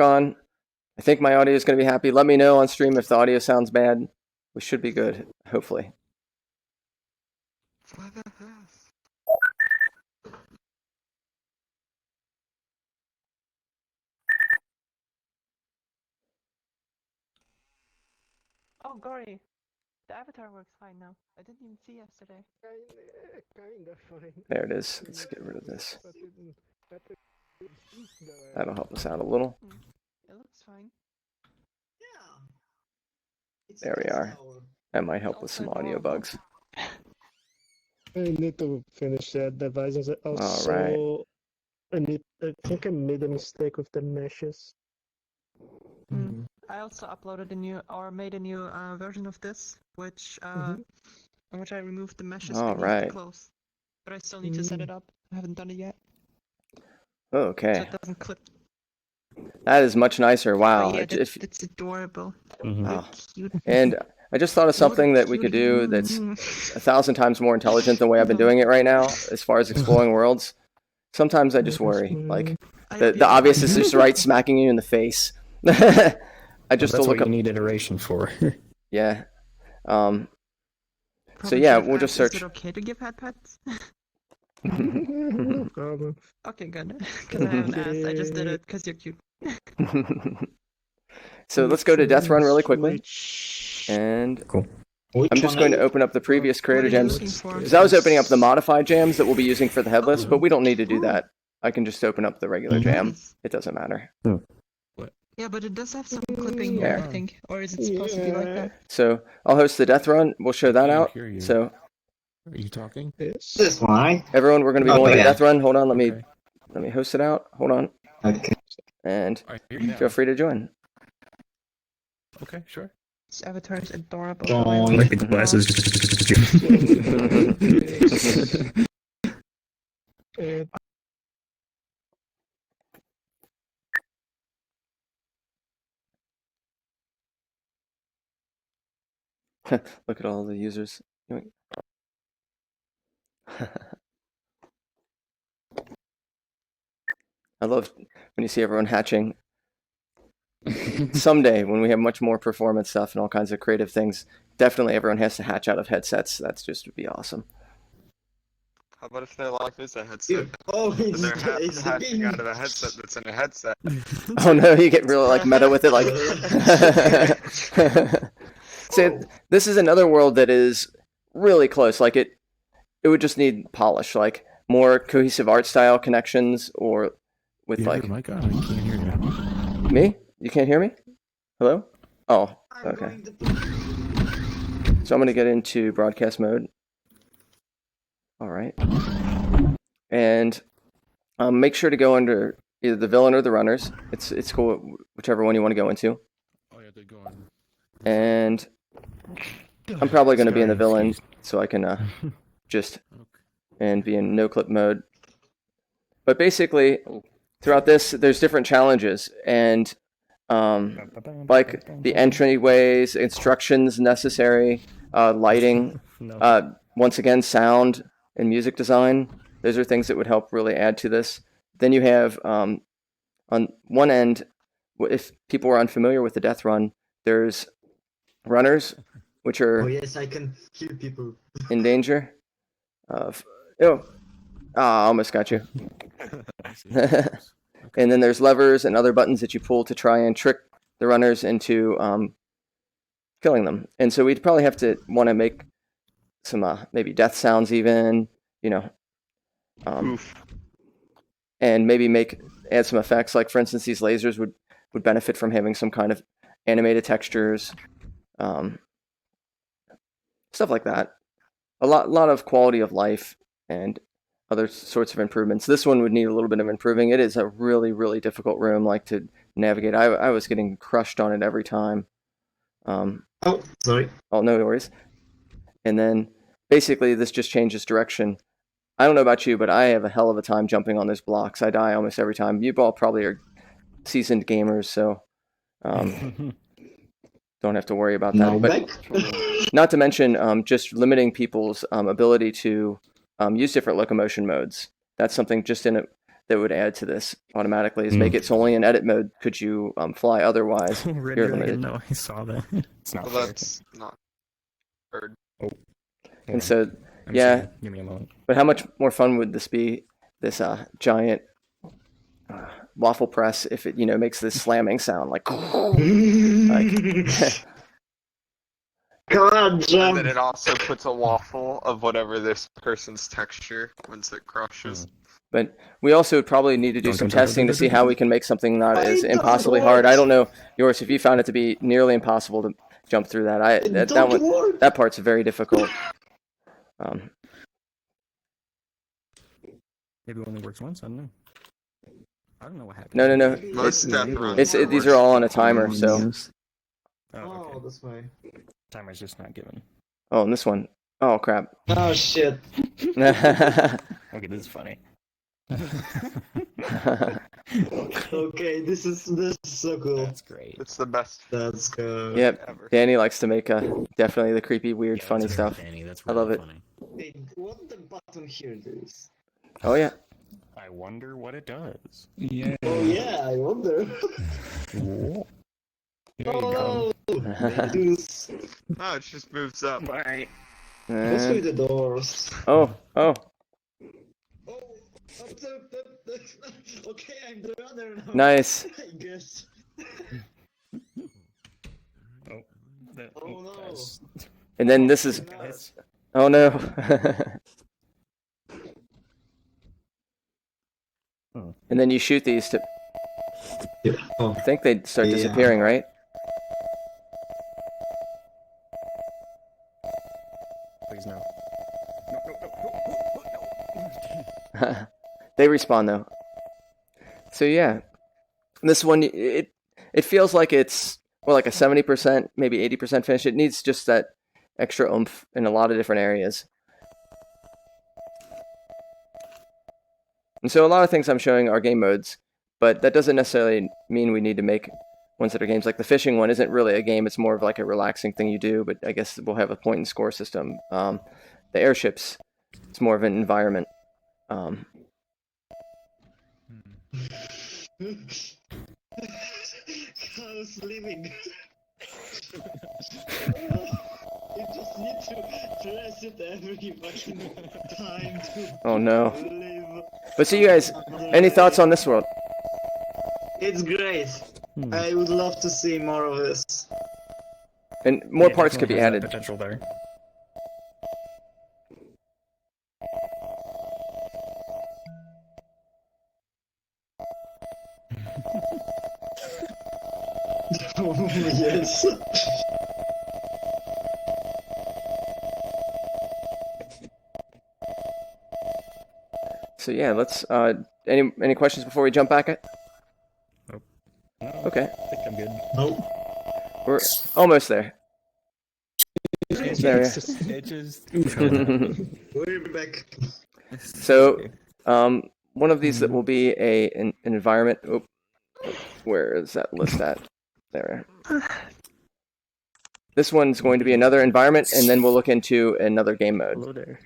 on. I think my audio is going to be happy. Let me know on stream if the audio sounds bad. We should be good, hopefully. Oh, Gory, the avatar works fine now. I didn't even see yesterday. Kind of fine. There it is. Let's get rid of this. But That'll help us out a little. It looks fine. There we are. That might help with some audio bugs. I need to finish the devices. Also, All right. I think I made a mistake with the meshes. I also uploaded made a new version of this, which in which I removed the meshes All beneath right. the clothes. But I still need to set it up. I haven't done it yet. Okay. So it doesn't clip. That is much nicer. Wow. But yeah, that's adorable. Oh. Cute. And I just thought of something that we could do that's 1,000 times more intelligent than the way I've been doing it right now, as far as exploring worlds. Sometimes I just worry, like the obvious is just right smacking you in the face. I just That's look what you up. need iteration for. Yeah. So Probably yeah, should have we'll just asked, search. Is it okay to give head pets? No problem. Okay, good. Because I haven't asked. I just did it because you're cute. So let's go to Death Run really quickly. And Cool. I'm just going to open up the previous creator What are you gems. looking for? Because I was opening up the modified jams that we'll be using for the headless, but we don't need to do that. I can just open up the regular jam. Nice. It doesn't matter. Yeah, but it does have some clipping here, I There. think. Or is it supposed to be like that? So I'll host the Death Run. We'll show that out. Hear you. So Are you talking? Yes. This one. everyone, we're going to be Oh, going to yeah. Death Run. Hold on, let Okay. me host it out. Hold on, Okay. and I hear you now. feel free to join. Okay, sure. This avatar is adorable. Join. Like the glasses. And Look at all the users. I love when you see everyone hatching. Someday, when we have much more performance stuff and all kinds of creative things, definitely everyone has to hatch out of headsets. That's just would be awesome. How about if their life is a headset? Oh, And they're it's hatching out of a headset that's in a headset. Oh no, you get really like meta with it. Like, see, this is another world that is really close. Like it would just need polish, like more cohesive art style connections, or with You have like your mic on? I can't hear you. me. You can't hear me? Hello? Oh, okay. So I'm gonna get into broadcast mode. All right. And make sure to go under either the villain or the runners. It's cool, whichever one you want to go into. Oh yeah, they go on. And I'm probably going to be in the Sorry, villain, excuse- so I can just Okay. and be in no clip mode. But basically, throughout this, there's different challenges, and like the entryways, instructions necessary, lighting, No. once again, sound and music design. Those are things that would help really add to this. Then you have on one end, if people are unfamiliar with the Death Run, there's runners, which Oh are yes, I can kill people. in danger of. Oh, I almost got you. I see. And then there's levers and other buttons that you pull to try and trick the runners into killing them. And so we'd probably have to want to make some maybe death sounds even, you know, and maybe add some effects. Like for instance, these lasers would benefit from having some kind of animated textures, stuff like that. A lot of quality of life and other sorts of improvements. This one would need a little bit of improving. It is a really, really difficult room, like to navigate. I was getting crushed on it every time. Oh, sorry. Oh, no worries. And then basically this just changes direction. I don't know about you, but I have a hell of a time jumping on those blocks. I die almost every time. You all probably are seasoned gamers, so don't have to worry about that. Now But back. not to mention just limiting people's ability to use different locomotion modes. That's something just in that would add to this automatically is make it solely in edit mode. Could you fly otherwise? Red You're Dragon, limited. no, I saw that. It's not Well, fair. that's not heard. Hold on. And so, I'm yeah. sorry. Give me a moment. but how much more fun would this be? This giant waffle press if it makes this slamming sound like. Come on, And jump! then it also puts a waffle of whatever this person's texture once it crushes. But we also would probably need to do Dun, some dun, dun, testing dun, to see dun, how dun. we can make something not I as don't impossibly want- hard. I don't know, yours, if you found it to be nearly impossible to jump through that. That part's very difficult. Maybe it only works once. I don't know. I don't know what happened. No. Most death runs. These are all on a timer, so. Oh, Oh, okay. that's why. Timer's just not given. Oh, and this one. Oh, crap. Oh shit. Okay, this is funny. Okay, this is so cool. That's great. It's the best That's good. Yep. ever. Danny likes to make definitely the creepy, weird, Yeah, funny that's very stuff. Danny, that's I love really it. funny. Hey, what the button here does? Oh, yeah. I wonder what it does. Yeah. Oh yeah, I wonder. Here you go. Oh, Medus. Oh, it just moves up. Bye. What's with And- the doors? oh. Oh, okay, I'm the runner now. Nice. I guess. Oh, that, Oh, no. that's- And then this is. Nice. Oh, no. And then you shoot these to. Yeah. Oh. I think they start Yeah. disappearing, right? Please no. They respawn though. So yeah, this one it feels like it's like a 70%, maybe 80% finish. It needs just that extra oomph in a lot of different areas. And so a lot of things I'm showing are game modes, but that doesn't necessarily mean we need to make ones that are games. Like the fishing one isn't really a game; it's more of like a relaxing thing you do. But I guess we'll have a point and score system. The airships, it's more of an environment. How's living? You just need to press it every fucking time to Oh no! live. But so you guys, any thoughts on this world? It's great. I would love to see more of this. And more Yeah, parts could be definitely has that added. Potential there. Yes. So yeah, let's. Any questions before we jump back? No, Okay, I think I'm good. Oh. we're almost there. There we are. It just. We're back. So, one of these that will be an environment. Oh, where is that list at? There. This one's going to be another environment, and then we'll look into another game mode. Hello there.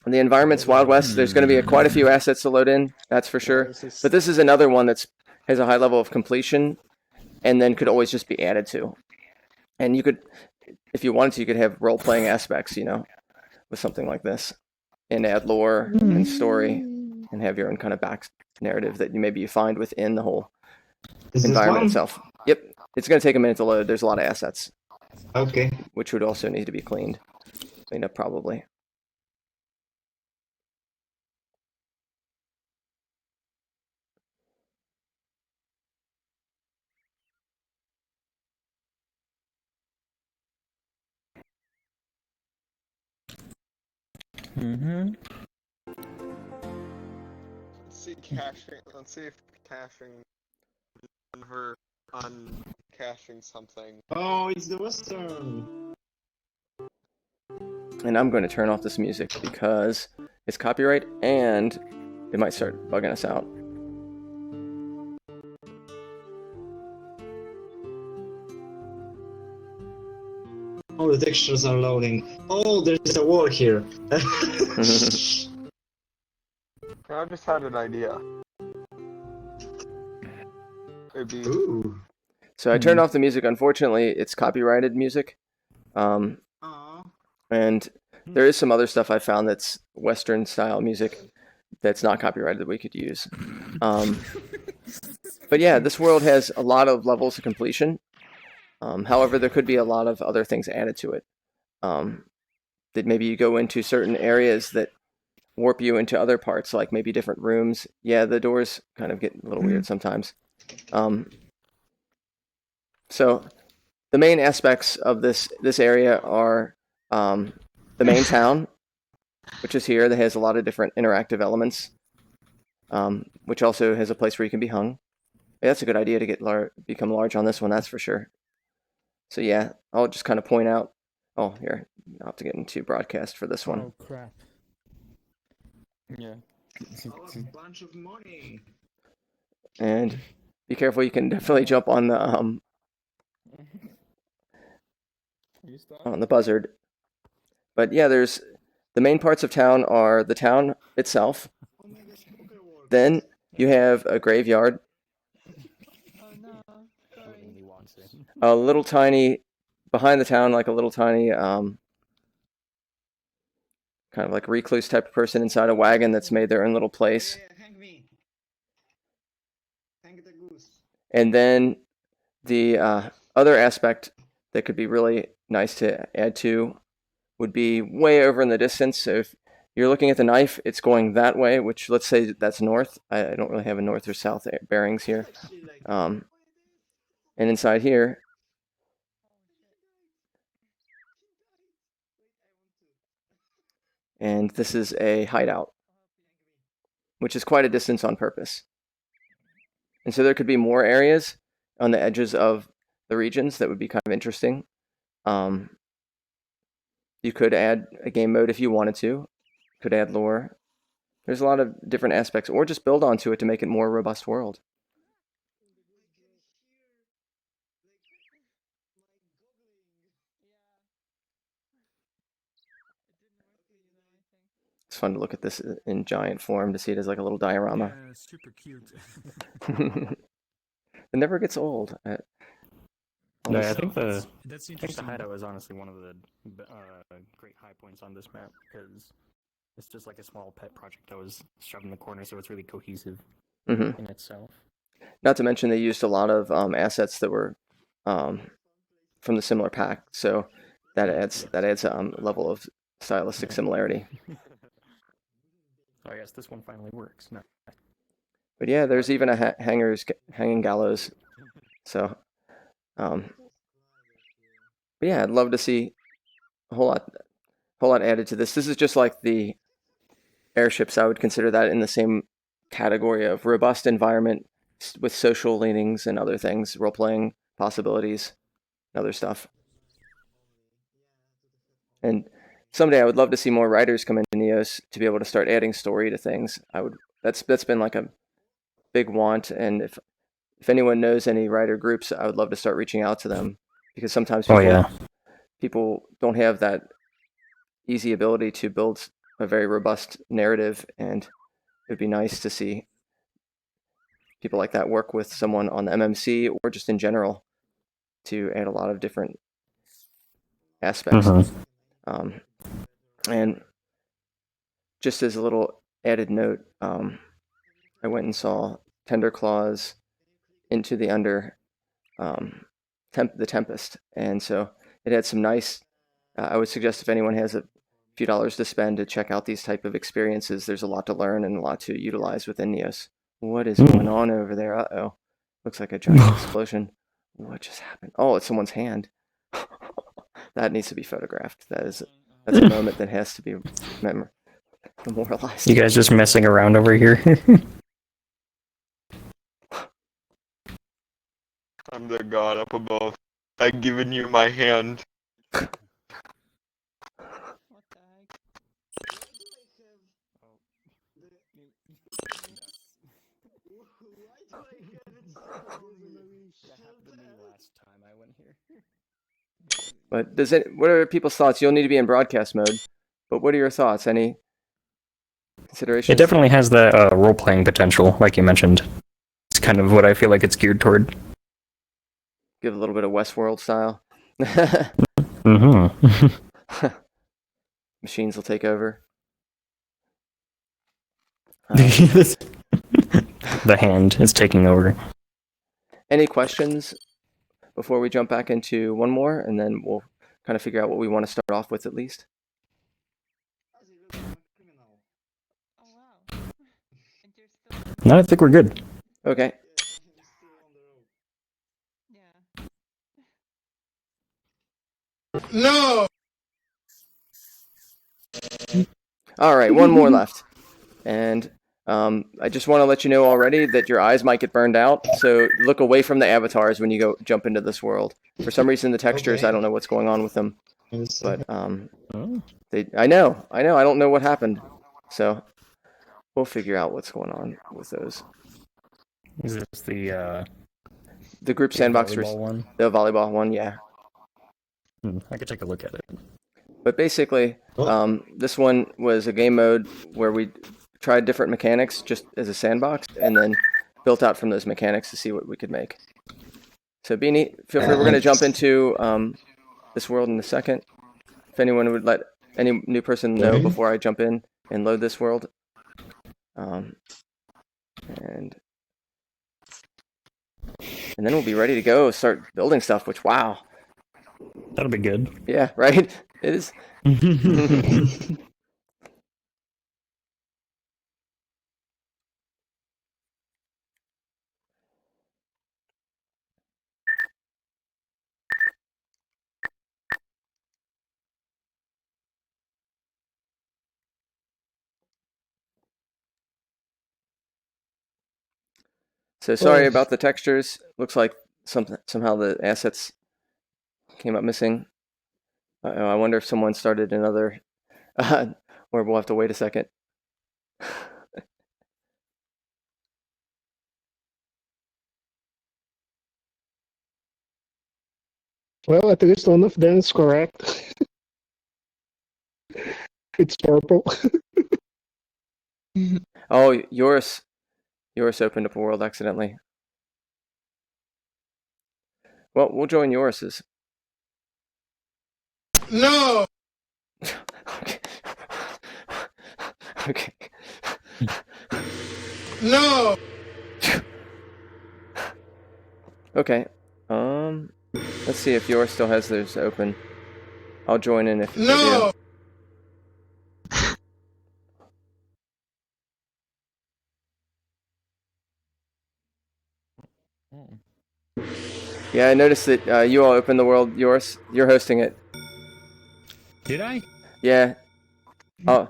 And the environment's Wild West. There's going to be quite a few assets to load in, that's for sure. But this is another one that's has a high level of completion, and then could always just be added to. And you could, if you wanted to, you could have role-playing aspects, with something like this, and add lore and story, and have your own kind of back narrative that maybe you find within the whole Is this environment one? itself. Yep, it's going to take a minute to load. There's a lot of assets, Okay. which would also need to be cleaned up probably. Mm-hmm. Let's see if caching her uncaching something. Oh, it's the Western. And I'm going to turn off this music because it's copyright and it might start bugging us out. Oh, the textures are loading. Oh, there's a wall here. I just had an idea. Maybe. Ooh. So I turned off the music. Unfortunately, it's copyrighted music. Aw. And there is some other stuff I found that's Western style music that's not copyrighted that we could use. But yeah, this world has a lot of levels of completion. However, there could be a lot of other things added to it. That maybe you go into certain areas that warp you into other parts, like maybe different rooms. Yeah, the doors kind of get a little weird sometimes. So the main aspects of this area are the main town, which is here, that has a lot of different interactive elements, which also has a place where you can be hung. Yeah, that's a good idea to get become large on this one, that's for sure. So yeah, I'll just kind of point out. Oh, here, I'll have to get into broadcast for this one. Oh crap. Yeah. Oh, a bunch of money. And be careful, you can definitely jump on the buzzard. But yeah, there's the main parts of town are the town itself. Oh my gosh, poker works. Then you have a graveyard, Oh no, sorry. Really wants it. a little tiny behind the town, like a little tiny kind of like recluse type of person inside a wagon that's made their own little place. Yeah, hang me. Hang the goose. And then the other aspect that could be really nice to add to would be way over in the distance. So if you're looking at the knife, it's going that way, which let's say that's north. I don't really have a north or south bearings here. Actually, like, And inside here, and this is a hideout, which is quite a distance on purpose. And so there could be more areas on the edges of the regions that would be kind of interesting. You could add a game mode if you wanted to. Could add lore. There's a lot of different aspects, or just build onto it to make it more robust world. It's fun to look at this in giant form to see it as like a little diorama. Yeah, super cute. It never gets old. No, I think the That's I think the interesting. hideout is honestly one of the great high points on this map because it's just like a small pet project that was shoved in the corner, so it's really cohesive Mhm. in itself. Not to mention they used a lot of assets that were from the similar pack, so that adds a level of stylistic similarity. So I guess this one finally works. No. But yeah, there's even a hanging gallows. So, but yeah, I'd love to see a whole lot added to this. This is just like the airships. I would consider that in the same category of robust environment with social leanings and other things, role-playing possibilities, and other stuff. And someday I would love to see more writers come into Neos to be able to start adding story to things. That's been like a big want, and if anyone knows any writer groups, I would love to start reaching out to them, because sometimes people don't have that easy ability to build a very robust narrative, and it would be nice to see people like that work with someone on the MMC or just in general to add a lot of different aspects. And just as a little added note, I went and saw Tender Claws Into the Under, the Tempest, and so it had some nice. I would suggest if anyone has a few dollars to spend to check out these type of experiences, there's a lot to learn and a lot to utilize within Neos. What is going on over there? Uh-oh. Looks like a giant explosion. What just happened? Oh, it's someone's hand. That needs to be photographed. That's a moment that has to be memorialized. You guys just messing around over here? I'm the god up above. I've given you my hand. What the heck? Last time I went here. But what are people's thoughts? You'll need to be in broadcast mode. But what are your thoughts? Any considerations? It definitely has the role-playing potential, like you mentioned. It's kind of what I feel like it's geared toward. Give a little bit of Westworld style. Mm-hmm. Machines will take over. The hand is taking over. Any questions before we jump back into one more, and then we'll kind of figure out what we want to start off with at least. Oh wow. And you're still No, I think we're good. Okay. yeah. All right, one more left. And I just want to let you know already that your eyes might get burned out, so look away from the avatars when you go jump into this world. For some reason, the textures, Okay. I don't know what's going on with them, Yes. but Oh. I know, I don't know what happened. So we'll figure out what's going on with those. Is this the The group sandbox, volleyball one? the volleyball one, yeah. I could take a look at it. But basically, this one was a game mode where we tried different mechanics just as a sandbox, and then built out from those mechanics to see what we could make. So Beanie, feel free. We're going to jump into this world in a second. If anyone would let any new person know before I jump in and load this world. And then we'll be ready to go, start building stuff, which, wow. That'll be good. Yeah, right? It is. So sorry about the textures. Looks like somehow the assets came up missing. I wonder if someone started another, or we'll have to wait a second. Well, at least one of them is correct. It's purple. Oh, Yoris opened up a world accidentally. Well, we'll join Yoris's. No! Okay. No! Okay. Let's see if yours still has theirs open. I'll join in if they do. Yeah, I noticed that you all opened the world. Yours, you're hosting it. Did I? Yeah. Oh.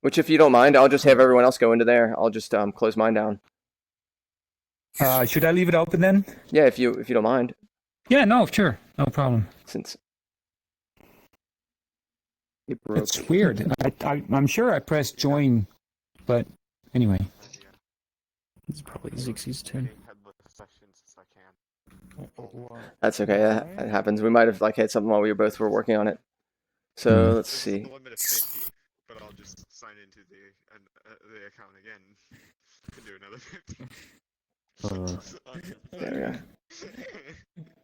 Which, if you don't mind, I'll just have everyone else go into there. I'll just close mine down. Should I leave it open then? Yeah, if you don't mind, Yeah, no, sure. No problem. since it broke. It's weird. I'm sure I pressed join, but anyway. It's probably Zixie's turn. That's okay. That happens. We might have had something while we both were working on it. So let's see. The limit of 50, but I'll just sign into the account again to do another 50. There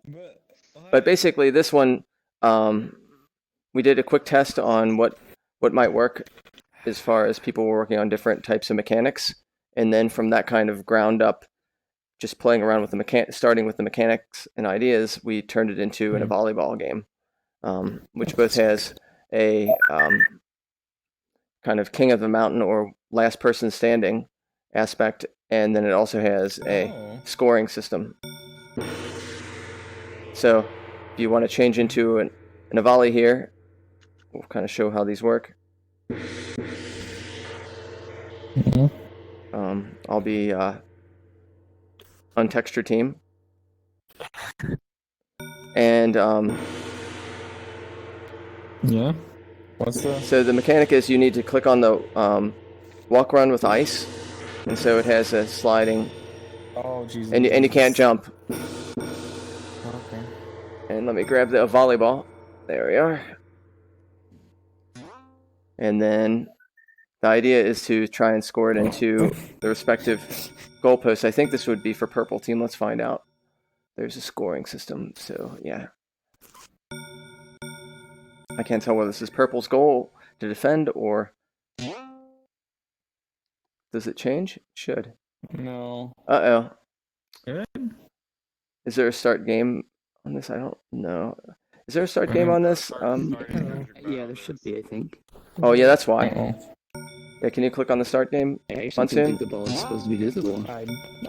we go. But basically, this one, we did a quick test on what might work as far as people were working on different types of mechanics, and then from that kind of ground up, just playing around with starting with the mechanics and ideas, we turned it into a volleyball game, which both has a kind of king of the mountain or last person standing aspect, and then it also has a scoring system. So if you want to change into an volley here, we'll kind of show how these work. I'll be untextured team, and Yeah. What's the? so the mechanic is you need to click on the walk run with ice, and so it has a sliding, Oh, Jesus. and you can't jump. Okay. And let me grab the volleyball. There we are. And then the idea is to try and score it into the respective goalposts. I think this would be for purple team. Let's find out. There's a scoring system, so yeah. I can't tell whether this is purple's goal to defend or... Does it change? It should. No. Uh-oh. Good. Is there a start game on this? I don't know. Is there a start game on this? Yeah, there should be, I think. Oh yeah, that's why. Uh-oh. Yeah, can you click on the start game? I actually Monsoon? don't think the ball is supposed to be visible. I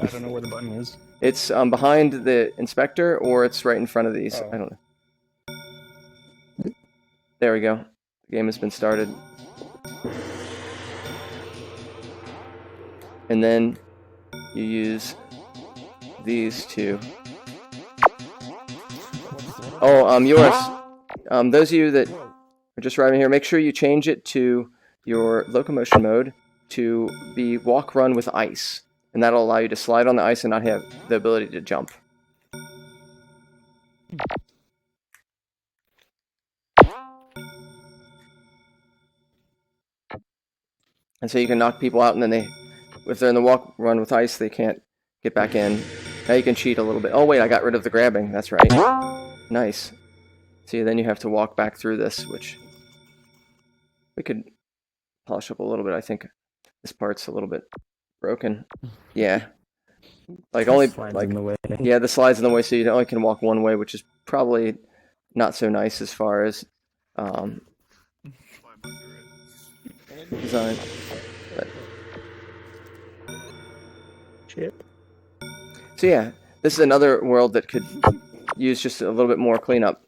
don't know where the button is. It's behind the inspector, or it's right in front of these. Oh. I don't know. There we go. The game has been started. And then you use these two. Oh, yours. Those of you that are just arriving here, make sure you change it to your locomotion mode to be walk run with ice. And that'll allow you to slide on the ice and not have the ability to jump. And so you can knock people out, and then they, if they're in the walk run with ice, they can't get back in. Now you can cheat a little bit. Oh wait, I got rid of the grabbing. That's right. Nice. See, then you have to walk back through this, which we could polish up a little bit. I think this part's a little bit broken. Yeah. Like only Slides like in the way. yeah, the slide's in the way, so you only can walk one way, which is probably not so nice as far as Climb under it. design. But, Shit. so yeah, this is another world that could use just a little bit more cleanup.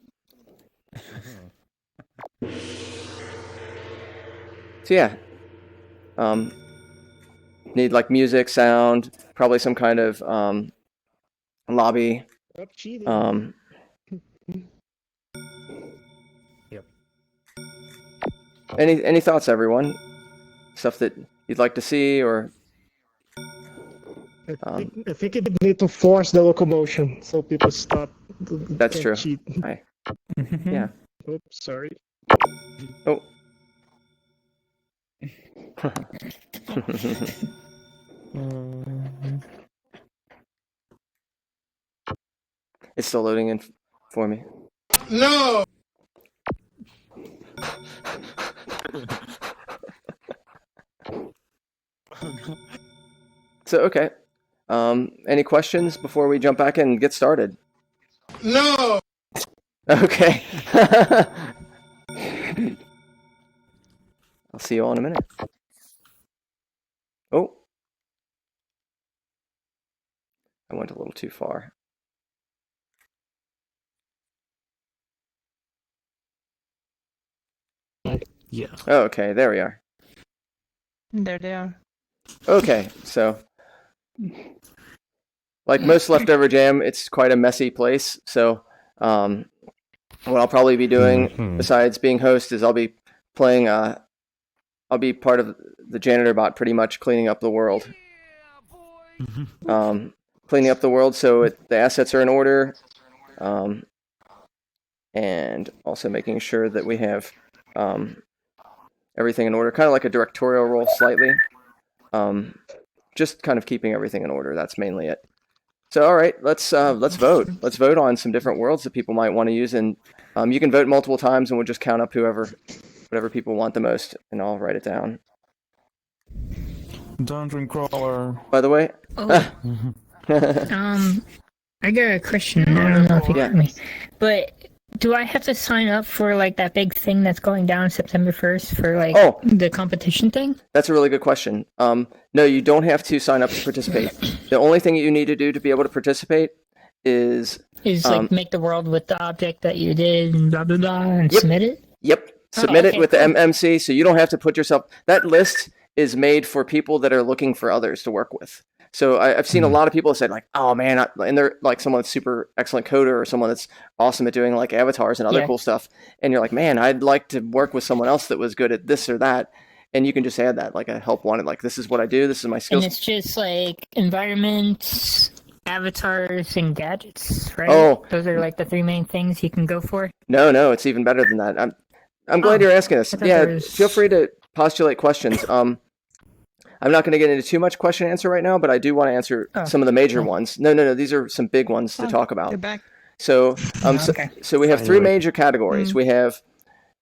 So yeah, need like music, sound, probably some kind of lobby. Stop cheating. Yep. Any thoughts, everyone? Stuff that you'd like to see, or I think you need to force the locomotion so people stop. That's and true. Cheat. yeah. Oops, sorry. Oh. It's still loading in for me. No! So okay. Any questions before we jump back in and get started? No! Okay. I'll see you all in a minute. Oh. I went a little too far. Yeah. Oh, okay, there we are. There they are. Okay, so like most Leftover Jam, it's quite a messy place. So what I'll probably be doing besides being host is I'll be playing I'll be part of the janitor bot, pretty much cleaning up the world. Cleaning up the world so the assets are in order, and also making sure that we have everything in order, kind of like a directorial role slightly. Just kind of keeping everything in order. That's mainly it. So, all right, let's vote. Let's vote on some different worlds that people might want to use, and you can vote multiple times, and we'll just count up whatever people want the most, and I'll write it down. Dungeon crawler. By the way, I got a question. I don't know if you Yeah. got me, but do I have to sign up for like that big thing that's going down September 1st for like Oh. the competition thing? that's a really good question. No, you don't have to sign up to participate. The only thing you need to do to be able to participate is Is like make the world with the object that you did and blah blah blah and Yep. submit it? submit it okay, with the cool. MMC, so you don't have to put yourself. That list is made for people that are looking for others to work with. So I've seen a lot of people that said like, oh man, and they're like someone that's super excellent coder or someone that's awesome at doing like avatars and other Yeah. cool stuff. And you're like, man, I'd like to work with someone else that was good at this or that. And you can just add that, like a help wanted, like this is what I do, this is my And skills. it's just like environments, avatars, and gadgets, right? Oh. Those are like the three main things you can go for. No, it's even better than that. I'm glad Oh, you're asking us. I thought Yeah, there was- feel free to postulate questions. I'm not going to get into too much question and answer right now, but I do want to answer Oh, some of the major cool. ones. No. These are some big ones to Oh, talk about. You're back. So, Okay. so we have three Finally. major categories. We have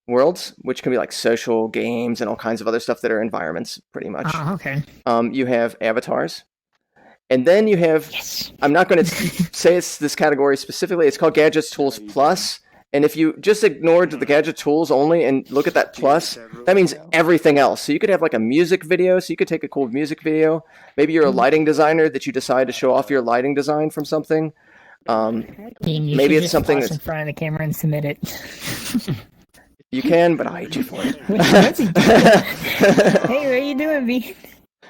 worlds, which can be like social games and all kinds of other stuff that are environments, pretty much. Oh, okay. You have avatars, and then you have. Yes. I'm not going to say it's this category specifically. It's called Gadgets Tools Plus. And if you just ignored the gadget tools only and look at that plus, that means everything else. So you could have like a music video. So you could take a cool music video. Maybe you're a lighting designer that you decide to show off your lighting design from something. You Maybe should it's just something pause in that's- front of the camera and submit it. You can, but I'll hate you for it. What's he doing? Hey, what are you doing, B?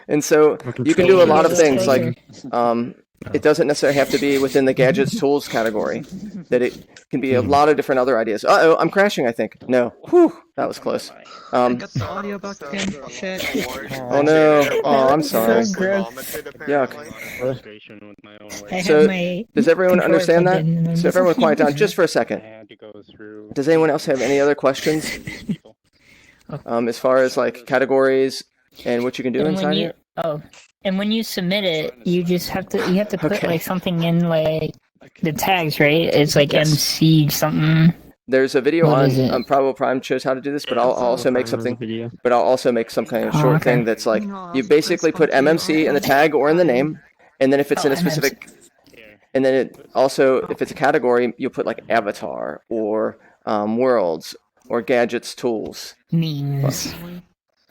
And so you can do a lot of things. Like Pleasure. it doesn't necessarily have to be within the gadgets tools category. That it can be a lot of different other ideas. Uh-oh, I'm crashing, I think. No. Whew, that was close. I got the audio box again. Shit. Oh no. Oh, I'm sorry. So gross. Frustration with my own I way. So, have my Does everyone controller understand plugged that? in and I'm So just- everyone quiet down just for a second. I had to go through Does anyone else have any other questions people. as far as like categories and what you can do And inside when you here? and when you submit it, you have to put Okay. like something in like the tags, right? It's like Yes. MC something. There's a video What on is it? Probable Prime shows how to do this, but I'll also make something. But I'll also make some kind of Oh, short okay. thing that's like Meanwhile, you I'll basically respond put to you MMC in the on- tag or in the name, and then if it's Oh, in a MMC. specific, and then it also if it's a category, you'll put like avatar or worlds or gadgets tools. Memes.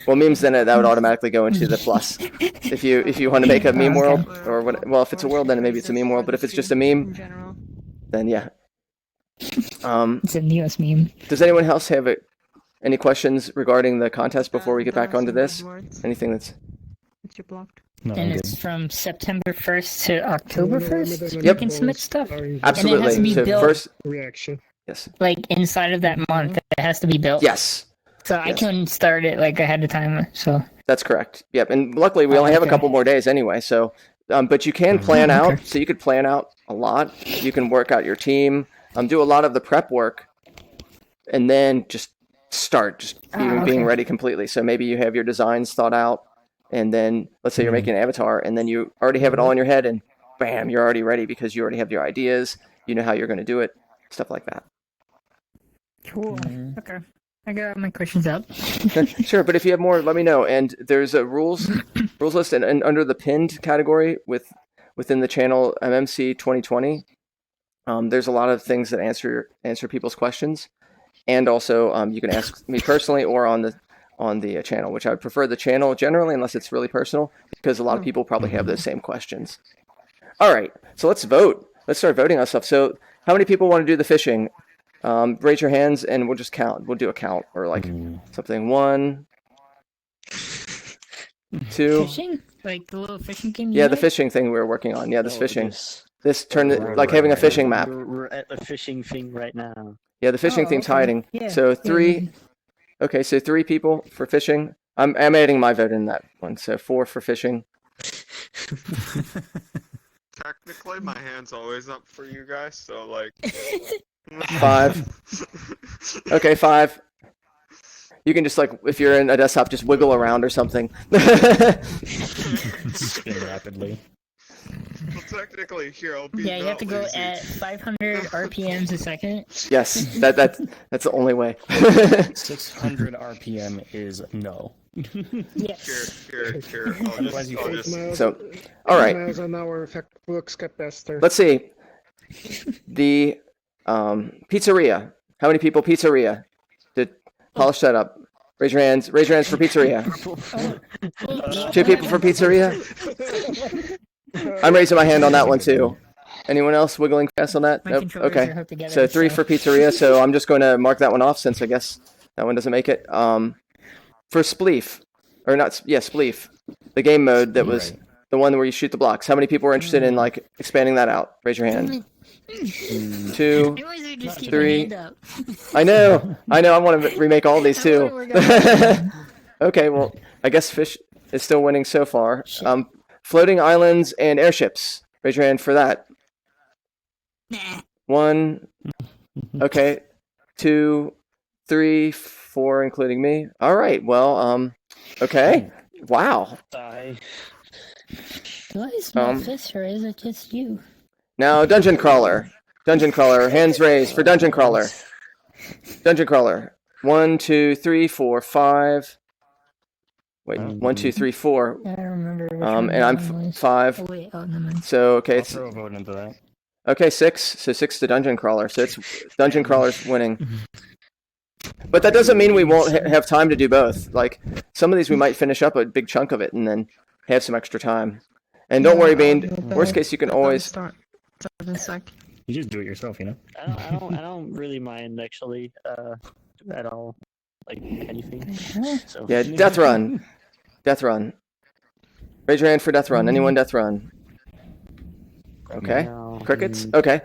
Well, memes then that would automatically go into the plus. If you want to make a meme Okay. world or what? Well, if it's a world, then maybe it's a meme world. But if it's just a meme, In general. then yeah. It's a newest meme. Does anyone else have any questions regarding the contest before we get There back are onto some this? buzzwords Anything that's that you blocked. No, And I'm it's good. from September 1st to October 1st. You Yep. can submit stuff. absolutely be so built. first? Reaction. Yes. Like inside of that month, it has to be built. Yes, So I Yes. can start it like ahead of time. So that's correct. Yep. And luckily, we Oh, only have a okay. couple more days anyway. So, but you can plan Oh, out. okay. So you could plan out a lot. You can work out your team. Do a lot of the prep work, and then just start being okay. ready completely. So maybe you have your designs thought out, and then let's say you're making an avatar, and then you already have it all in your head, and bam, you're already ready because you already have your ideas. You know how you're going to do it, stuff like that. cool. Okay. I got my questions up. Sure, but if you have more, let me know. And there's a rules list, and under the pinned category within the channel MMC 2020, there's a lot of things that answer people's questions, and also you can ask me personally or on the channel, which I would prefer the channel generally, unless it's really personal, because a lot of people probably have those same questions. All right, so let's vote. Let's start voting on stuff. So, how many people want to do the fishing? Raise your hands, and we'll just count. We'll do a count or like something. 1, 2. Fishing? Like the little fishing game? Yeah, the fishing thing we were working on. Yeah, this Oh, fishing. yes. This turned like having a fishing map. We're at the fishing thing right now. Yeah, the fishing Oh, theme's okay. hiding. Yeah, So yeah, 3. yeah. Okay, so 3 people for fishing. I'm adding my vote in that one. So 4 for fishing. Technically, my hand's always up for you guys, so like. 5. Okay, 5. You can just like if you're in a desktop, just wiggle around or something. Spin rapidly. Well, technically, here I'll be. Yeah, you have to not go lazy. at 500 RPMs a second. Yes, that's the only way. 600 RPM is no. Yes. Here. I'll just. So, all right. Miles an hour effect looks capacitor. Let's see. The pizzeria. How many people pizzeria? Did polish that up? Raise your hands. Raise your hands for pizzeria. 2 people for pizzeria. I'm raising my hand on that one too. Anyone else wiggling fast on that? My Nope. controllers are Okay. hooked together. So 3 for pizzeria. So I'm just going to mark that one off since I guess that one doesn't make it. For Spleef, or not? Yeah, Spleef, the game mode that was the one where you shoot the blocks. How many people were interested in like expanding that out? Raise your hand. 2. I always just keep 3. my hand up. I know. I want to remake all these I too. wanna work on Okay, well, I guess fish is still winning so far. Floating islands and airships. Raise your hand for that. Nah. 1. Okay. 2, 3, 4, including me. All right. Well, Okay. Wow. Die. Do I smell Um, fish or is it just you? Now, Dungeon Crawler. Dungeon Crawler. Hands raised for Dungeon Crawler. Dungeon Crawler. 1, 2, 3, 4, 5. Wait, 1, 2, 3, 4. I don't remember which one And I'm that one was. 5. Oh wait, oh, never mind. So, okay, I'll it's throw a vote into that. okay, 6. So 6 to Dungeon Crawler. So it's Dungeon Crawler's winning. But that doesn't mean we won't have time to do both. Like, some of these we might finish up a big chunk of it and then have some extra time. And don't worry, Bean. Worst case, you can always. start. 7 sec. You just do it yourself, you know? I don't really mind actually, at all. Like anything. So Yeah, Death Run. Death Run. Raise your hand for Death Run. Anyone Death Run? Okay. No. Crickets? Okay.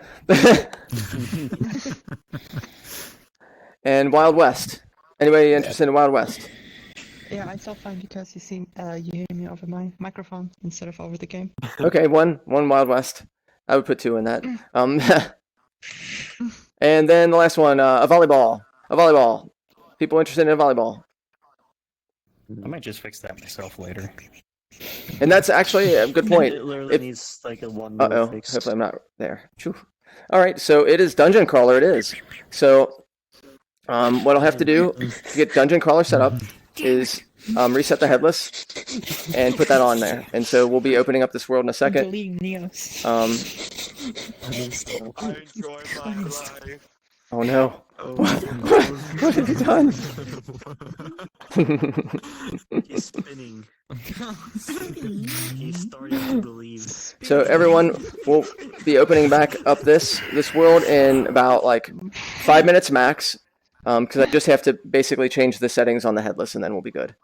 And Wild West. Anybody interested in Wild West? Yeah, I still fine because you hear me over my microphone instead of over the game. Okay, one Wild West. I would put 2 in that. And then the last one, a volleyball. A volleyball. People interested in a volleyball. I might just fix that myself later. And that's actually a good point. It literally If- needs like a one Uh-oh. fix. Hopefully I'm not there. Phew. All right, so it is Dungeon Crawler. It is. So what I'll have to do to get Dungeon Crawler set up is reset the headless and put that on there. And so we'll be opening up this world in a second. Deleting Neos. I enjoy my life. Oh no. Oh, What have you done? he's spinning. He's starting to believe. So everyone will be opening back up this world in about like 5 minutes max, because I just have to basically change the settings on the headless, and then we'll be good.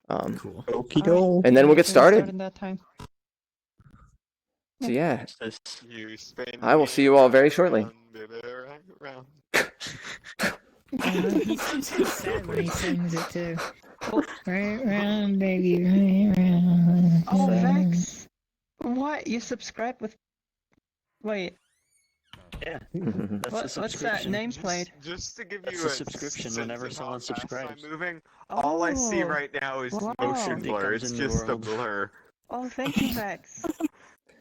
Cool. Okie doke. And then we'll get started. In that time. So yeah, You spin I will see you all very shortly. round, baby, round. He sounds so sad when he sings it too. Right round, baby, right round. Oh, Vex! What? You subscribe with... Wait, Yeah, that's a what's that subscription. nameplate? Just to give That's you a a subscription sense whenever of how someone fast subscribes. I'm moving, all I see Oh, right now is wow. motion It blur. comes It's in your just a world. blur. Oh, thank you, Vex.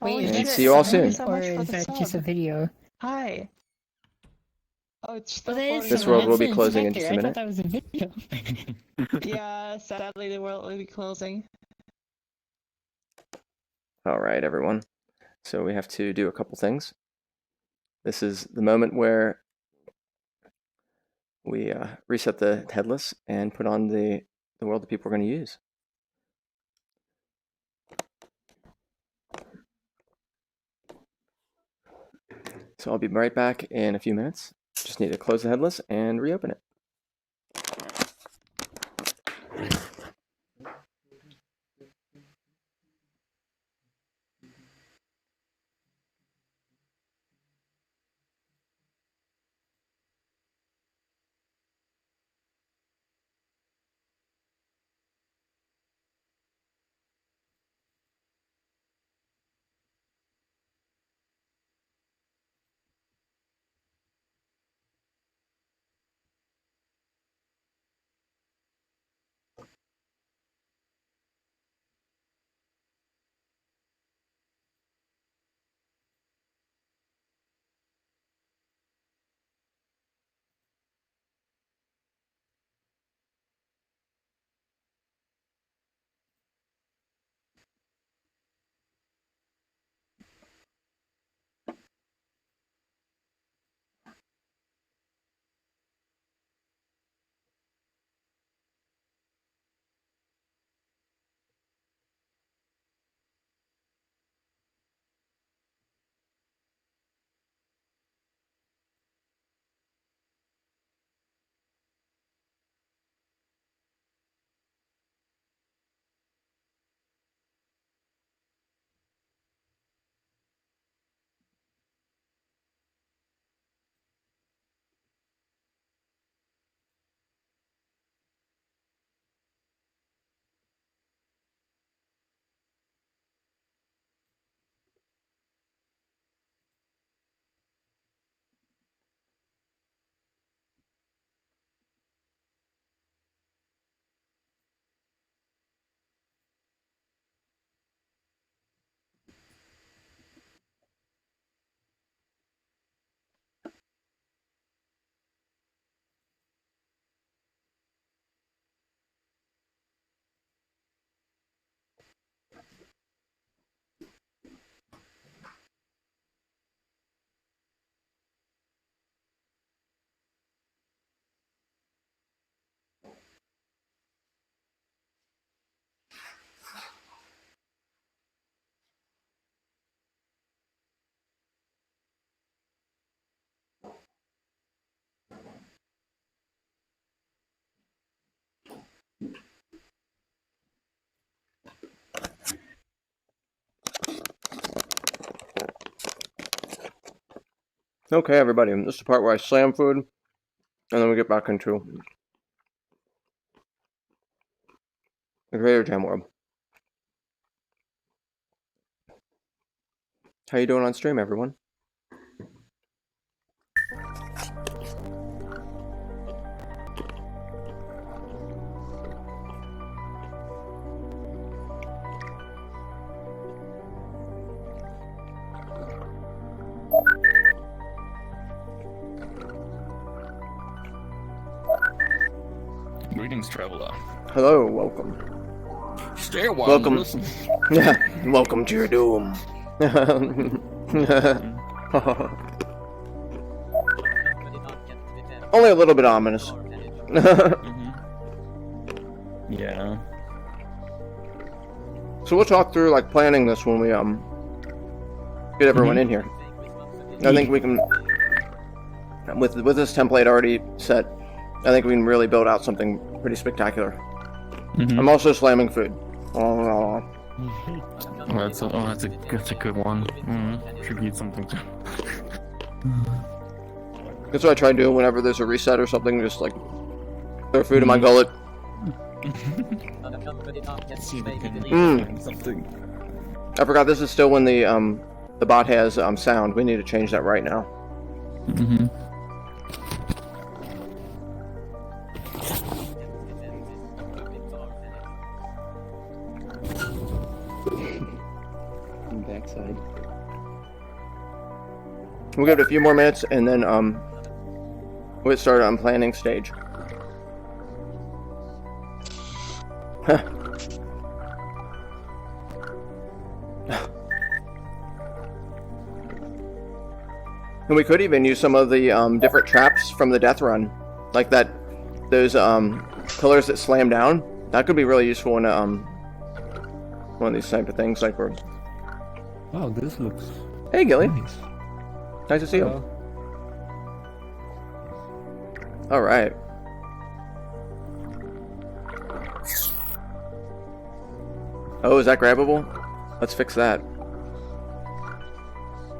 Wait, Holy is And that shit, see you all thank soon. so or much for is the that just a sub. video? Hi. Oh, it's still Well, that is floating This world around. will be That's an closing in inspector. just a I minute. thought that was a video. Yeah, sadly the world will be closing. All right, everyone. So we have to do a couple things. This is the moment where we reset the headless and put on the world that people are going to use. So I'll be right back in a few minutes. Just need to close the headless and reopen it. Okay, everybody, this is the part where I slam food, and then we get back into the Greater Jam World. How you doing on stream, everyone? Greetings, traveler. Hello, welcome. Stay a while. Welcome. Listen. Welcome to your doom. Only a little bit ominous. Yeah. So we'll talk through like planning this when we get everyone in here. I think we can, with this template already set, I think we can really build out something pretty spectacular. I'm also slamming food. Oh, that's a good one. Should eat something too. That's what I try to do whenever there's a reset or something. Just like throw food in my gullet. See if we can find something. I forgot this is still when the bot has sound. We need to change that right now. Backside. We'll give it a few more minutes and then we'll get started on planning stage. And we could even use some of the different traps from the death run, like those pillars that slam down. That could be really useful in one of these type of things. Like we're. Oh, this looks Hey, Gilly. nice. Nice to see you. All right. Oh, is that grabbable? Let's fix that.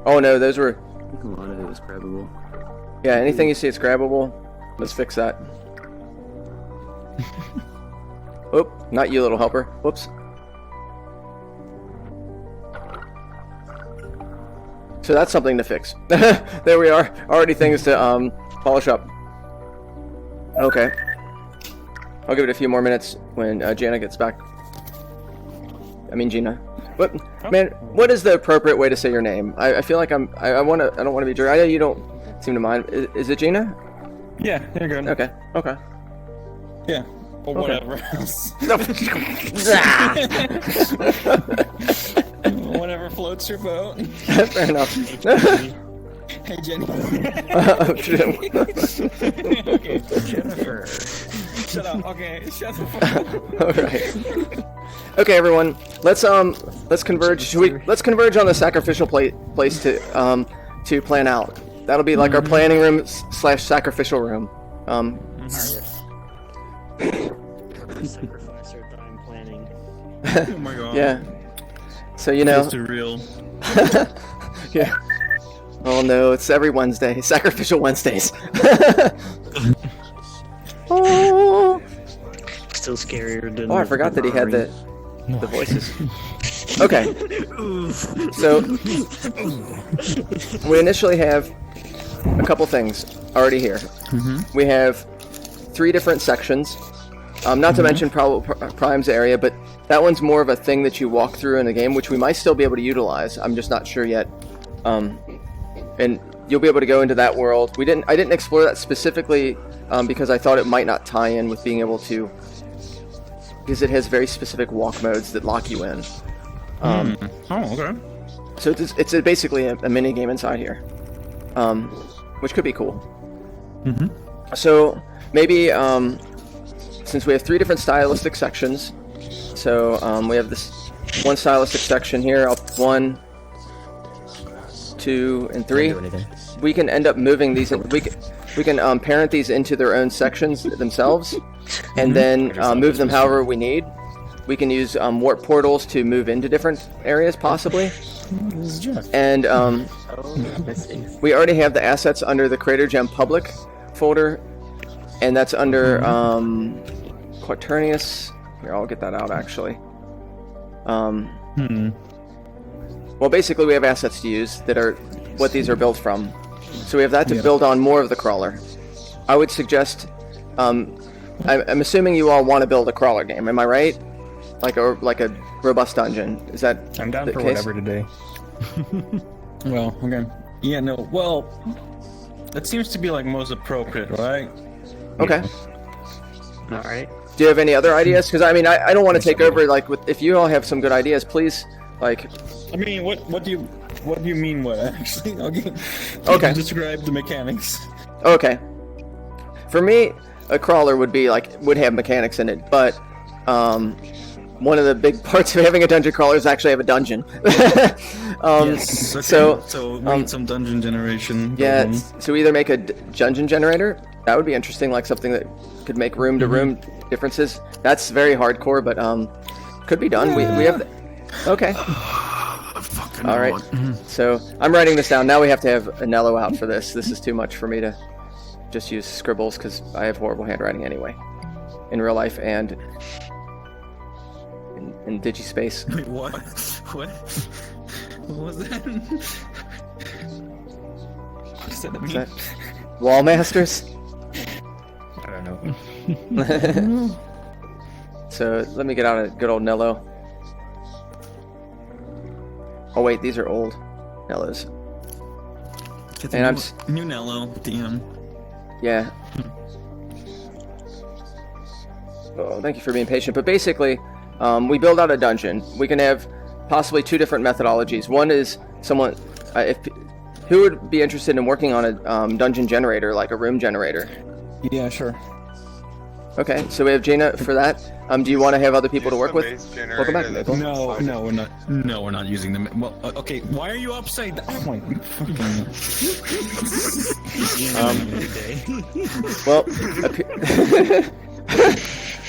Oh no, those were. I think a lot of it was grabbable. Yeah, anything you see it's grabbable, let's fix that. Oop, not you, little helper. Whoops. So that's something to fix. There we are. Already things to polish up. Okay. I'll give it a few more minutes when Jana gets back. I mean Gina. What, man? What is the appropriate way to say your name? I feel like I don't want to be jerk. I know you don't seem to mind. Is it Gina? Yeah, you're good. Okay. Okay. Yeah. Or Okay. whatever else. Whatever floats your boat. Fair enough. Hey, Jenny. Okay. Jennifer. Shut up. Okay, shut the fuck up. All right. Okay, everyone. Let's converge. Let's converge on the sacrificial place to plan out. That'll be like our planning room / sacrificial room. Sacrifice our time planning. Oh my god. Yeah. So you know. Close to real. Yeah. Oh no, it's every Wednesday. Sacrificial Wednesdays. Oh. Still scarier than. Oh, I forgot that he had the voices. Okay. So we initially have a couple things already here. We have 3 different sections. Not to mention Prime's area, but that one's more of a thing that you walk through in the game, which we might still be able to utilize. I'm just not sure yet. And you'll be able to go into that world. I didn't explore that specifically because I thought it might not tie in with being able to, because it has very specific walk modes that lock you in. Oh, okay. So it's basically a mini game inside here, which could be cool. So maybe since we have 3 different stylistic sections, so we have this one stylistic section here, up 1, 2, and 3. We can end up moving these. We can parent these into their own sections themselves, and then move them however we need. We can use warp portals to move into different areas, possibly. This is Jeff. And we already have the assets under the Creator Gem public folder, and that's under Quaternius. Here, I'll get that out actually. Well, basically, we have assets to use that are what these are built from. So we have that to build on more of the crawler. I would suggest. I'm assuming you all want to build a crawler game. Am I right? Like a robust dungeon. Is that? I'm down the for case? whatever today. Well, okay. Yeah, no. Well, that seems to be like most appropriate, right? Okay. All right. Do you have any other ideas? Because I mean, I don't want to take over. Like, if you all have some good ideas, please. Like. I mean, what do you mean? What actually? Okay. Describe the mechanics. Okay. For me, a crawler would have mechanics in it, but one of the big parts of having a dungeon crawler is actually have a dungeon. Yes. Okay. So we need some dungeon generation. yeah. So either make a dungeon generator. That would be interesting, like something that could make room to room differences. That's very hardcore, but could be done. We have. Okay. All right. So I'm writing this down. Now we have to have Anello out for this. This is too much for me to just use scribbles because I have horrible handwriting anyway, in real life and in Digispace. Wait, what? What? What was that? What does that mean? Is that Wall Masters? I don't know. So let me get out a good old Nello. Oh wait, these are old Nellos. And I'm new Nello DM. Yeah. Oh, thank you for being patient. But basically, we build out a dungeon. We can have possibly two different methodologies. One is someone, who would be interested in working on a dungeon generator, like a room generator. Yeah, sure. Okay, so we have Jaina for that. Do you want to have other people to work with? Welcome back, Maple. No, we're not. No, we're not using them. Well, okay. Why are you upside down? Oh my fucking.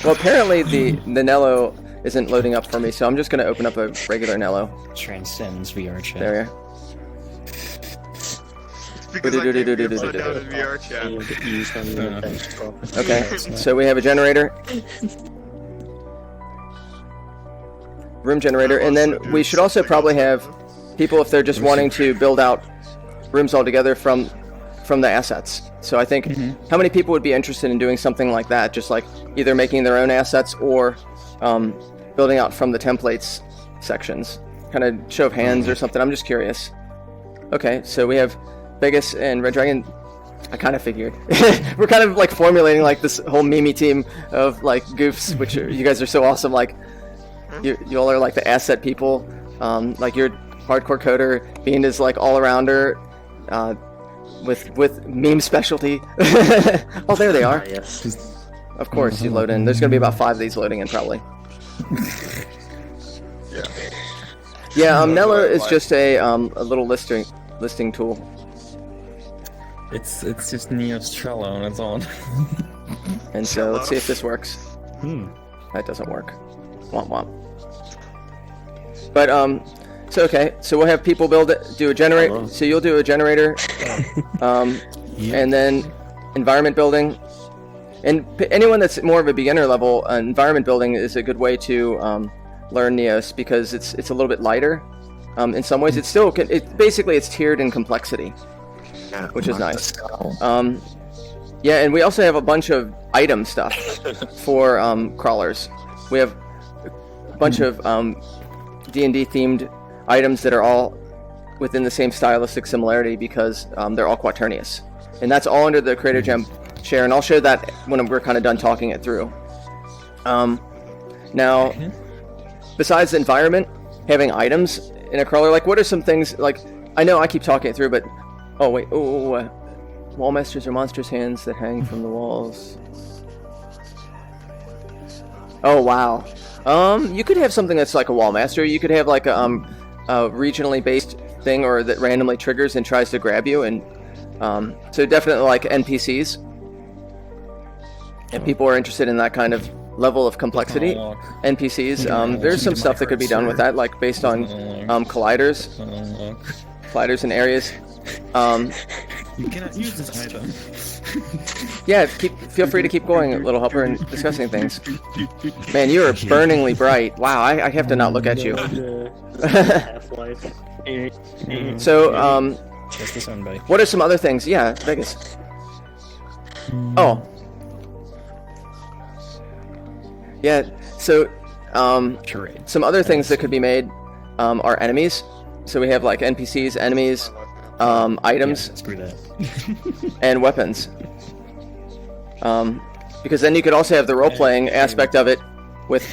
Well, apparently the Nello isn't loading up for me, so I'm just going to open up a regular Nello. Transcends VR chat. There we are. Because I can't be upside down in VR chat. Okay, so we have a generator. Room generator, and then we should also probably have people, if they're just wanting to build out rooms altogether from the assets. So I think, how many people would be interested in doing something like that? Just like either making their own assets or building out from the templates sections. Kind of show of hands or something. I'm just curious. Okay, so we have Vegas and Red Dragon. I kind of figured. We're kind of like formulating like this whole Mimi team of like goofs, which you guys are so awesome. Like you all are like the asset people. Like you're hardcore coder. Bean is like all arounder. With meme specialty. Oh, there they are. Yes. Of course, you load in. There's gonna be about 5 of these loading in probably. Yeah. Nello is just a little listing tool. It's just Neo's Trello, that's all. And so let's see if this works. That doesn't work. Womp womp. But so okay, so we'll have people do a generator. So you'll do a generator, and then environment building. And anyone that's more of a beginner level, environment building is a good way to learn Neos because it's a little bit lighter. In some ways, it's still basically it's tiered in complexity, which is nice. Yeah, and we also have a bunch of item stuff for crawlers. We have a bunch of D&D themed items that are all within the same stylistic similarity because they're all Quaternius. And that's all under the Creator Gem share, and I'll show that when we're kind of done talking it through. Now, besides the environment, having items in a crawler, like what are some things, like, I know I keep talking it through, but, oh wait, wall masters are monsters' hands that hang from the walls. Oh wow. You could have something that's like a wall master. You could have like a regionally based thing, or that randomly triggers and tries to grab you, and so definitely like NPCs. If people are interested in that kind of level of complexity. NPCs. There's some stuff that could be done with that, like based on colliders and areas. You cannot use this item. Yeah, feel free to keep going, Little Helper, and discussing things. Man, you are burningly bright. Wow, I have to not look at you. Half-Life. So, Just the sunbite. what are some other things? Yeah, Vegas. Oh. Yeah, so, Charade. some other things that could be made are enemies. So we have like NPCs, enemies, items, Screw that. and weapons. Because then you could also have the role-playing aspect of it with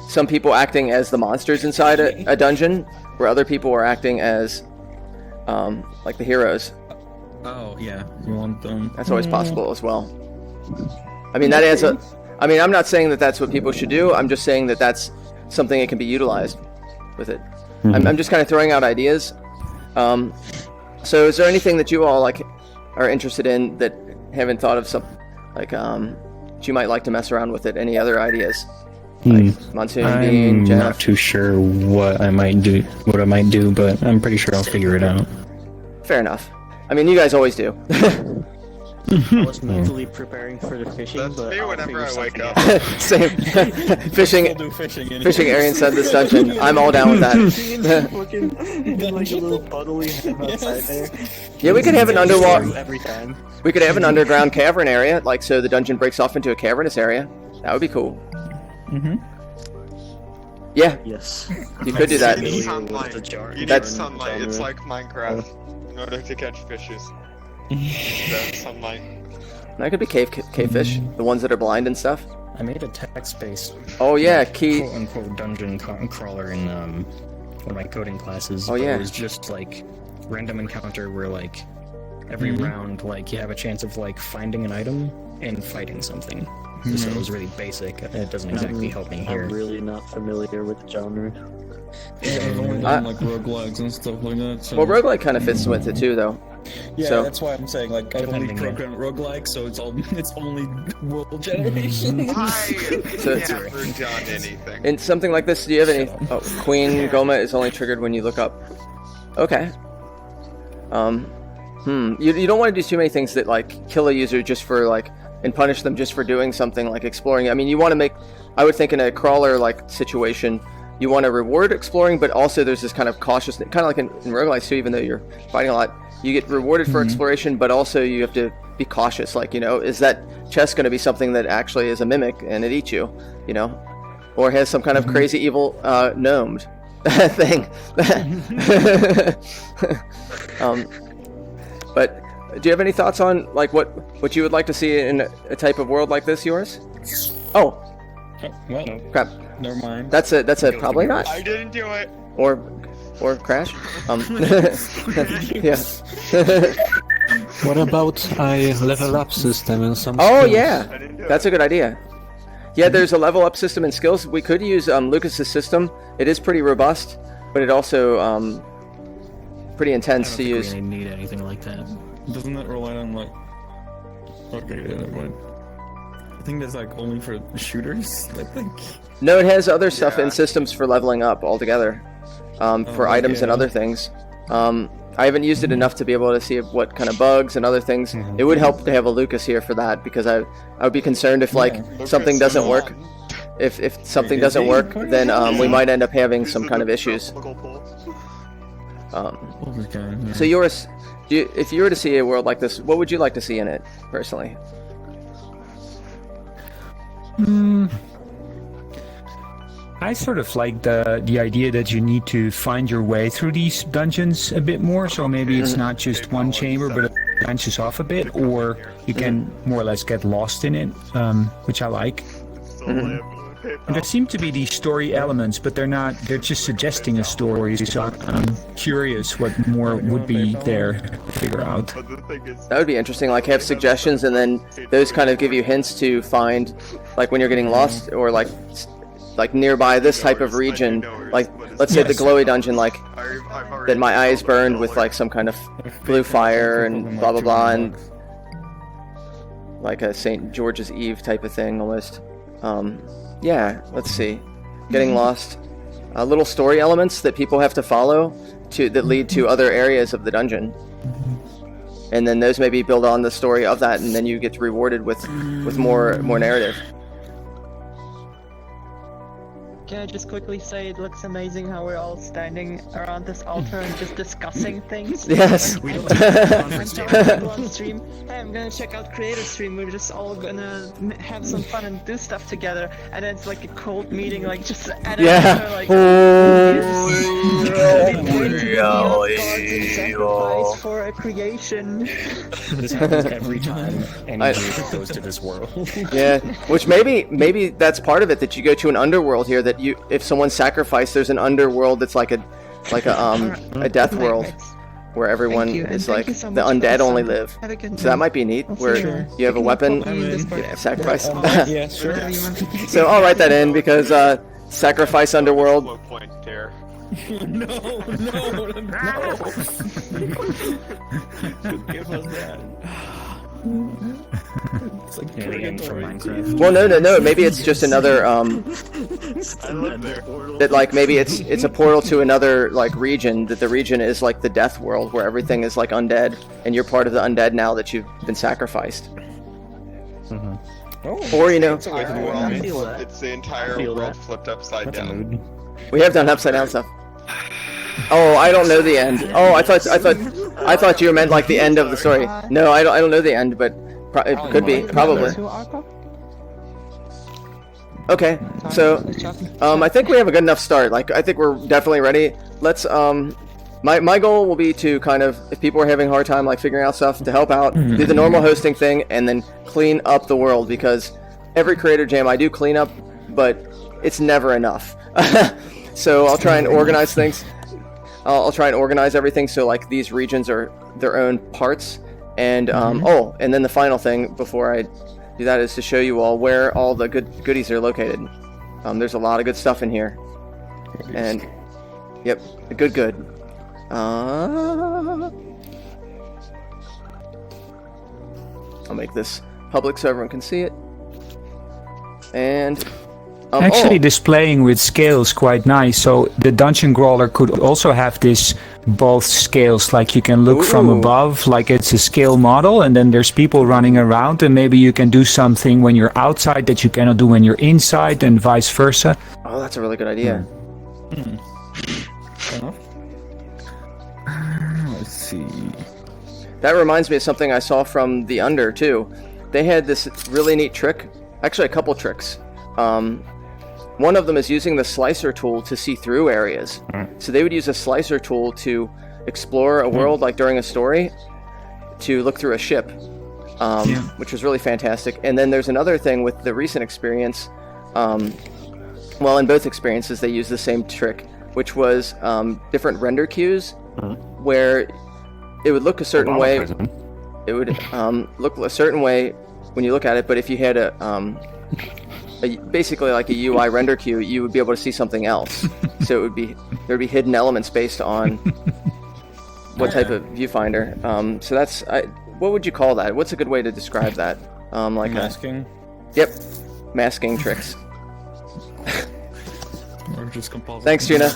some people acting as the monsters inside a dungeon, where other people are acting as like the heroes. Oh yeah, you want them? That's always possible as well. I mean, that adds a... I mean, I'm not saying that that's what people should do. I'm just saying that that's something that can be utilized with it. I'm just kind of throwing out ideas. So is there anything that you all like are interested in that haven't thought of some like that you might like to mess around with it? Any other ideas? Like Monsoon, Bean, I'm Jeff. not too sure what I might do, but I'm pretty sure I'll figure it out. Fair enough. I mean, you guys always do. I was mentally preparing for the fishing, That's but me I'll whenever figure I wake something up. out. Same. Fishing. Do fishing. Anyway. Fishing Arian said this dungeon. I'm all down with that. Looking like a little puddly head outside there. Yeah, we could have an underwater. Every time. We could have an underground cavern area, like so the dungeon breaks off into a cavernous area. That would be cool. Yeah, Yes. you could do that. You need Familiar with sunlight. the jar- You need That's- sunlight. It's like Minecraft. In order to catch fishes. That's sunlight. That could be cave fish, the ones that are blind and stuff. I made a text-based Oh yeah, key. quote-unquote dungeon crawler in one of my coding classes. Oh, but yeah. It was just like random encounter where like every round like you have a chance of like finding an item and fighting something. So it was really basic. It doesn't exactly help me here. I'm really not familiar with the genre. Yeah, I've only done like roguelikes and stuff like that. So. Well, roguelike kind of fits with it too, though. Yeah, so- that's why I'm saying like I've only Depending, yeah. programmed roguelike, so it's only world generation. I So it's- never done anything. In something like this, do you have any? Oh, Queen Goma is only triggered when you look up. Okay. You don't want to do too many things that like kill a user just for like and punish them just for doing something like exploring. I mean, you want to make. I would think in a crawler like situation, you want to reward exploring, but also there's this kind of cautiousness, kind of like in roguelikes too. Even though you're fighting a lot, you get rewarded for exploration, but also you have to be cautious. Like, you know, is that chest going to be something that actually is a mimic and it eats you? You know, or has some kind of crazy evil gnomed thing. But do you have any thoughts on like what you would like to see in a type of world like this? Yours? Oh, Well, crap. never mind. That's a probably not. I didn't do it. Or crash. Yeah. What about a level up system and some Oh skills? yeah, I didn't do that's a good idea. Yeah, there's a level up system and skills. We could use Lucas's system. It is pretty robust, but it also pretty I intense don't to think use. we need anything like that. Doesn't that rely on like? Okay, yeah, never mind. I think that's like only for shooters. I think. No, it has other stuff Yeah. in systems for leveling up altogether, for items and okay. other things. I haven't used it enough to be able to see what kind of bugs and other things. It would help to have a Lucas here for that, because I would be concerned if like Lucas, something doesn't come work. on. If something Is doesn't he? work, then we might end up having This some is kind of the issues. tropical pool. Okay. Yeah. So yours, if you were to see a world like this, what would you like to see in it, personally? I sort of like the idea that you need to find your way through these dungeons a bit more. So maybe it's not just one chamber, but it branches off a bit, or you can more or less get lost in it, which I like. Still live with PayPal. And there seem to be these story elements, but they're not. They're just suggesting a story. So I'm curious what more would be there to figure out. But the thing is, That would be interesting. Like have suggestions, and then those kind of give you hints to find, like when you're getting lost, or like nearby this type of region. Like let's say the glowy dungeon, like I've already that my eyes killed a burned with killer. like some kind of blue fire and blah blah blah, and like a St. George's Eve type of thing almost. Yeah, let's see. Getting lost. Little story elements that people have to follow that lead to other areas of the dungeon. And then those maybe build on the story of that, and then you get rewarded with more narrative. Can I just quickly say it looks amazing how we're all standing around this altar and just discussing things? Yes. We don't I'm telling people on stream, hey, I'm gonna check out Creator Stream. We're just all gonna have some fun and do stuff together. And then it's like a cold meeting, like just at Yeah. like sacrifice for a creation. This happens every time any group goes to this world. Yeah, which maybe that's part of it, that you go to an underworld here, that if someone sacrificed, there's an underworld that's like a death world where everyone is like so the much for undead the only sun. live. Have a good So that night. might be neat, I'll see where you. you have a weapon, Put me in Discord. you sacrifice. Yeah, sure. Whatever you want. So I'll write that in because sacrifice underworld. Low point there. No. Give us that. It's like Again from purgatory. Minecraft. Well, no. Maybe it's just another I live there. that like maybe it's a portal to another like region, that the region is like the death world where everything is like undead, and you're part of the undead now that you've been sacrificed. Oh, Or you know, It's a way to the world. I feel that. It's the entire I feel world that. flipped upside That's a down. mood. we have done upside down stuff. Oh, I don't know the end. Oh, I thought you meant like the end of the story. No, I don't know the end, but it could be probably. To Arco? Okay, so I think we have a good enough start. Like I think we're definitely ready. Let's my goal will be to kind of, if people are having a hard time like figuring out stuff, to help out, do the normal hosting thing, and then clean up the world, because every creator jam I do clean up, but it's never enough. So I'll try and organize things. I'll try and organize everything so like these regions are their own parts. And and then the final thing before I do that is to show you all where all the goodies are located. There's a lot of good stuff in here. And yep, good. I'll make this public so everyone can see it. And Actually, displaying with scales quite nice. So the dungeon crawler could also have this both scales, like you can look from Ooh. above, like it's a scale model, and then there's people running around, and maybe you can do something when you're outside that you cannot do when you're inside, and vice versa. Oh, that's a really good idea. Let's see. That reminds me of something I saw from the Under too. They had this really neat trick, actually a couple tricks. One of them is using the slicer tool to see through areas. So they would use a slicer tool to explore a world, like during a story, to look through a ship, which was really fantastic. And then there's another thing with the recent experience. Well, in both experiences, they used the same trick, which was different render queues, where it would look a certain way. It would look a certain way when you look at it, but if you had basically like a UI render queue, you would be able to see something else. So there'd be hidden elements based on what type of viewfinder. So that's what would you call that? What's a good way to describe that? Like Masking. Yep, masking tricks. Or just compulsive. Thanks, Gina.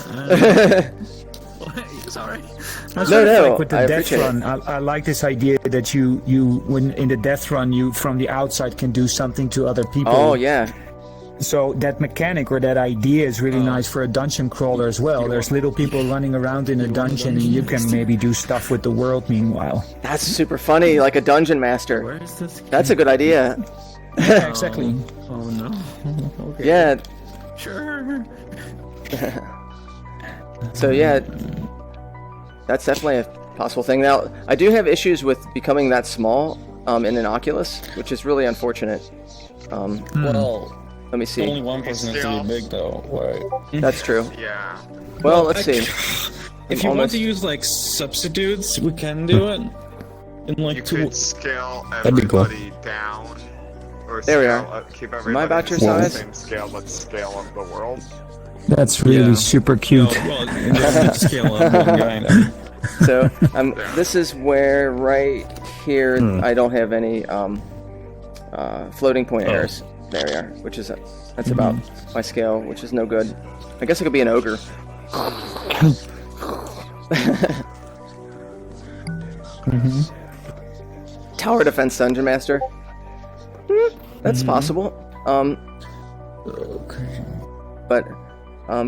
Sorry. No, Like with the I death appreciate run, I like this idea that you when in the death run, you from the outside can do something to other people. Oh yeah. So that mechanic or that idea is really nice for a dungeon crawler as well. There's little people running around in a dungeon, and you can maybe do stuff with the world meanwhile. That's super funny, like a dungeon master. Where is this? That's a good idea. Yeah, exactly. Oh no. Okay. Yeah. Sure. So yeah, that's definitely a possible thing. Now, I do have issues with becoming that small in an Oculus, which is really unfortunate. Well, Let me see. only one person has to be big though. Right. That's true. Yeah. Well, let's see. If you want Almost- to use like substitutes, we can do it. In like You two. could scale That'd be cool. everybody down. Or There we scale are. Up, keep I everybody about your the size? same scale. Let's scale up the world. That's really Yeah. super No, cute. well, you don't need to scale up. Kind So this is where right here I don't have any floating point errors. There we are. Which is that's about my scale, which is no good. I guess I could be an ogre. Tower defense dungeon master. That's possible. But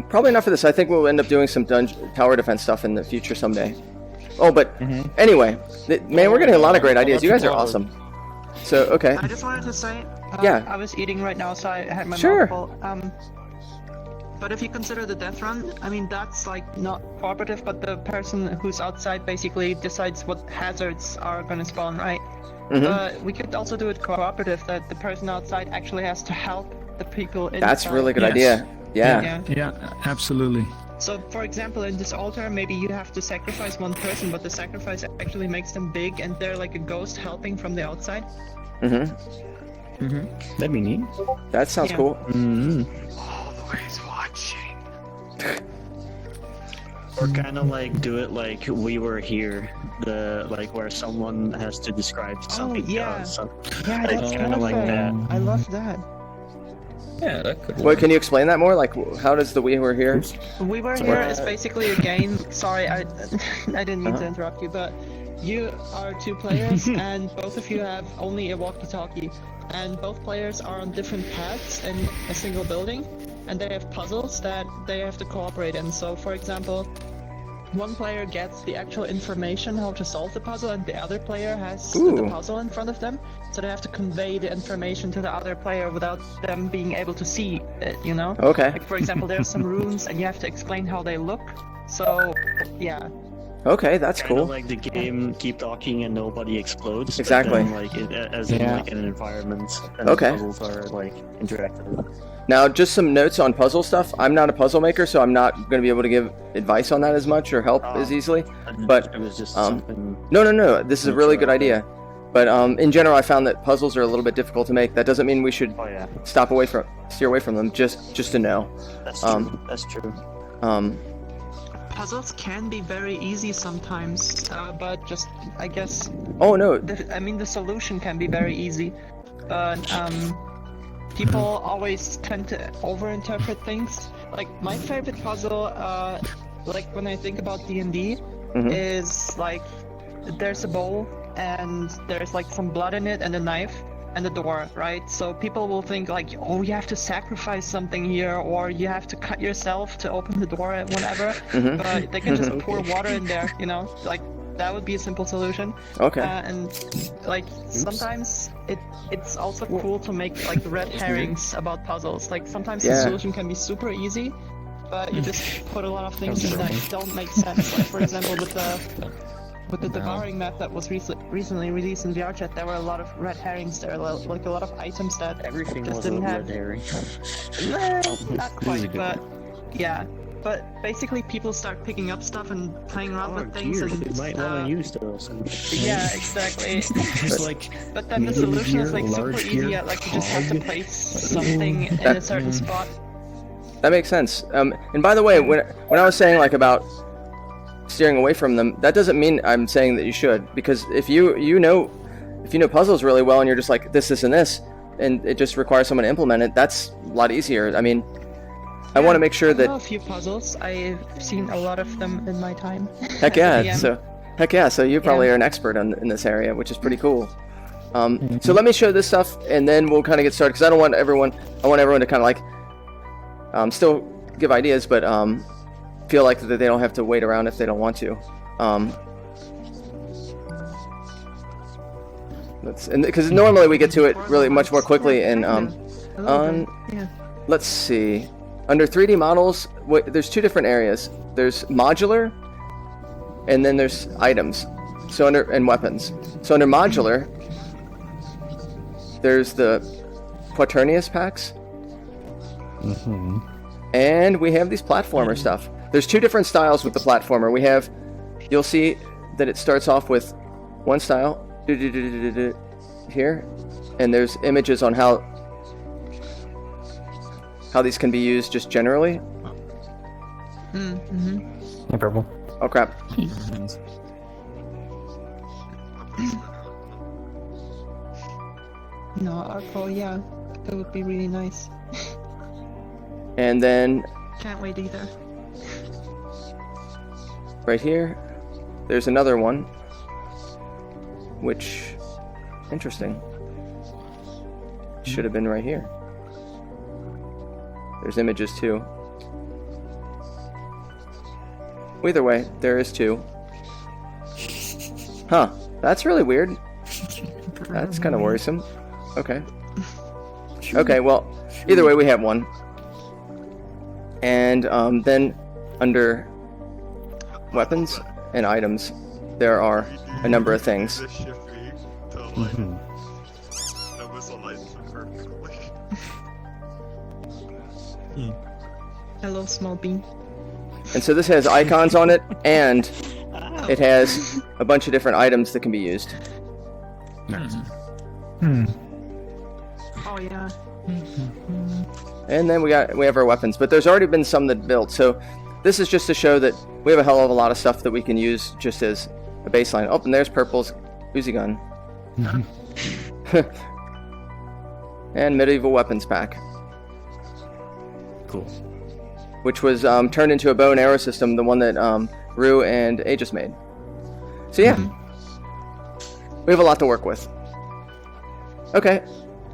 probably not for this. I think we'll end up doing some tower defense stuff in the future someday. Oh, but anyway, man, we're getting a lot of great ideas. You guys are awesome. So, okay. I just wanted to say, Yeah. I was eating right now, so I had my Sure. mouth full. But if you consider the death run, I mean, that's like not cooperative, but the person who's outside basically decides what hazards are gonna spawn, right? We could also do it cooperative, that the person outside actually has to help the people inside. That's a really good Yes. idea. Yeah. Yeah, absolutely. So, for example, in this altar, maybe you have to sacrifice one person, but the sacrifice actually makes them big, and they're like a ghost helping from the outside. That'd be neat. That sounds Yeah. cool. Always watching. Or kind of like do it like we were here, the like where someone has to describe something. yeah. To us. So, Yeah, like, that's kinda kind of like that. I love that. Yeah, that could Wait, work. can you explain that more? Like, how does the we were here? We were So here what- is basically a game. Sorry, I didn't mean to interrupt you, but you are two players, and both of you have only a walkie-talkie, and both players are on different paths in a single building, and they have puzzles that they have to cooperate in. So, for example, one player gets the actual information how to solve the puzzle, and the other player has the Ooh. puzzle in front of them, so they have to convey the information to the other player without them being able to see it, you know? Okay. Like, for example, there's some runes, and you have to explain how they look. So, yeah. Okay, that's Kinda cool. like the game keep talking and nobody explodes. but Exactly. then, like as in Yeah. like in an environment, and Okay. the puzzles are like interactive. Now, just some notes on puzzle stuff. I'm not a puzzle maker, so I'm not going to be able to give advice on that as much or help as easily. But, it was just um, something. No. This is a really good idea. But in general, I found that puzzles are a little bit difficult to make. That doesn't mean we should Oh yeah, steer away from them. Just to know. that's true. That's true. Puzzles can be very easy sometimes, but just, I guess, Oh no. the solution can be very easy. But, people always tend to overinterpret things. Like, my favorite puzzle, like, when I think about D&D, is, like, there's a bowl, and there's, like, some blood in it, and a knife, and a door, right? So people will think, like, oh, you have to sacrifice something here, or you have to cut yourself to open the door, whatever. But they can just pour water in there, you know? Like, that would be a simple solution. Okay. And like sometimes it's also cool to make like red herrings about puzzles. Like sometimes the Yeah. solution can be super easy, but you just put a lot of things in that don't make sense. Like for example with the devouring map that was recently released in VRChat, there were a lot of red herrings there, like a lot of items that Everything just was a didn't red have. herring. Not quite, but yeah. But basically, people start picking up stuff and playing around with things, Gears, and you might want to use those. yeah, exactly. Just like But then the medium solution is gear, like super large easy. gear, Yeah, like you just have to hog. place something in a certain spot. That makes sense. And by the way, when I was saying like about steering away from them, that doesn't mean I'm saying that you should, because if you know puzzles really well and you're just like this, and this, and it just requires someone to implement it, that's a lot easier. I mean, I want to make sure I know that a few puzzles. I've seen a lot of them in my time. heck as a yeah. DM. So you probably Yeah. are an expert in this area, which is pretty cool. So let me show this stuff, and then we'll kind of get started, because I want everyone to kind of like still give ideas, but feel like that they don't have to wait around if they don't want to. Because normally we get to it really much more quickly in Yeah. let's see, under 3D models, there's two different areas. There's modular, and then there's items. So and weapons. So under modular, there's the Quaternius packs, and we have these platformer stuff. There's two different styles with the platformer. You'll see that it starts off with one style here, and there's images on how these can be used just generally. No problem. Oh crap. No, alcohol, yeah. That would be really nice. And then Can't wait either. right here, there's another one, which, interesting, should have been right here. There's images too. Either way, there is two. Huh, that's really weird. That's kind of worrisome. Okay. Okay, well, either way, we have one. And then under weapons and items, there are a number of things. This shift me to like the whistle lights perfectly. Hello, small bean. And so this has icons on it, and it has a bunch of different items that can be used. Oh yeah. And then we have our weapons, but there's already been some that built. So this is just to show that we have a hell of a lot of stuff that we can use just as a baseline. Oh, and there's Purple's Uzi gun. And medieval weapons pack. Cool. Which was turned into a bow and arrow system, the one that Rue and Aegis made. So yeah, we have a lot to work with. Okay,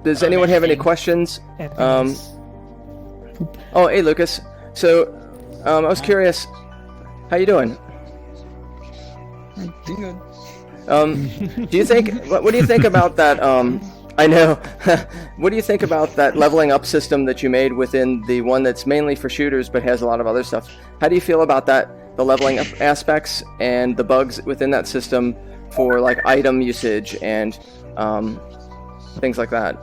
does anyone have any questions? Oh, hey Lucas. So, I was curious, how you doing? Good. Do you think? What do you think about that? I know. What do you think about that leveling up system that you made within the one that's mainly for shooters but has a lot of other stuff? How do you feel about that? The leveling up aspects and the bugs within that system for like item usage and things like that.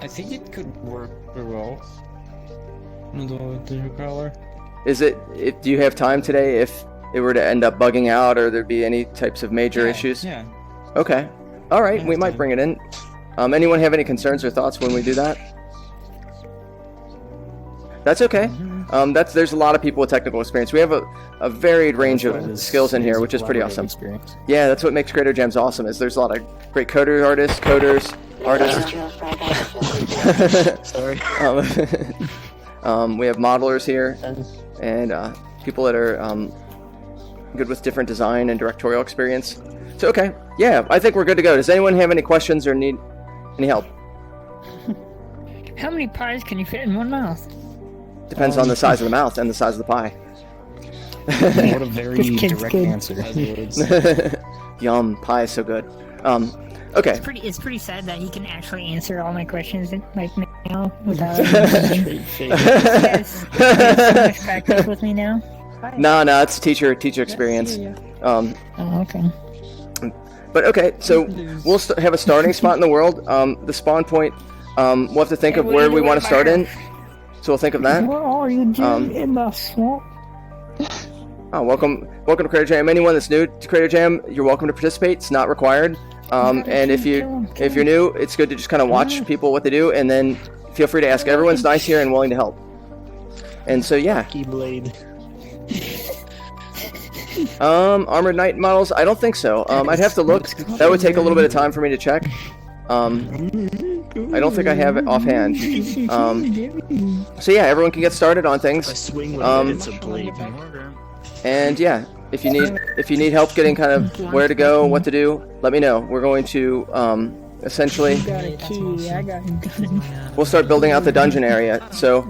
I think it could work very well. The new color. Is it? Do you have time today if it were to end up bugging out or there'd be any types of major issues? Yeah. Okay. All right. We might bring it in. Anyone have any concerns or thoughts when we do that? That's okay. There's a lot of people with technical experience. We have a varied range of skills in here, which is pretty awesome. Yeah, that's what makes Creator Jams awesome. Is there's a lot of great coders, artists. Sorry. We have modelers here, and people that are good with different design and directorial experience. So okay, yeah, I think we're good to go. Does anyone have any questions or need any help? How many pies can you fit in one mouth? Depends on the size of the mouth and the size of the pie. What a very This kid's direct good. answer. Yum, pie is so good. Okay. It's pretty sad that he can actually answer all my questions like now without. He has so much practice with me now. No, it's teacher experience. Oh, okay. But okay, so we'll have a starting spot in the world. The spawn point. We'll have to think of where we want to start in. So we'll think of that. Where are you, Jim? In the swamp? Oh, welcome to Creator Jam. Anyone that's new to Creator Jam, you're welcome to participate. It's not required. And if you're new, it's good to just kind of watch people what they do, and then feel free to ask. Everyone's nice here and willing to help. And so yeah. Keyblade. Armored Knight models? I don't think so. I'd have to look. That would take a little bit of time for me to check. I don't think I have it offhand. So yeah, everyone can get started on things. It's a blade. And yeah, if you need help getting kind of where to go, what to do, let me know. We're going to essentially Got a key. I got a gun. we'll start building out the dungeon area. So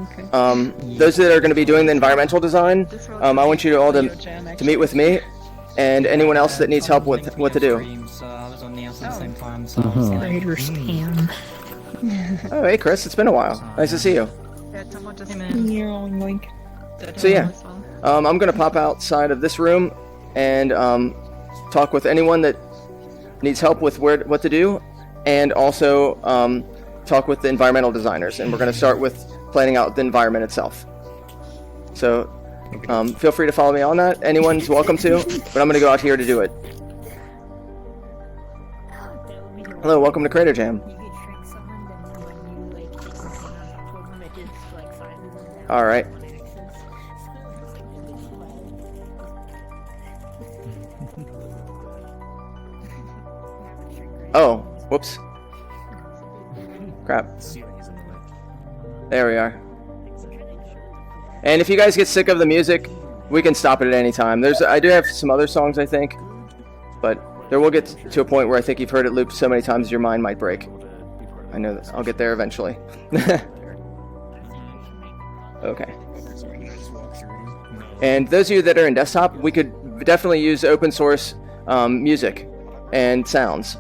those that are going to be doing the environmental design, I want you all to meet with me and anyone else that needs help with what to do. Raider spam. Oh, hey Chris, it's been a while. Nice to see you. You're on like. So yeah, I'm gonna pop outside of this room and talk with anyone that needs help with what to do, and also talk with the environmental designers. And we're gonna start with planning out the environment itself. So feel free to follow me on that. Anyone's welcome to, but I'm gonna go out here to do it. Hello, welcome to Creator Jam. All right. Oh, whoops. Crap. There we are. And if you guys get sick of the music, we can stop it at any time. I do have some other songs, I think, but there will get to a point where I think you've heard it looped so many times your mind might break. I know that I'll get there eventually. Okay. And those of you that are in desktop, we could definitely use open source music and sounds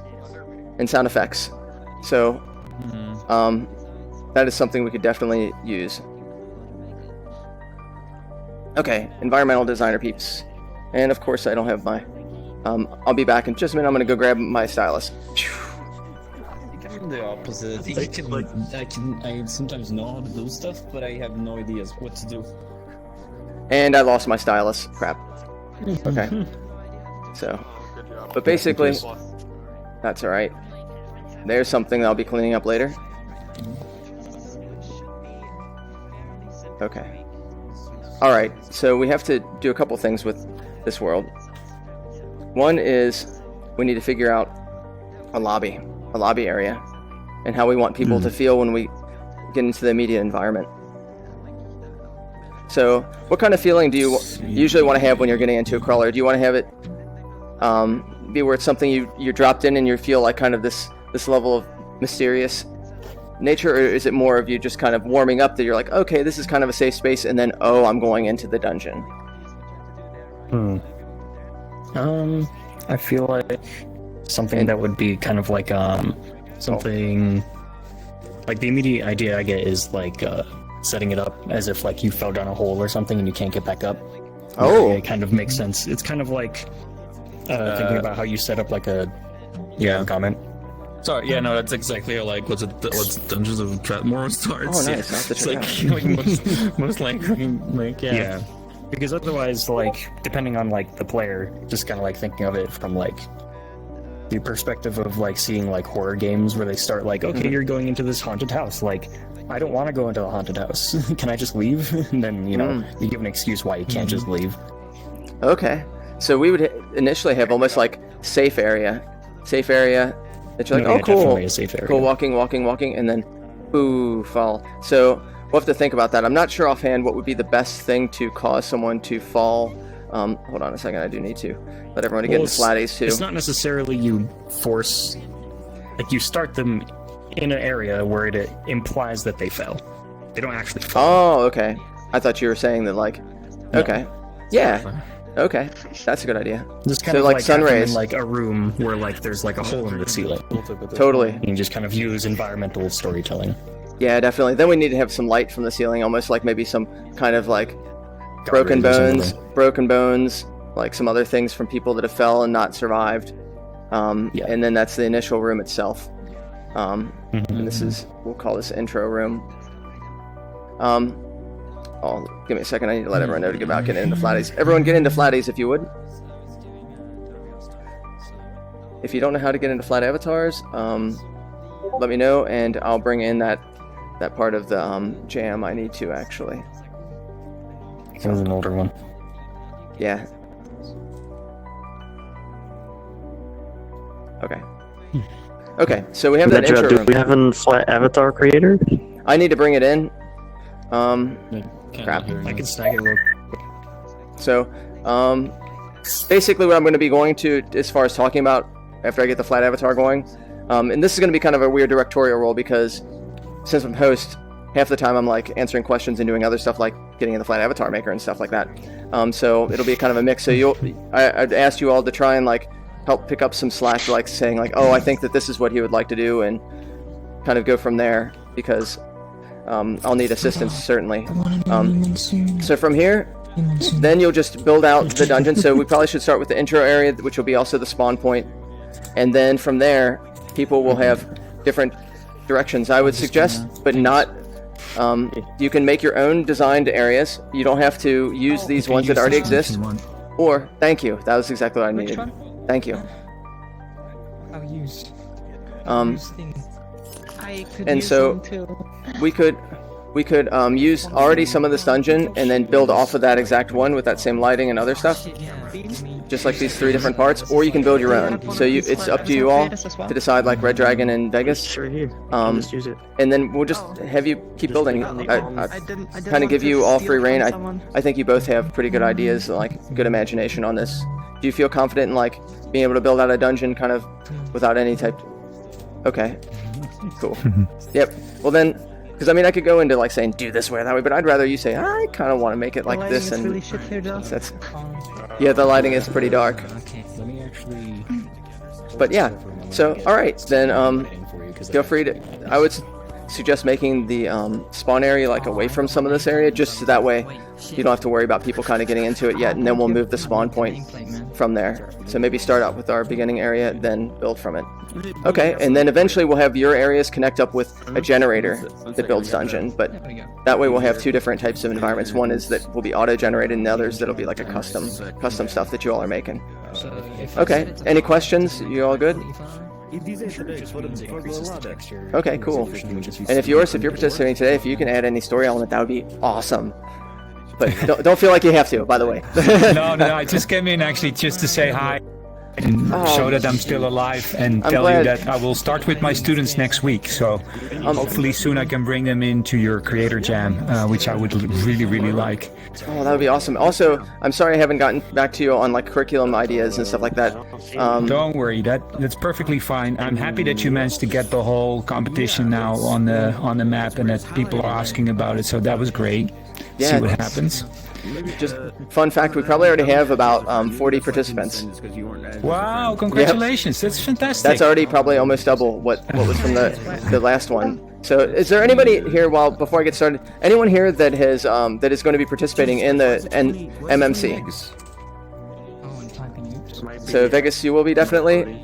and sound effects. So that is something we could definitely use. Okay, environmental designer peeps. And of course I don't have my... I'll be back in just a minute. I'm going to go grab my stylus. I'm the opposite. I sometimes know how to do stuff, but I have no ideas what to do. And I lost my stylus. Crap. Okay. So, but basically, that's alright. There's something I'll be cleaning up later. Okay. Alright, so we have to do a couple things with this world. One is we need to figure out a lobby area, and how we want people to feel when we get into the immediate environment. So, what kind of feeling do you usually want to have when you're getting into a crawler? Do you want to have it be where it's something you're dropped in and you feel like kind of this level of mysterious nature, or is it more of you just kind of warming up that you're like, okay, this is kind of a safe space, and then, oh, I'm going into the dungeon? I feel like something that would be kind of like something like the immediate idea I get is like setting it up as if like you fell down a hole or something and you can't get back up. Oh, it kind of makes sense. It's kind of like thinking about how you set up like a comment. Sorry, yeah, no, that's exactly like what's Dungeons of Dratmore starts. Oh, nice. It's like most like yeah. Because otherwise, like, depending on like the player, just kind of like thinking of it from like the perspective of like seeing like horror games where they start like, okay, you're going into this haunted house. Like, I don't want to go into the haunted house. Can I just leave? And then you give an excuse why you can't just leave. Okay, so we would initially have almost like safe area that you're like, oh, cool, a safe area. Cool, walking, and then, ooh, fall. So we'll have to think about that. I'm not sure offhand what would be the best thing to cause someone to fall. Hold on a second, I do need to let everyone get into flatties too. It's not necessarily you force, like you start them in an area where it implies that they fell. They don't actually fall. Oh, okay. I thought you were saying that, like, okay, yeah, okay, that's a good idea. Just kind of like sun rays, in like a room where like there's like a hole in the ceiling. Totally. You can just kind of use environmental storytelling. Yeah, definitely. Then we need to have some light from the ceiling, almost like maybe some kind of like broken bones, like some other things from people that have fell and not survived. And then that's the initial room itself. And this is, we'll call this intro room. Give me a second, I need to let everyone know to get back into flatties. Everyone get into flatties if you would. If you don't know how to get into flat avatars, let me know and I'll bring in that part of the jam I need to actually. It was an older one. Yeah. Okay. Okay, so we have that intro room. Do we have a flat avatar creator? I need to bring it in. Crap. I can snag it real quick. So, basically what I'm going to be going to as far as talking about after I get the flat avatar going, and this is going to be kind of a weird directorial role because since I'm host, half the time I'm like answering questions and doing other stuff like getting in the flat avatar maker and stuff like that. So it'll be kind of a mix. So I'd asked you all to try and like help pick up some slack, like saying like, oh, I think that this is what he would like to do, and kind of go from there because I'll need assistance certainly. So from here, then you'll just build out the dungeon. So we probably should start with the intro area, which will be also the spawn point, and then from there, people will have different directions. I would suggest, but not. You can make your own designed areas. You don't have to use these ones that already exist. Or thank you. That was exactly what I needed. Thank you. I'll use. And so we could we could use already some of this dungeon and then build off of that exact one with that same lighting and other stuff, just like these 3 different parts, or you can build your own. So it's up to you all to decide, like Red Dragon and Vegas. Sure, here. Just use it. And then we'll just have you keep building. I kind of give you all free reign. I think you both have pretty good ideas, like good imagination on this. Do you feel confident in like being able to build out a dungeon kind of without any type? Okay, cool. Yep. Well then, because I mean I could go into like saying do this way or that way, but I'd rather you say I kind of want to make it like this, and really shit here, though. that's yeah, the lighting is pretty dark. Okay, let me actually. But yeah, so all right then. Feel free to. I would suggest making the spawn area like away from some of this area, just so that way you don't have to worry about people kind of getting into it yet, and then we'll move the spawn point from there. So maybe start out with our beginning area, then build from it. Okay, and then eventually we'll have your areas connect up with a generator that builds dungeon, but that way we'll have 2 different types of environments. One is that will be auto-generated, and the others that'll be like a custom stuff that you all are making. Okay, any questions? You all good? Okay, cool. And if you're participating today, if you can add any story element, that would be awesome. But don't feel like you have to, by the way. No, I just came in actually just to say hi and show that I'm still alive and tell you that I will start with my students next week. So hopefully soon I can bring them into your Creator Jam, which I would really like. Oh, that would be awesome. Also, I'm sorry I haven't gotten back to you on like curriculum ideas and stuff like that. Don't worry, that's perfectly fine. I'm happy that you managed to get the whole competition now on the map and that people are asking about it. So that was great. Yeah, see what happens. Just fun fact, we probably already have about 40 participants. Wow, congratulations. That's fantastic. That's already probably almost double what was from the last one. So is there anybody here, before I get started, anyone here that has that is going to be participating in the MMC? So Vegas, you will be definitely.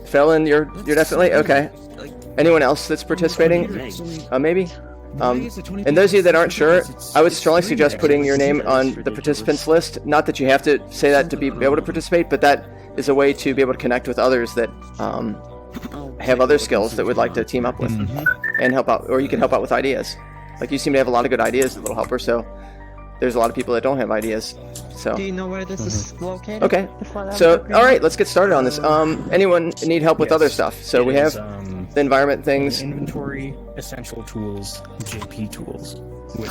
Felon, you're definitely okay. Anyone else that's participating? Maybe. And those of you that aren't sure, I would strongly suggest putting your name on the participants list. Not that you have to say that to be able to participate, but that is a way to be able to connect with others that have other skills that would like to team up with and help out, or you can help out with ideas. Like you seem to have a lot of good ideas, Little Helper, so there's a lot of people that don't have ideas. So. Do you know where this is located? Okay. So, all right, let's get started on this. Anyone need help with other stuff? So we have the environment things. Inventory, essential tools, JP tools. Which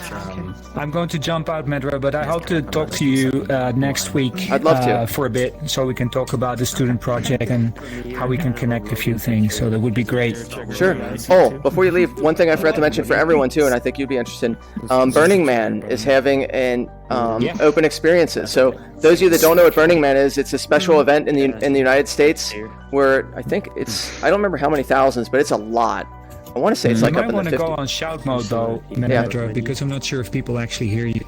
I'm going to jump out, Medra, but I hope to talk to you next week. I'd love to. For a bit, so we can talk about the student project and how we can connect a few things. So that would be great. Sure. Oh, before you leave, one thing I forgot to mention for everyone too, and I think you'd be interested. Burning Man is having an open experiences. So those of you that don't know what Burning Man is, it's a special event in the United States where I think I don't remember how many thousands, but it's a lot. I want to say it's like up in the 50s. You might want to go on shout mode though, Medra, because I'm not sure if people actually hear you.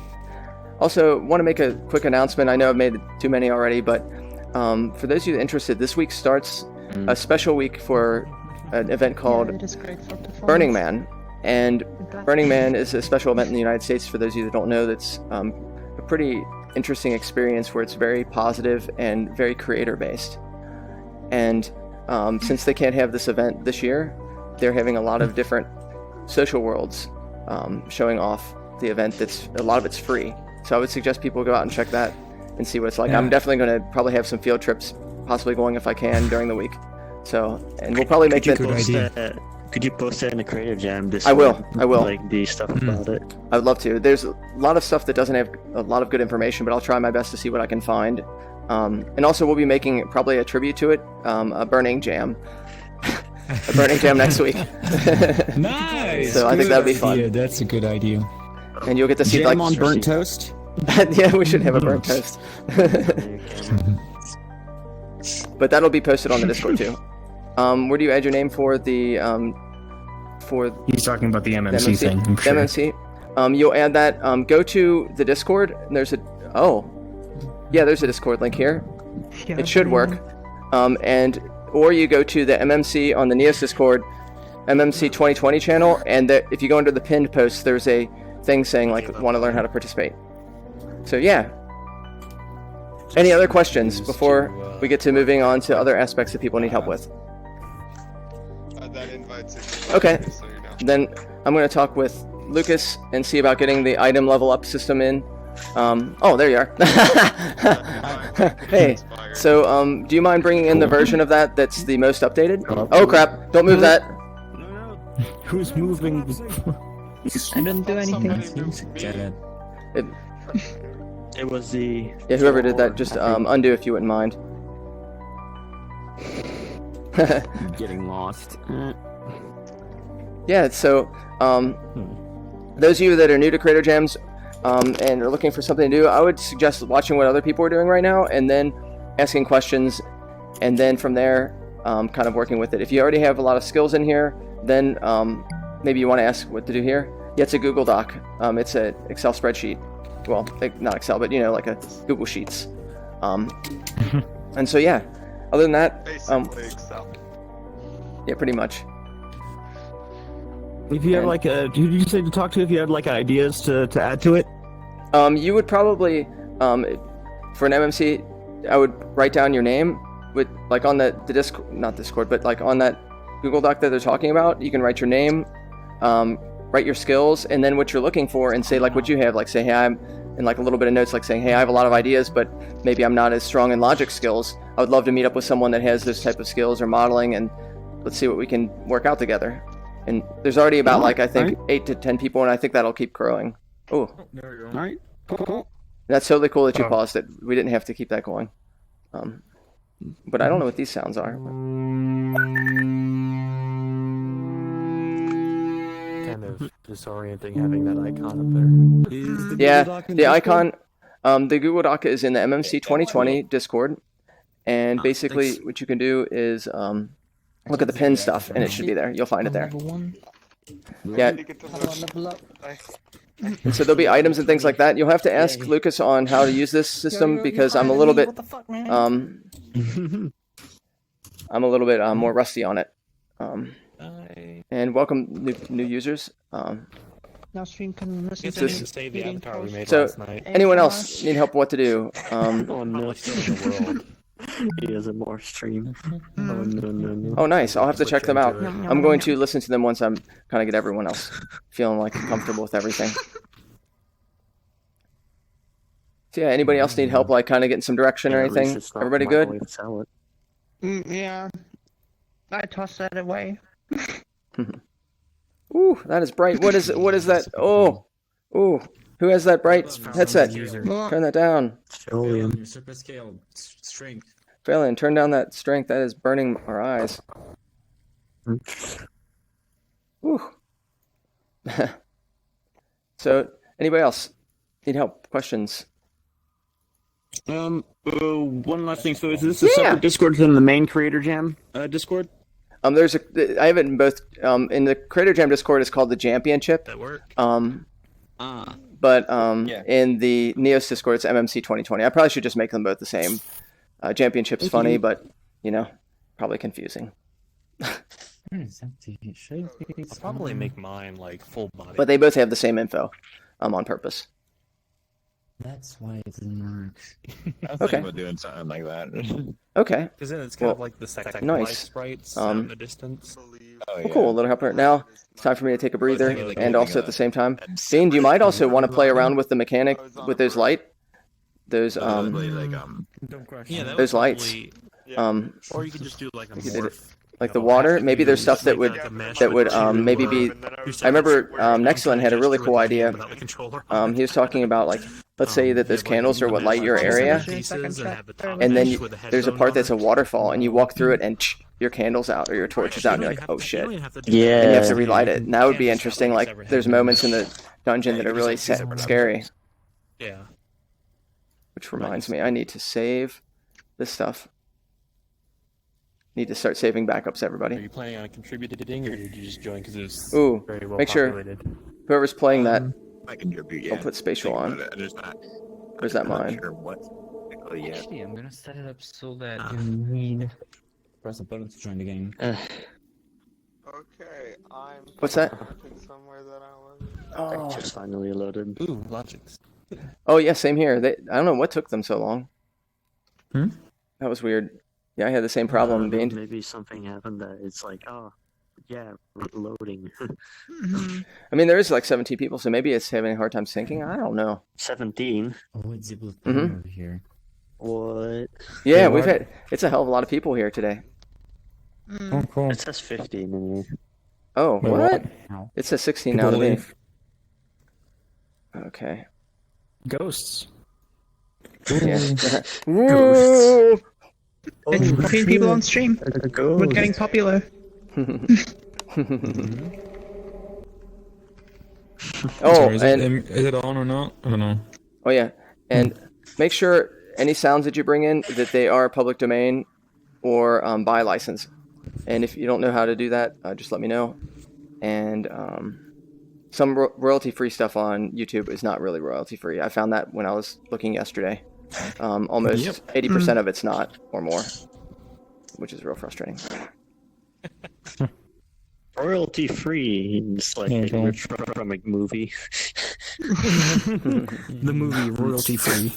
Also, want to make a quick announcement. I know I've made too many already, but for those of you interested, this week starts a special week for an event called Burning Man. And Burning Man is a special event in the United States, for those of you that don't know, that's a pretty interesting experience where it's very positive and very creator-based. And since they can't have this event this year, they're having a lot of different social worlds showing off the event. A lot of it's free. So I would suggest people go out and check that and see what it's like. Yeah. I'm definitely going to probably have some field trips, possibly going if I can during the week. So, and we'll probably make that. Could you post that in the Creative Jam? I will. Like the stuff about it. I would love to. There's a lot of stuff that doesn't have a lot of good information, but I'll try my best to see what I can find. And also we'll be making probably a tribute to it, a Burning Jam. A Burning Jam next week. Nice. So I think that'd be fun. Yeah, that's a good idea. And you'll get to see Jam on burnt toast. Yeah, we should have a burnt toast. But that'll be posted on the Discord too. Where do you add your name for the He's talking about the MMC thing. I'm sure. MMC. You'll add that. Go to the Discord. And there's there's a Discord link here. Yeah, it should work. Or you go to the MMC on the Neos Discord, MMC 2020 channel, and if you go under the pinned post, there's a thing saying like want to learn how to participate. So yeah. Any other questions before we get to moving on to other aspects that people need help with? That invite's okay. So you know. Then I'm going to talk with Lucas and see about getting the item level up system in. Oh, there you are. Hey, so do you mind bringing in the version of that that's the most updated? Oh crap! Don't move that. Who's moving? I didn't do anything. It was the Yeah, whoever did that, just undo if you wouldn't mind. getting lost. Yeah, so those of you that are new to Creator Jams and are looking for something to do, I would suggest watching what other people are doing right now and then asking questions, and then from there kind of working with it. If you already have a lot of skills in here, then maybe you want to ask what to do here. Yeah, it's a Google Doc. It's an Excel spreadsheet. Well, not Excel, but like a Google Sheets. And so yeah, other than that, Basically Excel. yeah, pretty much. If you have who did you say to talk to if you had ideas to add to it? You would probably for an MMC, I would write down your name with on the not Discord, but on that Google Doc that they're talking about. You can write your name, write your skills, and then what you're looking for, and say what you have. Say, hey, I'm, and a little bit of notes saying, hey, I have a lot of ideas, but maybe I'm not as strong in logic skills. I would love to meet up with someone that has this type of skills or modeling, and let's see what we can work out together. And there's already about I think 8 to 10 people, and I think that'll keep growing. Oh, All right. Cool. that's totally cool that you paused it. We didn't have to keep that going. But I don't know what these sounds are. Kind of disorienting having that icon up there. Is the Yeah, Google Doc in the Discord? icon, the Google Doc is in the MMC 2020 Discord, and basically what you can do is look at the pin stuff, and it should be there. You'll find it there. Level 1. Yeah, How do I level up? so there'll be items and things like that. You'll have to ask Lucas on how to use this system because I'm a little bit What the fuck, man? I'm a little bit more rusty on it. And welcome new users. Now stream can listen It's to just- me Save the eating avatar we toast. made So last night. anyone else need help what to do? Oh no, he has a more stream. Oh no. Oh, nice. I'll have to check them out. Switch into it. I'm going to listen to them once I'm kind of get everyone else feeling comfortable with everything. So yeah, anybody else need help kind of getting some direction or anything? Everybody good? Yeah. I tossed that away. Ooh, that is bright. What is that? Oh, ooh, who has that bright headset? Turn that down. Your super scale strength. Phelan, turn down that strength. That is burning our eyes. Ooh. So, anybody else need help? Questions? One last thing. So is this a Yeah. separate Discord than the main Creator Jam Discord? I have it in both. In the Creator Jam Discord, it's called the Championship. That work? But in the Neos Discord, it's MMC 2020. I probably should just make them both the same. Championship's funny, but probably confusing. I'll probably make mine full body. But they both have the same info, on purpose. That's why it didn't work. I'm Okay. about doing something like that. Okay. Because then it's kind of Well, like the second nice. life sprites in the distance. Well, cool, a little helper. Now it's time for me to take a breather, and also at the same time, Dean, you might also want to play around with the mechanic with those those Yeah, that those would lights. probably- Or you could just do a did it. morph. Like the water. Maybe there's stuff that would maybe be. I remember Nexilin had a really cool idea. He was talking about let's say that those candles are what light your area, and then there's a part that's a waterfall, and you walk through it, and your candle's out or your torch is out, and you're like, oh shit, and you have to relight it. And that would be interesting. There's moments in the dungeon that are really scary. Yeah. Which reminds me, I need to save this stuff. Need to start saving backups, Are everybody. you planning on contributing, or did you just join because it's Ooh, very well make sure populated? whoever's playing that, I contribute. I'll put spatial on. Where's that mine? Actually, I'm gonna set it up so that you need press a button to join the game. Okay, I'm What's that? somewhere that I was. Oh, Just finally loaded. Ooh, logics. oh yeah, same here. I don't know what took them so long. That was weird. Yeah, I had the same problem, Bean. Maybe something happened that it's like, oh, Yeah, loading. I mean, there is like 17 people, so maybe it's having a hard time syncing. I don't know. 17. Oh, it's able to Mhm. over here. What? Yeah, Wait, what? it's a hell of a lot of people here today. Oh, cool. It says 15 in here. Oh, Wait, what? what? It says 16 now to me. leave. Okay. Ghosts. Yeah. Ghosts. Woo! It's 14 people on stream. We're getting popular. Oh, Sorry, and is it on or not? I don't know. oh yeah, and make sure any sounds that you bring in that they are public domain or by license. And if you don't know how to do that, just let me know. And some royalty-free stuff on YouTube is not really royalty-free. I found that when I was looking yesterday. Almost 80% of it's not, or more, which is real frustrating. Royalty free. It's like Okay. ripped from a movie. The movie royalty free.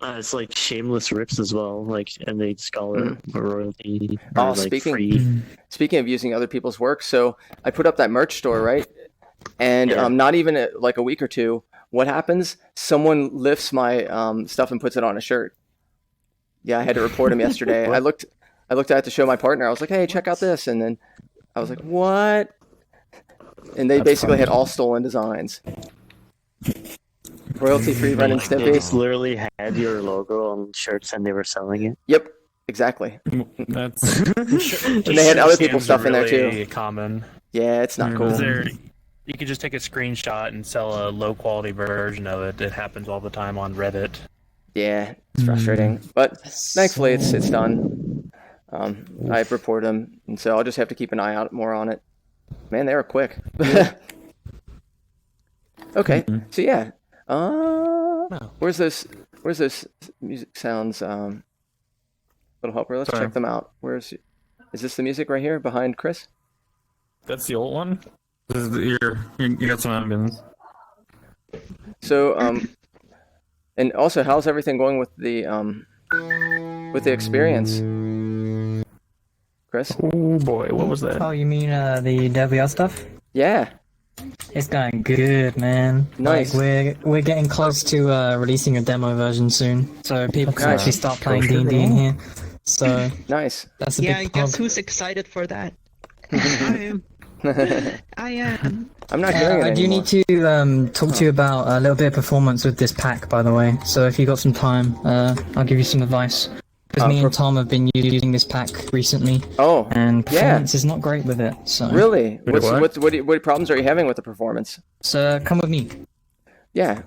It's like shameless rips as well. Like, and they just call it royalty. Or, Oh, like, free. speaking of using other people's work, so I put up that merch store, right? And Yeah. not even like a week or two, what happens? Someone lifts my stuff and puts it on a shirt. Yeah, I had to report him yesterday. I looked at it to show my partner. I was like, "Hey, check out this," and then I was like, "What?" And they basically had all stolen designs. Royalty-free Ren and Like, they Stimpy. just literally had your logo on shirts and they were selling it. Yep, exactly. That's And they had other people's stuff in there too. Common. Yeah, it's not cool. You can just take a screenshot and sell a low quality version of it. It happens all the time on Reddit. Yeah, it's frustrating, but thankfully it's done. I've reported them, and so I'll just have to keep an eye out more on it. Man, they were quick. Okay, so yeah, where's those music sounds? Little helper, let's Sorry. check them out. Is this the music right here behind Chris? That's the old one. This is you got some ambience. So and also, how's everything going with the experience, Chris? Oh boy, what was that? Oh, you mean the WL stuff? Yeah, It's going good, man. Nice. Like, we're getting close to releasing a demo version soon, so people can Nice. actually start playing D&D in here. So nice. that's a Yeah, big guess plug. who's excited for that? I am. I am. I'm not hearing it I do anymore. need to talk to you about a little bit of performance with this pack, by the way. So if you got some time, I'll give you some advice. Because me and Tom have been using this pack recently, Oh, and yeah. performance is not great with it. So Really? Wait, what? What problems are you having with the performance? So come with me. Yeah,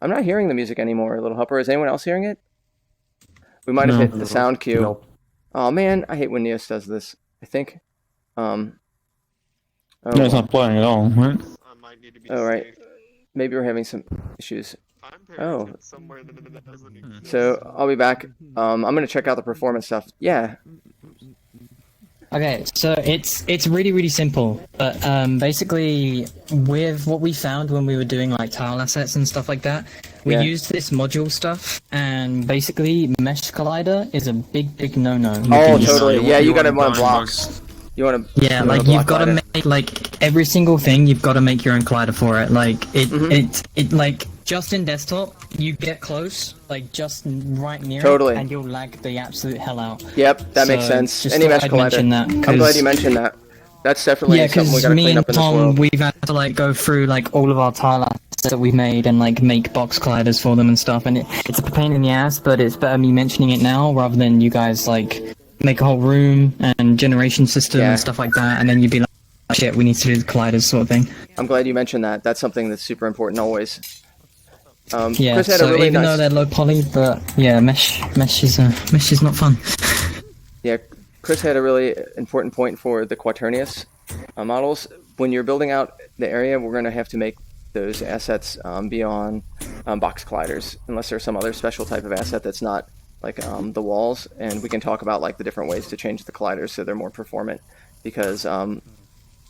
I'm not hearing the music anymore. Little helper, is anyone else hearing it? We might have hit the sound cue. Nope. Oh man, I hate when Neos does this. I think. Oh, No, it's not playing at all, right? I might need to be Oh, right. saved. maybe we're having some issues. I'm Oh. paranoid somewhere that doesn't exist. So I'll be back. I'm gonna check out the performance stuff. Yeah. Okay, so it's really really simple, but basically with what we found when we were doing like tile assets and stuff like that, we Yeah. used this module stuff, and basically Mesh Collider is a big no-no. Oh, Because- totally. Yeah, you gotta want blind blocks. You wanna. Yeah, like you've got to make like every single thing. You've got to make your own collider for it. Like it like just in desktop, you get close, like just right near Totally. it, and you'll lag the absolute hell out. Yep, that makes So, sense. just Any thought mesh I'd collider. mention that, I'm glad 'cause- you mentioned that. That's definitely Yeah, something we because gotta me clean and up in this Tom, world. we've had to like go through like all of our tile assets that we've made and like make box colliders for them and stuff, and it's a pain in the ass, but it's better me mentioning it now rather than you guys like make a whole room and generation system Yeah. and stuff like that, and then you'd be like, shit, we need to do the colliders sort of thing. I'm glad you mentioned that. That's something that's super important always. Yeah, Chris had so a really even nice. though they're low poly, but yeah, mesh is not fun. Yeah, Chris had a really important point for the Quaternius models. When you're building out the area, we're going to have to make those assets be on box colliders, unless there's some other special type of asset that's not like the walls. And we can talk about like the different ways to change the colliders so they're more performant. Because a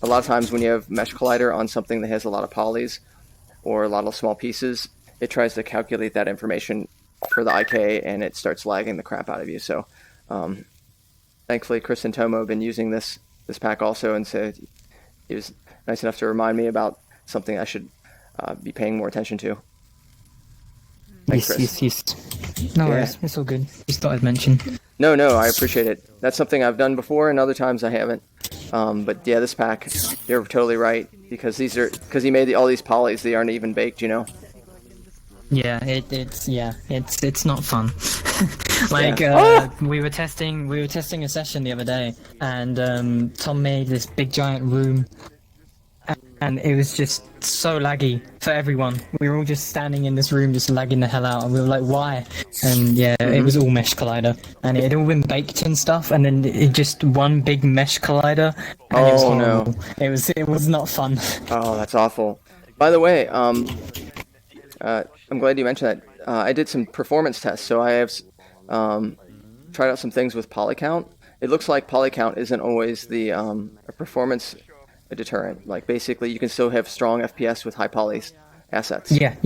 lot of times when you have mesh collider on something that has a lot of polys or a lot of small pieces, it tries to calculate that information for the IK and it starts lagging the crap out of you. So thankfully Chris and Tomo have been using this pack also, and so he was nice enough to remind me about something I should be paying more attention to. Thanks, Chris. Yes. No Yeah. worries, it's all good. Just thought I'd mention. No, I appreciate it. That's something I've done before, and other times I haven't. But yeah, this pack, you're totally right, because he made all these polys. They aren't even baked, you know. Yeah, it's not fun. Like we were testing a session the other day, and Tom made this big giant room, and it was just so laggy for everyone. We were all just standing in this room, just lagging the hell out, and we were like, "Why?" And yeah, it was all mesh collider, and it had all been baked and stuff, and then it just one big mesh collider. And it was horrible. It was not fun. Oh, that's awful. By the way, I'm glad you mentioned that. I did some performance tests, so I have tried out some things with polycount. It looks like polycount isn't always the a performance deterrent. Like basically, you can still have strong FPS with high poly assets. Yeah.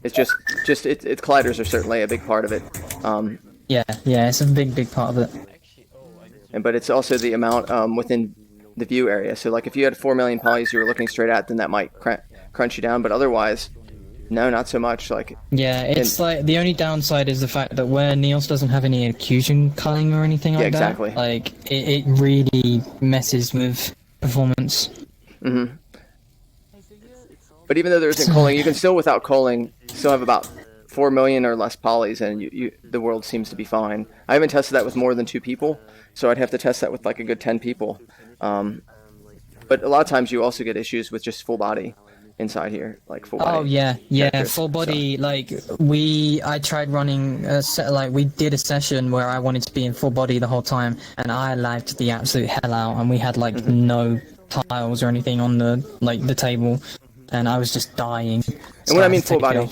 It's just colliders are certainly a big part of it. Yeah, it's a big part of it. But it's also the amount within the view area. So like if you had 4 million polys you were looking straight at, then that might crunch you down. But otherwise, no, not so much. Like it's like the only downside is the fact that where Neos doesn't have any accusation culling or anything like exactly. that, like it really messes with performance. Mm-hmm. But even though there isn't culling, you can still, without culling, still have about 4 million or less polys, and the world seems to be fine. I haven't tested that with more than 2 people, so I'd have to test that with like a good 10 people. But a lot of times you also get issues with just full body inside here, like full body. Oh yeah, full body. So. Like I tried running we did a session where I wanted to be in full body the whole time, and I lagged the absolute hell out, and we had like no tiles or anything on the table, and I was just dying. And when I mean full body,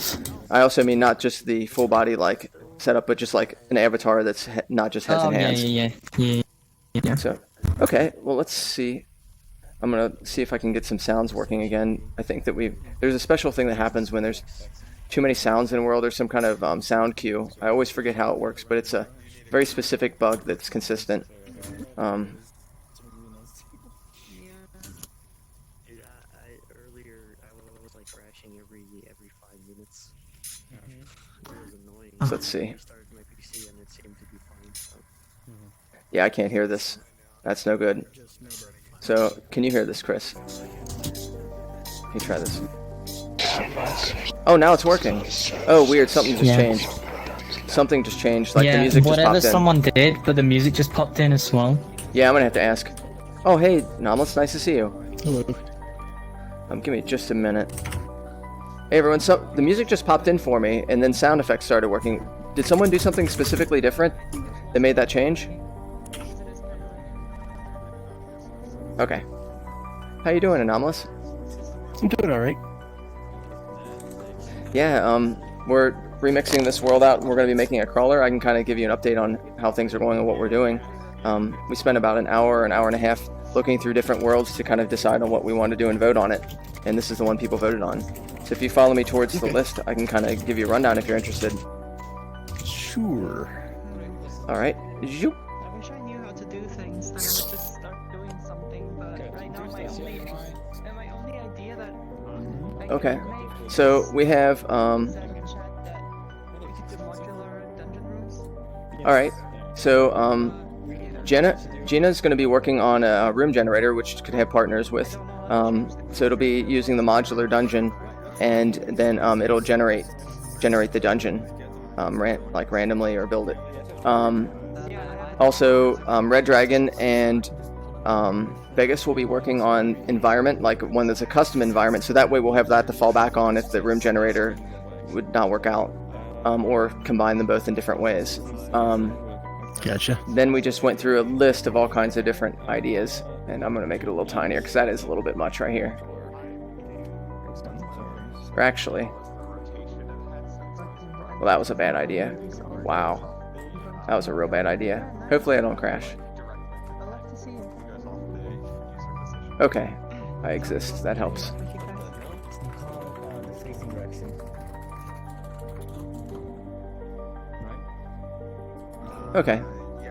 I also mean not just the full body like setup, but just like an avatar that's not just heads and hands. Yeah. So okay, well let's see. I'm gonna see if I can get some sounds working again. I think that there's a special thing that happens when there's too many sounds in a world. There's some kind of sound cue. I always forget how it works, but it's a very specific bug that's consistent. Earlier I was like crashing every 5 minutes. It was annoying. So let's see. I started my PC and it seemed to be fine. So. Yeah, I can't hear this. That's no good. So, can you hear this, Chris? Let me try this. Oh, now it's working. Oh, weird. Something just changed. Something just changed. Like the music just popped in. Whatever someone did, but the music just popped in as well. Yeah, I'm gonna have to ask. Oh, hey, Nomeless, nice to see you. Hello. Give me just a minute. Hey, everyone. So the music just popped in for me, and then sound effects started working. Did someone do something specifically different that made that change? Okay. How you doing, Anomalous? I'm doing alright. Yeah, we're remixing this world out, and we're going to be making a crawler. I can kind of give you an update on how things are going and what we're doing. We spent about an hour and a half looking through different worlds to kind of decide on what we want to do and vote on it. And this is the one people voted on. So if you follow me towards the list, I can kind of give you a rundown if you're interested. Sure. Alright. I wish I knew how to do things, then I would just start doing something, but right now my only idea that I Okay. can make So we have, Alright. So, Gina's going to be working on a room generator, which could have partners with. So it'll be using the modular dungeon, and then it'll generate the dungeon, randomly or build it. Also, Red Dragon and Vegas will be working on environment, like one that's a custom environment, so that way we'll have that to fall back on if the room generator would not work out, or combine them both in different ways. Gotcha. Then we just went through a list of all kinds of different ideas, and I'm going to make it a little tinier because that is a little bit much right here. Or actually, well, that was a bad idea. Wow. That was a real bad idea. Hopefully I don't crash. Okay. I exist. That helps. Okay.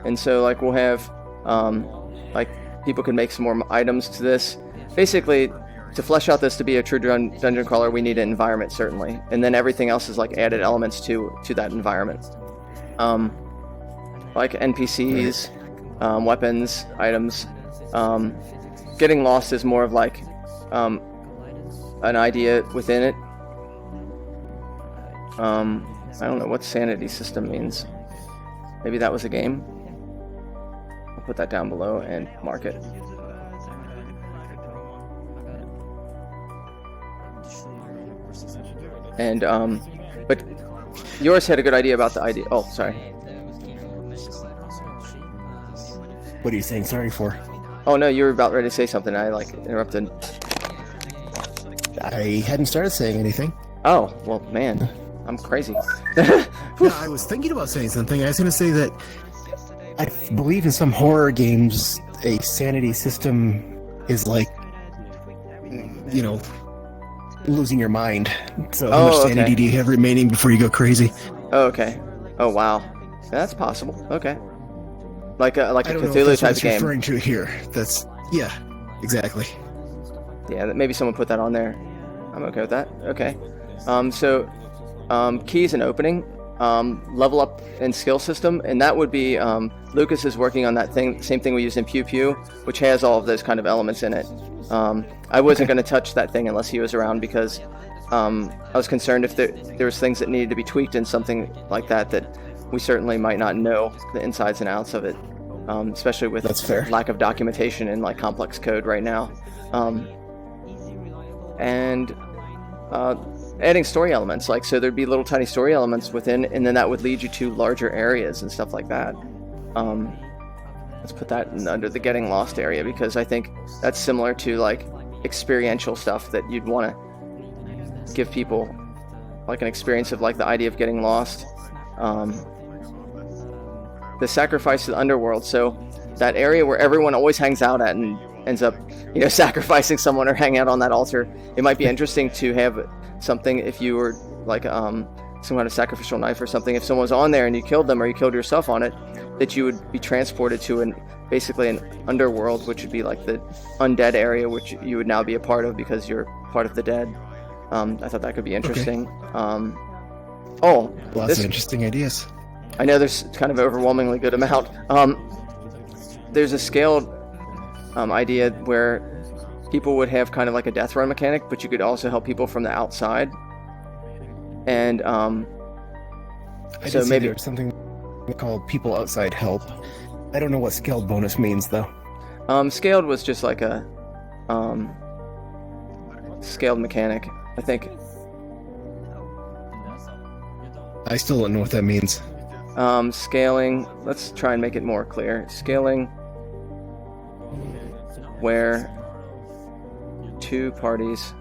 And so, like, we'll have Like people can make some more items to this. Basically, to flesh out this to be a true dungeon crawler, we need an environment certainly, and then everything else is like added elements to that environment. Like NPCs, weapons, items. Getting lost is more of like an idea within it. I don't know what sanity system means. Maybe that was a game. I'll put that down below and mark it. And but yours had a good idea about the idea. Oh, sorry. What are you saying sorry for? Oh no, you were about ready to say something. I like interrupted. I hadn't started saying anything. Oh, well, man, I'm crazy. No, I was thinking about saying something. I was going to say that I believe in some horror games, a sanity system is like, you know, losing your mind. So how much sanity do you have remaining before you go crazy? Oh, okay. Oh, wow. That's possible. Okay. Like a I don't know if Cthulhu that's type what of game. it's referring to here. That's, yeah, exactly. Yeah, maybe someone put that on there. I'm okay with that. Okay. Keys and opening, level up and skill system, and that would be Lucas is working on that same thing we use in Pew Pew, which has all of those kind of elements in it. I wasn't going to touch that thing unless he was around because I was concerned if there was things that needed to be tweaked in something like that we certainly might not know the insides and outs of it, especially with lack of documentation and like complex code right now. And adding story elements, like so there'd be little tiny story elements within, and then that would lead you to larger areas and stuff like that. Let's put that under the getting lost area because I think that's similar to like experiential stuff that you'd want to give people, like an experience of like the idea of getting lost. The sacrifice to the underworld, so that area where everyone always hangs out at and ends up, sacrificing someone or hang out on that altar. It might be interesting to have something if you were like some kind of sacrificial knife or something. If someone was on there and you killed them or you killed yourself on it, that you would be transported to basically an underworld, which would be like the undead area, which you would now be a part of because you're part of the dead. I thought that could be interesting. Okay. Lots of interesting ideas. I know there's kind of overwhelmingly good amount. There's a scaled idea where people would have kind of like a death run mechanic, but you could also help people from the outside. And so maybe there's something called people outside help. I don't know what scaled bonus means though. Scaled was just like a scaled mechanic, I think. I still don't know what that means. Scaling, let's try and make it more clear. Scaling where two parties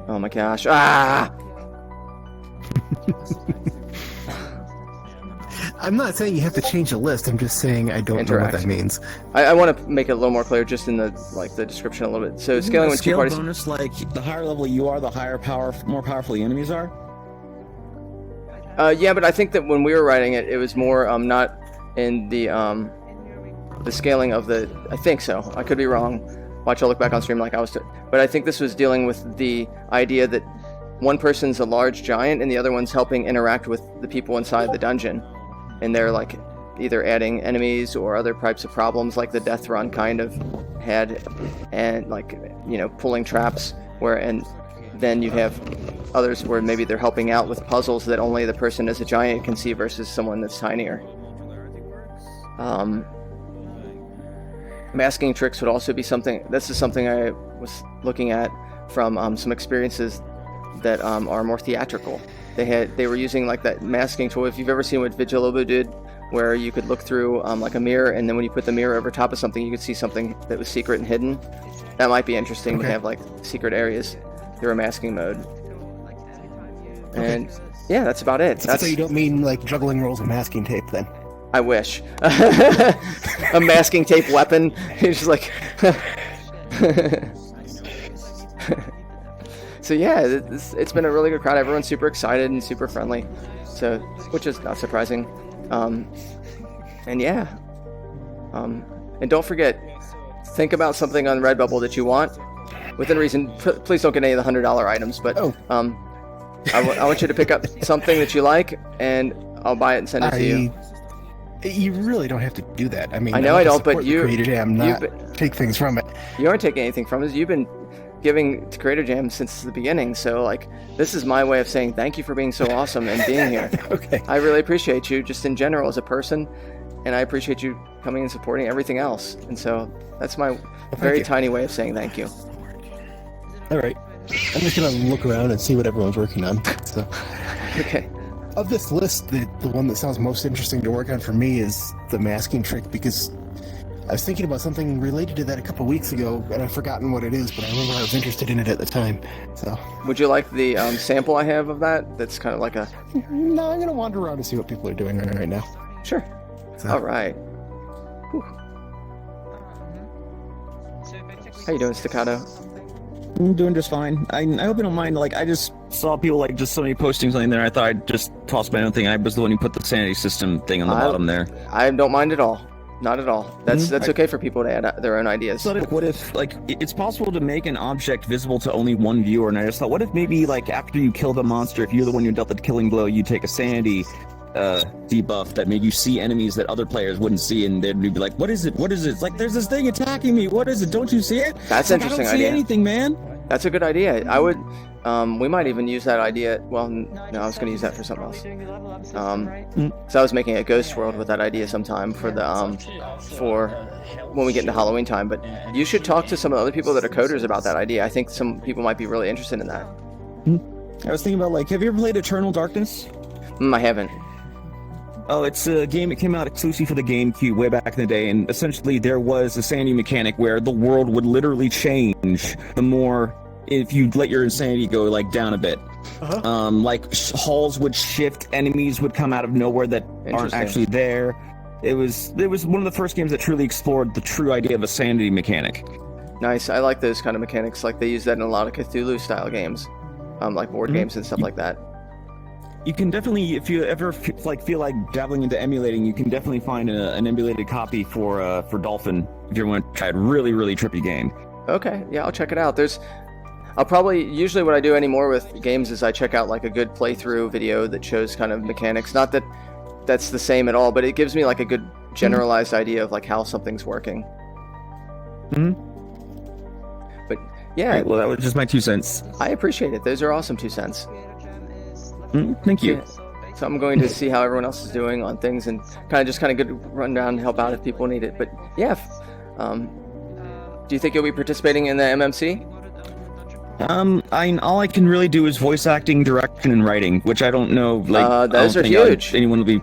oh my gosh. I'm not saying you have to change the list. I'm just saying I don't know what that means. I want to make it a little more clear just in the description a little bit. So scaling when two parties. Bonus, like the higher level you are, the more powerful the enemies are. Yeah, but I think that when we were writing it, it was more not in the scaling of the. I think so. I could be wrong. Watch, I'll look back on stream like I was. But I think this was dealing with the idea that one person's a large giant and the other one's helping interact with the people inside the dungeon. And they're like either adding enemies or other types of problems like the death run kind of had, and like pulling traps and then you have others where maybe they're helping out with puzzles that only the person as a giant can see versus someone that's tinier. Masking tricks would also be something. This is something I was looking at from some experiences that are more theatrical. They were using like that masking tool. If you've ever seen what Vigilobo did, where you could look through like a mirror, and then when you put the mirror over top of something, you could see something that was secret and hidden. That might be interesting to have like secret areas through a masking mode. And yeah, that's about it. So you don't mean like juggling rolls of masking tape then? I wish. A masking tape weapon. It's just like So yeah, it's been a really good crowd. Everyone's super excited and super friendly, so which is not surprising. And yeah, and don't forget, think about something on Redbubble that you want within reason. Please don't get any of the $100 items, but I want you to pick up something that you like, and I'll buy it and send it to you. You really don't have to do that. I mean, I know I don't, but you Creator Jam, not take things from it. You aren't taking anything from it. You've been giving to Creator Jam since the beginning. So like, this is my way of saying thank you for being so awesome and being here. Okay. I really appreciate you just in general as a person, and I appreciate you coming and supporting everything else. And so that's my very tiny way of saying thank you. All right. I'm just gonna look around and see what everyone's working on. So. Okay. Of this list, the one that sounds most interesting to work on for me is the masking trick, because I was thinking about something related to that a couple weeks ago, and I've forgotten what it is, but I remember I was interested in it at the time. So, would you like the sample I have of that? That's kind of like a... No, I'm going to wander around and see what people are doing right now. Sure. So. All right. Whew. How you doing, Staccato? I'm doing just fine. I hope you don't mind. Like, I just saw people like just somebody posting something there. I thought I'd just toss my own thing. I was the one who put the sanity system thing on the bottom there. I don't mind at all. Not at all. That's okay for people to add their own ideas. So what if, like, it's possible to make an object visible to only one viewer? And I just thought, what if maybe, like, after you kill the monster, if you're the one who dealt the killing blow, you take a sanity debuff that made you see enemies that other players wouldn't see, and they'd be like, what is it? What is it? It's like, there's this thing attacking me. What is it? Don't you see it? That's an interesting I don't see anything, man. That's a good idea. I would, we might even use that idea. Well, no, I was going to use that for something else. So I was making a ghost world with that idea sometime for the, for when we get into Halloween time. But you should talk to some of the other people that are coders about that idea. I think some people might be really interested in that. I was thinking about, like, have you ever played Eternal Darkness? I haven't. Oh, it's a game. It came out exclusively for the GameCube way back in the day, and essentially there was a sanity mechanic where the world would literally change the more if you let your insanity go like down a bit. Like halls would shift, enemies would come out of nowhere that aren't actually there. It was one of the first games that truly explored the true idea of a sanity mechanic. Nice. I like those kind of mechanics. Like they use that in a lot of Cthulhu style games, like board games and stuff like that. You can definitely, if you ever feel like dabbling into emulating, you can definitely find an emulated copy for Dolphin if you want to try a really, really trippy game. Okay, yeah, I'll check it out. Usually what I do anymore with games is I check out like a good playthrough video that shows kind of mechanics. Not that that's the same at all, but it gives me like a good generalized idea of like how something's working. But yeah. Right, well, that was just my 2 cents. I appreciate it. Those are awesome 2 cents. Thank you. Yeah. So I'm going to see how everyone else is doing on things and kind of good run down and help out if people need it. But yeah, do you think you'll be participating in the MMC? All I can really do is voice acting, direction, and writing, which I don't know. Like those are huge. Anyone will be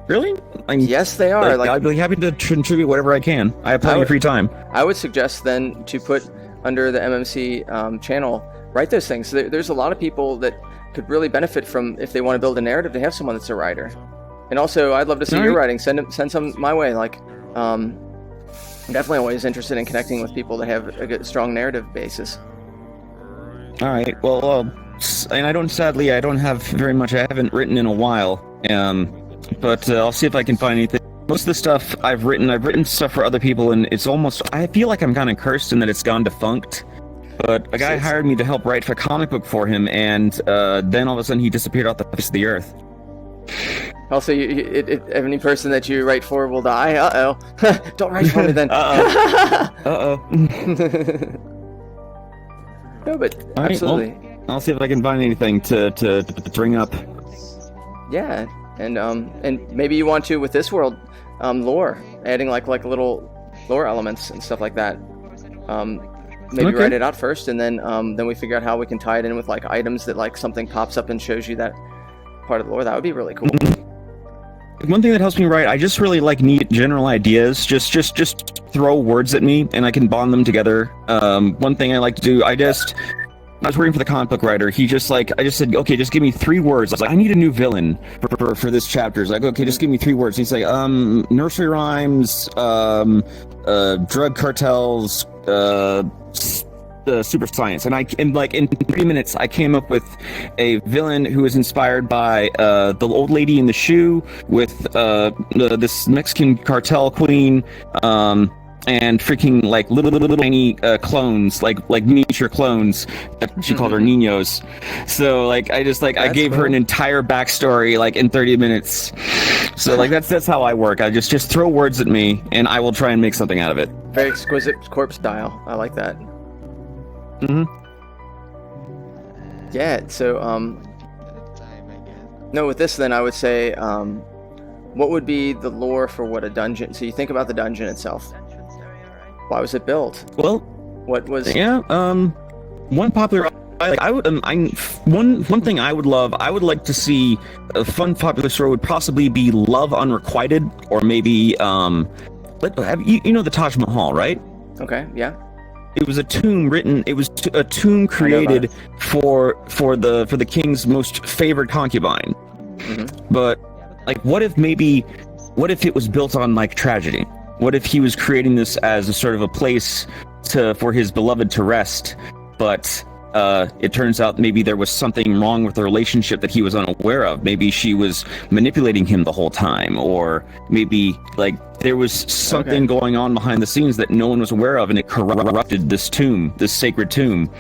really? Yes, they are. Like, I'd be happy to contribute whatever I can. I have plenty of free time. I would suggest then to put under the MMC channel, write those things. So there's a lot of people that could really benefit from, if they want to build a narrative, to have someone that's a writer. And also, I'd love to see your writing. Send some my way. Like, I'm definitely always interested in connecting with people that have a good, strong narrative basis. All right. Well, and sadly, I don't have very much. I haven't written in a while. But I'll see if I can find anything. Most of the stuff I've written stuff for other people, and it's almost, I feel like I'm kind of cursed in that it's gone defunct. But a guy hired me to help write a comic book for him, and then all of a sudden he disappeared off the face of the earth. Also, any person that you write for will die. Uh-oh. Don't write for me then. Uh-oh. No, but right, absolutely. Well, I'll see if I can find anything to bring up. Yeah, and maybe you want to, with this world, lore, adding like little lore elements and stuff like that. Maybe write it out first, and then we figure out how we can tie it in with like items that like something pops up and shows you that part of the lore. That would be really cool. One thing that helps me write, I just really like neat general ideas. Just throw words at me, and I can bond them together. One thing I like to do, I was working for the comic book writer. I just said, okay, just give me 3 words. I was like, I need a new villain for this chapter. He's like, okay, just give me 3 words. And he's like, nursery rhymes, drug cartels, super science, and like in 3 minutes I came up with a villain who is inspired by the old lady in the shoe with this Mexican cartel queen, and freaking like little tiny clones, like miniature clones. She called her Niños. So like I gave her an entire backstory like in 30 minutes. So like that's how I work. I just throw words at me and I will try and make something out of it. Very exquisite corpse style. I like that. Yeah. So no, with this then I would say what would be the lore for what a dungeon? So you think about the dungeon itself. Why was it built? Well, what was? Yeah. One popular. One thing I would love. I would like to see a fun popular story would possibly be Love Unrequited, or maybe you know the Taj Mahal, right? Okay. Yeah. It was a tomb written. It was a tomb created for the king's most favored concubine. But like, what if it was built on like tragedy? What if he was creating this as a sort of a place for his beloved to rest, but it turns out maybe there was something wrong with the relationship that he was unaware of. Maybe she was manipulating him the whole time, or maybe like there was something going on behind the scenes that no one was aware of, and it corrupted this tomb, this sacred tomb.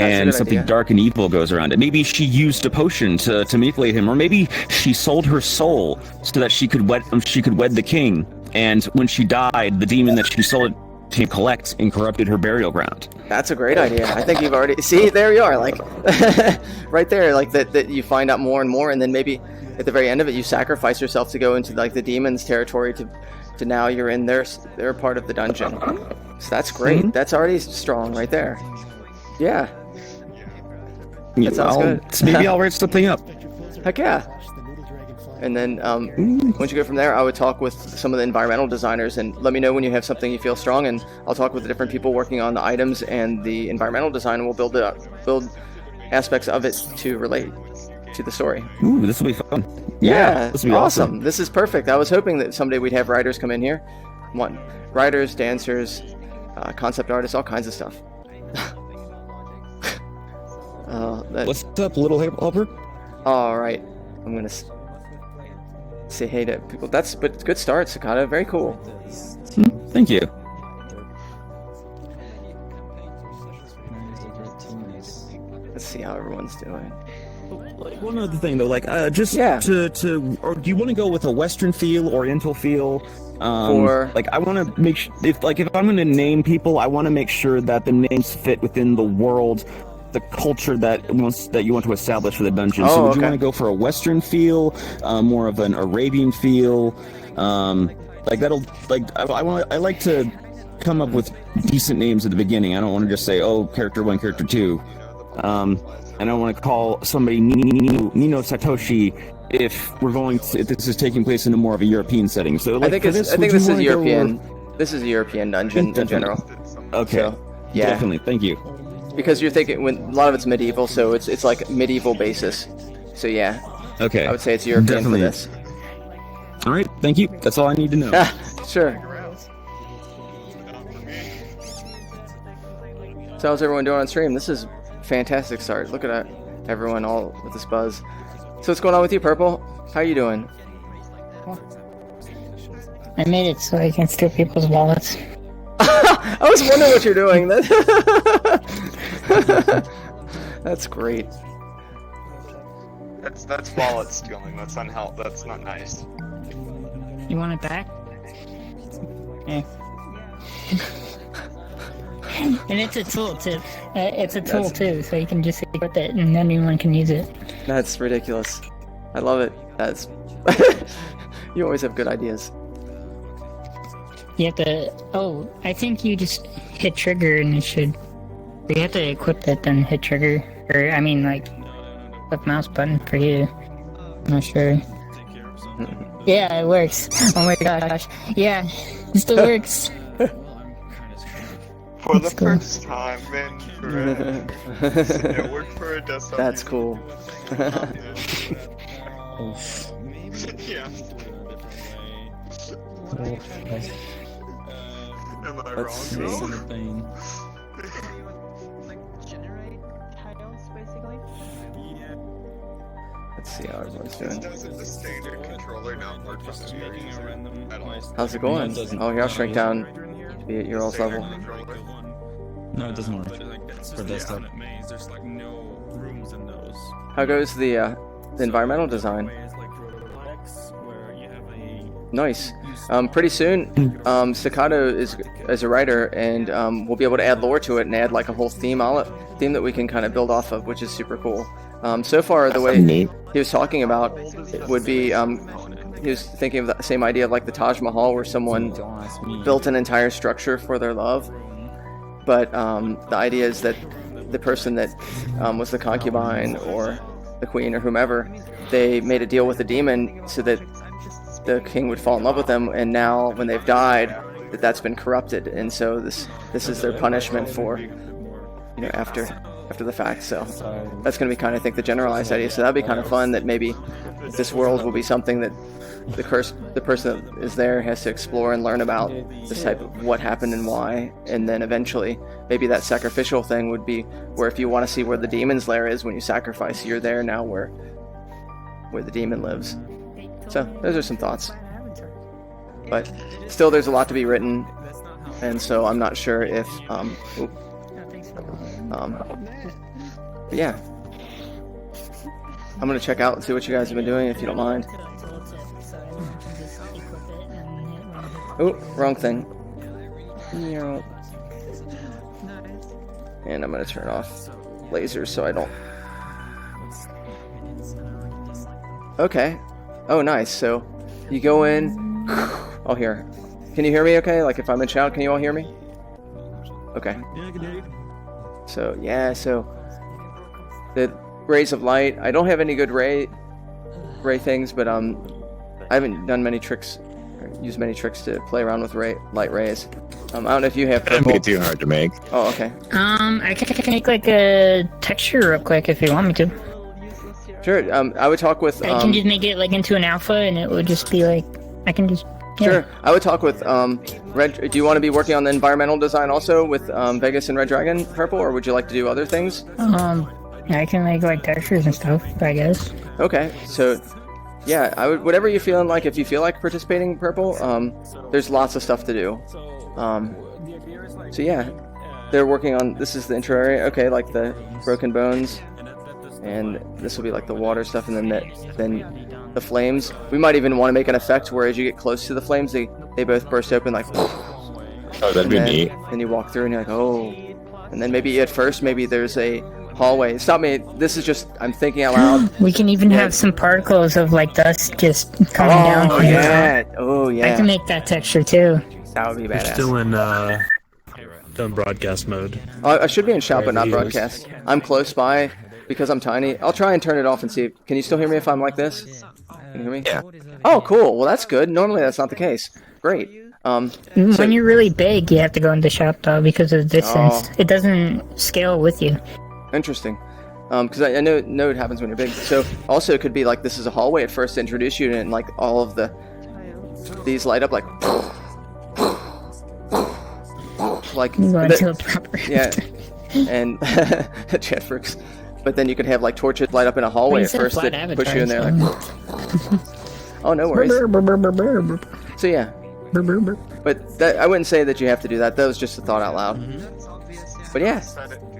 And something dark and evil goes around it. Maybe she used a potion to manipulate him, or maybe she sold her soul so that she could wed the king. And when she died, the demon that she sold it to collect and corrupted her burial ground. That's a great idea. I think you've already see. There you are, like right there, like that you find out more and more, and then maybe at the very end of it, you sacrifice yourself to go into like the demon's territory to now you're in their part of the dungeon. So that's great. That's already strong right there. Yeah. That sounds good. Maybe I'll write something up. Heck yeah. And then once you go from there, I would talk with some of the environmental designers and let me know when you have something you feel strong, and I'll talk with the different people working on the items and the environmental design, and we'll build aspects of it to relate to the story. Ooh, this will be fun. Yeah, this will be awesome. This is perfect. I was hoping that someday we'd have writers come in here. Writers, dancers, concept artists, all kinds of stuff. What's up, little helper? All right, I'm gonna say hey to people. But good start, Sakata. Very cool. Thank you. Let's see how everyone's doing. Like one other thing though, like or do you want to go with a Western feel, Oriental feel? Or like I want to make if I'm going to name people, I want to make sure that the names fit within the world, the culture that you want to establish for the dungeon. So would you want to go for a Western feel, more of an Arabian feel? Like that'll like I like to come up with decent names at the beginning. I don't want to just say, oh, character 1, character 2. I don't want to call somebody Nino Satoshi if this is taking place in a more of a European setting. So like, I think this is European. This is a European dungeon in general. Okay. So, yeah. Definitely. Thank you. Because you're thinking when a lot of it's medieval, so it's like medieval basis. So yeah. Okay. I would say it's European for this. All right. Thank you. That's all I need to know. Sure. So how's everyone doing on stream? This is fantastic start. Look at that, everyone all with this buzz. So what's going on with you, Purple? How are you doing? I made it so I can steal people's wallets. I was wondering what you're doing. That's great. That's wallet stealing. That's unhelpful. That's not nice. You want it back? Yeah. And it's a tool too. It's a tool too, so you can just equip it and anyone can use it. That's ridiculous. I love it. That's you always have good ideas. You have to. Oh, I think you just hit trigger and it should. You have to equip it then hit trigger, or I mean like, click mouse button for you. I'm not sure. Yeah, it works. Oh my gosh. Yeah, it still works. For the first time in forever. It worked for a desktop. That's cool. Yeah. Am I Let's wrong? see. Let's see how everyone's doing. Doesn't the standard controller not work on the making a random at all? How's it going? Oh, here, I'll shrink down to be at your all's level. No, it doesn't work for desktop. There's like no rooms in those. How goes the environmental design? Nice. Pretty soon, Staccato is a writer, and we'll be able to add lore to it and add like a whole theme that we can kind of build off of, which is super cool. So far, the way he was talking about would be, he was thinking of the same idea of like the Taj Mahal, where someone built an entire structure for their love. But the idea is that the person that was the concubine or the queen or whomever, they made a deal with the demon so that the king would fall in love with them, and now when they've died, that's been corrupted, and so this is their punishment for, after the fact. So that's going to be kind of, I think, the generalized idea. So that'd be kind of fun, that maybe this world will be something that the person that is there has to explore and learn about this type of what happened and why, and then eventually maybe that sacrificial thing would be where if you want to see where the demon's lair is when you sacrifice, you're there now where the demon lives. So those are some thoughts, but still there's a lot to be written, and so I'm not sure if yeah, I'm gonna check out and see what you guys have been doing, if you don't mind. Oh, wrong thing. And I'm gonna turn off lasers so I don't. Okay. Oh, nice. So you go in. Oh, here. Can you hear me okay? Like if I'm in shout, can you all hear me? Okay. Yeah, I can hear you. So, yeah, so the rays of light. I don't have any good ray things, but I haven't done many tricks, or used many tricks to play around with light rays. I don't know if you have purple. That'd make it too hard to make. Oh, okay. I can make like a texture real quick if you want me to. Sure. I would talk with. I can just make it like into an alpha, and it would just be like I can just. Yeah. Sure. I would talk with Red. Do you want to be working on the environmental design also with Vegas and Red Dragon Purple, or would you like to do other things? I can make like textures and stuff, I guess. Okay. So, yeah, I would. Whatever you're feeling like. If you feel like participating in Purple, there's lots of stuff to do. So yeah, they're working on. This is the intro area. Okay, like the broken bones. And this will be like the water stuff, and then the flames. We might even want to make an effect where as you get close to the flames, they both burst open like. Oh, that'd be neat. Then you walk through and you're like, oh. And then maybe at first, maybe there's a hallway. Stop me. This is just, I'm thinking out loud. We can even have some particles of like dust just coming down. Oh yeah. Oh yeah. I can make that texture too. That would be badass. Still in broadcast mode. I should be in shout, but not broadcast. I'm close by. Because I'm tiny, I'll try and turn it off and see. Can you still hear me if I'm like this? Can you hear me? Yeah. Oh, cool. Well, that's good. Normally, that's not the case. Great. When you're really big, you have to go into shop though because of the distance. It doesn't scale with you. Interesting. Because I know it happens when you're big. So also it could be like this is a hallway at first to introduce you, and like all of these light up like. Yeah. And Jetfrix. But then you could have like torches light up in a hallway at first that push you in there. Like, oh, no worries. So yeah. But I wouldn't say that you have to do that. That was just a thought out loud. But yeah,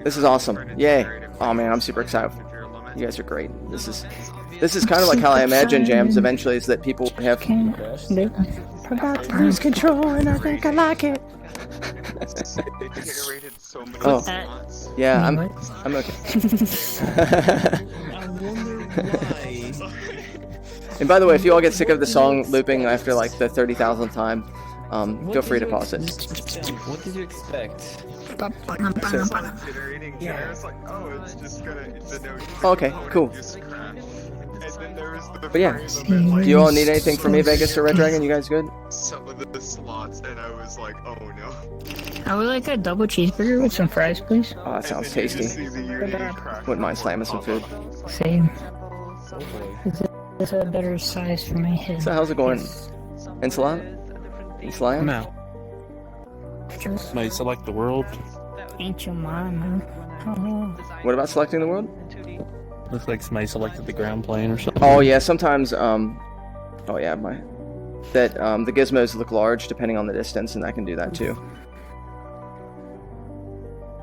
this is awesome. Yay. Oh man, I'm super excited. You guys are great. This is kind of like how I imagine jams eventually, is that people have. Forgot to lose control, and I think I like it. Oh, yeah, I'm okay. And by the way, if you all get sick of the song looping after like the 30,000th time, feel free to pause it. What did you expect? Okay, cool. But yeah, do you all need anything from me, Vegas or Red Dragon? You guys good? Some of the slots, and I was like, oh no. I would like a double cheeseburger with some fries, please. Oh, that sounds tasty. Wouldn't mind slamming some food. Same. It's a better size for my head. So how's it going? Ensalada? Ensalada? No. Might select the world. Ain't your mama. Oh. What about selecting the world? Looks like somebody selected the ground plane or something. Oh yeah, sometimes the gizmos look large depending on the distance, and that can do that too.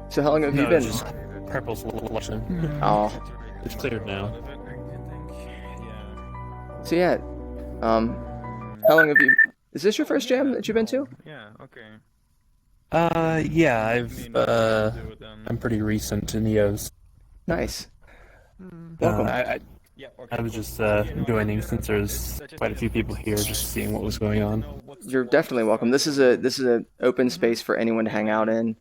So how long have you No, been? it's just purple's watching. Oh, It's cleared now. so yeah, how long have you? Is this your first jam that you've been to? Yeah, okay. Yeah, I'm pretty recent in EOS. Nice. Welcome. I was just joining since there's quite a few people here, just seeing what was going on. You're definitely welcome. This is a open space for anyone to hang out in.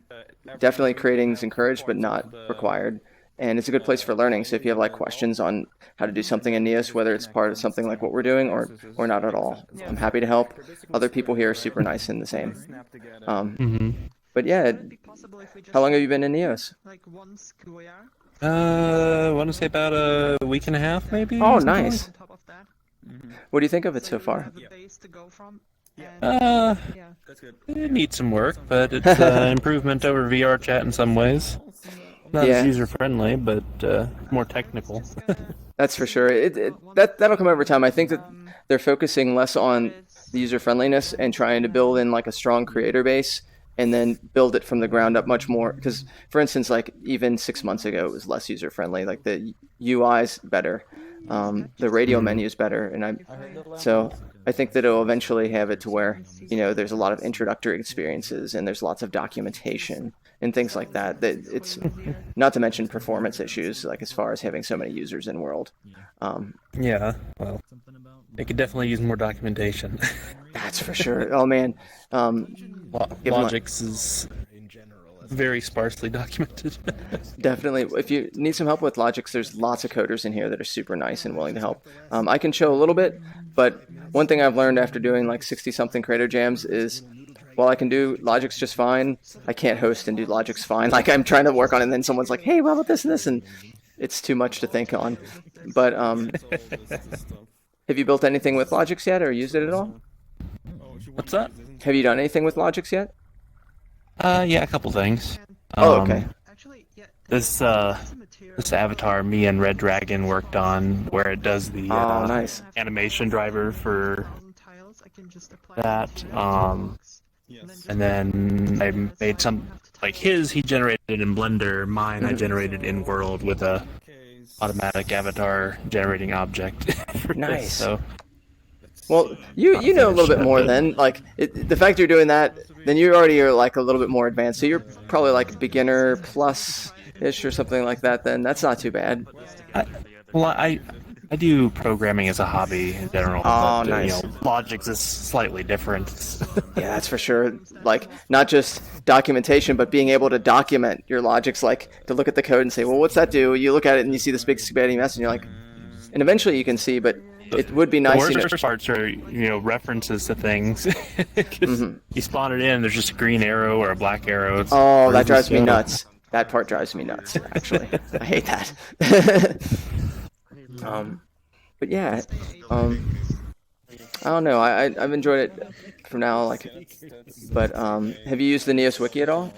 Definitely creating is encouraged, but not required. And it's a good place for learning. So if you have like questions on how to do something in Neos, whether it's part of something like what we're doing or not at all, I'm happy to help. Other people here are super nice and the same. But yeah, how long have you been in Neos? I want to say about a week and a half, maybe. Oh, something nice. What do you think of it so far? It needs some work, but it's an improvement over VR chat in some ways. Not as user friendly, but more technical. That's for sure. That'll come over time. I think that they're focusing less on the user friendliness and trying to build in like a strong creator base, and then build it from the ground up much more. Because, for instance, like even 6 months ago, it was less user friendly. Like the UI's better, the radio menu's better, and I think that it'll eventually have it to where there's a lot of introductory experiences and there's lots of documentation and things like that. That it's not to mention performance issues, like as far as having so many users in world. Yeah, well, they could definitely use more documentation. That's for sure. Oh man, Logix is very sparsely documented. Definitely. If you need some help with Logix, there's lots of coders in here that are super nice and willing to help. I can show a little bit, but one thing I've learned after doing like 60-something creator jams is, while I can do Logix just fine, I can't host and do Logix fine. Like I'm trying to work on it, and then someone's like, "Hey, what about this and this?" And it's too much to think on. But have you built anything with Logix yet, or used it at all? What's that? Have you done anything with Logix yet? Yeah, a couple things. Oh, okay. This avatar me and Red Dragon worked on, where it does the nice animation driver for that. And then I made some like his. He generated in Blender. Mine I generated in World with a automatic avatar generating object. Nice. So. Well, you know a little bit more then. Like the fact you're doing that, then you already are like a little bit more advanced. So you're probably like beginner plus ish or something like that. Then that's not too bad. I do programming as a hobby in general. Oh, but, nice. Logix is slightly different. Yeah, that's for sure. Like not just documentation, but being able to document your Logix, like to look at the code and say, well, what's that do? You look at it and you see this big spaghetti mess, and you're like, and eventually you can see, but it would be nice. The worst parts are, references to things. You spawn it in, there's just a green arrow or a black arrow. That drives me nuts. That part drives me nuts, actually. I hate that. But yeah, I don't know. I've enjoyed it for now. But have you used the Neos wiki at all?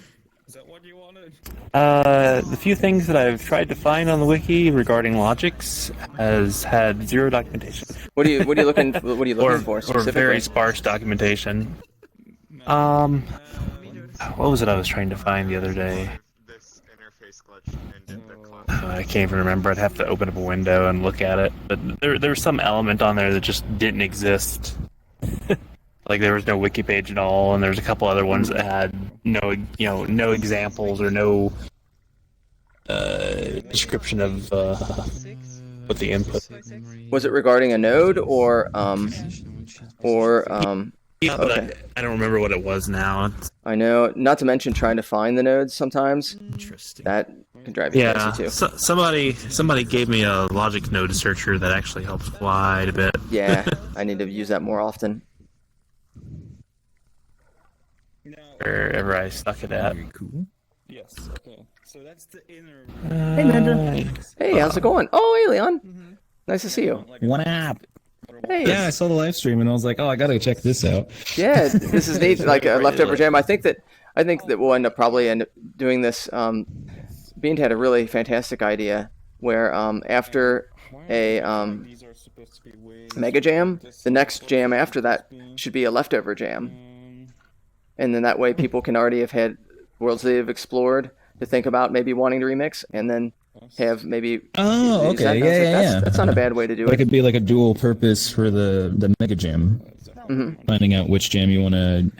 The few things that I've tried to find on the wiki regarding Logix has had zero documentation. What are you looking for specifically? Or very sparse documentation. What was it I was trying to find the other day? I can't even remember. I'd have to open up a window and look at it. But there was some element on there that just didn't exist. Like there was no wiki page at all, and there's a couple other ones that had no examples or no description of what the input. Was it regarding a node or Yeah, but okay. I don't remember what it was now. I know. Not to mention trying to find the nodes sometimes. That can drive you crazy too. Somebody gave me a Logic node searcher that actually helps quite a bit. Yeah, I need to use that more often. Wherever I stuck it at. Cool. Yes. Okay. So that's the inner. Hey, Manda. Hey, how's it going? Oh, hey, Leon. Nice to see you. What up? Hey. Yeah, I saw the live stream and I was like, oh, I gotta check this out. Yeah, this is neat. Like a leftover jam. I think that we'll probably end up doing this. Bean had a really fantastic idea where after a mega jam, the next jam after that should be a leftover jam, and then that way people can already have had worlds they've explored to think about maybe wanting to remix, and then have maybe. Oh, okay, yeah. That's not a bad way to do But it. it could be like a dual purpose for the Mega Jam. Mhm. Finding out which jam you want to.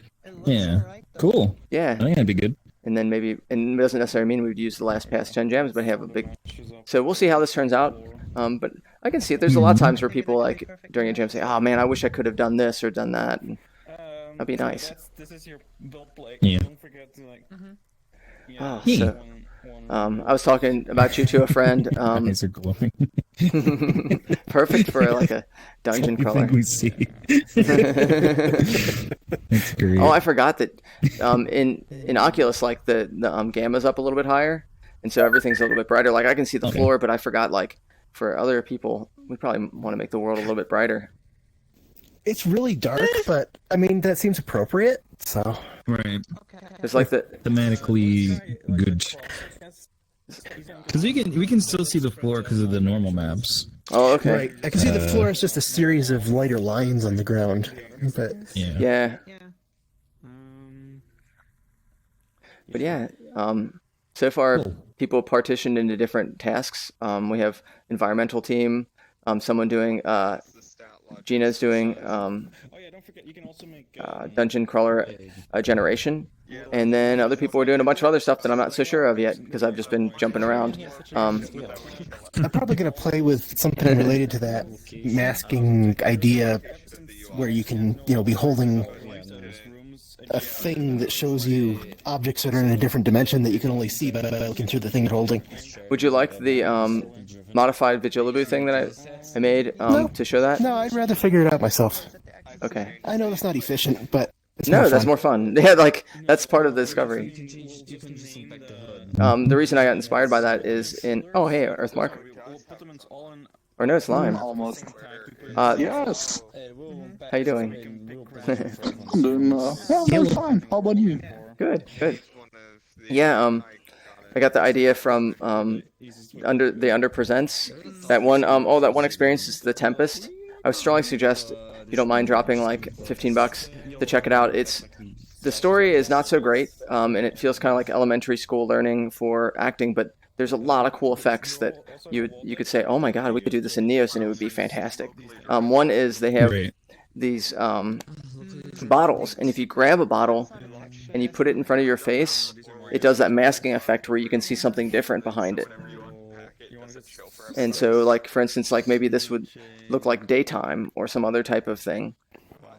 Yeah, cool. Yeah. I think that'd be good. And then maybe, and it doesn't necessarily mean we'd use the last past 10 jams, but have a big. So we'll see how this turns out. But I can see it. There's a lot of times where people like during a jam say, "Oh man, I wish I could have done this or done that." And that'd be nice. Yeah. Oh, so, I was talking about you to a friend. Eyes are glowing. Perfect for like a dungeon That's the crawler. only thing we see. That's great. Oh, I forgot that in Oculus, like the gamma's up a little bit higher, and so everything's a little bit brighter. Like I can see the floor, but I forgot like for other people, we probably want to make the world a little bit brighter. It's really dark, but I mean that seems appropriate. So Right. It's like the thematically good. Because we can still see the floor because of the normal maps. Oh, okay. Right, I can see the floor is just a series of lighter lines on the ground, but Yeah. But yeah, so far people partitioned into different tasks. We have environmental team, someone doing, Gina's doing dungeon crawler generation, and then other people are doing a bunch of other stuff that I'm not so sure of yet because I've just been jumping around. I'm probably going to play with something related to that masking idea, where you can, be holding a thing that shows you objects that are in a different dimension that you can only see by looking through the thing you're holding. Would you like the modified Vigilaboo thing that I made to show that? No, I'd rather figure it out myself. Okay. I know it's not efficient, but it's No, more that's fun. more fun. Yeah, like that's part of the discovery. The reason I got inspired by that is in hey, Earthmark. Or no, it's Lime. Almost. Yes. How you doing? I'm doing very fine. How about you? Good. Yeah, I got the idea from Under Presents. That one that one experience is The Tempest. I would strongly suggest if you don't mind dropping like $15 to check it out. The story is not so great, and it feels kind of like elementary school learning for acting, but there's a lot of cool effects that you could say, oh my god, we could do this in Neos and it would be fantastic. One is they have these bottles, and if you grab a bottle and you put it in front of your face, it does that masking effect where you can see something different behind it. And so, like, for instance, like maybe this would look like daytime or some other type of thing,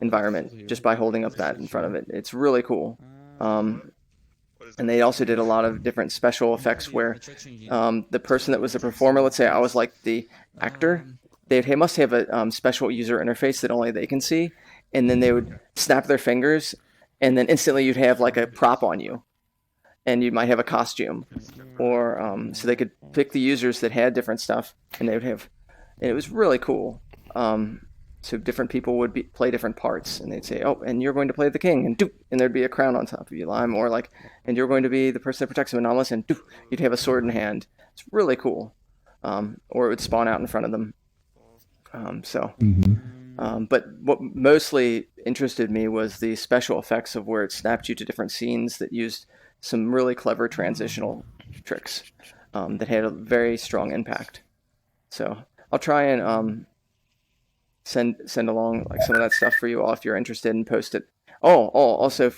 environment, just by holding up that in front of it. It's really cool. And they also did a lot of different special effects where the person that was the performer, let's say I was like the actor, they must have a special user interface that only they can see, and then they would snap their fingers, and then instantly you'd have like a prop on you, and you might have a costume, or so they could pick the users that had different stuff, and they would have, and it was really cool. So different people would play different parts, and they'd say, "Oh, and you're going to play the king," and there'd be a crown on top of you, Lime, or like, "And you're going to be the person that protects him, Anomalous," and you'd have a sword in hand. It's really cool. Or it would spawn out in front of them. But what mostly interested me was the special effects of where it snapped you to different scenes that used some really clever transitional tricks that had a very strong impact. So I'll try and send along like some of that stuff for you all if you're interested, and post it. Also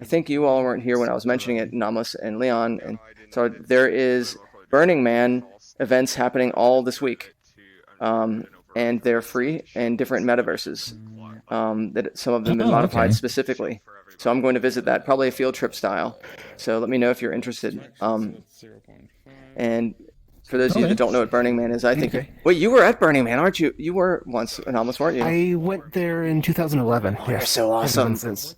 I think you all weren't here when I was mentioning it, Namus and Leon, and so there is Burning Man events happening all this week, and they're free in different metaverses. That some of them have been modified specifically. So I'm going to visit that, probably a field trip style. So let me know if you're interested. And for those of you that don't know what Burning Man is, I think... Okay. Wait, you were at Burning Man, aren't you? You were once, Anomalous, weren't you? I went there in 2011. You're so awesome. Since.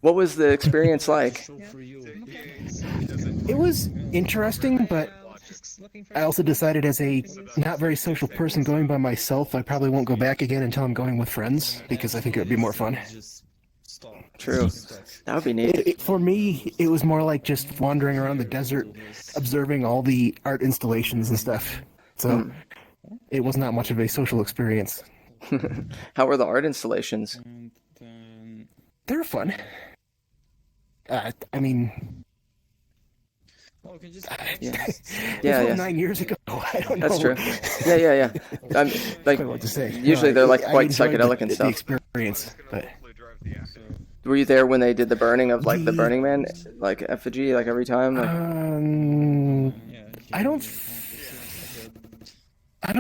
What was the experience like? It was interesting, but I also decided as a not very social person going by myself, I probably won't go back again until I'm going with friends, because I think it would be more fun. True. That would be neat. For me, it was more like just wandering around the desert, observing all the art installations and stuff. So it was not much of a social experience. How were the art installations? They were fun. I mean, Yeah, this was yeah. 9 years ago. I don't know. That's true. Yeah. I'm like What to say. usually they're like I quite enjoyed psychedelic and the stuff. experience, but Were you there when they did the burning of like the Burning Man like effigy like every time? Like, I don't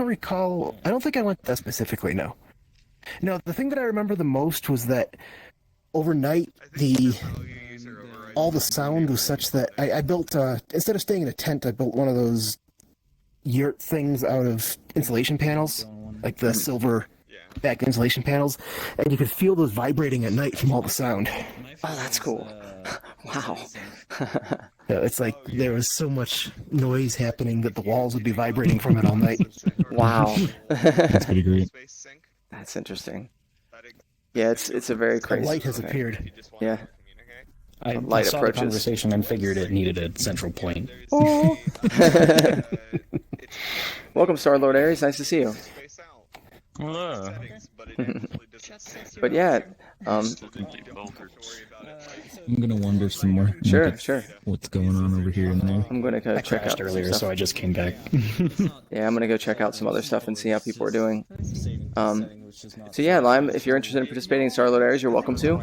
recall. I don't think I went that specifically. No. The thing that I remember the most was that overnight all the sound was such that I built instead of staying in a tent, I built one of those yurt things out of insulation panels, like the silver back insulation panels, and you could feel those vibrating at night from all the sound. Oh, that's cool. Wow. It's like there was so much noise happening that the walls would be vibrating from it all night. Wow. That's pretty great. That's interesting. Yeah, it's a very crazy. light has appeared. Yeah. I Light saw approaches. the conversation and figured it needed a central point. Oh. Welcome, Star-Lord Ares. Nice to see you. Hello. But yeah, I'm gonna wander some more. Sure, Look at sure. What's going on over here and there? I'm gonna go I check out crashed earlier, some so stuff. I just came back. Yeah, I'm gonna go check out some other stuff and see how people are doing. So yeah, Lime, if you're interested in participating in Star-Lord Ares, you're welcome to.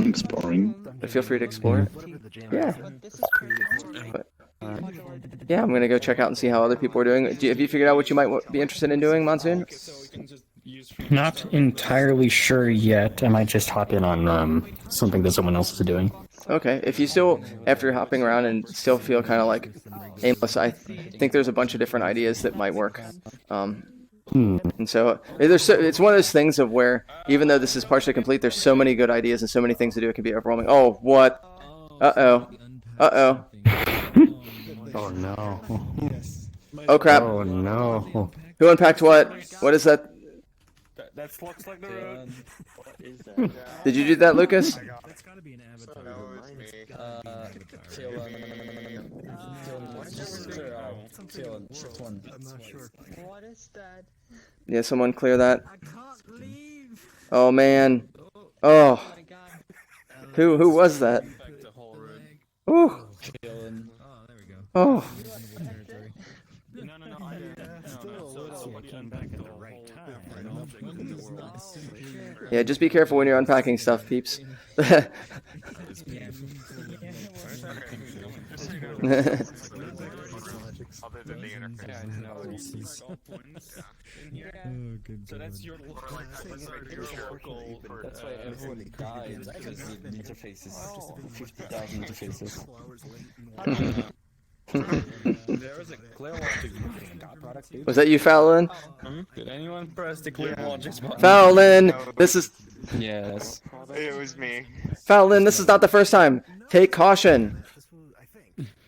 Exploring. Feel free to explore it. Yeah. But, yeah, I'm gonna go check out and see how other people are doing. Have you figured out what you might be interested in doing, Monsoon? Not entirely sure yet. I might just hop in on something that someone else is doing. Okay, if you still, after hopping around and still feel kind of like aimless, I think there's a bunch of different ideas that might work. And so it's one of those things of where, even though this is partially complete, there's so many good ideas and so many things to do, it can be overwhelming. Oh, what? Uh-oh. Uh-oh. Oh no. Oh, crap. Oh no. Who unpacked what? What is that? That looks like the road. Did you do that, Lucas? What is that? Yeah, someone clear that. Oh, man. Oh. Who was that? Ooh. Oh. Yeah, just be careful when you're unpacking stuff, peeps. Other than the interface. So that's your circle for. That's why everyone dies because the interface is 50,000 interfaces. There was a clear logic dot product, dude. Was that you, Fallon? Did anyone press the clear logic button? Fallon, this is... Yes. It was me. Fallon, this is not the first time. Take caution.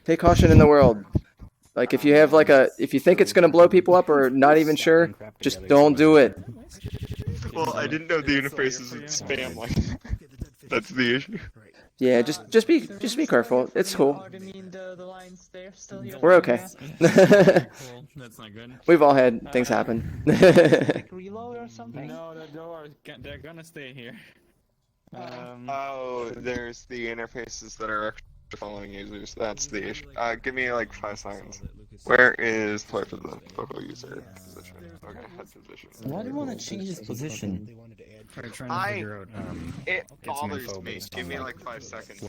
Take caution in the world. Like, if you have if you think it's gonna blow people up or not even sure, just don't do it. Well, I didn't know the interfaces would spam like. That's the issue. Yeah, just be careful. It's cool. We're okay. That's not good. We've all had things happen. Reload or something? No, they're gonna stay here. Oh, there's the interfaces that are actually following users. That's the issue. Give me like 5 seconds. Where is play for the local user position? Okay, head position. Why do you want to change his position? It bothers me. Give me like 5 seconds.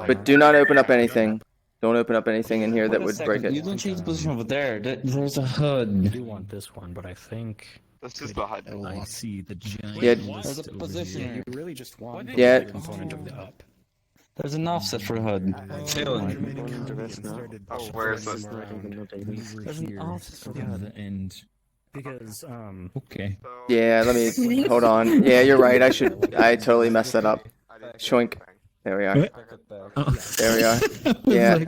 But do not open up anything. Don't open up anything in here that would break You it. don't change the position over there. There's a HUD. I do want this one, but I think... This is the HUD. Oh, I see the giant. Yeah. There's a position. You really just want Yeah. the component of the up. There's an offset for HUD. Oh, where is this? There's an offset for HUD. And Because, okay. Yeah, let me hold on. Yeah, you're right. I totally messed that up. Shoink. There we are. There we are. Yeah.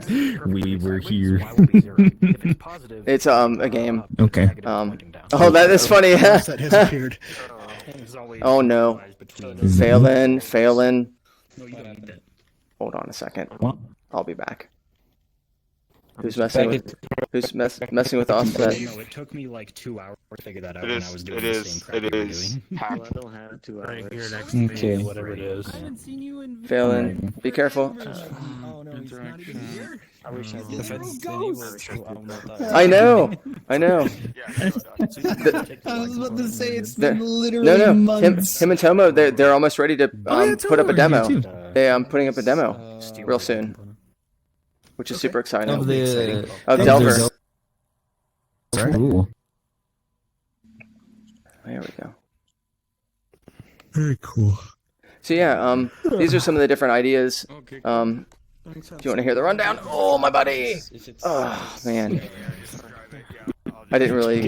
We were here. It's a game. Okay. Oh, that is funny. That has appeared. Oh no. Phelan. No, you don't need that. Hold on a second. What? I'll be back. Who's messing with offset? No, it took me like 2 hours to figure that out It when is. I was doing It the is. same crap It you were is. doing. Well, I don't have 2 hours. Right here next to me, Okay. whatever it is. Phelan, be careful. I wish I did. If it's anywhere, I will not die. I know. I was about to say it's been literally No. months. Him and Tomo, they're almost ready to put up a demo. too. They putting up a demo real soon, which is super exciting. Of the Of Delver. Cool. There we go. Very cool. So yeah, these are some of the different ideas. Do you want to hear the rundown? Oh, my buddy! Oh, man. I didn't really... I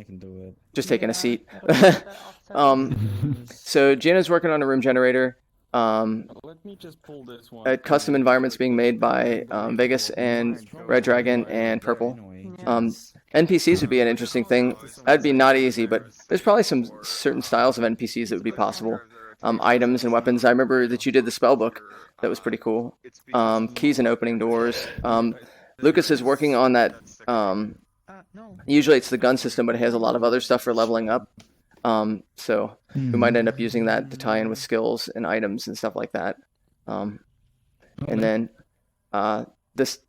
can do it. Just taking a seat. So Gianna's working on a room generator. Let me just pull this one. Custom environments being made by Vegas and Red Dragon and Purple. NPCs would be an interesting thing. That'd be not easy, but there's probably some certain styles of NPCs that would be possible. Items and weapons. I remember that you did the spell book. That was pretty cool. Keys and opening doors. Lucas is working on that. Usually it's the gun system, but it has a lot of other stuff for leveling up. So we might end up using that to tie in with skills and items and stuff like that. And then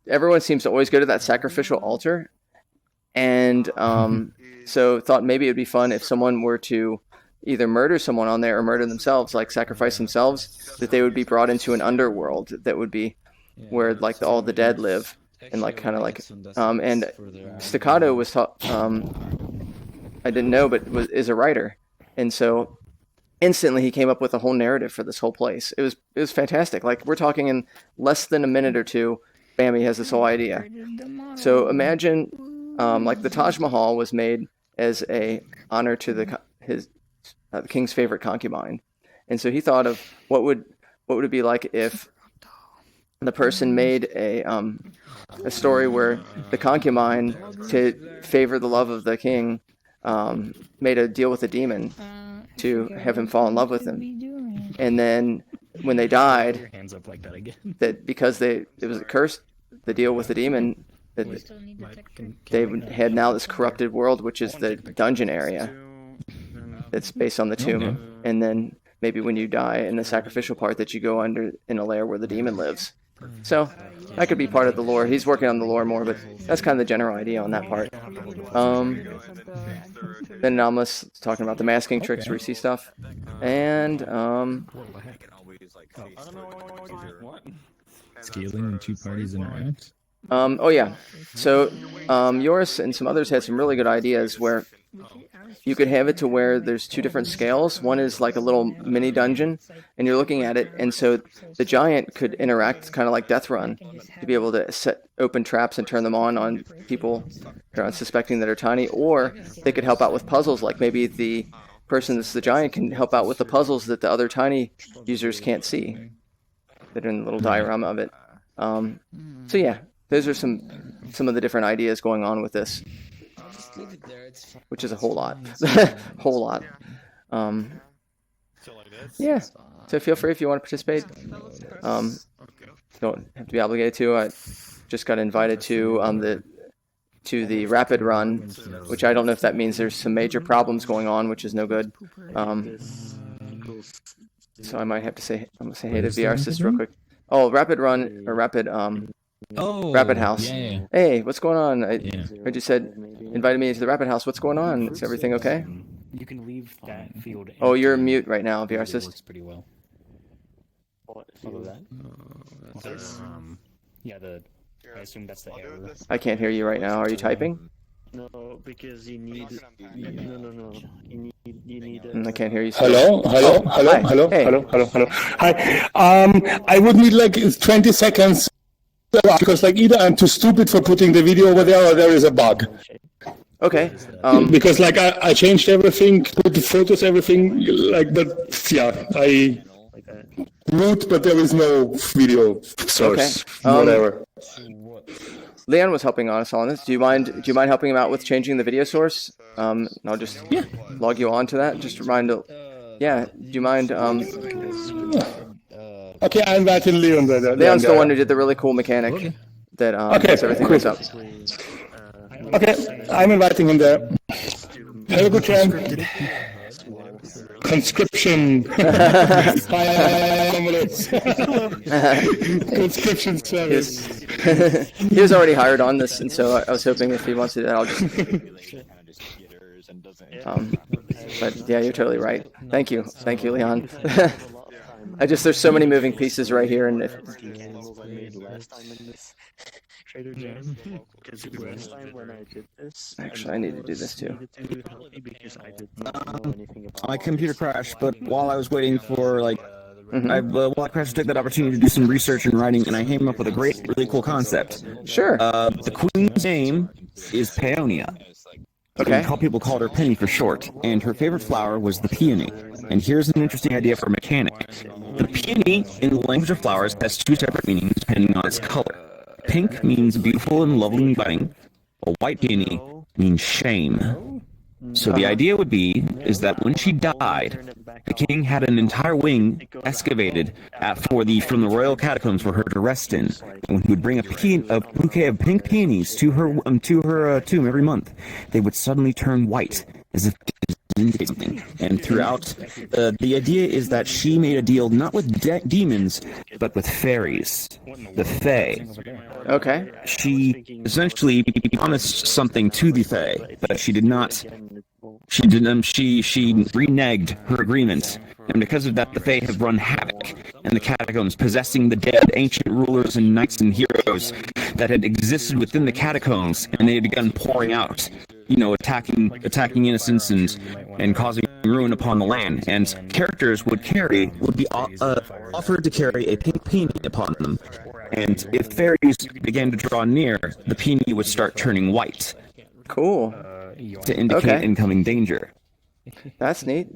everyone seems to always go to that sacrificial altar. And so thought maybe it would be fun if someone were to either murder someone on there or murder themselves, like sacrifice themselves, that they would be brought into an underworld that would be where like all the dead live, and like kind of like and Staccato was taught I didn't know, but is a writer, and so instantly he came up with a whole narrative for this whole place. It was fantastic. Like we're talking in less than a minute or two, bam, he has this whole idea. So imagine like the Taj Mahal was made as a honor to the king's favorite concubine, and so he thought of what would it be like if the person made a story where the concubine, to favor the love of the king, made a deal with a demon to have him fall in love with him, and then when they died, Hands up like that again. that because it was a curse, the deal with the demon, that they had now this corrupted world, which is the dungeon area. It's based on the tomb, and then maybe when you die in the sacrificial part, that you go under in a lair where the demon lives. So that could be part of the lore. He's working on the lore more, but that's kind of the general idea on that part. Then Anomalous is talking about the masking tricks, Reese stuff, and Scaling when two parties interact. oh yeah, so Yoris and some others had some really good ideas where you could have it to where there's two different scales. One is like a little mini dungeon, and you're looking at it, and so the giant could interact kind of like Death Run to be able to set open traps and turn them on people who are unsuspecting that are tiny, or they could help out with puzzles, like maybe the person that's the giant can help out with the puzzles that the other tiny users can't see that are in the little diorama of it. So yeah, those are some of the different ideas going on with this, which is a whole lot. Whole lot. Yeah, so feel free if you want to participate. Don't have to be obligated to. I just got invited to the rapid run, which I don't know if that means there's some major problems going on, which is no good. So I might have to say, I'm gonna say hey to VRSys real quick. Oh, rapid run or rapid Rapid House. Yeah. Hey, what's going on? I heard you said invited me to the Rapid House. What's going on? Is everything okay? You can leave that field. Oh, you're mute right now, It VRSys. works pretty well. What was that? Yeah, I assume that's the error. I can't hear you right now. Are you typing? No, because you need. No. You need. I can't hear you. Hello. Hi. Hey. Hi. I would need like 20 seconds because like either I'm too stupid for putting the video over there or there is a bug. Okay. Because like I changed everything, put the photos, everything like, but yeah, I root, but there is no video source. Okay. Whatever. Leon was helping us on this. Do you mind helping him out with changing the video source? And I'll just log you on to that. Just remind. Yeah. Do you mind? Okay, I invited Leon. Leon's the one who did the really cool mechanic that makes everything goes up. Okay, I'm inviting him there. Have a good time. Conscription. Conscription service. He was already hired on this, and so I was hoping if he wants to do that, I'll just. But yeah, you're totally right. Thank you, Leon. There's so many moving pieces right here, and if. Actually, I need to do this too. My computer crashed, but while I was waiting for while I crashed, I took that opportunity to do some research and writing, and I came up with a really cool concept. Sure. The queen's name is Paeonia. Okay. People called her Penny for short, and her favorite flower was the peony. And here's an interesting idea for a mechanic. The peony, in the language of flowers, has two separate meanings depending on its color. Pink means beautiful and lovely and inviting. A white peony means shame. So the idea would be is that when she died, the king had an entire wing excavated from the royal catacombs for her to rest in. And when he would bring a bouquet of pink peonies to her tomb every month, they would suddenly turn white, as if indicate something. And throughout, the idea is that she made a deal not with demons, but with fairies, the Fae. Okay. She essentially promised something to the Fae, but she did not. She reneged her agreement, and because of that, the Fae have run havoc in the catacombs, possessing the dead ancient rulers and knights and heroes that had existed within the catacombs, and they had begun pouring out, attacking innocents and causing ruin upon the land. And characters would be offered to carry a pink peony upon them, and if fairies began to draw near, the peony would start turning white. Cool. To indicate incoming danger. That's neat.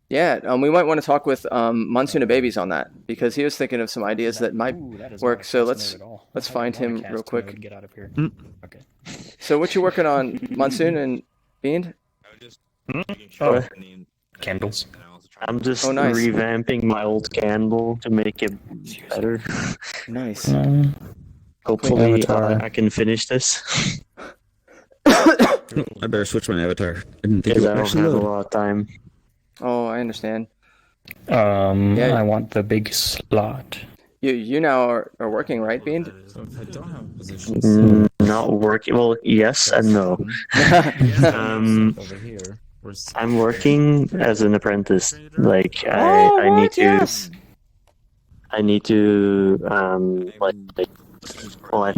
Yeah, we might want to talk with Monsoon Babies on that, because he was thinking of some ideas that might work. So let's find him real quick. Get out of here. Okay. So what you working on, Monsoon and Bean? Candles. I'm just nice. revamping my old candle to make it better. Nice. Hopefully, I can finish this. I better switch my avatar. I didn't think Because it I would don't actually have a load. lot of time. Oh, I understand. I want the big slot. You now are working, right, Bean? Not working. Well, yes and no. I'm working as an apprentice. Like I need to I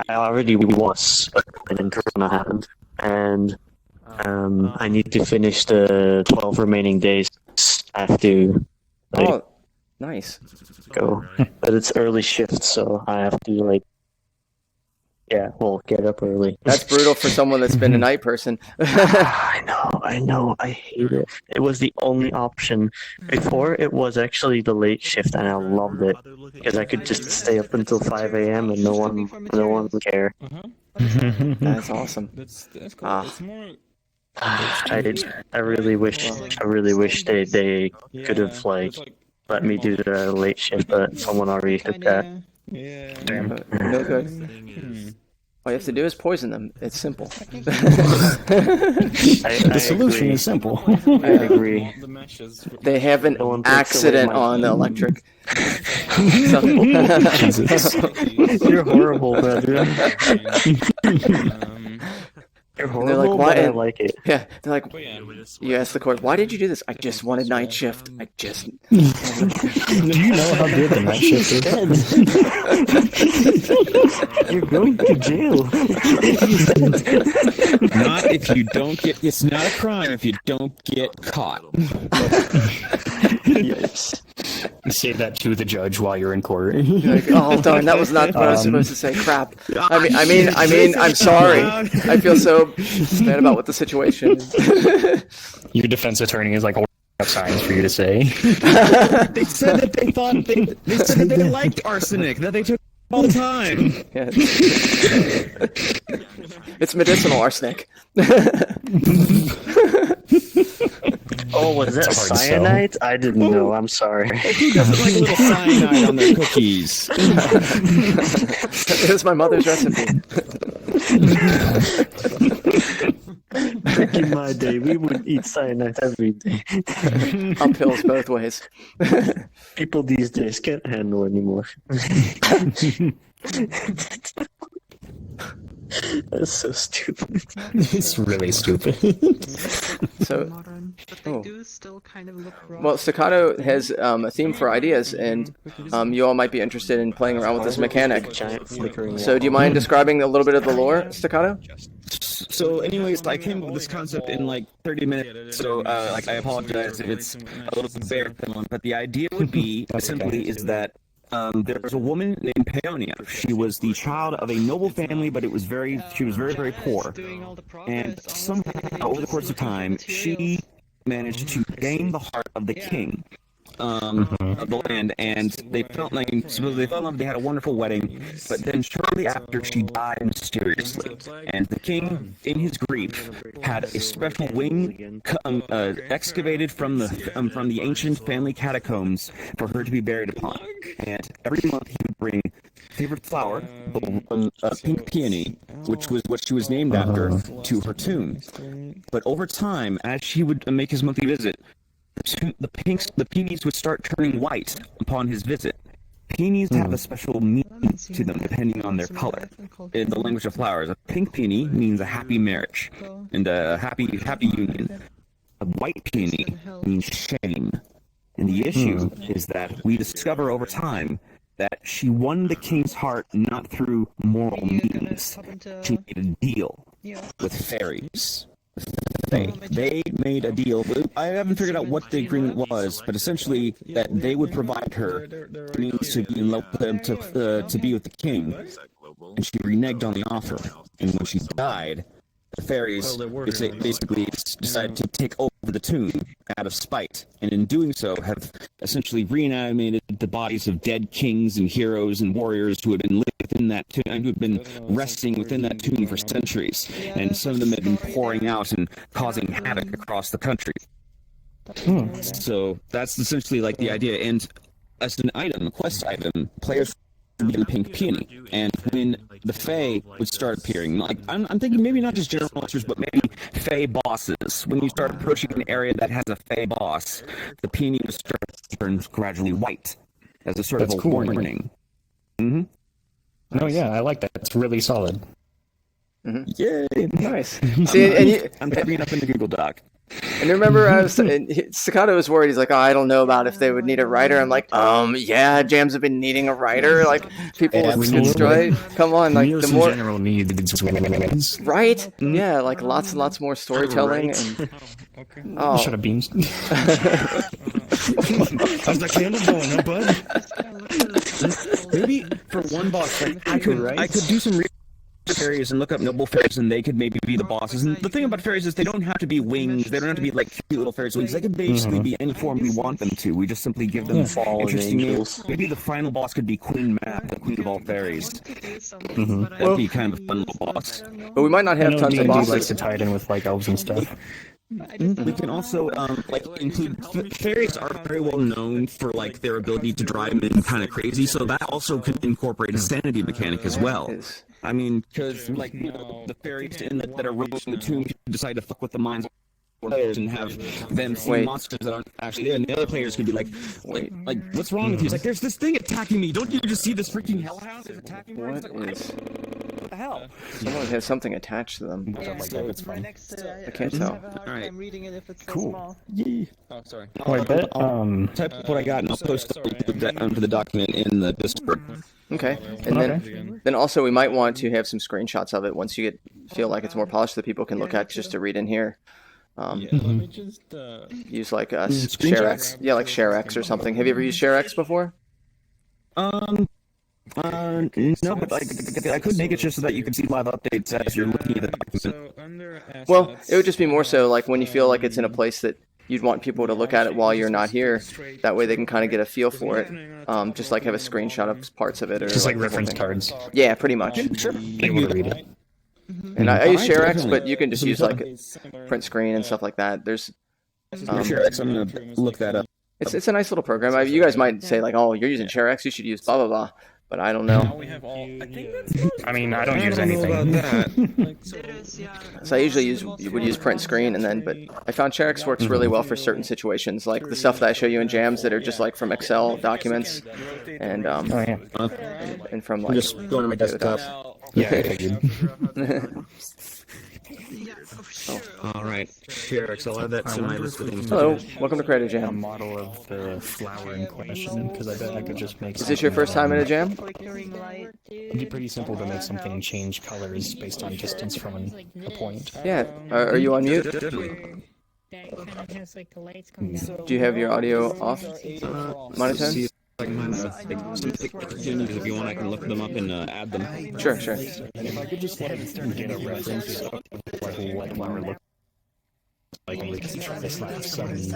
already was, but then Corona happened, and I need to finish the 12 remaining days. I have to nice. go, but it's early shift, so I have to get up early. That's brutal for someone that's been a night person. I know, I hate it. It was the only option. Before, it was actually the late shift, and I loved it, because I could just stay up until 5 a.m. and no one would care. That's awesome. I really wish they could have let me do the late shift, but someone already took that. Damn. No good. All you have to do is poison them. It's simple. The solution is simple. I agree. They have an accident on the electric. You're horrible, brother. You're horrible, they're like, why? But I like it. Yeah, they're like, you ask the court, why did you do this? I just wanted night shift. Do you know how good the night shift is? You're going to jail. Not if you don't get. It's not a crime if you don't get caught. Yes. You say that to the judge while you're in court. You're like, oh darn, that was not what I was supposed to say. Crap. I mean, I'm sorry. I feel so bad about what the situation is. Your defense attorney is like holding up signs for you to say. They said that they liked arsenic. That they took all the time. Yeah. It's medicinal arsenic. Oh, was that It's a hard cyanide? I didn't know. I'm sorry. Who doesn't like a little cyanide on their cookies? It was my mother's recipe. Back in my day, we would eat cyanide every day. Pills both ways. People these days can't handle anymore. That's so stupid. It's really stupid. So, But they do still kind of look wrong. well, Staccato has a theme for ideas, and you all might be interested in playing around with this mechanic. Giant flickering So, do you mind describing a little bit of the lore, Staccato? So, anyways, I came up with this concept in like 30 minutes. So, like, I apologize if it's a little bit bare, but the idea would be simply is that there was a woman named Paeonia. She was the child of a noble family, but she was very, very poor. And somehow, over the course of time, she managed to gain the heart of the king of the land, and they felt like they fell in love. They had a wonderful wedding, but then shortly after, she died mysteriously, and the king, in his grief, had a special wing excavated from the ancient family catacombs for her to be buried upon. And every month he would bring favorite flower, a pink peony, which was what she was named after, to her tomb. But over time, as she would make his monthly visit, the peonies would start turning white upon his visit. Peonies have a special meaning to them depending on their color. In the language of flowers, a pink peony means a happy marriage and a happy union. A white peony means shame. And the issue is that we discover over time that she won the king's heart not through moral means. She made a deal with fairies. They made a deal. I haven't figured out what the agreement was, but essentially that they would provide her means to be in love with him, to be with the king, and she reneged on the offer. And when she died, the fairies basically decided to take over the tomb out of spite, and in doing so have essentially reanimated the bodies of dead kings and heroes and warriors who had been living within that tomb, and who had been resting within that tomb for centuries. And some of them had been pouring out and causing havoc across the country. So that's essentially like the idea. And as an item, a quest item, players would get a pink peony, and when the Fae would start appearing, like I'm thinking maybe not just general monsters, but maybe Fae bosses. When you start approaching an area that has a Fae boss, the peony would start to turn gradually white as a sort of a warning. No, yeah, I like that. It's really solid. Yay! Nice. See, I'm typing it up in the Google Doc. And remember, Staccato was worried. He's like, "Oh, I don't know about if they would need a writer." I'm like, yeah, Jams have been needing a writer. Like, people would destroy. Come on, like the more general needs, right? Yeah, like lots and lots more storytelling. And oh, shut up, Beans. How's that candle going, huh, bud? Maybe for one boss, like I could do some research fairies and look up noble fairies, and they could maybe be the bosses. And the thing about fairies is they don't have to be wings. They don't have to be like cute little fairies wings. They could basically be any form we want them to. We just simply give them interesting names. Maybe the final boss could be Queen Map, the queen of all fairies. That'd be kind of a fun little boss. But we might not have tons of bosses. Likes to tie it in with like elves and stuff. We can also include fairies are very well known for like their ability to drive men kind of crazy, so that also could incorporate a sanity mechanic as well. I mean, because like the fairies that are ruling the tomb decide to fuck with the minds of players and have them see monsters that aren't actually there, and the other players could be like, what's wrong with you? It's like, there's this thing attacking me. Don't you just see this freaking hellhound is attacking me? What the hell? Someone has something attached to them. That's fine. I can't tell. All right. I'm reading it if it's Cool. small. Yay. Oh, sorry. I'll type what I got, and I'll post that onto the document in the Discord. Okay, and then also we might want to have some screenshots of it once you feel like it's more polished that people can look at just to read in here. Use like ShareX, like ShareX or something. Have you ever used ShareX before? No, but I could make it just so that you can see live updates as you're looking at the document. Well, it would just be more so like when you feel like it's in a place that you'd want people to look at it while you're not here. That way they can kind of get a feel for it. Just like have a screenshot of parts of it, or Just like the whole reference thing. cards. Yeah, pretty much. Sure. Able to read it. And I use ShareX, but you can just use like print screen and stuff like that. There's ShareX, I'm gonna look that up. It's a nice little program. You guys might say like, oh, you're using ShareX, you should use blah blah blah. But I don't know. I mean, I don't use anything. So I usually would use print screen, but I found ShareX works really well for certain situations, like the stuff that I show you in jams that are just like from Excel documents, and and from like. I'm just going to my desktop. Yeah, I figured. All right, ShareX. I'll add that to my list of things. Hello, welcome to Creator A Jam. model of the flower in question, because I bet I could just make. Is this your first time in a jam? It'd be pretty simple to make something change colors based on distance from a point. Yeah. Are you on mute? Do you have your audio off, Monotone? If you want, I can look them up and add them. Sure. If I could just get a reference of what flower looks like, and we can try to slap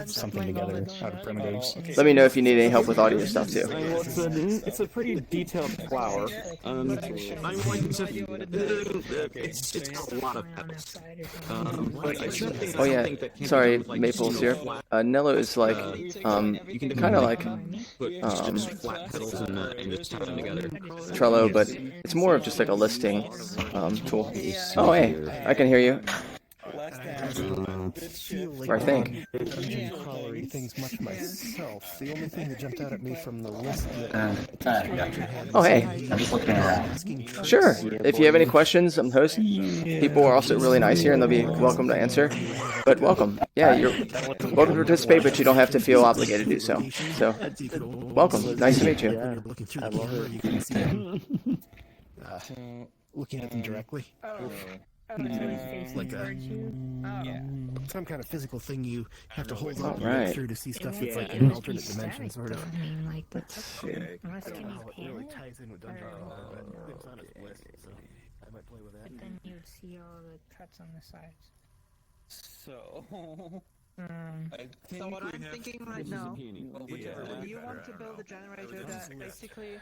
something together out of primitives. Let me know if you need any help with audio stuff too. Well, it's a pretty detailed flower. I'm like, it's got a lot of petals. Oh yeah, sorry, maple syrup. Nello is like, kind of like flat petals and just tie them together. Trello, but it's more of just like a listing tool. Oh hey, I can hear you. Or I think. Things much myself. The only thing that jumped out at me from the list Oh hey. Sure. If you have any questions, I'm the host. People are also really nice here, and they'll be welcome to answer. But welcome. Yeah, you're welcome to participate, but you don't have to feel obligated to do so. So, welcome. Nice to meet you. Looking at them directly. Like some kind of physical thing you have to hold up and look through to see stuff that's like in an alternate dimension, sort of. It really ties in with Dungeon Crawler, but it's on its list, so I might play with that. But then you would see all the cuts on the sides. So. So what I'm thinking right now, you want to build a generator that basically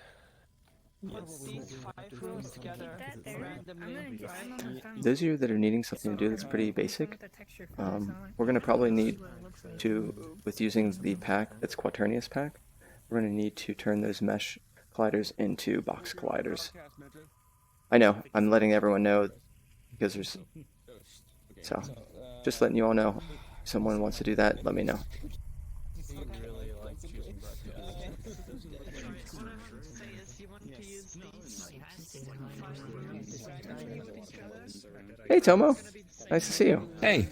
puts these 5 rooms together randomly, right? Those of you that are needing something to do that's pretty basic, we're going to probably need to, with using the pack that's Quaternius pack, we're going to need to turn those mesh colliders into box colliders. I know, I'm letting everyone know because there's... So, just letting you all know. If someone wants to do that, let me know. Hey Tomo, nice to see you. Hey,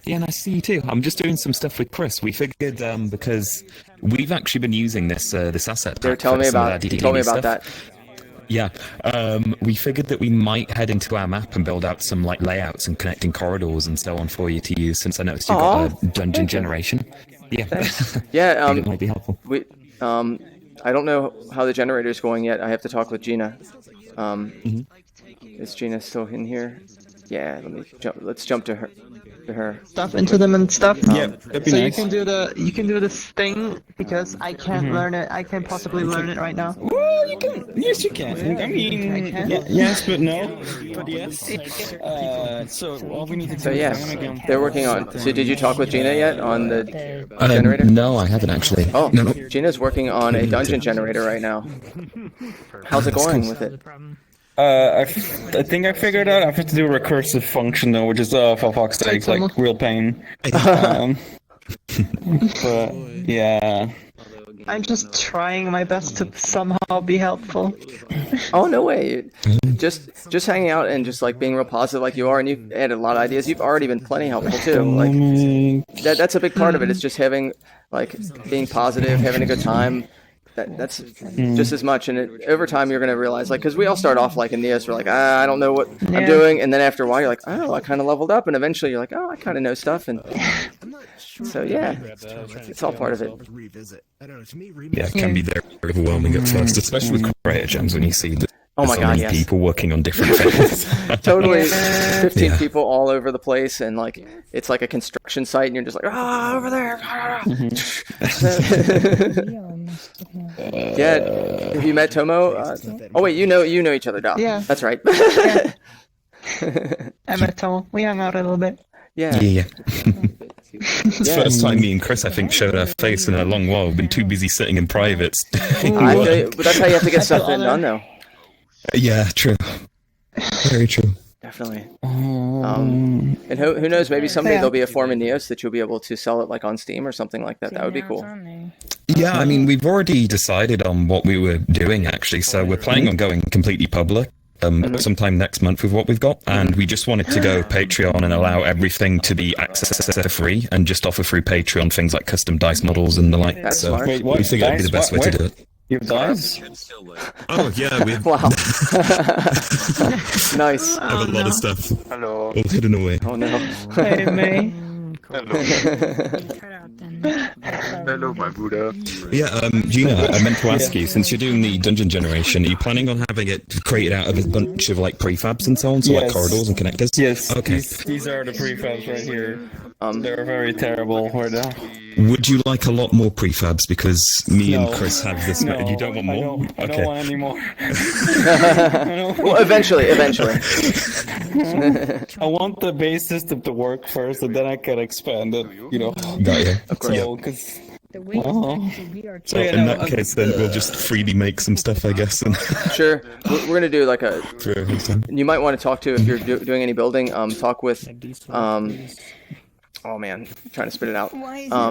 yeah, nice to see you too. I'm just doing some stuff with Chris. We figured because we've actually been using this asset. They were telling me about. He told me about that. Yeah, we figured that we might head into our map and build out some like layouts and connecting corridors and so on for you to use. Since I noticed you've got a dungeon generation. Yeah, yeah. It might be helpful. I don't know how the generator's going yet. I have to talk with Gina. Is Gina still in here? Yeah, let's jump to her. Stuff into them and stuff. Yeah, that'd be so nice. you can do this thing because I can't learn it. I can't possibly learn it right now. Well, you can. Yes, you can. I mean, yes, but no. But yes. So all we need to do. So yeah, they're working on. So did you talk with Gina yet on the generator? No, I haven't actually. Oh, no. Gina's working on a dungeon generator right now. How's it going with it? I think I figured out I have to do a recursive function though, which is for fuck's sake, like real pain. But yeah. I'm just trying my best to somehow be helpful. Oh no way! Just hanging out and just like being real positive like you are, and you've added a lot of ideas. You've already been plenty helpful too. Like that's a big part of it. It's just having being positive, having a good time. That's just as much, and over time you're going to realize, like, because we all start off like in Neos, we're like, I don't know what I'm doing, and then after a while you're like, oh, I kind of leveled up, and eventually you're like, oh, I kind of know stuff, and so yeah, it's all part of it. Yeah, it can be very overwhelming at first, especially with creator gems when you see Oh my so god, many yes. people working on different things. Totally. 15 Yeah. people all over the place, and like it's like a construction site, and you're just like, over there. Yeah. Have you met Tomo? Oh wait, you know each other, Doc. Yeah. That's right. I met Tomo. We hung out a little bit. Yeah. Yeah. It's the first time me and Chris, I think, showed our face in a long while. We've been too busy sitting in privates. But that's how you have to get stuff done, though. Yeah, true. Very true. Definitely. And who knows? Maybe someday there'll be a form in Neos that you'll be able to sell it like on Steam or something like that. That would be cool. Yeah, I mean, we've already decided on what we were doing, actually. So we're planning on going completely public sometime next month with what we've got. And we just wanted to go Patreon and allow everything to be access for free and just offer through Patreon things like custom dice models and the like. That's so smart. we figured it'd be the best way to do it. You have dice? Oh, yeah, we Wow. Nice. have a lot of stuff. Hello. All hidden away. Oh no. Hey, May. Hello. Hello, my Buddha. Yeah, Gina, I meant to ask you, since you're doing the dungeon generation, are you planning on having it created out of a bunch of like prefabs and so on, so like Yes. corridors and connectors? Yes. Okay. These are the prefabs right here. They're very terrible right now. Would you like a lot more prefabs? Because me and No. Chris have this. No, you don't want more? I don't want any more. Well, eventually. I want the base system to work first, and then I can expand it. You know. Got you. Of course. So, cause. So in that case, then we'll just freely make some stuff, I guess. And Sure. We're gonna do like a. for every time. You might want to talk to if you're doing any building. Talk with. Oh man, I'm trying to spit it out.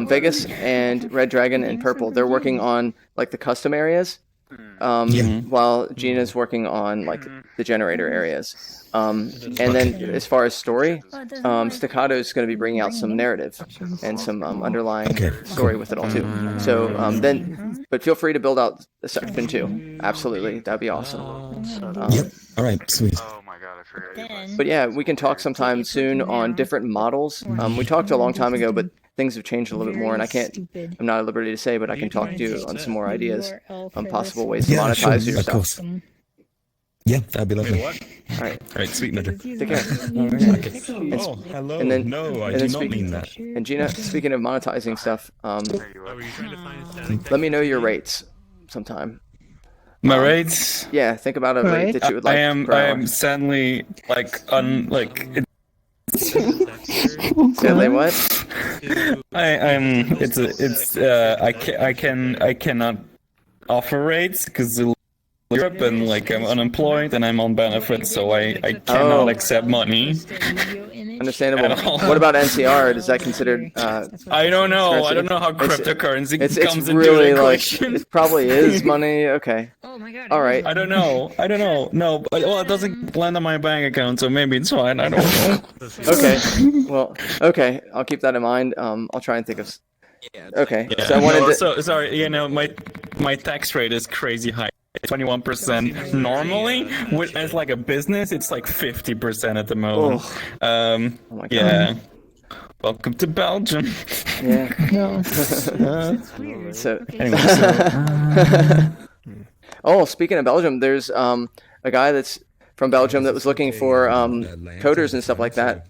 Vegas and Red Dragon and Purple. They're working on like the custom areas. While Gina's working on like the generator areas. And then as far as story, Staccato is going to be bringing out some narrative and some underlying story with it all too. So but feel free to build out the section too. Absolutely, that'd be awesome. Yep. All right. Sweet. But yeah, we can talk sometime soon on different models. We talked a long time ago, but things have changed a little bit more, and I'm not at liberty to say, but I can talk to you on some more ideas on possible ways to monetize your of stuff. course. Yeah, that'd be lovely. All right. All right, sweet, Nudger. Take care. Oh, hello. And then, No, I and then do not mean that. And Gina, speaking of monetizing stuff, let me know your rates sometime. My rates? Yeah, think about a rate that you would like. I am sadly Sadly, what? I cannot offer rates because Europe and like I'm unemployed and I'm on benefits, so I cannot accept money. Understandable. What about NCR? Is that considered? I don't know. I don't know how cryptocurrency it's comes into really the like equation. it probably is money. Okay. All right. I don't know. No, but well, it doesn't land on my bank account, so maybe it's fine. I don't know. Okay. Well, okay. I'll keep that in mind. I'll try and think of. Okay. Yeah. So I wanted to. So sorry. You know, my tax rate is crazy high. 21% normally. As like a business, it's like 50% at the moment. Oh my God. Yeah. Welcome to Belgium. Yeah. No. So. Anyway, Oh, speaking of Belgium, there's a guy that's from Belgium that was looking for coders and stuff like that.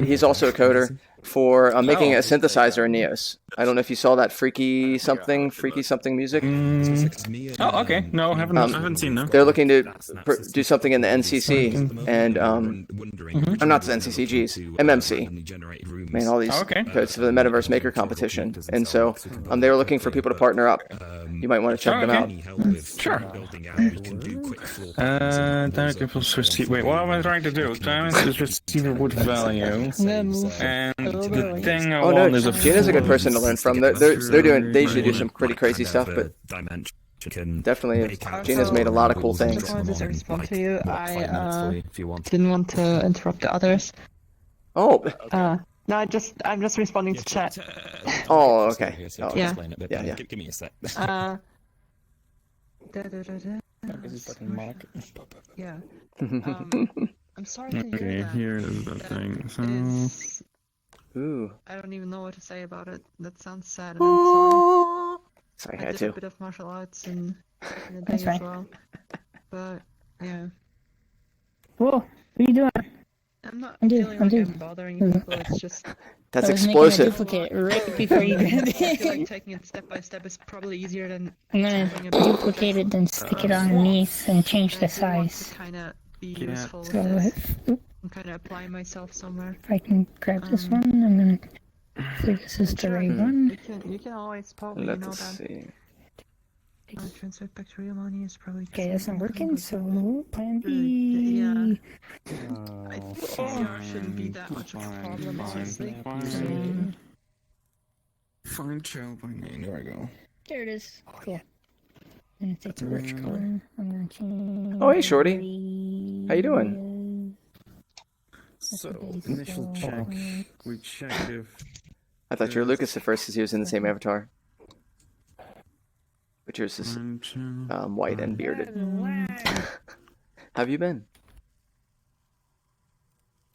He's also a coder for making a synthesizer in Neos. I don't know if you saw that freaky something music. Oh, okay. No, I haven't seen that. They're looking to do something in the NCC and I'm not the NCC, geez, MMC. Man, all these codes for the Metaverse Maker competition, and so they were looking for people to partner up. You might want to check them out. Sure. Wait, what am I trying to do? Time is receiver wood value, and the thing I want is a. Gina's a good person to learn from. They usually do some pretty crazy stuff, but definitely Gina's made a lot of cool things. I wanted to respond to you. I didn't want to interrupt the others. Oh. No, I'm just responding to chat. Oh, okay. Oh, yeah. Yeah. Give me a sec. Yeah. I'm sorry to hear Okay, that. here is the thing. So. Ooh. I don't even know what to say about it. That sounds sad, and I'm sorry. Sorry, I I had did to. a bit of martial arts in the That's day as fine. well. but yeah. Whoa, what are you doing? I'm not I'm feeling like I'm bothering people, it's just... That's I was explosive. making a duplicate right before you grabbed I feel like it. taking it step by step is probably easier than I'm gonna having a big duplicate it, then stick it underneath and change the size. kind of be useful with So this. if And kind of apply myself somewhere. I can grab this one, I'm gonna see if this is the right one. You can always probably, you know, Let's that see. transmit bacterial ammonia is probably... Okay, that's not working, so plan B. Yeah. I think CCR shouldn't be that much of a problem, honestly. Find child by name. There I go. There it is. Cool. I'm gonna take the rich color. I'm gonna change. Oh, hey, Shorty. How you doing? So, initial check. We check if. I thought you were Lucas at first because he was in the same avatar. But yours is white and bearded. How have you been?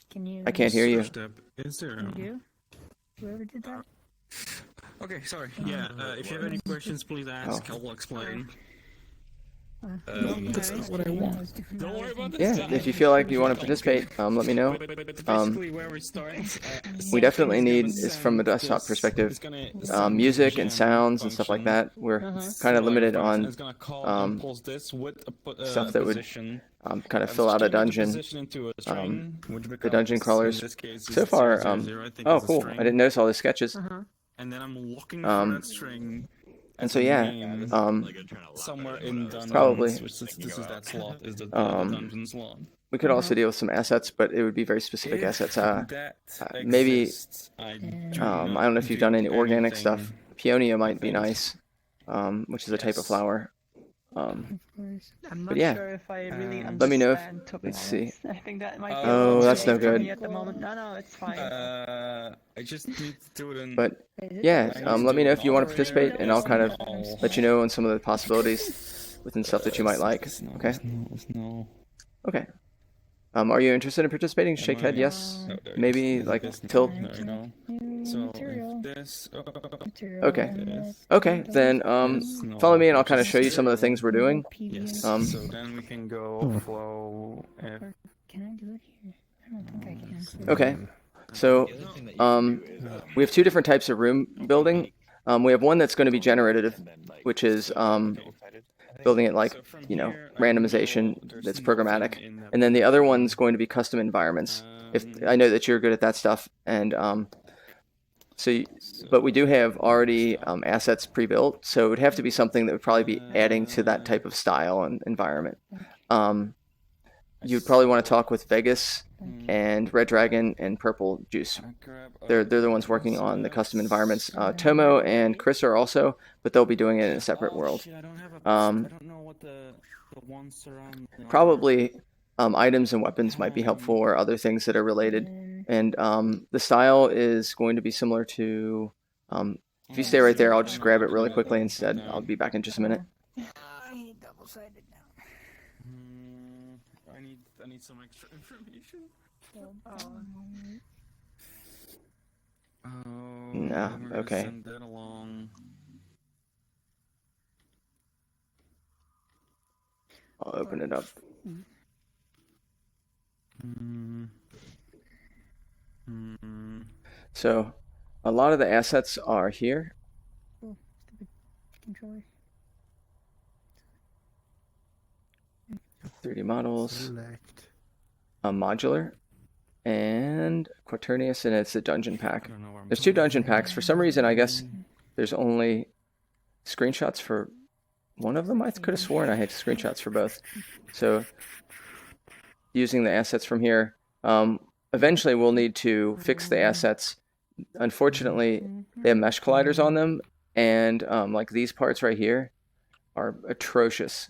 Can you? I can't hear you. Is there? Can you? Whoever did that? Okay, sorry. Yeah, if you have any questions, please ask. I will explain. That's not what I want. Don't worry about this. Yeah, if you feel like you want to participate, let me know. Basically, where we're starting. We definitely need, is from a desktop perspective, music and sounds and stuff like that. We're kind of limited on stuff that would kind of fill out a dungeon. The dungeon crawlers. So far, oh cool! I didn't notice all the sketches. And then I'm looking for that string. And so yeah, somewhere in dungeons, probably. which this is that slot, is the dungeon slot. We could also deal with some assets, but it would be very specific assets. Maybe I don't know if you've done any organic stuff. Peonia might be nice, which is a type of flower. I'm not But yeah, sure if I really let me know if. understand Let's see. I think that might be Oh, that's no for good. me at the moment. No, it's fine. I just need to do it in. But yeah, let me know if you want to participate, and I'll kind of let you know on some of the possibilities within stuff that you might like. Okay. Okay. Are you interested in participating? Shake head, yes. Maybe like tilt. So this. Okay. Okay. Then follow me, and I'll kind of show you some of the things we're doing. Yes. So then we can go flow. Can I do it here? I don't think I can. Okay. So we have two different types of room building. We have one that's going to be generative, which is building it like, you know, randomization that's programmatic. And then the other one's going to be custom environments. If I know that you're good at that stuff. And but we do have already assets pre-built. So it would have to be something that would probably be adding to that type of style and environment. You'd probably want to talk with Vegas and Red Dragon and Purple Juice. They're the ones working on the custom environments. Tomo and Chris are also, but they'll be doing it in a separate world. Probably items and weapons might be helpful, or other things that are related. And the style is going to be similar to. If you stay right there, I'll just grab it really quickly instead. I'll be back in just a minute. I need some extra information. No, okay. Send that along. I'll open it up. So, a lot of the assets are here. 3D models, modular, and Quaternius, and it's a dungeon pack. There's two dungeon packs. For some reason, I guess there's only screenshots for one of them. I could have sworn I had screenshots for both. So, using the assets from here, eventually we'll need to fix the assets. Unfortunately, they have mesh colliders on them, and like these parts right here are atrocious.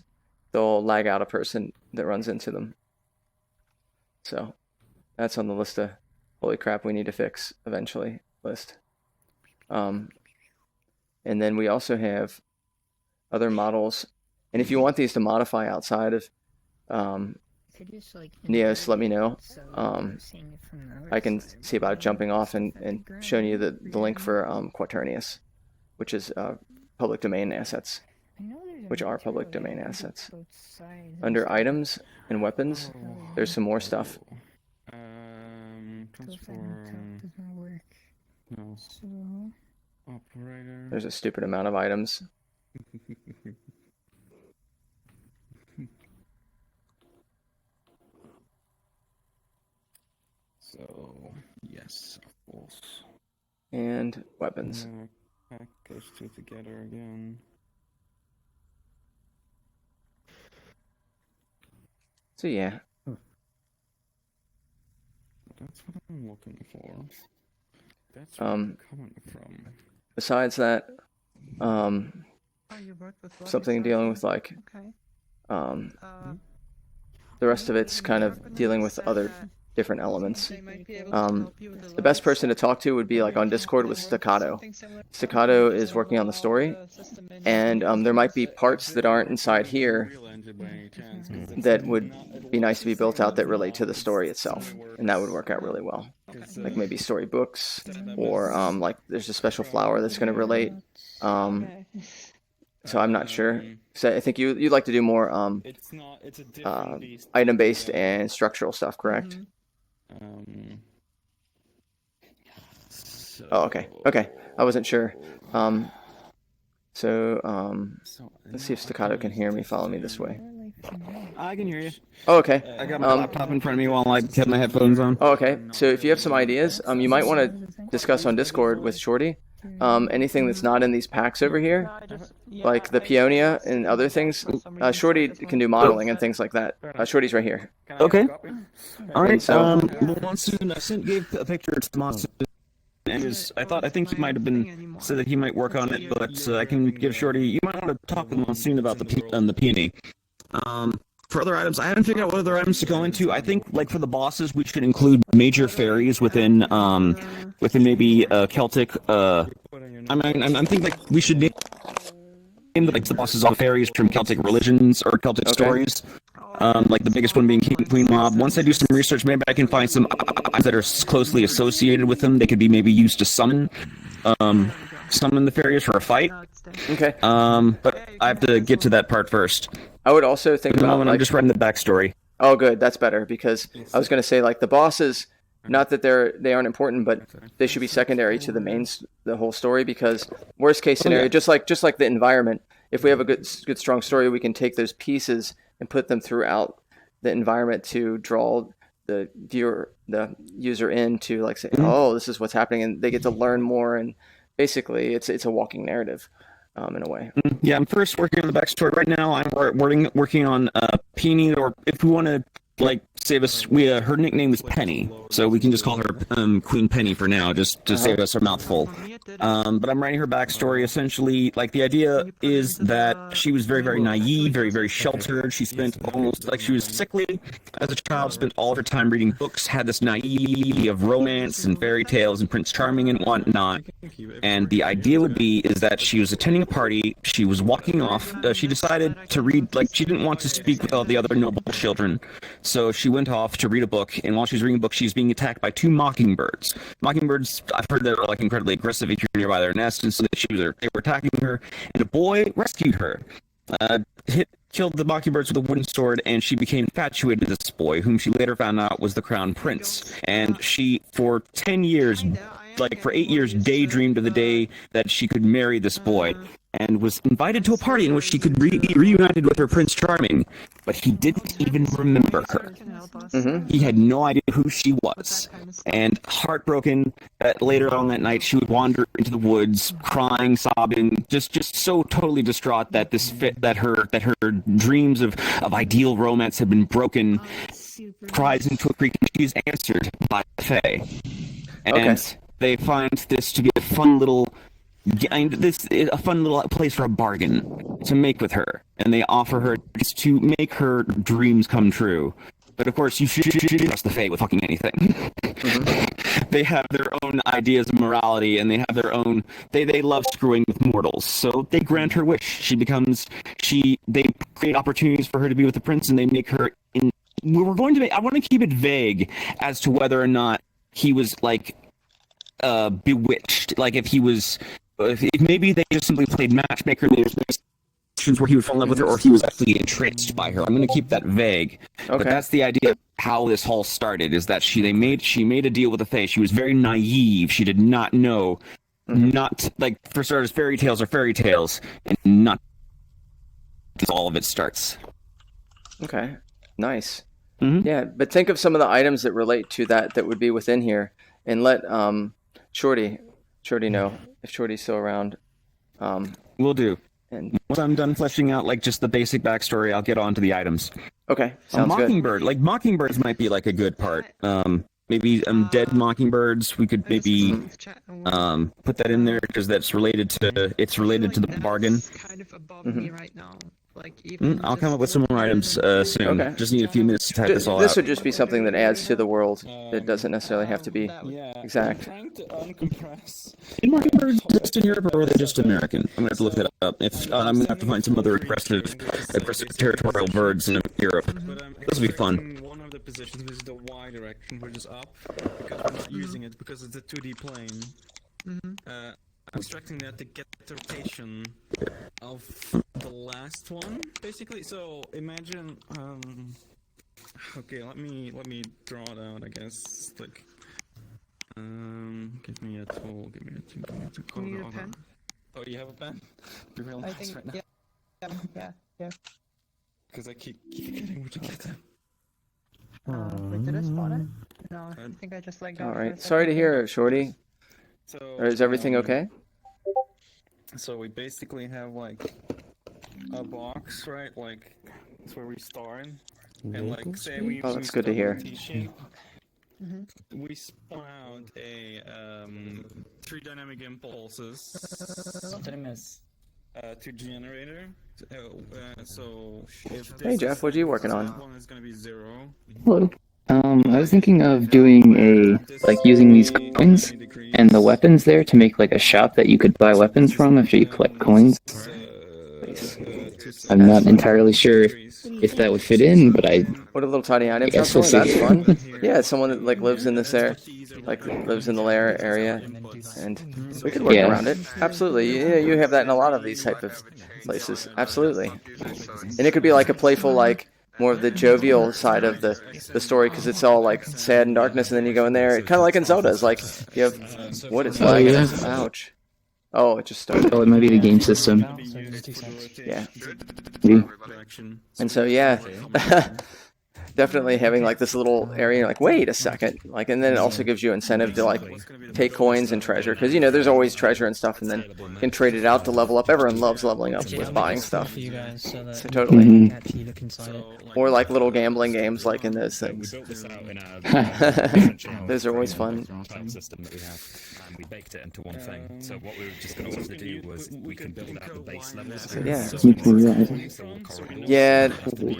They'll lag out a person that runs into them. So that's on the list of holy crap we need to fix eventually list. And then we also have other models. And if you want these to modify outside of Neos, let me know. I can see about jumping off and showing you the link for Quaternius, which is public domain assets. which are public domain assets. Under items and weapons, there's some more stuff. Transform. No. Operator. There's a stupid amount of items. So, yes, of course. And weapons. Pack those two together again. So yeah. That's what I'm looking for. That's where I'm coming from. Besides that, something dealing with like, the rest of it's kind of dealing with other different elements. The best person to talk to would be like on Discord with Staccato. Staccato is working on the story, and there might be parts that aren't inside here that would be nice to be built out that relate to the story itself, and that would work out really well. Like maybe storybooks, or like there's a special flower that's going to relate. So I'm not sure. So I think you'd like to do more item-based and structural stuff, correct? Oh, okay. Okay, I wasn't sure. So let's see if Staccato can hear me. Follow me this way. I can hear you. Oh, okay. I got my laptop in front of me while I have my headphones on. Oh, okay. So if you have some ideas, you might want to discuss on Discord with Shorty. Anything that's not in these packs over here, like the Peonia and other things. Shorty can do modeling and things like that. Shorty's right here. Okay. All right. So, Monsoon, I gave a picture to Monsoon. And I think he might have been said that he might work on it, but I can give Shorty. You might want to talk with Monsoon about the peony. For other items, I haven't figured out what other items to go into. I think, like for the bosses, we should include major fairies within maybe Celtic. I'm thinking like we should name the bosses all fairies from Celtic religions or Celtic stories. Like the biggest one being King and Queen Mob. Once I do some research, maybe I can find some items that are closely associated with them. They could be maybe used to summon the fairies for a fight. Okay. But I have to get to that part first. I would also think about I'm just writing the backstory. Oh, good. That's better, because I was going to say like the bosses. Not that they aren't important, but they should be secondary to the whole story. Because worst case scenario, just like the environment, if we have a good strong story, we can take those pieces and put them throughout the environment to draw the user in to like say, oh, this is what's happening, and they get to learn more. And basically, it's a walking narrative, in a way. Yeah, I'm first working on the backstory right now. I'm working on Peony, or if we want to like save us, her nickname is Penny, so we can just call her Queen Penny for now, just to save us a mouthful. But I'm writing her backstory. Essentially, like the idea is that she was very, very naive, very, very sheltered. She spent almost like she was sickly as a child. Spent all of her time reading books. Had this naivety of romance and fairy tales and Prince Charming and whatnot. And the idea would be is that she was attending a party. She was walking off. She decided to read. Like she didn't want to speak with all the other noble children, so she went off to read a book. And while she was reading a book, she was being attacked by two mockingbirds. Mockingbirds, I've heard that are like incredibly aggressive if you're nearby their nest, and so they were attacking her. And a boy rescued her. Killed the mockingbirds with a wooden sword, and she became infatuated with this boy, whom she later found out was the crown prince. And she, for 10 years, like for 8 years, daydreamed of the day that she could marry this boy, and was invited to a party in which she could be reunited with her Prince Charming, but he didn't even remember her. He had no idea who she was, and heartbroken, later on that night she would wander into the woods, crying, sobbing, just so totally distraught that her dreams of ideal romance had been broken. Cries into a creek, and she's answered by the Fae, and they find this to be a fun little place for a bargain to make with her, and they offer her just to make her dreams come true. But of course, you should trust the Fae with fucking anything. They have their own ideas of morality, and they have their own. They love screwing with mortals, so they grant her wish. They create opportunities for her to be with the prince, and they make her. I want to keep it vague as to whether or not he was like bewitched, like if maybe they just simply played matchmaker. There's sections where he would fall in love with her, or he was actually entranced by her. I'm going to keep that vague. But Okay. that's the idea of how this all started. Is that she made a deal with the Fae. She was very naive. She did not know, not like for starters, fairy tales are fairy tales, and not all of it starts. Okay. Nice. Yeah, but think of some of the items that relate to that would be within here, and let Shorty know if Shorty's still around. Will do. And once I'm done fleshing out like just the basic backstory, I'll get on to the items. Okay, sounds good. Mockingbird, like mockingbirds might be like a good part. Maybe dead mockingbirds. We could maybe put that in there because it's related to the bargain. Kind of above me right now. Like I'll come up with some more items soon. Okay. Just need a few minutes to type this all This out. would just be something that adds to the world. It doesn't necessarily have to be exact. In mockingbirds just in Europe, or are they just American? I'm gonna have to look that up. If I'm gonna have to find some other aggressive territorial birds in Europe. This will be fun. One of the positions is the Y direction, which is up, because we're not using it because it's a 2D plane. Abstracting that to get the rotation of the last one, basically. So imagine, okay, let me draw it out. I guess like, give me a tool. Give me a tool. You need a pen? Oh, you have a pen? You're real I nice think, right now. yeah. Because I keep forgetting which item. Wait, did I spawn it? No, I think I just like. All right. Sorry to hear it, Shorty. So, Or is everything okay? So we basically have like a box, right? Like that's where we start, and like say we. Oh, that's good to hear. We spawn out a 3 dynamic impulses to generator. So if this Hey Jeff, what are you working on? one is gonna be 0. Hello. I was thinking of doing using these coins and the weapons there to make like a shop that you could buy weapons from after you collect coins. I'm not entirely sure if that would fit in, but What a little tiny item. guess That's we'll see. fun. Yeah, it's someone that like lives in this lives in the lair area, and we could work Yeah. around it. Absolutely. Yeah, you have that in a lot of these type of places. Absolutely. And it could be like a playful, like more of the jovial side of the story, because it's all like sad and darkness, and then you go in there. Kind of like in Zelda, it's like you have what is Oh, like? yeah. Ouch. Oh, it just started. Oh, it might be the game system. Yeah. Yeah. And so yeah, definitely having like this little area, you're like, wait a second, like, and then it also gives you incentive to like pay coins and treasure, because there's always treasure and stuff, and then you can trade it out to level up. Everyone loves leveling up with buying stuff. So totally. Or like little gambling games, like in those things. Those are always fun. System that we have, and we baked it into one thing. So what we were just going to do was we can build out the base levels. Yeah,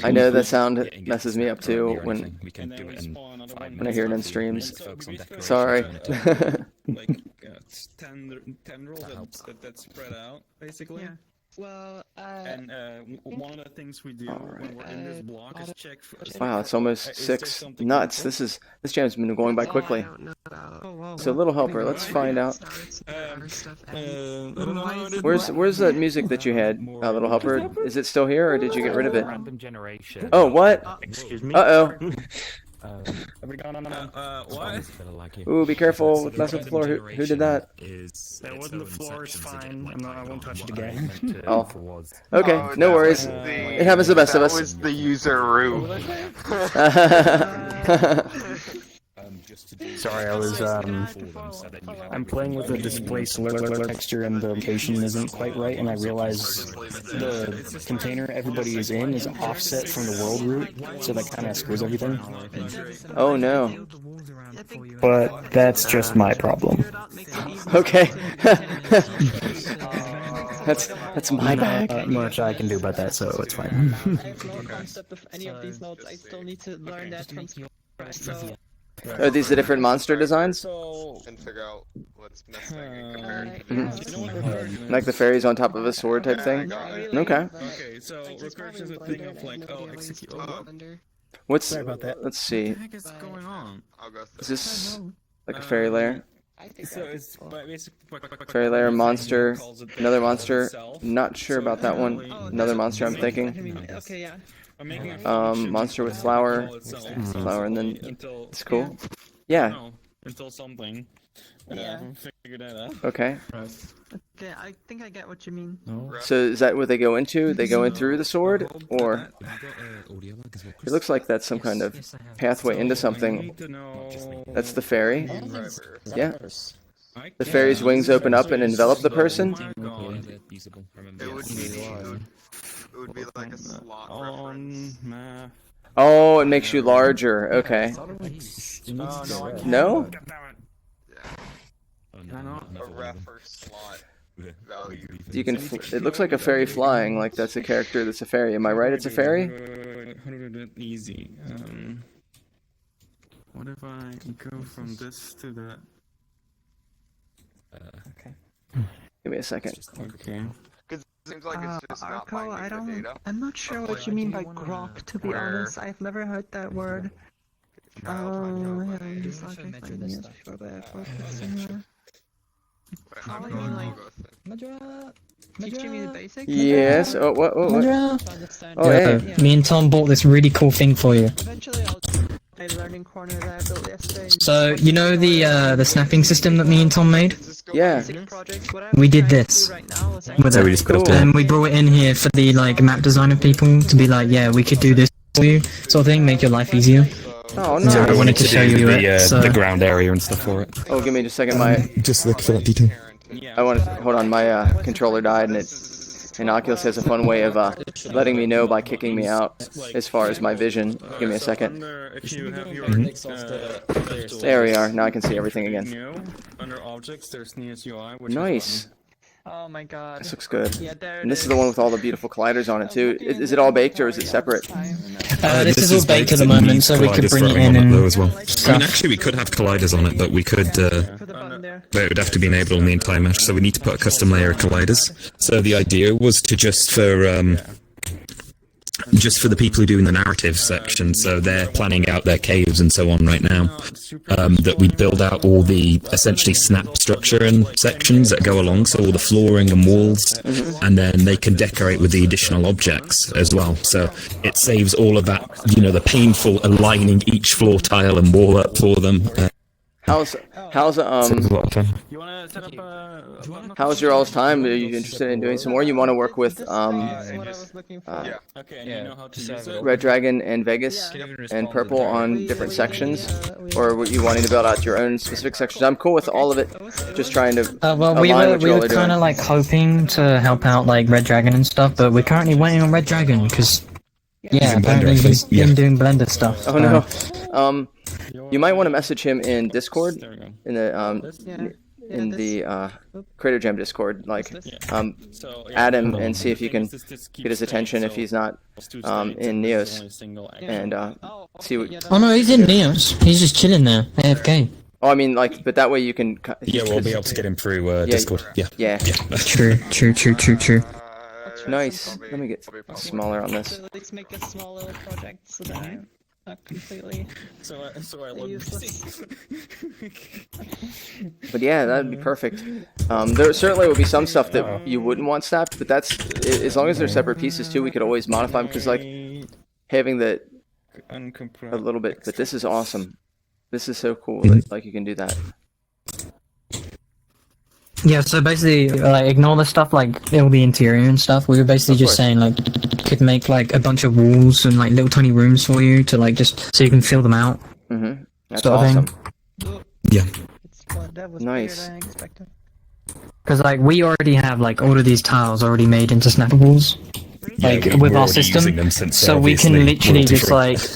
I know that sound messes me up too when I hear it in streams. Sorry. Like tendrils that spread out, basically. Well, and one of the things we do when we're in this block is check for. Wow, it's almost 6 nuts. This jam's been going by quickly. So Little Helper, let's find out. Where's the music that you had, Little Helper? Is it still here, or did you get rid of it? Random generation. Oh, what? Excuse me. Uh-oh. What? Ooh, be careful with messing with the floor. Who did that? That wasn't the floor is fine. I won't touch it again. Oh. Okay, no worries. It happens to the best of us. That was the user root. Sorry, I was I'm playing with the display slur texture and the location isn't quite right, and I realize the container everybody is in is offset from the world root, so that kind of screws everything. Oh no. But that's just my problem. Okay. That's my bag. Not much I can do about that, so it's fine. I have no concept of any of these nodes. I still need to learn that from scratch. So Are these the different monster designs? And figure out what's missing and compare. Like the fairies on top of a sword type thing? Okay. Okay, so recursion is a thing of like, execute. What's... Let's see. What the heck is going on? Is this like a fairy lair? So it's basically Fairy layer, monster, another monster. Not sure about that one. Another monster I'm thinking. Okay, yeah. Monster with flower, and then it's cool. Yeah. Until something. Yeah. Figure that out. Okay. Okay, I think I get what you mean. So is that what they go into? They go in through the sword, or it looks like that's some kind of pathway into something. That's the fairy. Yeah. The fairy's wings open up and envelop the person. It would be like a slot reference. Oh, it makes you larger. Okay. No? A ref or slot value. You can. It looks like a fairy flying. Like that's a character that's a fairy. Am I right? It's a fairy. How do we do it easy? What if I go from this to that? Okay. Give me a second. Okay. Because it seems like it's just not Arco, binding the data. I'm not sure what you mean by grok, to be honest. I've never heard that word. Yeah, I'm just like finding it for the somewhere. Teaching me the basics? Yes. Oh, what? Oh, what? Oh, Yeah, hey. me and Tom bought this really cool thing for you. Eventually I'll a learning corner that I built yesterday. So you know the snapping system that me and Tom made? Yeah. We did this with So it, we just built it. and we brought it in here for the like map designer people to be like, yeah, we could do this for you, sort of thing, make your life easier. Oh no. So I wanted to show you the, it. So. the ground area and stuff for it. Oh, give me just a second. My Just look for that detail. I want to hold on. My controller died, and Oculus has a fun way of letting me know by kicking me out as far as my vision. Give me a second. There we are. Now I can see everything again. Under objects, there's Neos UI, which Nice. Oh my god. This looks good. Yeah, there it And this is the one with all the beautiful colliders on it too. Is it all baked or is it separate? This is all baked at the moment, so we could bring it in and as well. I mean, actually, we could have colliders on it, but we could. But it would have to be enabled on the entire mesh, so we need to put a custom layer of colliders. So the idea was to just for the people who do in the narrative section, so they're planning out their caves and so on right now, that we build out all the essentially snap structure and sections that go along, so all the flooring and walls, and then they can decorate with the additional objects as well. So it saves all of that, the painful aligning each floor tile and wall up for them. How's Saves a lot of time. how's your all's time? Are you interested in doing some more? You want to work with Red Dragon and Vegas and Purple on different sections, or were you wanting to build out your own specific sections? I'm cool with all of it. Just trying to well, we align were what you all are doing. kind of like hoping to help out like Red Dragon and stuff, but we're currently waiting on Red Dragon because apparently he's been doing Blender stuff. Oh no. You might want to message him in Discord, in the Creator Jam Discord, add him and see if you can get his attention if he's not in Neos, and see what. Oh no, he's in Neos. He's just chilling there, AFK. Oh, I mean, but that way you can. Yeah, we'll be able to get him through Discord. Yeah. True. Nice. Let me get smaller on this. Let's make a small little project so that I'm not completely useless. But yeah, that'd be perfect. There certainly will be some stuff that you wouldn't want snapped, but that's as long as they're separate pieces too. We could always modify them because having a little bit. But this is awesome. This is so cool that you can do that. Yeah, so basically, ignore the stuff like all the interior and stuff. We were basically just saying could make a bunch of walls and little tiny rooms for you to just so you can fill them out. Mm-hmm. That's sort of awesome. Yeah. That was Nice. weirder than I expected. Because we already have all of these tiles already made into snappables. With our system, so we can literally just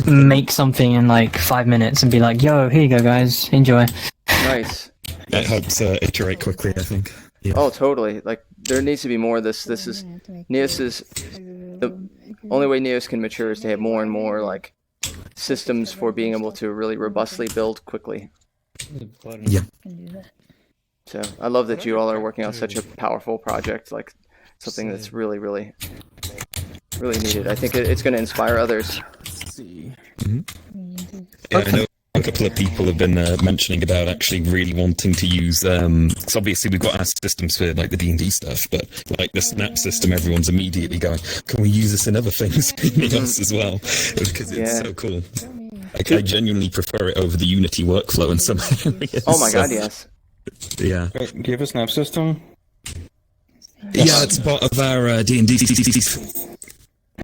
make something in 5 minutes and be like, "Yo, here you go, guys, enjoy." Nice. It helps iterate quickly, I think. Yeah. Oh, totally. There needs to be more of this. This is Neos is the only way Neos can mature is to have more and more systems for being able to really robustly build quickly. Yeah. So I love that you all are working on such a powerful project, something that's really, really, really needed. I think it's going to inspire others. Yeah, I know couple of people have been mentioning about actually really wanting to use. Because obviously we've got our systems for like the D&D stuff, but like the Snap system, everyone's immediately going, "Can we use this in other things in us as well?" Because it's so cool. Like, I genuinely prefer it over the Unity workflow in some areas. Oh my god, yes. Yeah. Wait, do you have a Snap system? Yeah, it's part of our D&D.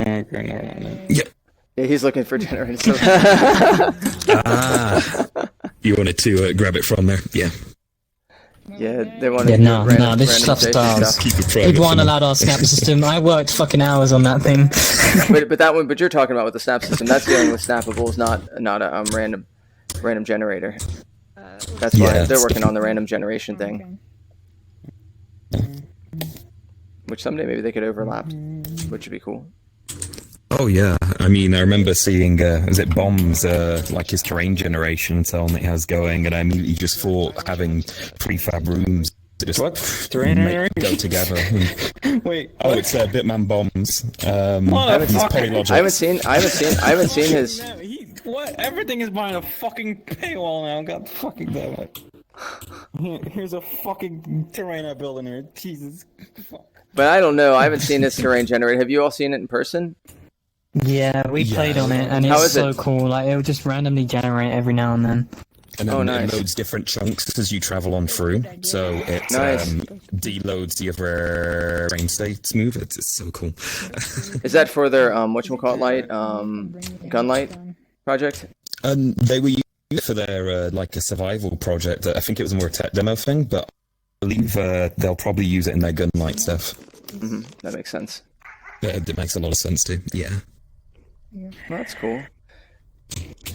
Yeah. Yeah, he's looking for generators. You wanted to grab it from there? Yeah. Yeah, they wanted Yeah, to no, random this stuff safety stars. stuff. People aren't allowed our Snap system. I worked fucking hours on that thing. but that one, but you're talking about with the Snap system. That's dealing with snappables, not a random generator. That's why they're working on the random generation thing. Which someday maybe they could overlap, which would be cool. Oh yeah, I mean, I remember seeing, is it Bombs, like his terrain generation and so on that he has going, and I immediately just thought having prefab rooms to just go together. Wait, oh, it's Bitman Bombs. I haven't seen his. What? Everything is behind a fucking paywall now. God fucking damn it. Here's a fucking terrain I built in here. Jesus. Fuck. But I don't know. I haven't seen his terrain generator. Have you all seen it in person? Yeah, we played on it, and it's so cool. Like, it would just randomly generate every now and then. And then it loads different chunks as you travel on through, so it deloads the other frame states move. It's so cool. Is that for their whatchamacallit Gunlight project? They were using it for their like a survival project. I think it was more a tech demo thing, but I believe they'll probably use it in their Gunlight stuff. Mm-hmm. That makes sense. It makes a lot of sense too. Yeah. Well, that's cool.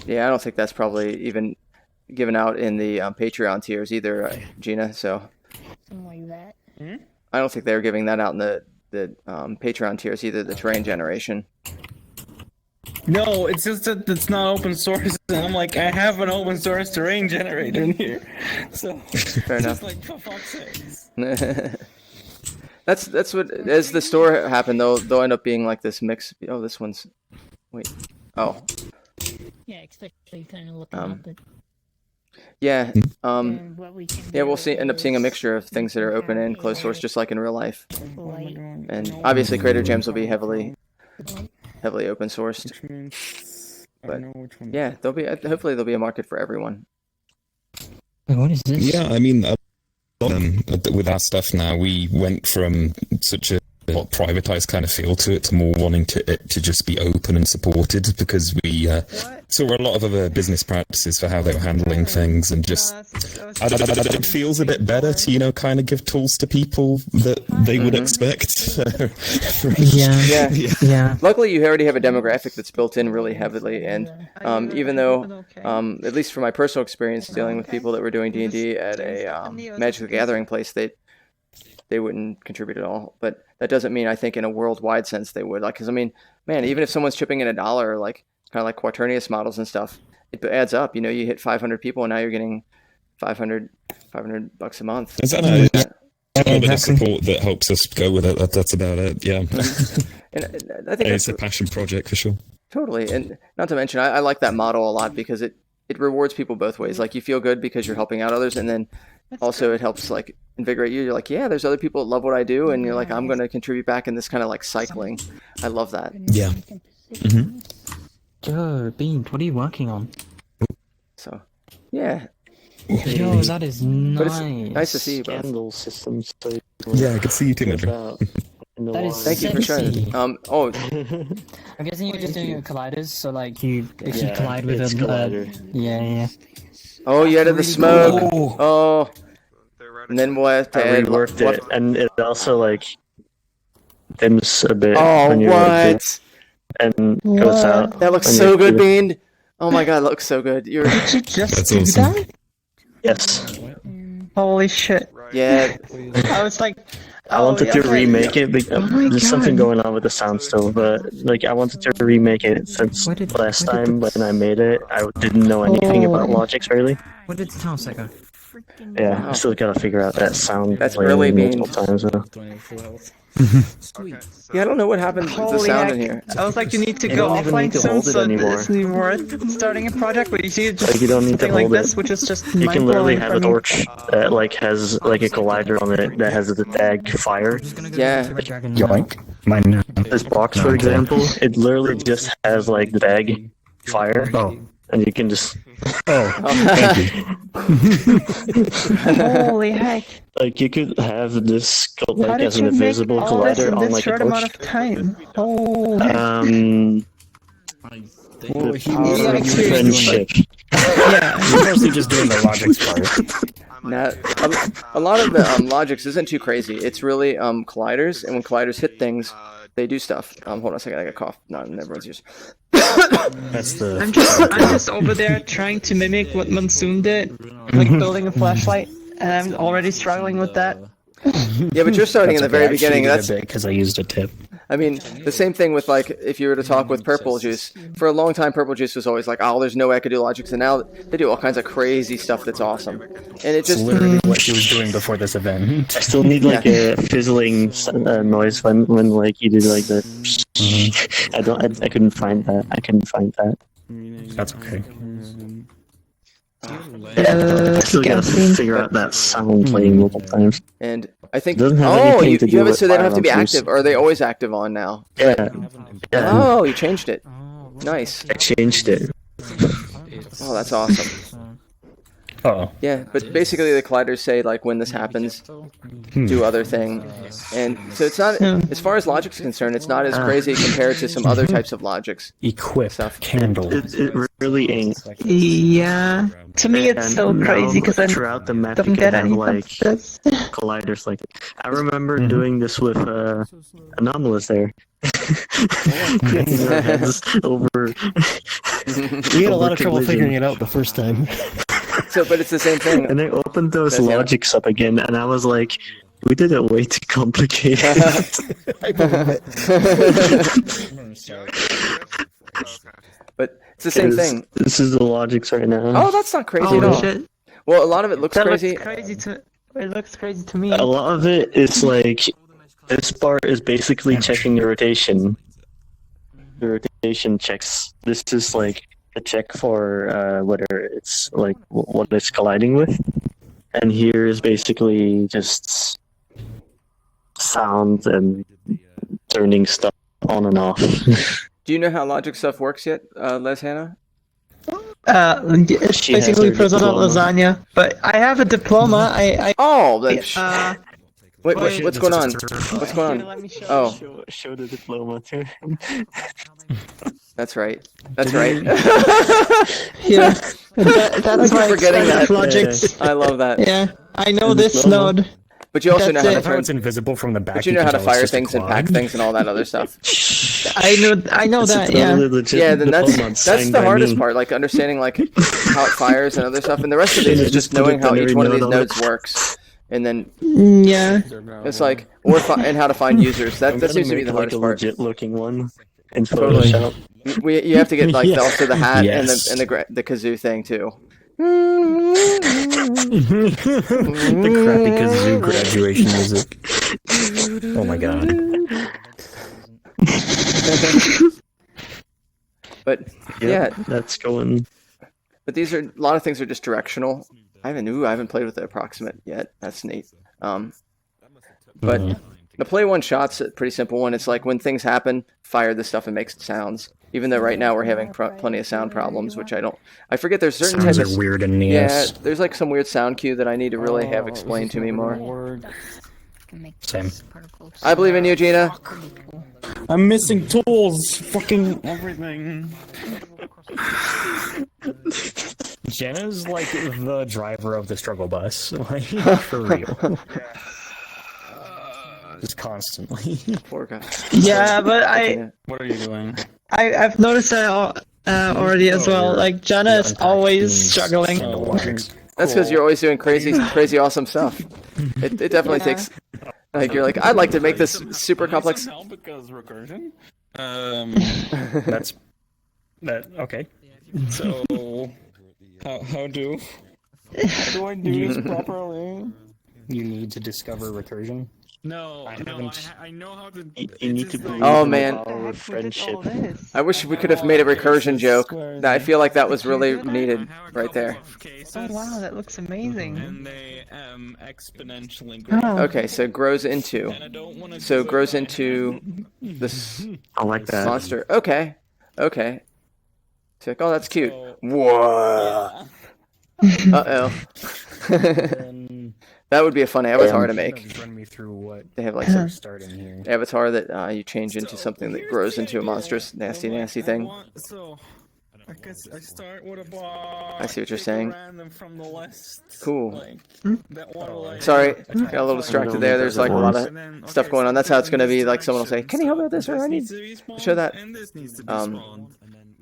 Yeah, I don't think that's probably even given out in the Patreon tiers either, Gina. So Something like that. I don't think they were giving that out in the Patreon tiers either. The terrain generation. No, it's just that it's not open source, and I'm like, I have an open source terrain generator in here, so fair enough. Just like, for fuck's sakes. That's what, as the store happened, they'll end up being like this mix. Oh, this one's, wait, oh. Yeah, especially kind of looking up it. Yeah, yeah, we'll end up seeing a mixture of things that are open and closed source, just like in real life. And obviously, Creator Gems will be heavily open sourced. But yeah, hopefully there'll be a market for everyone. What is this? Yeah, I mean, with our stuff now, we went from such a privatized kind of feel to it to more wanting it to just be open and supported, because we saw a lot of other business practices for how they were handling things, and just it feels a bit better to kind of give tools to people that they would expect. Yeah. Luckily, you already have a demographic that's built in really heavily, and even though, at least from my personal experience dealing with people that were doing D&D at a Magic the Gathering place, they wouldn't contribute at all. But that doesn't mean I think in a worldwide sense they would. Like, because I mean, man, even if someone's chipping in $1, like kind of like Quaternius models and stuff, it adds up. You hit 500 people, and now you're getting $500 a month. Is that a bit of support that helps us go with it? That's about it. Yeah. And I think it's a passion project for sure. Totally, and not to mention, I like that model a lot because it rewards people both ways. Like, you feel good because you're helping out others, and then also it helps like invigorate you. You're like, yeah, there's other people that love what I do, and you're like, I'm going to contribute back in this kind of like cycling. I love that. Yeah. Mm-hmm. Joe, Bean, what are you working on? So, yeah. Yo, that is nice. But it's nice to see you both. Scandal systems. Yeah, I could see you too, Andrew. That is Thank you for sharing. I'm guessing you're just doing it with colliders, so like if you collide with it's a collider. yeah. Oh, you added the smoke. Oh. And then we'll have to I add reworked it, and it also like dims a bit Oh, when you work what? it, and goes out. That looks when so you good, do it. Bean. Oh my god, it looks so good. You're That's awesome. Yes. Holy shit. Yeah. I was like, I wanted to remake it. There's something going on with the sound still, but like I wanted to remake it since last time when I made it. I didn't know anything about Logix really. Where did the town set go? Yeah, I still gotta figure out that sound. That's playing early multiple beans. times though. Yeah, I don't know what happened to the Holy sound heck. in here. I was like, you need to You go don't even offline need to soon, hold it so anymore. it's worth starting a project, but you see just Like you don't need to something like hold it. this, which is just You can literally mind-blowing have for a me. torch that like has like a collider on it that has the tag fire. Yeah. Yoink. Mine. This box, for example, it literally just has like the tag fire, and you can just. Thank Holy heck. Like you could have this How like did as an you make invisible all this collider in on this like a short amount torch. of time? Holy heck. Power of friendship. You're mostly just doing the Logix part. Nah, a lot of the Logix isn't too crazy. It's really colliders, and when colliders hit things, they do stuff. Hold on a second, I got a cough. Not in everyone's ears. That's the. I'm just over there trying to mimic what Monsoon did, like building a flashlight, and I'm already struggling with that. Yeah, but you're starting in the very beginning. That's because I used a tip. I mean, the same thing with like if you were to talk with Purple Juice. For a long time, Purple Juice was always like, "Oh, there's no way I could do Logix," and now they do all kinds of crazy stuff that's awesome. And it It's just literally what she was doing before this event. I still need like a fizzling noise when like you do like the. I couldn't find that. I couldn't find that. That's okay. I still gotta figure out that sound playing multiple times. And I think Doesn't have oh, anything you to have do it with so they don't have to be firearms use. active, or are they always active on now? Yeah. Oh, you changed it. Nice. I changed it. Oh, that's awesome. Oh. Yeah, but basically the colliders say like when this happens, do other thing, and so it's not as far as Logic's concerned. It's not as crazy compared to some other types of Logics. Equip candle. It really ain't. Yeah. To me, it's so And crazy because I throughout the map don't you get can have any like this. colliders like. I remember doing this with Anomalous there. Clicking our heads over. We had a lot of trouble figuring it out the first time. So, but it's the same thing. And they opened those That's- yeah. logics up again, and I was like, we did it way too complicated. I believe it. But it's the same 'Cause thing. This is the logics right now. Oh, that's not crazy Oh at all. shit. Well, a lot of it looks That crazy. looks crazy to. It looks crazy to me. A lot of it is like this part is basically checking the rotation. The rotation checks. This is like a check for whether it's like what it's colliding with, and here is basically just sound and turning stuff on and off. Do you know how Logic stuff works yet, Les Hannah? It's She has basically her President diploma. Lasagna, but I have a diploma. Oh, then wait, what's going on? What's going Let on? me show Oh, Show the diploma to him. that's right. That's right. Yeah, that's I keep my forgetting that. Logics. I love that. Yeah, I know this node. But you also know how to How turn. it's invisible from the back. But you know how to can tell it's fire just a things and quad. pack things and all that other stuff. I know It's a that. Yeah. totally legit Yeah, then that's diploma signed the by hardest me. part, like understanding like how it fires and other stuff, and the rest of it Yeah, is just just put knowing it how on each every one of these node on nodes it. works, and then Yeah. it's like and how to find users. That seems to be the like hardest a part. legit looking one in Totally. Photoshop. You have to get like Yeah. also the hat Yes. and the kazoo thing too. The crappy kazoo graduation music. Oh my god. But yeah, that's going. but these are a lot of things are just directional. I haven't played with the approximate yet. That's neat. But the play one shot's a pretty simple one. It's like when things happen, fire the stuff and makes sounds. Even though right now we're having plenty of sound problems, which I forget there's certain Sounds types are of weird in the yeah. ass. There's like some weird sound cue that I need to really have explained to me more. Same. I believe in you, Gina. I'm missing tools. Fucking everything. Jenna's like the driver of the struggle bus, like for real. Just constantly. Poor guy. Yeah, but What are you doing? I've noticed that already as well. Like Jenna is always struggling. That's because you're always doing crazy, awesome stuff. It definitely takes. Like you're like, I'd like to make this super complex. Because recursion. That's that. Okay. So how do? Do I do this properly? You need to discover recursion. No, I no, haven't- I know how to. You need to believe Oh, in man. the power of friendship. I wish we could have made a recursion joke. I feel like that was really needed right there. Oh wow, that looks amazing. And they exponentially grow. Oh. Okay, so grows into. So grows into this I like that. monster. Okay. Okay. So, oh, that's cute. Whoa. Uh-oh. That would be a fun avatar to make. Just run me through what They have like some starting here. avatar that you change into something that grows into a monstrous, nasty thing. So, I guess I start with a block. I see what you're saying. Random from the list. Cool. That one, like, Sorry, got a little distracted there. There's like a lot of stuff going on. That's how it's going to be. Like someone will say, "Can you help me with this?" Or I need to show that.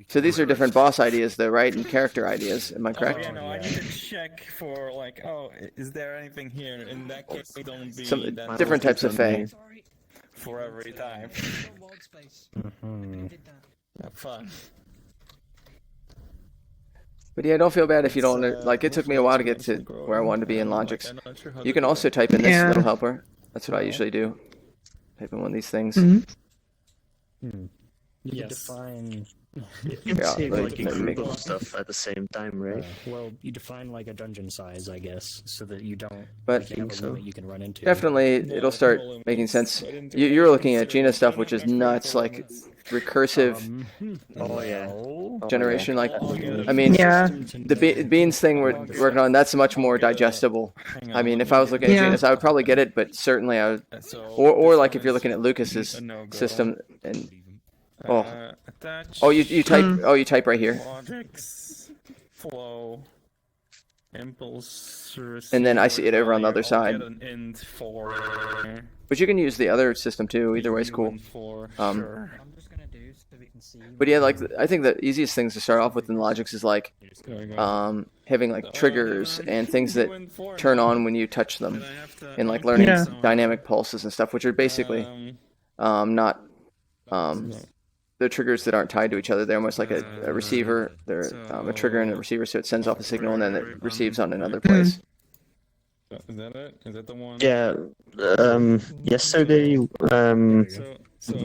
So these are different boss ideas, though, right? And character ideas. Am I correct? Oh, yeah, no, I need to check for like, oh, is there anything here? In that case, don't be Some that different types of fae. for every time. Have fun. But yeah, don't feel bad if you don't. Like it took me a while to get to where I wanted to be in Logix. You can also type in this Yeah. little helper. That's what I usually do. Type in one of these things. You define. You can Yeah, save like, like a maybe group make- of stuff at the same time, right? Well, you define like a dungeon size, I guess, so that you don't. But like, have a limit you can run into. definitely, it'll start making sense. You're looking at Gina stuff, which is nuts, like recursive Oh yeah. generation. Like, I mean, Yeah. the beans thing we're working on, that's much more digestible. I mean, if I was looking at Yeah. Gina's, I would probably get it, but certainly I would. Or like if you're looking at Lucas's system and you type right here. Logics, flow, impulse, And then I see it over on the other side. Get an int for But you can use the other system too. Either way is cool. for Um, sure. But yeah, like I think the easiest things to start off with in Logix is like having like triggers and things that turn on when you touch them, and like learning Yeah. dynamic pulses and stuff, which are basically not they're triggers that aren't tied to each other. They're almost like a receiver. They're a trigger and a receiver, so it sends off a signal and then it receives on another place. Is that it? Is that the one? Yeah. Yesterday,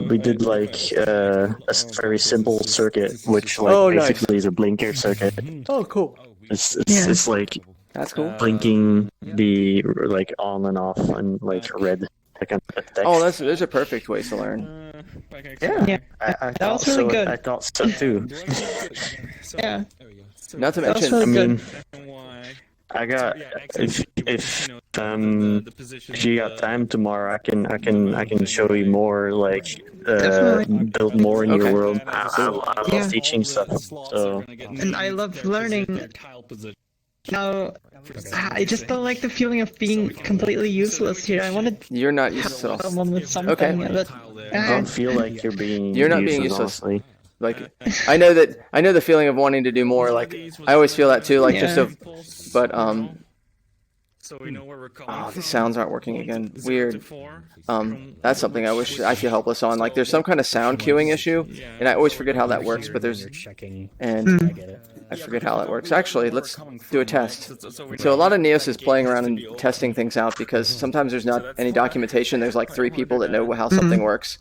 we did like a very simple circuit, which like Oh, nice. basically is a blinker circuit. Oh, cool. It's like That's cool. blinking the like on and off and like red. Text. Oh, those are perfect ways to learn. Yeah. I That was thought really so. good. I thought so too. Yeah. Not to That was mention, really I mean, good. I got if you got time tomorrow, I can show you more like build more in Okay. your world. I love Yeah. teaching stuff. So And I love learning. Now, I just don't like the feeling of being completely useless here. I wanted you're not useless at all. someone with something. Okay. But, I don't feel like you're being You're not being useless. honestly. Like I know the feeling of wanting to do more. Like I always feel that too. Like just Yeah. so, but So we know where we're coming oh, from. these sounds aren't working again. 0 to Weird. 4. That's something I wish I feel helpless on. Like there's some kind of sound queuing issue, and I always forget how that works. But there's and I forget how that works. Actually, let's do a test. So a lot of Neos is playing around and testing things out because sometimes there's not any documentation. There's like 3 people that know how something works.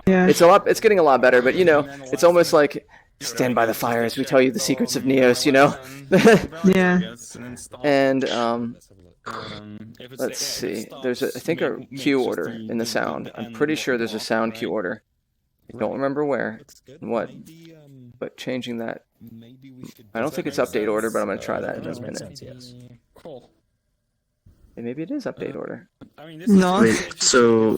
Yeah. It's getting a lot better, but you know, it's almost like stand by the fire as we tell you the secrets of Neos. You know. Yeah. And let's see. There's I think a queue order in the sound. I'm pretty sure there's a sound queue order. I don't remember where, and what, but changing that. I don't think it's update order, but I'm gonna try that in a minute. Cool. And maybe it is update order. No. Wait, so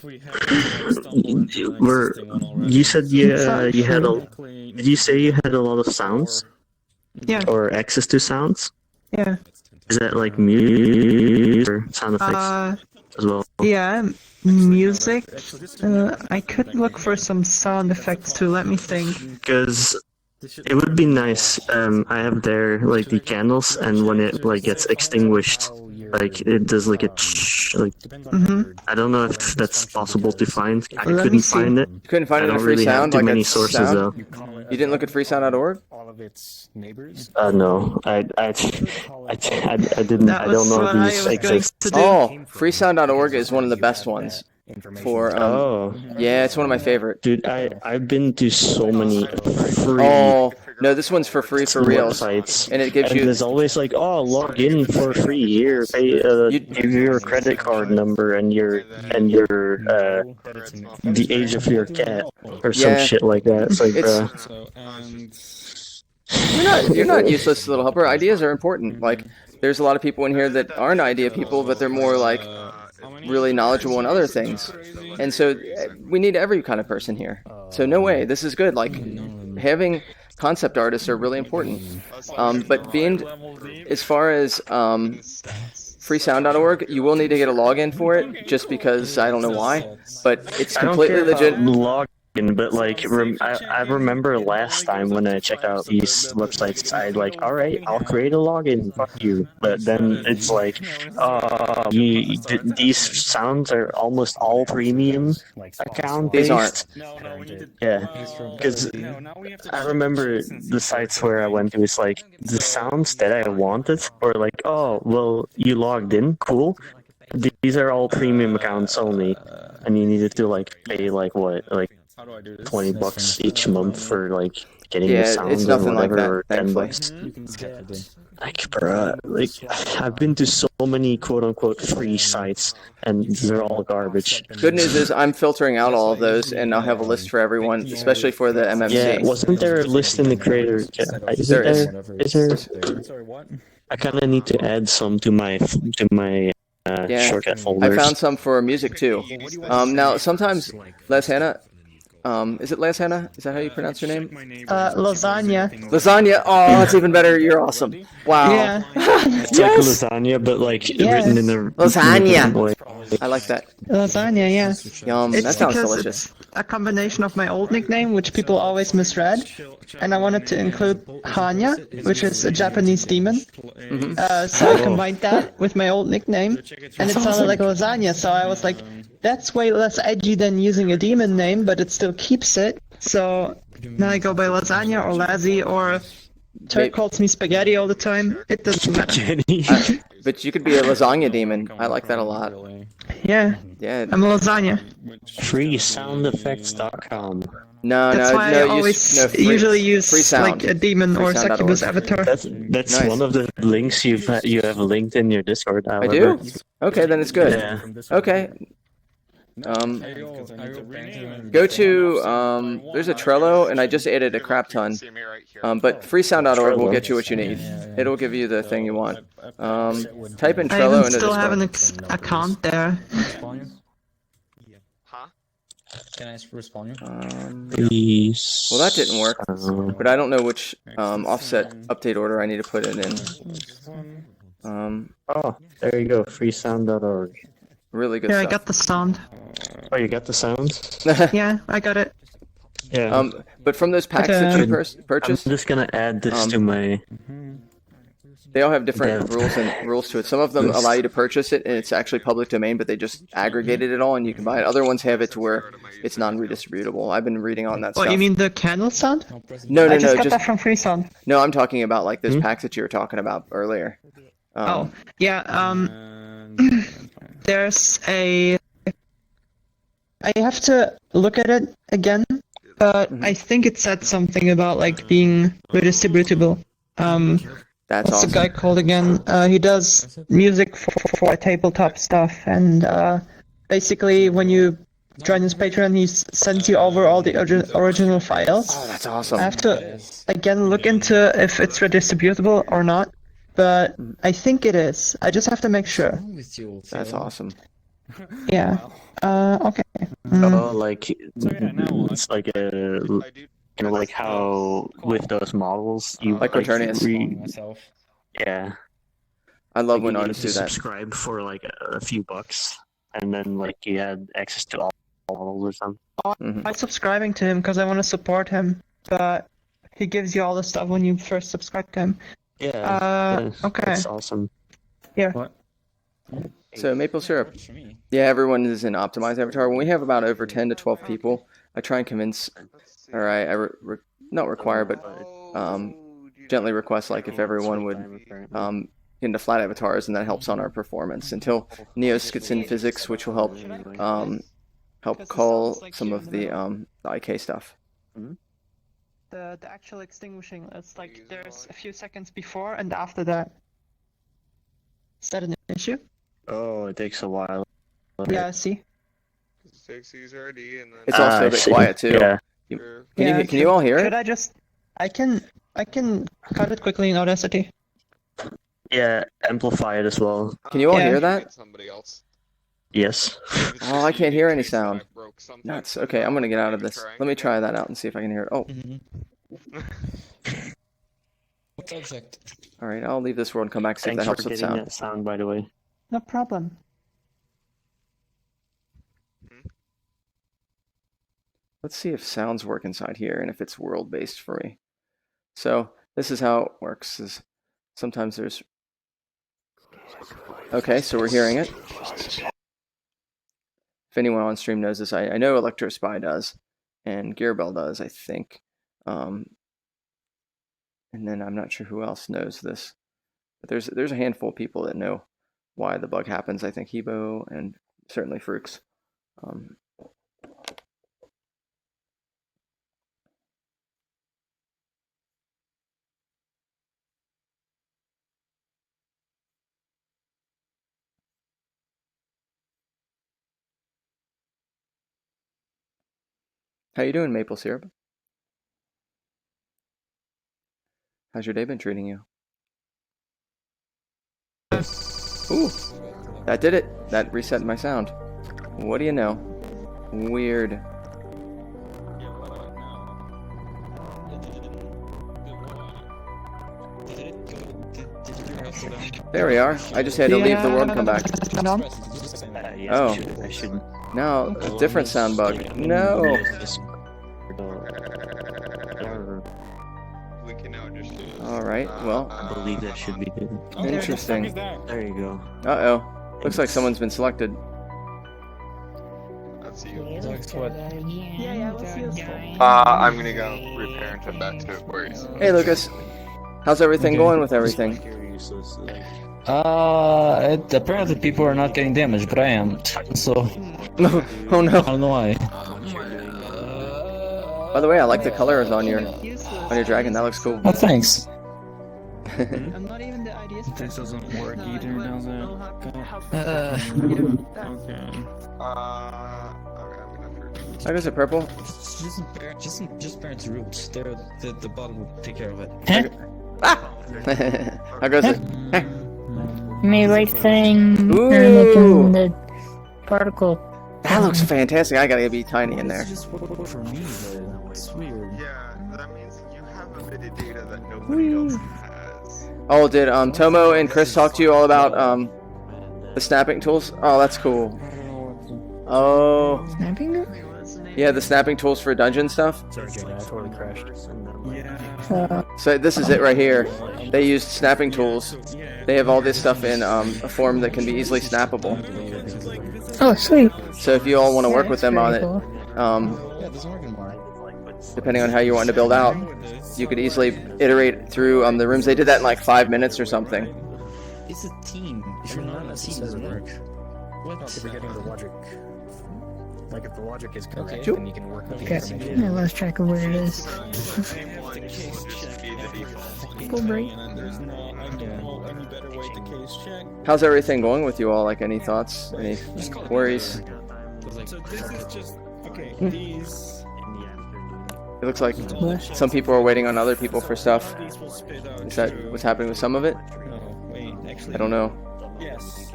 you said you had a did you say you had a lot of sounds? Yeah. Or access to sounds? Yeah. Is that like music or sound effects as well? Yeah. Music. I could look for some sound effects too. Let me think. Because it would be nice. I have there like the candles, and when it like gets extinguished, like it does like a like. I don't know if that's possible to find. I Let me couldn't see. find it. You couldn't find I it in don't a free really sound, have too like many a sources sound? though. You didn't look at freesound.org? of its neighbors? No, I didn't. That I was don't know what I these was going exist. to do. Oh, freesound.org is one of the best ones. For yeah, it's one of my favorite. Dude, I've been to so many free. Oh no, this one's for free for reals, websites, and it gives you. There's always like, oh, log in for free here. Pay, give your credit card number and your the age of your cat or some shit like that. It's like, You're not useless, little helper. Ideas are important. Like, there's a lot of people in here that aren't idea people, but they're more like really knowledgeable in other things. And so we need every kind of person here. So no way, this is good. Like, having concept artists are really important. But being, as far as freesound.org, you will need to get a login for it, just because I don't know why, but it's completely legit. But like, I remember last time when I checked out these websites, I like, all right, I'll create a login, fuck you. But then it's like, these sounds are almost all premium account based. These aren't. Yeah, because I remember the sites where I went to. It's like the sounds that I wanted, or like, oh, well, you logged in, cool. These are all premium accounts only, and you needed to like pay like what, like $20 each month for like getting the sounds or whatever, or $10. Like, bruh, like I've been to so many quote unquote free sites, and they're all garbage. Good news is I'm filtering out all of those, and I'll have a list for everyone, especially for the MMC. Yeah, wasn't there a list in the creator? Is there? I kind of need to add some to my shortcut folders. I found some for music too. Now sometimes Les Hannah. Is it Les Hannah? Is that how you pronounce your name? Lasagna. Lasagna. Oh, that's even better. You're awesome. Wow. Yeah. It's like lasagna, but like written in the lasagna. way. I like that. Lasagna, yeah. Yum. It's that sounds because delicious. It's a combination of my old nickname, which people always misread, and I wanted to include Hanya, which is a Japanese demon. So I combined that with my old nickname, and it sounded like lasagna. So I was like, that's way less edgy than using a demon name, but it still keeps it. So now I go by Lasagna or Lazzy, or Turk calls me Spaghetti all the time. It doesn't matter. But you could be a lasagna demon. I like that a lot. Yeah. Yeah. I'm a lasagna. Freesoundeffects.com. That's why I always usually use like a demon or succubus avatar. That's nice. One of the links you have linked in your Discord. However. I do? Okay, then it's good. Yeah. Okay. Go to there's a Trello, and I just added a crap ton. But freesound.org will get you what you need. It'll give you the thing you want. Type in Trello into still have Discord. an account there. Can I respawn you? Please. Well, that didn't work. But I don't know which offset update order I need to put it in. Oh, there you go. Freesound.org. Really good Yeah, stuff. I got the sound. Oh, you got the sounds? Yeah, I got it. Yeah. But from those packs that you purchased, I'm just gonna add this to my. They all have different rules to it. Some of them allow you to purchase it, and it's actually public domain, but they just aggregated it all, and you can buy it. Other ones have it to where it's non-redistributable. I've been reading on that stuff. What, you mean the candle sound? No, I just got that from Freesound. No, I'm talking about like those packs that you were talking about earlier. There's a. I have to look at it again, but I think it said something about like being redistributable. That's what's awesome. the guy called again? He does music for tabletop stuff, and basically when you join his Patreon, he sends you over all the original files. Oh, that's awesome. I have to again look into if it's redistributable or not, but I think it is. I just have to make sure. That's awesome. Yeah. Okay. Oh, like it's like a, like how with those models you like Returnius. Yeah. I love like when you artists do that. Subscribe for like a few bucks, and then like you had access to all models or something. I'm subscribing to him because I want to support him, but he gives you all the stuff when you first subscribe to him. Yeah. Okay. That's awesome. Yeah. So maple syrup. Yeah, everyone is in optimized avatar. When we have about over 10 to 12 people, I try and convince, or I not require, but gently request like if everyone would get into flat avatars, and that helps on our performance until Neos gets in physics, which will help help call some of the IK stuff. The actual extinguishing, it's like there's a few seconds before and after that. Is that an issue? Oh, it takes a while. Yeah, see? It takes user ID and then... It's also a bit quiet too. Yeah. Can you all hear it? Should I just... I can cut it quickly in Audacity. Yeah, amplify it as well. Can you all hear that? Somebody else. Yes. Oh, I can't hear any sound. Nuts. Okay, I'm gonna get out of this. Let me try that out and see if I can hear it. Oh. Subject. All right, I'll leave this world and come back, see if Thanks that helps for with getting sound. that sound, by the way. No problem. Let's see if sounds work inside here and if it's world-based for me. So this is how it works. Is sometimes there's... Okay, so we're hearing it. If anyone on stream knows this, I know ElectroSpy does, and Gearbell does, I think. And then I'm not sure who else knows this. But there's a handful of people that know why the bug happens. I think Hebo and certainly Fruix. How you doing, Maple Syrup? How's your day been treating you? Ooh, that did it. That reset my sound. What do you know? Weird. There we are. I just had to leave the world and come back. Yes, Oh. I should. No, a different sound bug. No. We can now just do this. All right. Well, I believe that should be good. interesting. There you go. Uh-oh. Looks like someone's been selected. That's you. Yeah, we'll see us. I'm gonna go repair and head back to worries. Hey, Lucas. How's everything going with everything? Apparently people are not getting damaged, but I am. So. Oh no. I don't know why. By the way, I like the colors on your dragon. That looks cool. Oh, thanks. I'm not even the ideas. This doesn't work either, does it? Okay. How goes it, Purple? Just parents' roots. They're the bottom will take care of it. How goes it? Me right thing. Ooh. Making the particle. That looks fantastic. I gotta be tiny in there. For me, it's weird. Yeah, that means you have a bit of data that nobody else has. Oh, did Tomo and Chris talk to you all about the snapping tools? Oh, that's cool. Oh. Snapping it? Yeah, the snapping tools for dungeon stuff. Sorry, Jenny, I totally crashed. So this is it right here. They used snapping tools. They have all this stuff in a form that can be easily snappable. Oh, sweet. So if you all want to work with them on it, depending on how you want to build out, you could easily iterate through the rooms. They did that in like 5 minutes or something. It's a team. If you're not a team, doesn't work. What? If you're getting the logic, like if the logic is correct, Okay. then you can work with the Okay, information. I lost track of where it is. Full break. How's everything going with you all? Like any thoughts? Any worries? So this is just okay. Hmm. These It looks like some people are waiting on other people for stuff. Is that what's happening with some of it? no wait actually. I don't know. Yes.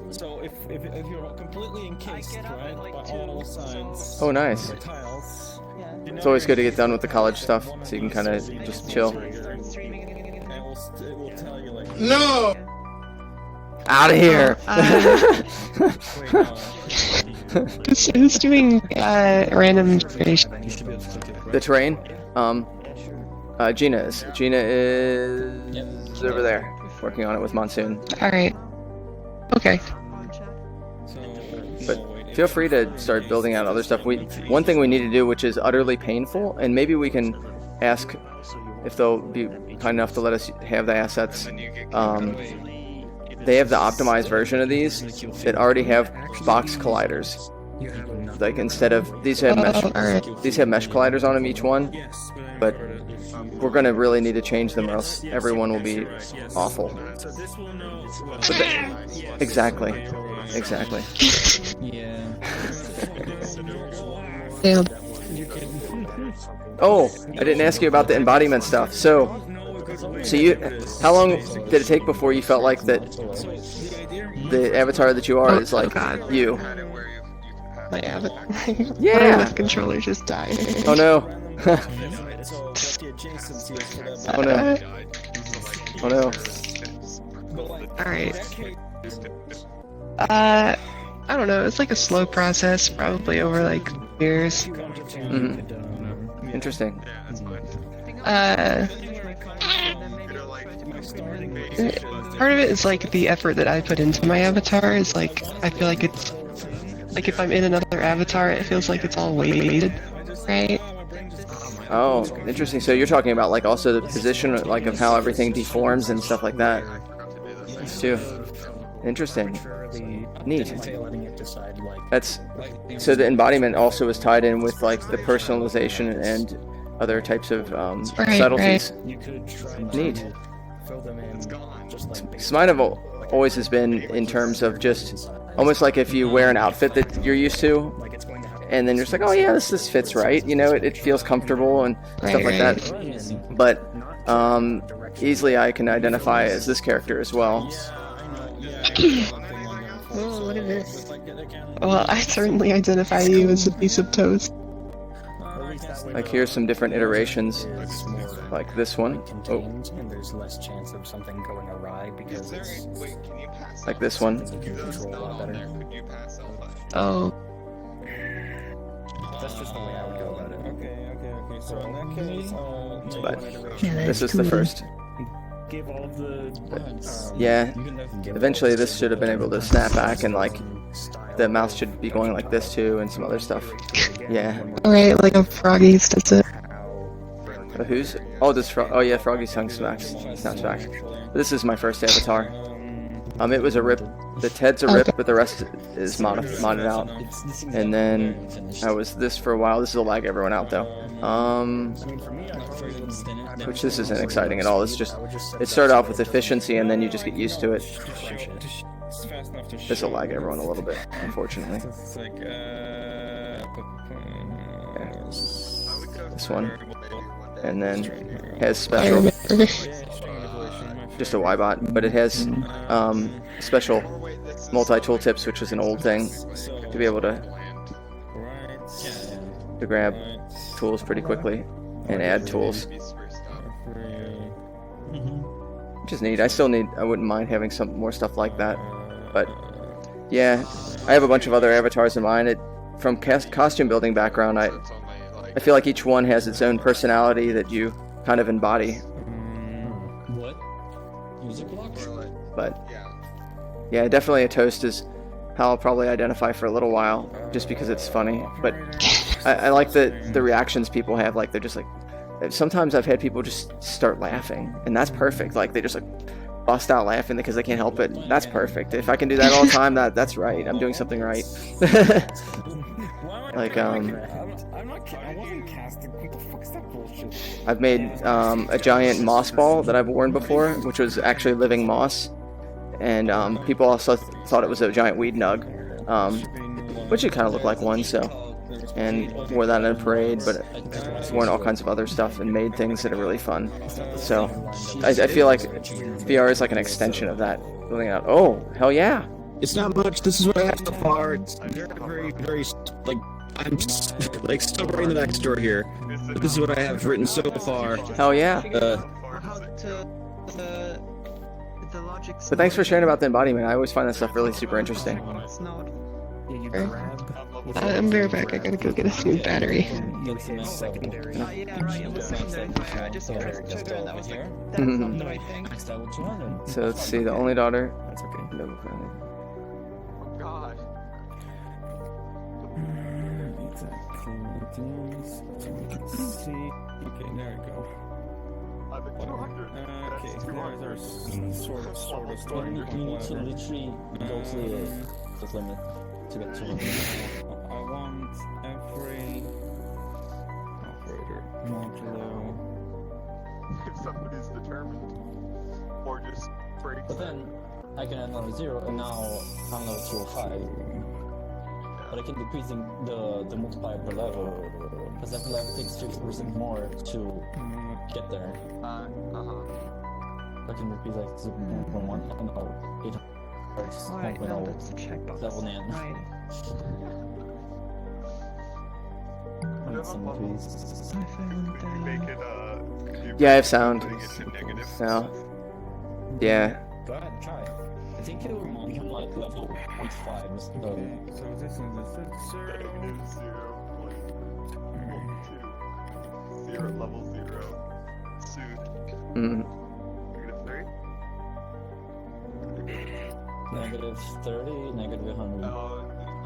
So if you're completely encased, right, by all sides. Oh, nice. by tiles. It's always good to get done with the college stuff, so you can kind of just chill. It will tell you like. No! Out of here! Who's doing random creation? The terrain? Gina is. Gina is over there, working on it with Monsoon. Alright. Okay. But feel free to start building out other stuff. One thing we need to do, which is utterly painful, and maybe we can ask if they'll be kind enough to let us have the assets. They have the optimized version of these that already have box colliders. Like instead of these have mesh colliders on them each one, but we're gonna really need to change them or else everyone will be awful. Exactly. Yeah. Oh, I didn't ask you about the embodiment stuff. So how long did it take before you felt like that the avatar that you are is like you? My avatar. Yeah. My controller just died. Oh no. Oh no. Oh no. Alright. I don't know. It's like a slow process, probably over like years. Mm-hmm. Interesting. Part of it is like the effort that I put into my avatar is like I feel like it's like if I'm in another avatar, it feels like it's all weighted, right? Oh, interesting. So you're talking about like also the position like of how everything deforms and stuff like that. Too. Interesting. Neat. That's so the embodiment also is tied in with like the personalization and other types of subtleties. Right. Neat. Mine have always has been in terms of just almost like if you wear an outfit that you're used to, and then you're just like, oh yeah, this fits right. You know, it feels comfortable and stuff like that. But easily I can identify as this character as well. Oh, look at this. Well, I certainly identify you as a piece of toast. Like here's some different iterations, like this one. Oh. And there's less chance of something going awry because it's like this one. Oh. That's just the way I would go about it. Okay. So in that case, But this is the first. give all of the Yeah. Eventually this should have been able to snap back and like the mouse should be going like this too and some other stuff. Yeah. Alright, like a Froggy's does it. Who's? Oh, this oh yeah, Froggy's tongue snaps back. This is my first avatar. It was a rip. The Ted's a rip, but the rest is modded out. And then I was this for a while. This will lag everyone out though. Which this isn't exciting at all. It's just it started off with efficiency and then you just get used to it. This will lag everyone a little bit, unfortunately. Okay. This one, and then has special. Just a Y-bot, but it has special multi-tool tips, which is an old thing, to be able to grab tools pretty quickly and add tools, which is neat. I wouldn't mind having some more stuff like that, but yeah, I have a bunch of other avatars in mind. From costume building background, I feel like each one has its own personality that you kind of embody. But yeah, definitely a toast is how I'll probably identify for a little while, just because it's funny. But I like the reactions people have. Like they're just like, sometimes I've had people just start laughing, and that's perfect. Like they just like bust out laughing because they can't help it. That's perfect. If I can do that all the time, that's right. I'm doing something right. Like I wasn't casting. What the fuck is that bullshit? I've made a giant moss ball that I've worn before, which was actually living moss, and people also thought it was a giant weed nug, which it kind of looked like one. So, and wore that in a parade, but worn all kinds of other stuff and made things that are really fun. So, I feel like VR is like an extension of that. Building out. Oh, hell yeah! It's not much. This is what I have so far. It's very, very like I'm like still writing the backstory here. But this is what I have written so far. Hell yeah! But thanks for sharing about the embodiment. I always find that stuff really super interesting. I'm very back. I gotta go get a new battery. So let's see, the only daughter. God. Okay, there we go. Okay, there's sort of starting You need to literally go to the limit to get to the limit. I want every operator modulo. If somebody's determined, or just breaks. But then I can add another 0, and now I'm level 205. But I can decrease the multiplier per level, because every level takes 50% more to get there. I can repeat like 0.1, I don't know, 800. Alright, no, that's a checkbox. Level 9. Right. Some increase. Yeah, I have sound. Now. Yeah. Go ahead, try. I think it will become like level 85 or so. So this is the level 0. Soothe. Mm. Negative 30, negative 100.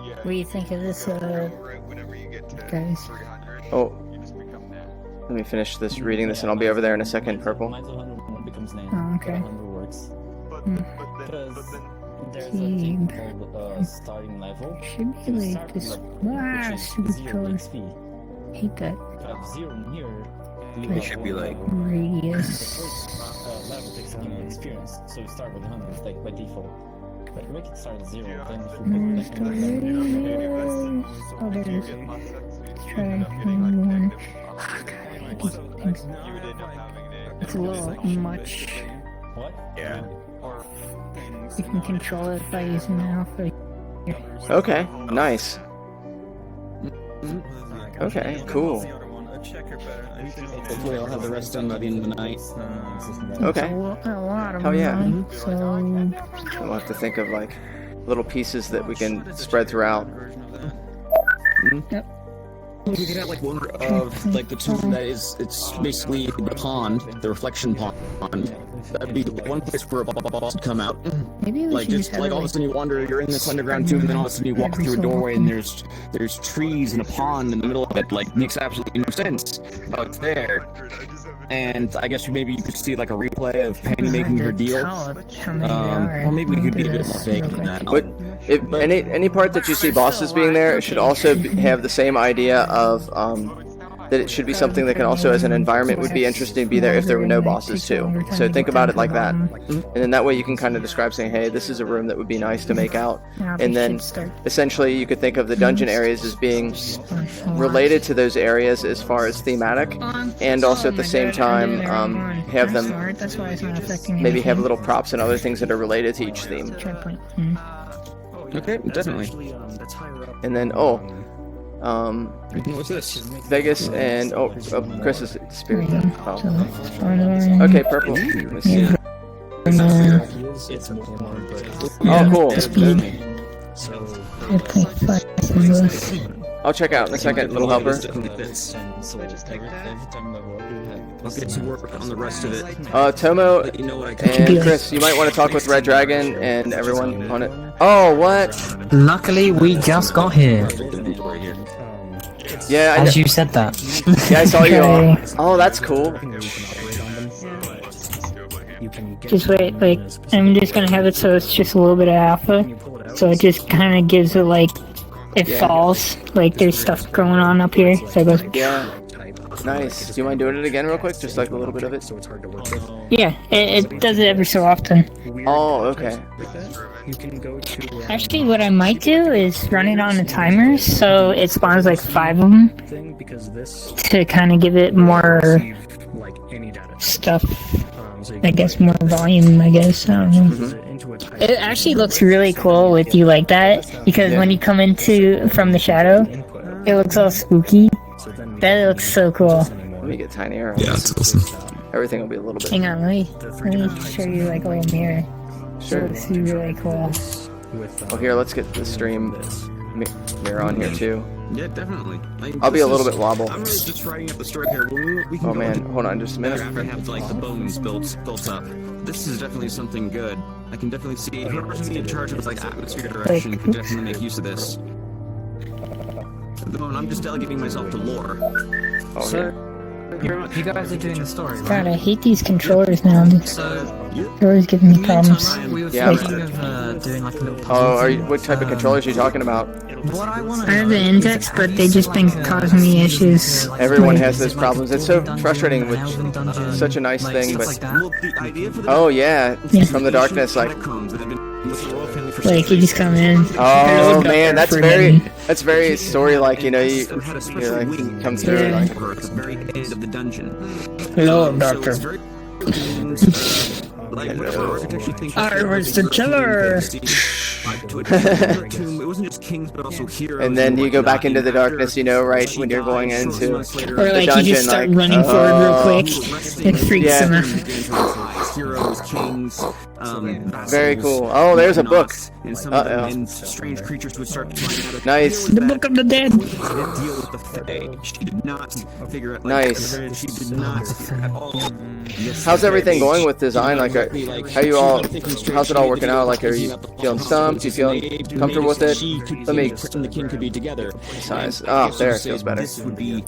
Yeah. What do you think of this, Whenever you get to guys? 300, Oh, you just become that. let me finish this reading this, and I'll be over there in a second. Purple. Mine's 100 becomes 9. Oh, okay. 100 works. Because there's a Team. thing called starting level. Should be like this. Wow, super cool. Hate that. If I have 0 in here, you It have should one be like level. radius. The first level takes 100 experience, so you start with 100 like by default. Like make it start at 0, then if you put Oh, there it is. Let's try one. It's a little much. What? Yeah. You can control it by using the alpha. Okay, nice. Okay, cool. Hopefully I'll have the rest done by the end of the night. Okay. A lot of Hell yeah. money, so We'll have to think of like little pieces that we can spread throughout. We could have like one of like the two that is it's basically the pond, the reflection pond. That'd be the one place where a boss would come out. maybe we Like should just have like all of a sudden you wander, you're in this underground tomb, and then all of a sudden you walk through a doorway and there's trees and a pond in the middle of it. Like makes absolutely no sense. But it's there. And I guess maybe you could see like a replay of Penny making her deal. Or maybe we could be a bit more vague than that. But if any part that you see bosses being there, it should also have the same idea of that it should be something that can also, as an environment, would be interesting to be there if there were no bosses too. So think about it like that, and then that way you can kind of describe saying, hey, this is a room that would be nice to make out, and then essentially you could think of the dungeon areas as being related to those areas as far as thematic, and also at the same time have them maybe have little props and other things that are related to each theme. Okay, definitely. And then what's this? Vegas and Chris's spirit. Oh. Okay, purple. Let's see. Oh, cool. I'll check out in a second, little helper. I'll get to work on the rest of it. Tomo and Chris, you might want to talk with Red Dragon and everyone on it. Oh, what? Luckily, we just got here. Yeah, As you said that. Yeah, I saw you all. Oh, that's cool. Just wait, like, I'm just gonna have it so it's just a little bit of alpha. So it just kind of gives it, like, it falls. Like, there's stuff going on up here. So it goes. Yeah. Nice. Do you mind doing it again real quick? Just like a little bit of it? Yeah, it does it every so often. Oh, okay. Actually, what I might do is run it on a timer, so it spawns like 5 of them. To kind of give it more stuff. I guess more volume, I guess. I don't know. It actually looks really cool with you like that, because when you come from the shadow, it looks all spooky. That looks so cool. Let me get tiny arrows. Yeah, it's awesome. Everything will be a little bit. Hang on, let me show you like a little mirror. Sure. It looks really cool. Well, here, let's get the stream mirror on here too. Yeah, definitely. I'll be a little bit wobble. I'm really just writing up the story here. We can Oh go man, into hold on just a minute. after I have like the bones built up. This is definitely something good. I can definitely see whoever's in charge of like atmosphere direction can definitely make use of this. At the moment, I'm just delegating myself to lore. Oh, here. You guys are doing the story, right? God, I hate these controllers now. They're always giving me problems. We were Yeah. thinking of doing like a little puzzle Oh, thing. what type of controllers are you talking about? I have the Index, but they just been causing me issues. Everyone Like, has those problems. It's so frustrating with such a nice thing, but oh yeah, from the darkness, like you just come in. oh man, that's very forbidden. story-like. You know, you like you come through Yeah. like. Hello, Doctor. I was the killer. And then you go back into the darkness, you know, right when you're going into Or the like dungeon, you just start like, running forward real oh. quick. It freaks them out. Heroes, kings, Very cool. Oh, there's a book. and some Uh-oh. and strange creatures would start flying out of Nice. The Book of the Dead. deal with the Fae. She did not figure out. Nice. She did not at all. How's everything going with design? Like, how you all? How's it all working out? Like, are you feeling stumped? You feeling comfortable with it? Let me. The king could be together. Size. Oh, there it feels better.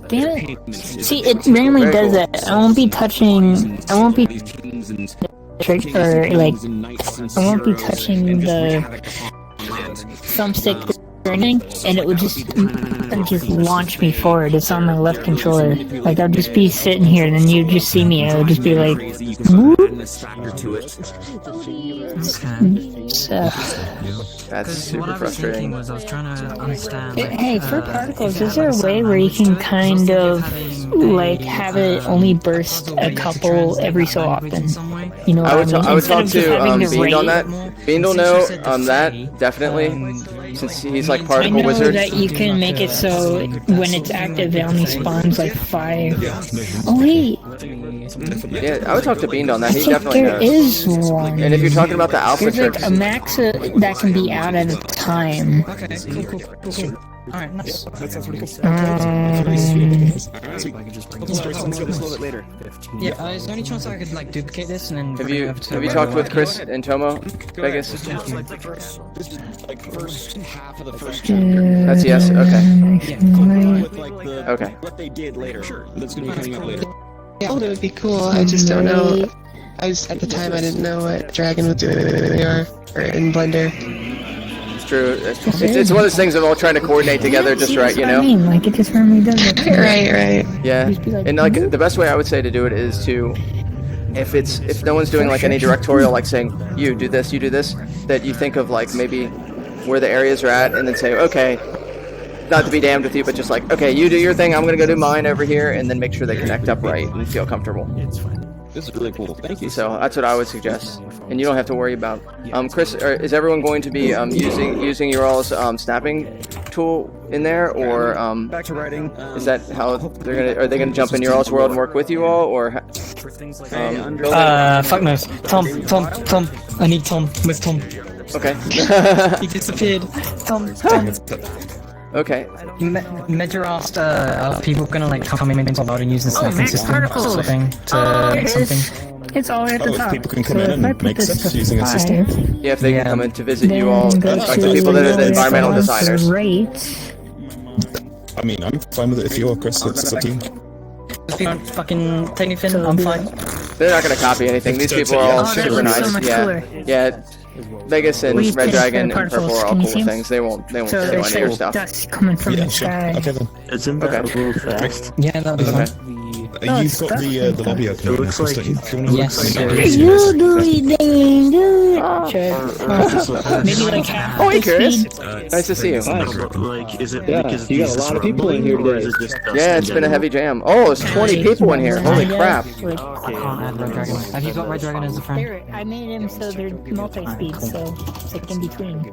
Damn it. See, it randomly does that. I won't be touching. I won't be. Trick or like. I won't be touching the thumbstick or anything, and it would just launch me forward. It's on my left controller. Like I'll just be sitting here, and then you'd just see me, and it would just be like. So. That's super frustrating. I was trying to understand. Hey, for particles, is there a way where you can kind of like have it only burst a couple every so often? You know what I would mean? I would Instead talk of just to having Bean rate- on that. Bean will know that definitely, since he's like I particle know wizard. that you can make it so when it's active, it only spawns like 5. Oh wait, Yeah, I would talk to Bean on that. I He think definitely there knows. is one. And if you're talking about the alpha There's like trips, a max that can be out at a time. Okay, cool. Alright, nice. That sounds pretty cool. Yeah, is there any chance I could like duplicate this and then have bring it you over to have you where talked we're with at? Chris and Tomo Vegas? First half of the first That's yes. Okay. With like the Okay. what they did later. Sure, that's gonna be coming up later. Yeah, that would be cool. I just don't know. At the time I didn't know what Dragon would do in VR or in Blender. It's true. It's one of those things of all trying to coordinate together just right, you That's what I know? mean, like it just randomly does it. Right. Yeah. And like the best way I would say to do it is to if no one's doing like any directorial like saying you do this, that you think of like maybe where the areas are at and then say, okay, not to be damned with you, but just like, okay, you do your thing, I'm gonna go do mine over here, and then make sure they connect up right and feel comfortable. This is really cool. Thank you. So that's what I would suggest, and you don't have to worry about. Chris, is everyone going to be using your all's snapping tool in there, or back to writing? Is that how they're gonna? Are they gonna jump in your all's world and work with you all, or? Fuck knows. Tom. I need Tom. Where's Tom? Okay. He disappeared. Tom. Okay. Medra asked, are people gonna like come in and use the snapping Max system or particles. something to make something? It's all at the if top. people can come So in if and I put make this sense to using a 5, system. Yeah, if they can come in to visit you then all, go like to the people that are the environmental response designers. Rate. I mean, I'm fine with it if you are, Chris. It's up to you. If you don't fucking take anything, I'm fine. They're not gonna copy anything. These people are all super nice. Yeah. Vegas and Please Red finish Dragon the and Purple particles. are all Can you cool see with 'em? things. They won't So do there's any of your like stuff. dust coming from the sky. Okay then. Isn't that Okay. a little fast? Yeah, that'd be Okay. fine. You've got the lobby open. It looks like If you want to Yes. You do it, dang, do it. Maybe like half Oh, hey, the Chris. speed. Nice to see you. Like, is it Yeah, because you got these a lot of are people in here rumbling, or is today. it just dust Yeah, in it's been a general? heavy jam. Oh, there's 20 people in here. Holy crap. I can't add Red Dragon. Have you got Red Dragon as a friend? I made him so they're multi-speed, so it's like in between.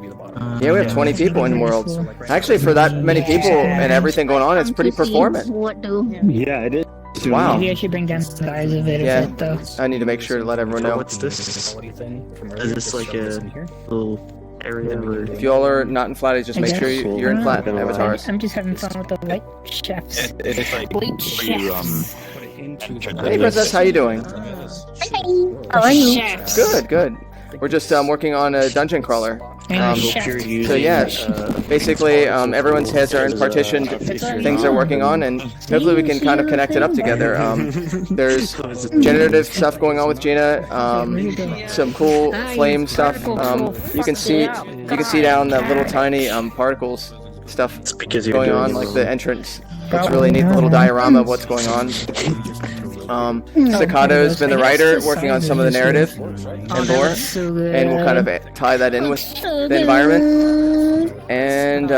Yeah, we have 20 people in Worlds. Actually, for that many people and everything going on, it's pretty performant. What do? Yeah, it is. Wow. Maybe I should bring down the size of it a Yeah. bit, though. I need to make sure to let everyone So know. what's this? Is this like a little area where... If you all are not in flatties, just I make sure guess. you're in flat avatars. I'm just having fun with the light chefs. It's like Light chefs. Hey, Princess, how you doing? How are you? Chefs. Good. We're just working on a dungeon crawler. So yeah, basically everyone's has their own partitioned things they're working on, and hopefully we can kind of connect it up together. There's generative stuff going on with Gina, some cool flame stuff. You can see down that little tiny particles stuff going on, like the entrance. It's really neat, the little diorama of what's going on. Staccato's been the writer, working on some of the narrative and lore, and we'll kind of tie that in with the environment. And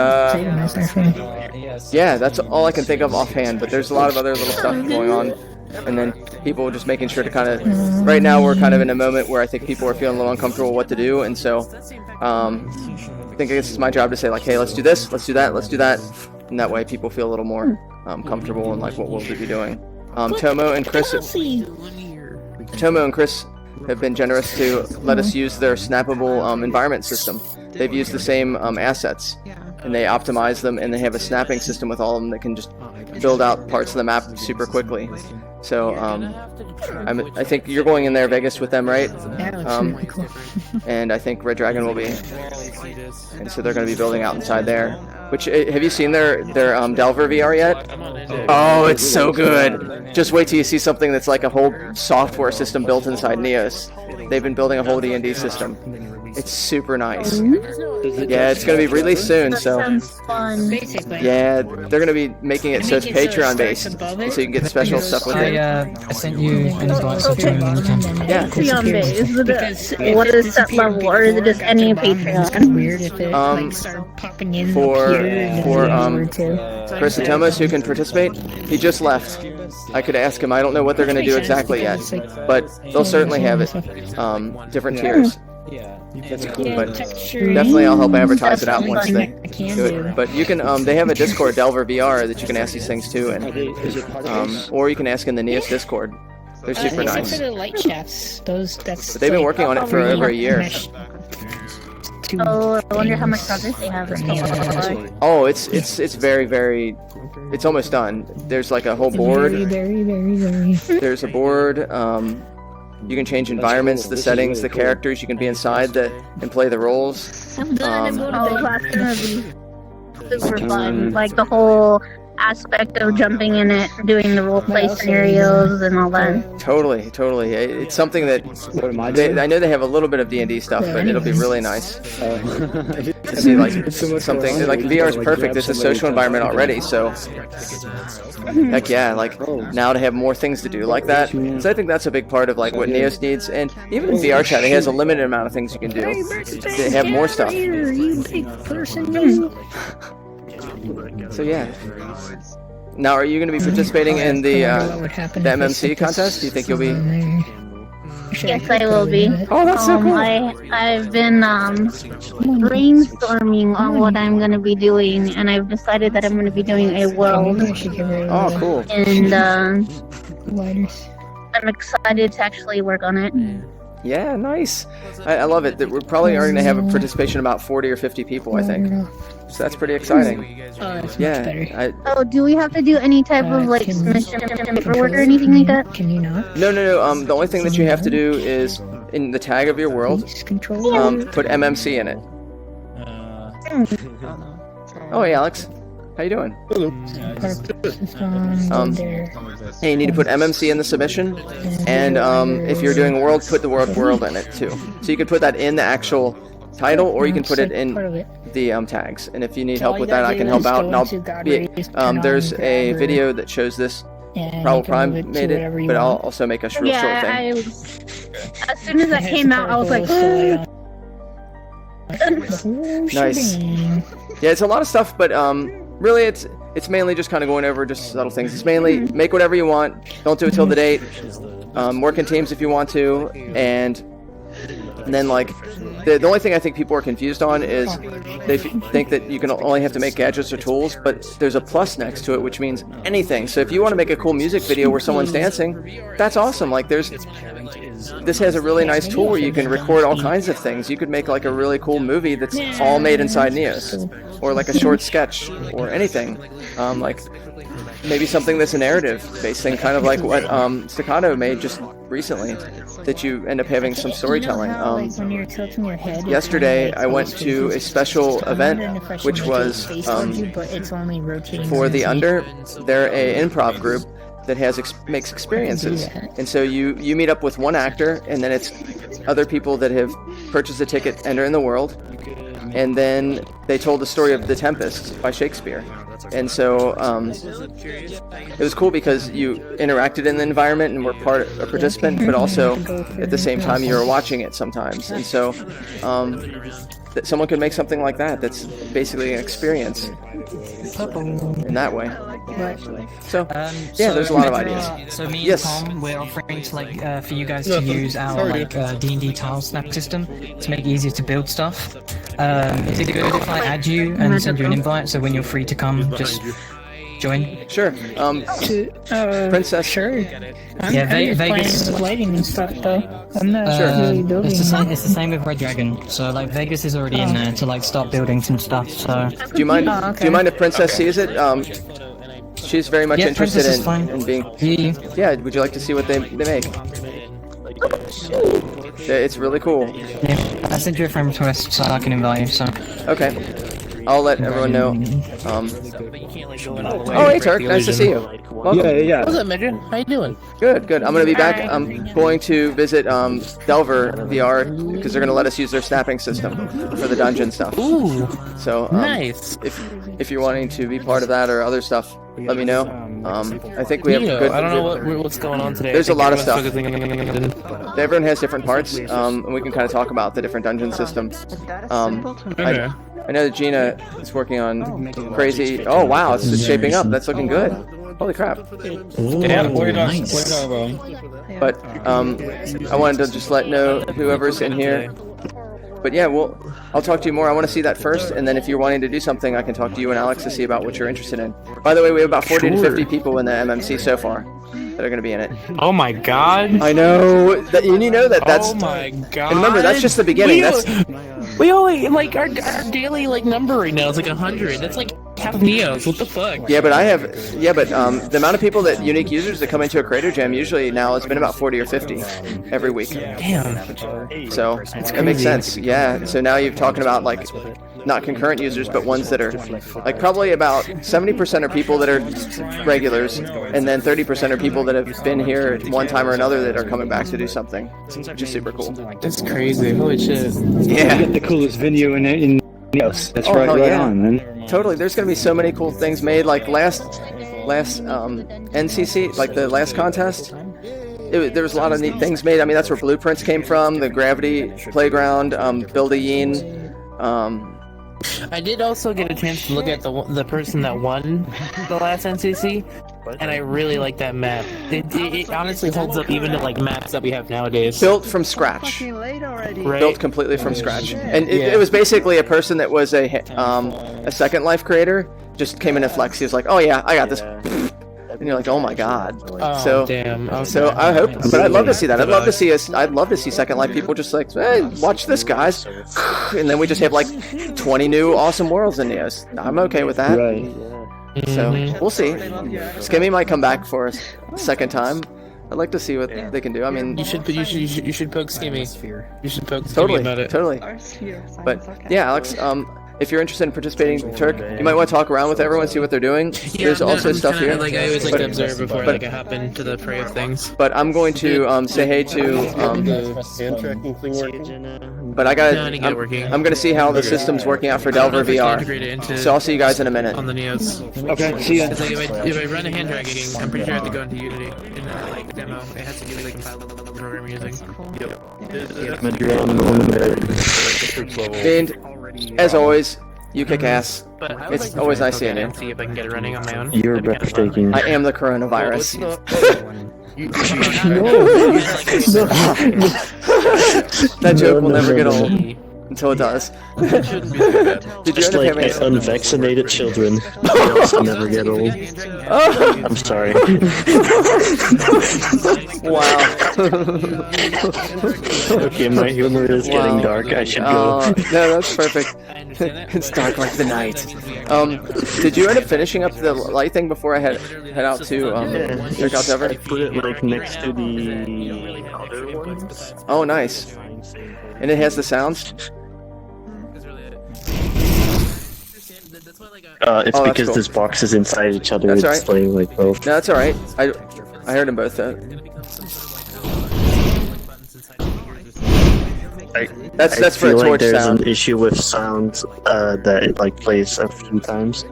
yeah, that's all I can think of offhand, but there's a lot of other little stuff going on. And then people just making sure to kind of, right now we're kind of in a moment where I think people are feeling a little uncomfortable what to do, and so I think it's my job to say like, hey, let's do this, let's do that, let's do that, and that way people feel a little more comfortable in like what we'll be doing. Tomo and Chris have been generous to let us use their snappable environment system. They've used the same assets, and they optimize them, and they have a snapping system with all of them that can just build out parts of the map super quickly. So I think you're going in there, Vegas, with them, right? And I think Red Dragon will be, and so they're going to be building out inside there. Which, have you seen their Delver VR yet? Oh, it's so good. Just wait till you see something that's like a whole software system built inside Neos. They've been building a whole D&D system. It's super nice. Yeah, it's going to be released soon, so yeah, they're going to be making it so it's Patreon based, so you can get special stuff with it. I sent you an invite to join the Yeah. Patreon based. What is set level, or is it just any Patreon? Weird if it like started popping in For Chris and Thomas, who can participate, he just left. I could ask him. I don't know what they're going to do exactly yet, but they'll certainly have it. Different tiers. That's cool, but definitely I'll help advertise it out once they do it. But you can, they have a Discord, Delver VR, that you can ask these things to, and or you can ask in the Neos Discord. They're super nice. Except for the light shafts, that's. But they've been working on it for over a year. Oh, I wonder how much progress they have. Oh, it's very, very, it's almost done. There's like a whole board. There's a board. You can change environments, the settings, the characters. You can be inside and play the roles. That's gonna be super fun. Like the whole aspect of jumping in it, doing the roleplay scenarios and all that. Totally. It's something that I know they have a little bit of D&D stuff, but it'll be really nice to see like something like VR is perfect. It's a social environment already, so heck yeah, like now to have more things to do like that. So I think that's a big part of like what Neos needs, and even in VR chat, it has a limited amount of things you can do. They have more stuff. You big person. So yeah. Now, are you going to be participating in the MMC contest? Do you think you'll be? Yes, I will be. Oh, that's so cool. I've been brainstorming on what I'm going to be doing, and I've decided that I'm going to be doing a world. Oh, cool. And I'm excited to actually work on it. Yeah, nice. I love it. We're probably going to have a participation of about 40 or 50 people, I think. So that's pretty exciting. Oh, do we have to do any type of like submission paperwork or anything like that? Can you not? No. The only thing that you have to do is in the tag of your world, put MMC in it. Oh, hey, Alex. How you doing? Hey, you need to put MMC in the submission, and if you're doing a world, put the word world in it too. So you could put that in the actual title, or you can put it in the tags. And if you need help with that, I can help out. And I'll be, there's a video that shows this. Probably Prime made it, but I'll also make a short thing. As soon as that came out, I was like, nice. Yeah, it's a lot of stuff, but really it's mainly just kind of going over just subtle things. It's mainly make whatever you want, don't do it till the date, work in teams if you want to, and then like the only thing I think people are confused on is they think that you can only have to make gadgets or tools, but there's a plus next to it, which means anything. So if you want to make a cool music video where someone's dancing, that's awesome. Like this has a really nice tool where you can record all kinds of things. You could make like a really cool movie that's all made inside Neos, or like a short sketch or anything. maybe something that's a narrative-based thing, kind of like what Staccato made just recently, that you end up having some storytelling. Like when you're tilting your head. Yesterday, I went to a special event, which was it's only rotating for the since Under. They're a improv group that makes experiences, and so you meet up with one actor, and then it's other people that have purchased a ticket, enter in the world, and then they told the story of The Tempest by Shakespeare. And so it was cool because you interacted in the environment and were a participant, but also at the same time you were watching it sometimes. And so that someone could make something like that that's basically an experience in that way. So yeah, there's a lot of ideas. So me Yes. and Tom, we're offering to for you guys to use our D&D tile snap system to make it easier to build stuff. Is it good if I add you and send you an invite so when you're free to come, just join? Sure. Princess. Sure. Yeah, I'm Vegas. playing with lighting and stuff though. I'm not really building. It's the same with Red Dragon. So like Vegas is already in there to start building some stuff. So Do you mind? Do you mind if Princess sees it? She's very much interested Princess is fine. in being. Yeah. Would you like to see what they make? It's really cool. Yeah, I sent you a friend request so I can invite you. So okay, I'll let everyone know. Oh, hey Turk, nice to see you. Welcome. Yeah. What's up, Megan? How you doing? Good. I'm gonna be back. I'm going to visit Delver VR because they're gonna let us use their snapping system for the dungeon stuff. Ooh. So nice. If you're wanting to be part of that or other stuff, let me know. I think we have good. I don't know what's going on today. There's a lot of stuff. stuff. Everyone has different parts, and we can kind of talk about the different dungeon systems. I know that Gina is working on crazy. Oh wow, it's just shaping up. That's looking good. Holy crap. Yeah, nice. But I wanted to just know whoever's in here. But yeah, I'll talk to you more. I want to see that first, and then if you're wanting to do something, I can talk to you and Alex to see about what you're interested in. By the way, we have about 40 to 50 people in the MMC so far that are going to be in it. Oh my god. I know. You know that's. Oh my god. And remember, that's just the beginning. We only our daily number right now is 100. That's half Neos. What the fuck? Yeah, but the amount of people unique users that come into a Creator Jam usually now it's been about 40 or 50 every week. Damn. So that makes sense. Yeah. So now you're talking about not concurrent users, but ones that are probably about 70% are people that are regulars, and then 30% are people that have been here at one time or another that are coming back to do something, which is super cool. That's crazy. Holy shit. Yeah. You get the coolest venue in Neos. That's right on, man. Totally. There's gonna be so many cool things made. Like last NCC, the last contest. There was a lot of neat things made. I mean, that's where Blueprints came from. The Gravity Playground, Build-A-Yeen. I did also get a chance to look at the person that won the last NCC, and I really like that map. It honestly holds up even to maps that we have nowadays. Built from scratch. Right? Built completely from scratch, and it was basically a person that was a Second Life creator. Just came in and flexed. He was like, "Oh yeah, I got this." And you're like, oh my god. Oh, damn. Okay. So I hope, but I'd love to see that. I'd love to see Second Life people just hey, watch this, guys, and then we just have 20 new awesome worlds in Neos. I'm okay with that. Right. So we'll see. Skimmy might come back for a second time. I'd like to see what they can do. I mean, you should poke Skimmy. You should poke Skimmy about it. Totally. But yeah, Alex. If you're interested in participating, Turk, you might want to talk around with everyone, see what they're doing. Yeah, there's also stuff here. I always like to observe before I hop into the fray of things. But I'm going to say hey to. But I'm gonna see how the system's working out for Delver VR. So I'll see you guys in a minute. On the Neos. Okay. See ya. If I run a hand dragging, I'm pretty sure I have to go into Unity in demo. It has to give me a file of the program you're using. And as always, you kick ass. It's always nice seeing you. See if I can get it running on my own. You're breathtaking. I am the coronavirus. That joke will never get old. until it does. Just like unvaccinated children, they also never get old. I'm sorry. Wow. Okay, my humor is getting dark. I should go. No, that's perfect. It's dark like the night. Did you end up finishing up the light thing before I head out to check out Dever? I put it like next to the other ones. Oh, nice. And it has the sounds? It's Oh, that's because cool. there's boxes inside each other. That's It's alright. playing like both. No, that's alright. I heard them both though. That's for a feel like torch there's sound. an issue with sound that it like plays a few times.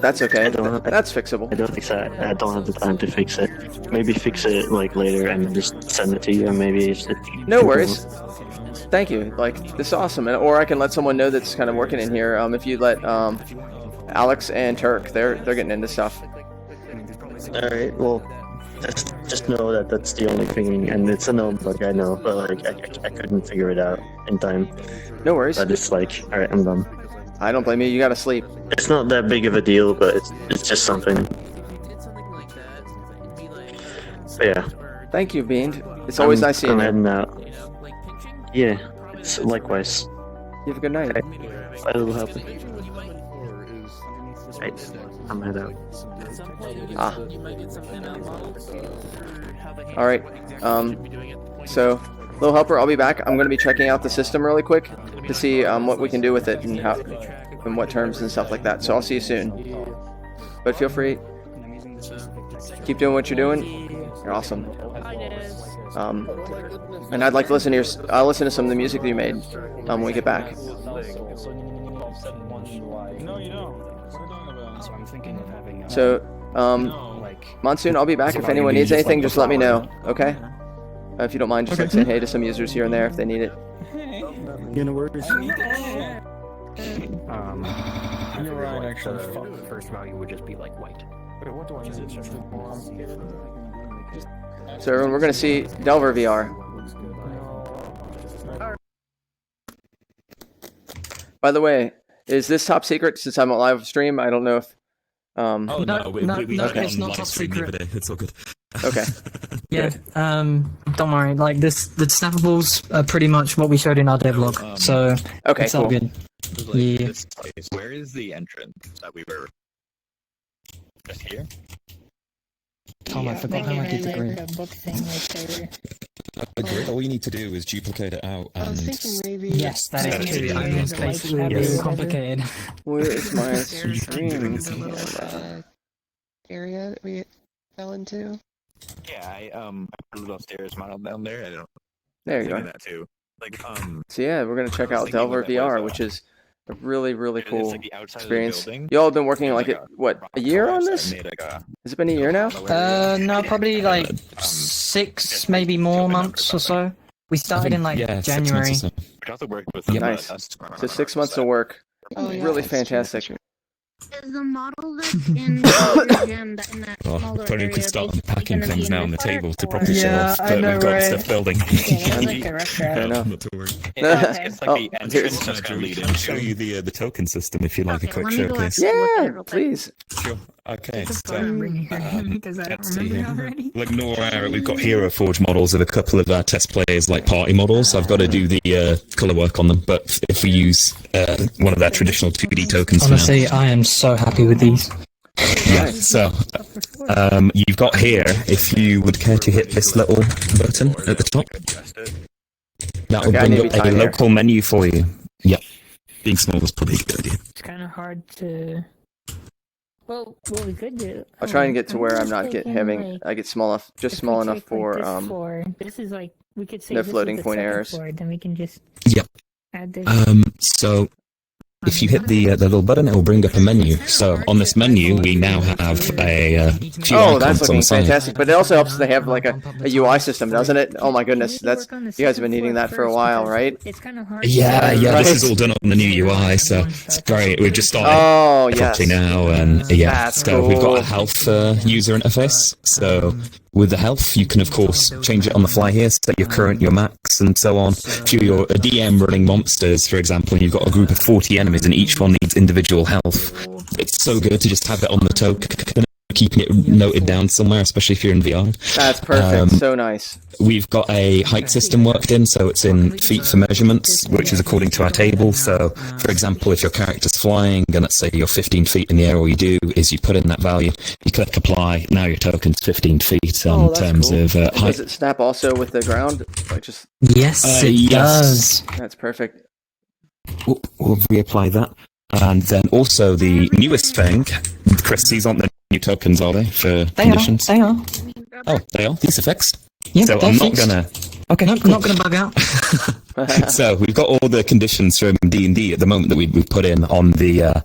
That's okay. That's fixable. I don't fix that. I don't have the time to fix it. Maybe fix it like later and just send it to you. And maybe if it, No worries. Thank you. Like, this is awesome. Or I can let someone know that's kind of working in here. If you let Alex and Turk, they're getting into stuff. All right. Well, just know that that's the only thing, and it's a known bug. I know, but like I couldn't figure it out in time. No worries. But it's like, all right, I'm done. I don't blame you. You gotta sleep. It's not that big of a deal, but it's just something. But yeah. Thank you, Bean. It's always nice seeing I'm you. heading out. Yeah. It's likewise. You have a good night. Bye, little helper. Right. I'm heading out. Ah. All right. So, little helper, I'll be back. I'm gonna be checking out the system really quick to see what we can do with it and how, and what terms and stuff like that. So I'll see you soon. But feel free. Keep doing what you're doing. You're awesome. And I'd like to listen to I'll listen to some of the music that you made when we get back. So, Monsoon, I'll be back. If anyone needs anything, just let me know, okay? If you don't mind, just like saying hey to some users here and there if they need it. You know, worries. You're right, actually. The first value would just be like white. Okay, what do I need? So everyone, we're gonna see Delver VR. By the way, is this top secret since I'm a live stream? I don't know if. Oh no, we had it it's on not live top stream the secret. other day. It's all good. Okay. Yeah, don't worry. Like the snappables are pretty much what we showed in our devlog, so okay, it's all cool. good. Yeah. Where is the entrance that we were? Just here? Tom, I forgot how I did the grid. The grid, all you need to do is duplicate it out and... Yes, that is true. It's basically really complicated. Where is my stream? stream? Area that we fell into. Yeah, I put it upstairs, model down there. I don't. There you I go. that too. Like So yeah, we're gonna check out thinking Delver what that VR, was, which is a really, really it's cool like the outside of the experience. building. Y'all have been working like it, what, a year on this? made like a Has it been a year now? No, probably like 6, maybe more months or so. We started in like January. which also worked with Nice. So 6 months of work. Oh, yeah, Really that's fantastic. Is the model that's in the gym in that Well, smaller probably we area could start basically unpacking gonna be things now on the in this table to part, properly show Yeah, off I that know, we've got right? stuff building. Yeah, like a rush Fair enough. Not to worry. It's like Oh, the entrance that's gonna lead I'll into. show you the token system if you like a Okay, quick let me go showcase. actually look at it Yeah, real quick. please. Sure. Okay, so Because I don't let's see remember here. already. Like Nora, we've got Hero Forge models of a couple of our test players, like party models. I've got to do the color work on them, but if we use one of their traditional 2D tokens for now. Honestly, I am so happy with these. Yeah, so you've got here, if you would care to hit this little button at the top, that will Okay, I bring need to up be a tinier. local menu for you. Yep, being small was probably a good idea. It's kind of hard to. Well, what we could do. I'll try and get to where I'm I'm not thinking, having, like, I get small enough, just if small we enough take, for, like, this floor, this is like we could say no this is floating the point second errors. floor, then we can just Yep. add this. So if you hit the little button, it will bring up a menu. So on this menu, we now have a few Oh, that's icons on looking the side. fantastic. But it also helps they have like a UI system, doesn't it? Oh my goodness, you guys have been needing that for a while, right? It's kind of hard. Yeah, Right. this is all done on the new UI, so it's great. We've just started Oh, yes. properly now, and yeah, That's so we've got cool. a health user interface. So with the health, you can of course change it on the fly here, set your current, your max, and so on. If you're a DM running monsters, for example, and you've got a group of 40 enemies and each one needs individual health, it's so good to just have it on the token, keeping it noted down somewhere, especially if you're in VR. That's perfect. So nice. We've got a height system worked in, so it's in feet for measurements, which is according to our table. So, for example, if your character's flying, and let's say you're 15 feet in the air, all you do is you put in that value, you click apply, now your token's 15 feet in terms of height. Does it snap also with the ground? Like just Yes, it does. That's perfect. We'll reapply that. And then also the newest thing, Chris, these aren't the new tokens, are they, for conditions? They are. Oh, they are? These are fixed? Yeah, so they're I'm not fixed. gonna... Okay, Nope, cool. not going to bug out. So we've got all the conditions from D&D at the moment that we've put in on the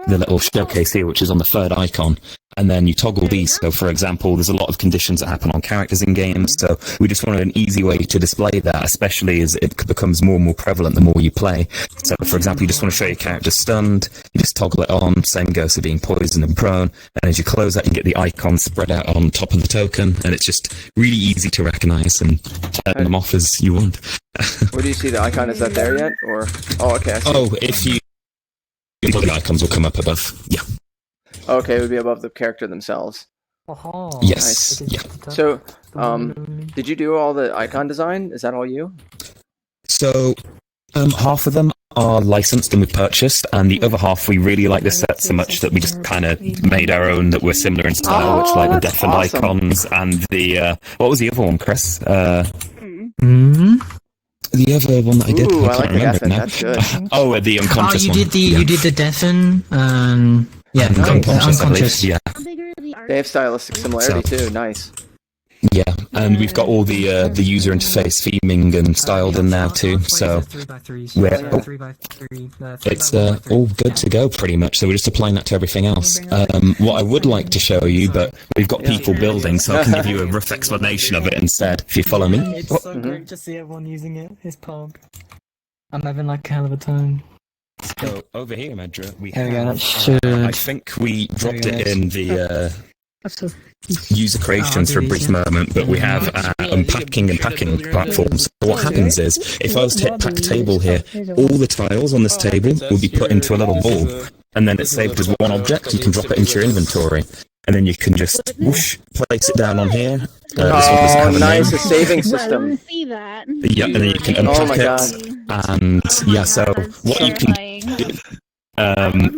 little showcase here, which is on the third icon, and then you toggle these. So, for example, there's a lot of conditions that happen on characters in games, so we just wanted an easy way to display that, especially as it becomes more and more prevalent the more you play. So, for example, you just want to show your character stunned, you just toggle it on, same goes for being poisoned and prone, and as you close that, you get the icon spread out on top of the token, and it's just really easy to recognize and turn them off as you want. Where do you see the icon? Is that there yet? Or okay. I see. Oh, if you... The icons will come up above. Yeah. Okay, it would be above the character themselves. Yes. Nice. Yeah. So, did you do all the icon design? Is that all you? So, half of them are licensed and we've purchased, and the other half we really like the set so much that we just kind of made our own that were similar in style, which like the that's deafened awesome. icons and the what was the other one, Chris? The other one that I did, Ooh, I I can't like the remember it deafened. now. That's good. Oh, the unconscious you one. did the Yeah. you did the deafen. Yeah, Unconscious, I believe. unconscious. Yeah. They have stylistic similarity too. Nice. Yeah, and we've got all the user interface theming and styled in now too, so it's all good to go pretty much. So we're just applying that to everything else. What I would like to show you, but we've got people building, so I can give you a rough explanation of it instead. If you follow me. It's so great to see everyone using it. It's pog. I'm having like a hell of a time. So over here, Medra, we There we go, have. that should- I think we dropped There we it go. in the. User creations for a brief moment, but we have unpacking and packing platforms. So what happens is, if I was to hit pack table here, all the tiles on this table will be put into a little ball, and then it's saved as one object. You can drop it into your inventory, and then you can just whoosh, place it down on here. This one doesn't have a nice, name. a saving system. See that? Yeah, and then you can Oh my unpack it, and yeah, so what you can do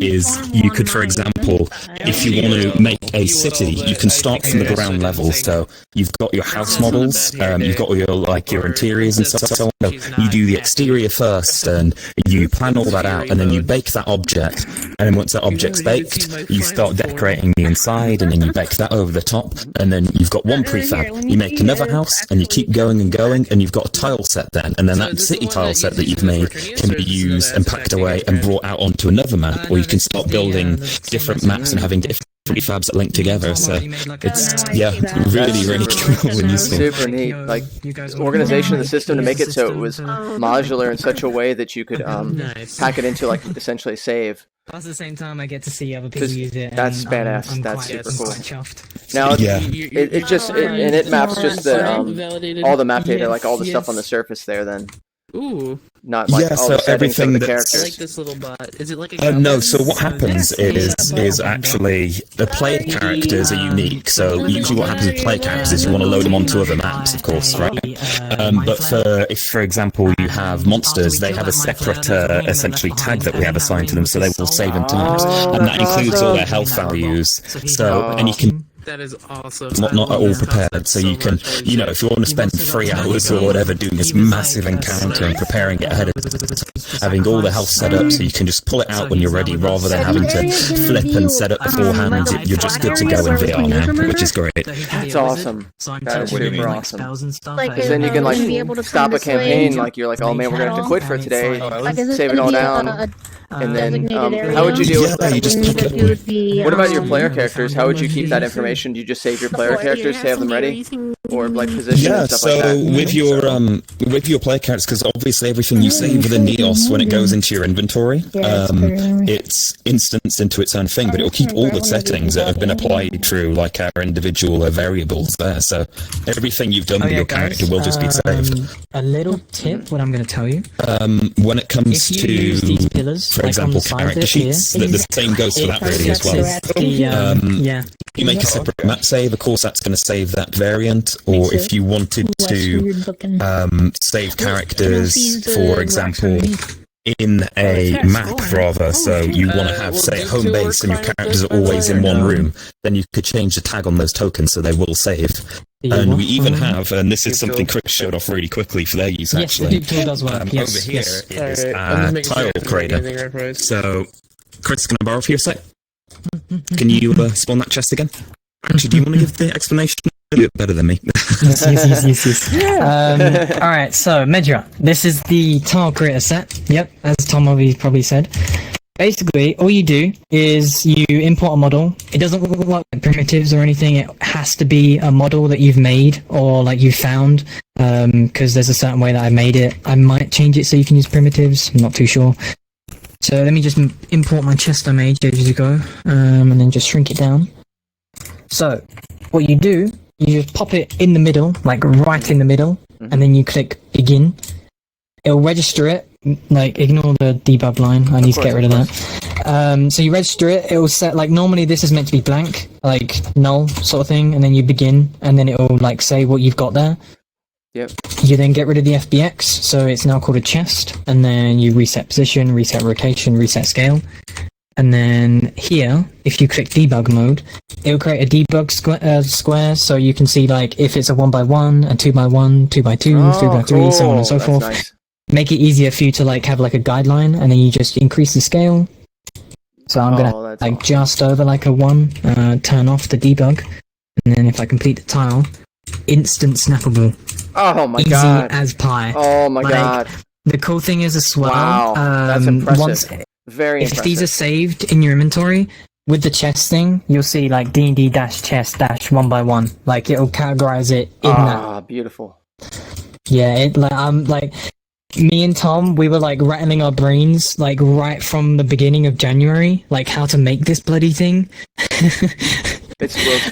is you could, for example, if you want to make a city, you can start from the ground level. So you've got your house models, you've got all your interiors and so on. So you do the exterior first, and you plan all that out, and then you bake that object. And then once that object's baked, you start decorating the inside, and then you bake that over the top. And then you've got one prefab. You make another house, and you keep going and going, and you've got a tile set then. And then that city tile set that you've made can be used and packed away and brought out onto another map, or you can start building different maps and having different prefabs that link together. So it's really, really cool and useful. Super neat. Like organization of the system to make it so it was modular in such a way that you could pack it into like essentially a save. Plus, at the same time, I get to see other people use it. That's and badass. I'm That's quite, super cool. quite chuffed. Now Yeah. it just it maps just the all the map data, like all the stuff on the surface there. Then Ooh. not like all so the settings of everything the that's- I characters. like this little bot. Is it like a No, so what happens is actually the player characters are unique. So usually what happens with player characters is you want to load them onto other maps, of course, right? But if, for example, you have monsters, they have a separate essentially tag that we have assigned to them, so they will save into maps, and that includes all their health values. So and you can. That is awesome. Not at all prepared, so you can, if you want to spend 3 hours or whatever doing this massive encounter and preparing it ahead of having all the health set up, so you can just pull it out when you're ready, rather than having to flip and set up beforehand. You're just good to go in VR now, which is great. That's awesome. That is super awesome. Like, Because then you can be able to stop a come this way. campaign. Like you're like, oh man, we're gonna have to quit for today. Like, is it Save it gonna all be down. a And then, Designated area. how would you deal with Yeah, you just pick it up. Do the, What about your player um, characters? How would you keep that information? Do you just save your player characters to have them ready, or like position Yeah, and stuff so like that? with your player characters, because obviously everything you save within Neos when it goes into your inventory, it's instanced into its own thing, but it will keep all the settings that have been applied through like our individual variables there. So everything you've done with your character will just be saved. A little tip, what I'm going to tell you. When it comes If you to, use these pillars, for like example, on the side of character it here, sheets, the same goes for that really as well. Yeah. You make a separate map save, of course that's going to save that variant, or if you wanted to save characters, for example, in a map rather, so you want to have, say, a home base and your characters are always in one room, then you could change the tag on those tokens so they will save. And we even have, and this is something Chris showed off really quickly for their use actually. Yes, the tool does work. Yes, over here yes. is a tile creator. So, Chris, can I borrow for you a sec? Can you spawn that chest again? Actually, do you want to give the explanation? You do it better than me. yes. Alright, so Medra, this is the tile creator set. Yep, as Tom probably said. Basically, all you do is you import a model. It doesn't look like primitives or anything. It has to be a model that you've made or like you found, because there's a certain way that I made it. I might change it so you can use primitives. I'm not too sure. So let me just import my chest I made ages ago, and then just shrink it down. So what you do, you just pop it in the middle, like right in the middle, and then you click begin. It'll register it. Like, ignore the debug line. I need to get rid of that. So you register it. It'll set, like, normally this is meant to be blank, like null sort of thing, and then you begin, and then it'll like say what you've got there. Yep. You then get rid of the FBX, so it's now called a chest, and then you reset position, reset rotation, reset scale. And then here, if you click debug mode, it'll create a debug square, so you can see like if it's a 1x1, a 2x1, 2x2, 3x3, so on and so forth. Nice. Make it easier for you to like have like a guideline, and then you just increase the scale. So I'm gonna like just over like a 1, turn off the debug, and then if I complete the tile, instant snappable. Oh my Easy god. as pie. Oh my Like, god. The cool thing is as well. Wow, that's impressive. Once, Very if impressive. these are saved in your inventory, with the chest thing, you'll see like D&D chest 1x1. Like it'll categorize it in that. Ah, beautiful. Yeah, it like me and Tom, we were like rattling our brains like right from the beginning of January, like how to make this bloody thing.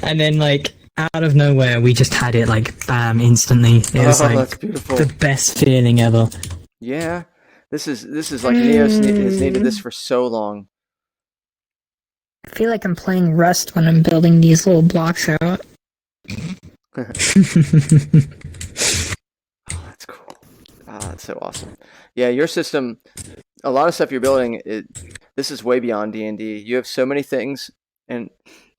And then like out of nowhere, we just had it like bam instantly. It was like that's beautiful. the best feeling ever. Yeah, this is like Neos has needed this for so long. I feel like I'm playing Rust when I'm building these little blocks out. That's cool. Ah, that's so awesome. Yeah, your system, a lot of stuff you're building, this is way beyond D&D. You have so many things and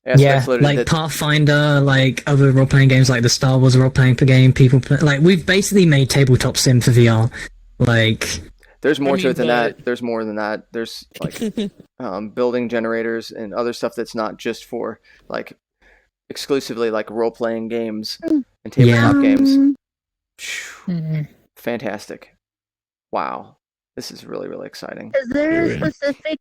aspects Yeah, loaded like that, Pathfinder, like other role-playing games like the Star Wars role-playing game, like we've basically made tabletop sim for VR. Like there's more to mean, it than that. There's more than that. There's like building generators and other stuff that's not just for like exclusively like role-playing games and tabletop games. Fantastic. Wow. This is really, really exciting. Is there a specific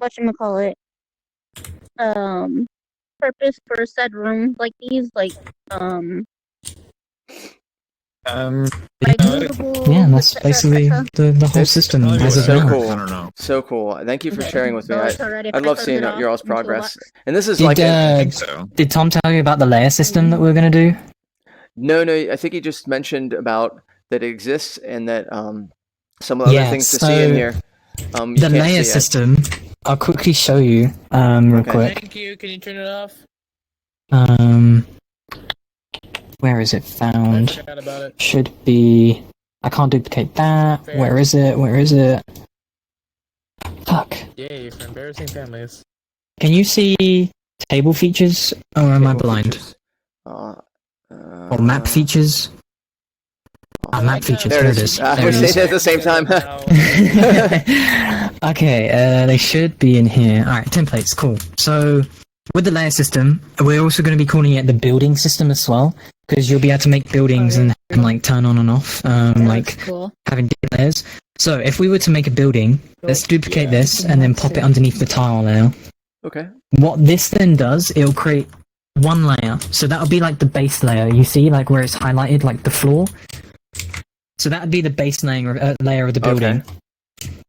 whatchamacallit, purpose for said room like these, like yeah, that's basically the whole system as of so now. cool. So cool. Thank you for sharing with me. I love seeing your all's progress. And this is Did, like did Tom tell you about the layer system that we're gonna do? No, I think he just mentioned about that it exists and that some other things to see in here. You The can't layer see yet. system, I'll quickly show you real quick. Thank you. Can you turn it off? Where is it found? forgot about it. Should be. I can't duplicate that. Where is it? Where is it? Fuck. Yay for embarrassing families. Can you see table features, or am I blind? Or map features? Map features. There There it it is. is. We're There it saying is. it at the same time. Okay, they should be in here. Alright, templates, cool. So, with the layer system, we're also going to be calling it the building system as well, because you'll be able to make buildings and like turn on and off, like cool. having different layers. So if we were to make a building, let's duplicate this and then pop it underneath the tile layer. Okay. What this then does, it'll create one layer. So that'll be like the base layer. You see, like where it's highlighted, like the floor. So that would be the base layer of the building. Okay.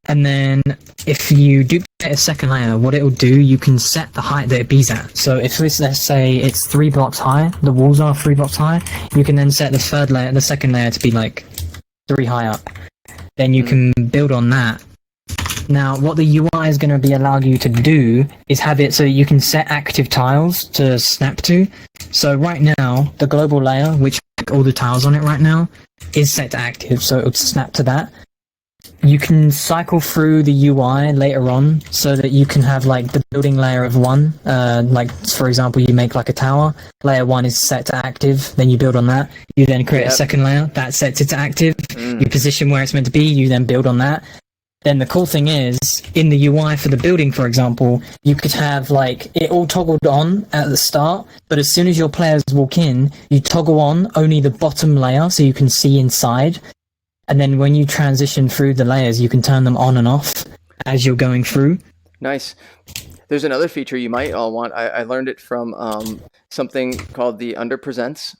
And then if you duplicate a second layer, what it'll do, you can set the height that it be's at. So if it's, let's say it's 3 blocks high, the walls are 3 blocks high, you can then set the second layer to be like 3 high up. Then you can build on that. Now, what the UI is going to be allowing you to do is have it so you can set active tiles to snap to. So right now, the global layer, which all the tiles on it right now, is set to active, so it'll snap to that. You can cycle through the UI later on so that you can have like the building layer of 1. Like for example, you make like a tower. Layer 1 is set to active. Then you build on that. You then create a second layer that sets it to active. You position where it's meant to be. You then build on that. Then the cool thing is, in the UI for the building, for example, you could have like it all toggled on at the start, but as soon as your players walk in, you toggle on only the bottom layer so you can see inside. And then when you transition through the layers, you can turn them on and off as you're going through. Nice. There's another feature you might all want. I learned it from something called the Under Presents,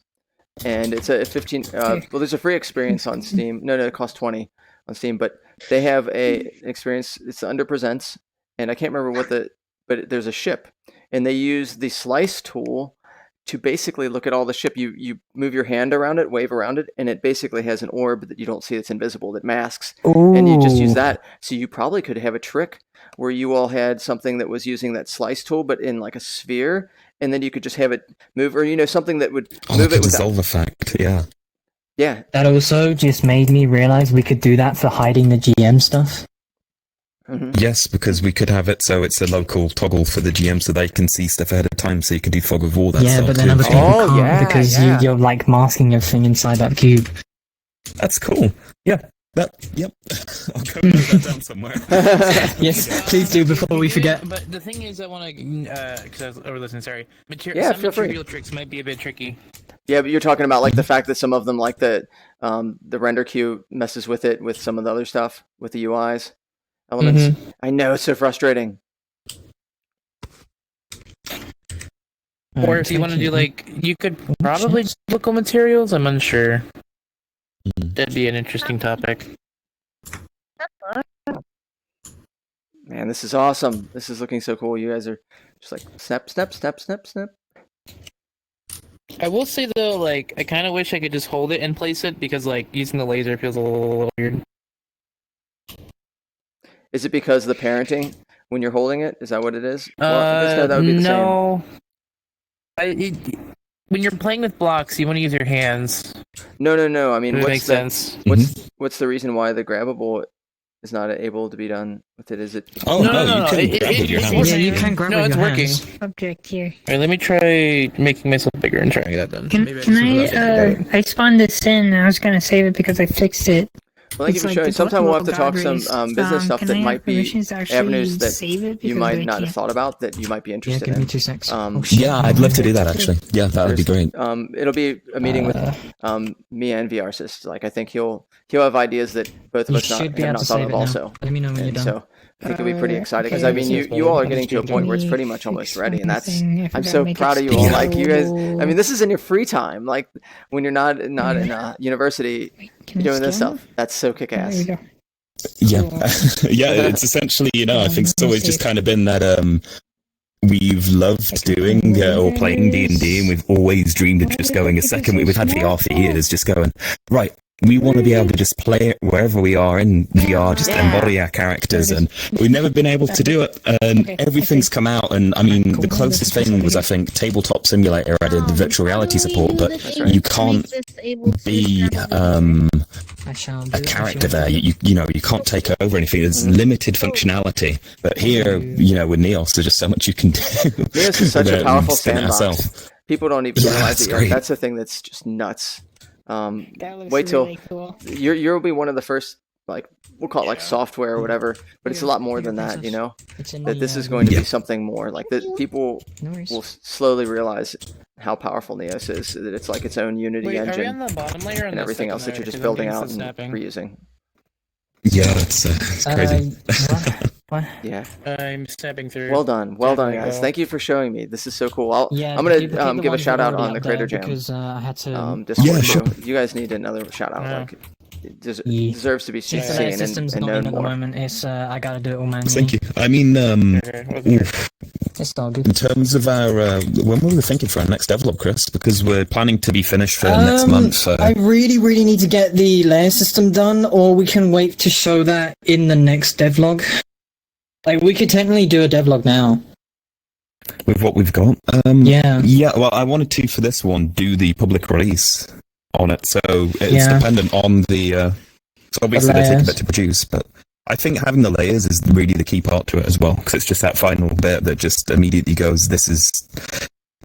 and it's a 15. Well, there's a free experience on Steam. No, it costs 20 on Steam, but they have an experience. It's the Under Presents, and I can't remember but there's a ship, and they use the slice tool to basically look at all the ship. You move your hand around it, wave around it, and it basically has an orb that you don't see that's invisible, that masks. Ooh. And you just use that. So you probably could have a trick where you all had something that was using that slice tool, but in like a sphere, and then you could just have it move, or something that would move it without... dissolve effect, yeah. Yeah. That also just made me realize we could do that for hiding the GM stuff. Yes, because we could have it so it's a local toggle for the GM so they can see stuff ahead of time, so you can do fog of war. Yeah, but then other people can't because you're like masking everything inside that cube. That's cool. Yeah. Yep. I'll go write that down somewhere. Yes, please do before we forget. But the thing is, I want to, because I was over-listening, sorry. Yeah, some feel free. material tricks might be a bit tricky. Yeah, but you're talking about like the fact that some of them, like the render queue messes with it with some of the other stuff with the UIs elements. I know, it's so frustrating. Or if you want to do you could probably local materials. I'm unsure. That'd be an interesting topic. Man, this is awesome. This is looking so cool. You guys are just like snap, snap, snap, snap, snap. I will say though, I kind of wish I could just hold it and place it because using the laser feels a little weird. Is it because of the parenting when you're holding it? Is that what it is? Well, I guess that would be the no. When you're playing with blocks, you want to use your hands. No. I mean, It makes sense. What's the reason why the grabbable is not able to be done with it? Is it? Oh no, you can grab with your hands. Yeah, you can grab No, with it's your working. hands. Object here. Alright, let me try making myself bigger and trying that done. Can I spawned this in and I was gonna save it because I fixed it. Well, thank you for showing. Sometime we'll have to talk some business stuff can that I might have be permissions to actually avenues that save it? you Because might I not have can't. thought about that you might be interested give in. me 2 secs. Yeah, I'd love to do that actually. Yeah, that would be great. It'll be a meeting with me and VRsys. I think he'll have ideas that both of us have not thought of also. Let me know when you're And done. so I think it'll be pretty exciting because I mean you all are getting to a point where it's pretty much almost ready, and that's I'm so proud of you all. You guys, I mean, this is in your free time, when you're not in university, you're doing this stuff. That's so kick ass. Yeah, yeah. It's essentially, I think it's always just kind of been that we've loved doing or playing D&D, and we've always dreamed of just going a second. We've had VR for years, just going right. We want to be able to just play it wherever we are in VR, just embody our characters, and we've never been able to do it. And everything's come out, and I mean, the closest thing was, I think, Tabletop Simulator added the virtual reality support, but you can't be a character there. You can't take over anything. There's limited functionality. But here, with Neos, there's just so much you can do. Neos is such a powerful sandbox. Ourselves. People don't even realize it yet. Great. That's the thing that's just nuts. That Wait till really cool. you'll be one of the first, we'll call it software or whatever, but it's a lot more than that, that this is going to be something more, that people will slowly realize how powerful Neos is. That it's like its own Unity Wait, are we engine on the bottom layer or and the everything second else that layer? you're just 'Cause I'm building getting out and snapping. reusing. Yeah, it's crazy. Yeah. I'm snapping through. Well done, There we guys. go. Thank you for showing me. This is so cool. Yeah, I'm keep gonna the give a ones shout that are out on already the up there Crater Jam. because I had to. Discord. Yeah, sure. You guys need another shout out. Yeah. Like, it deserves to be seen Since the and, system's and not in known at the more. moment, it's I gotta do it all manually. Thank you. I mean, oof. It's all good. In terms of our, when were we thinking for our next devlog, Chris? Because we're planning to be finished for next month. I really need to get the layer system done, or we can wait to show that in the next devlog. Like, we could technically do a devlog now. With what we've got. Yeah. Yeah, well, I wanted to, for this one, do the public release on it, so it's Yeah. dependent on the, so obviously they take a layers. bit to produce, but I think having the layers is really the key part to it as well, because it's just that final bit that just immediately goes, this is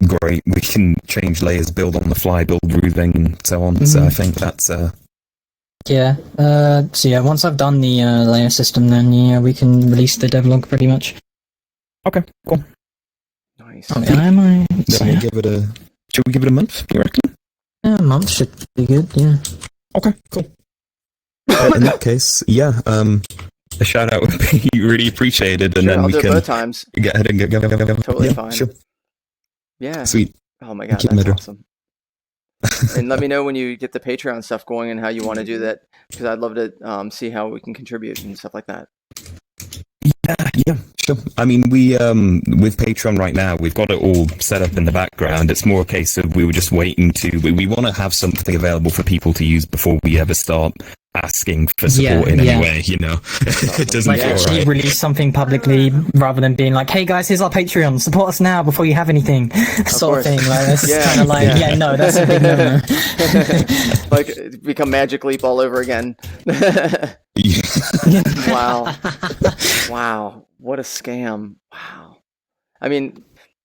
great, we can change layers, build on the fly, build roofing, and so on, so I think that's, Yeah. So yeah, once I've done the layer system, then yeah, we can release the devlog pretty much. Okay, cool. Nice. Oh, am I? Then we'll give it a, should we give it a month, you reckon? Yeah, a month should be good. Yeah. Okay, cool. In that case, yeah, a shout out would be really appreciated, and Sure, then I'll we do it can both times. get ahead and go. Totally Yeah, fine. Sure. Yeah. Sweet. Oh my god, Thank you, that's Medra. awesome. And let me know when you get the Patreon stuff going and how you want to do that, because I'd love to see how we can contribute and stuff like that. Yeah, sure. I mean, we with Patreon right now, we've got it all set up in the background. It's more a case of we were just waiting to. We want to have something available for people to use before we ever start asking for support in any way. You know, it doesn't Like feel actually right. release something publicly rather than being like, "Hey guys, here's our Patreon. Support us now before you have anything," sort of thing. Like that's kind of like, yeah, no, that's a big no. Like become Magic Leap all over again. Wow. Wow. What a scam. Wow. I mean,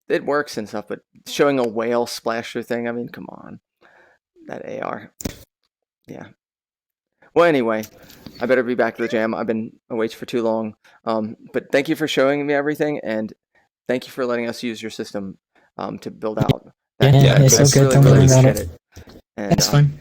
it works and stuff, but showing a whale splasher thing, I mean, come on. That AR. Yeah. Well, anyway, I better be back to the jam. I've been away for too long. But thank you for showing me everything, and thank you for letting us use your system to build out. Yeah, it's all good. Don't worry about appreciate it. And, That's fine.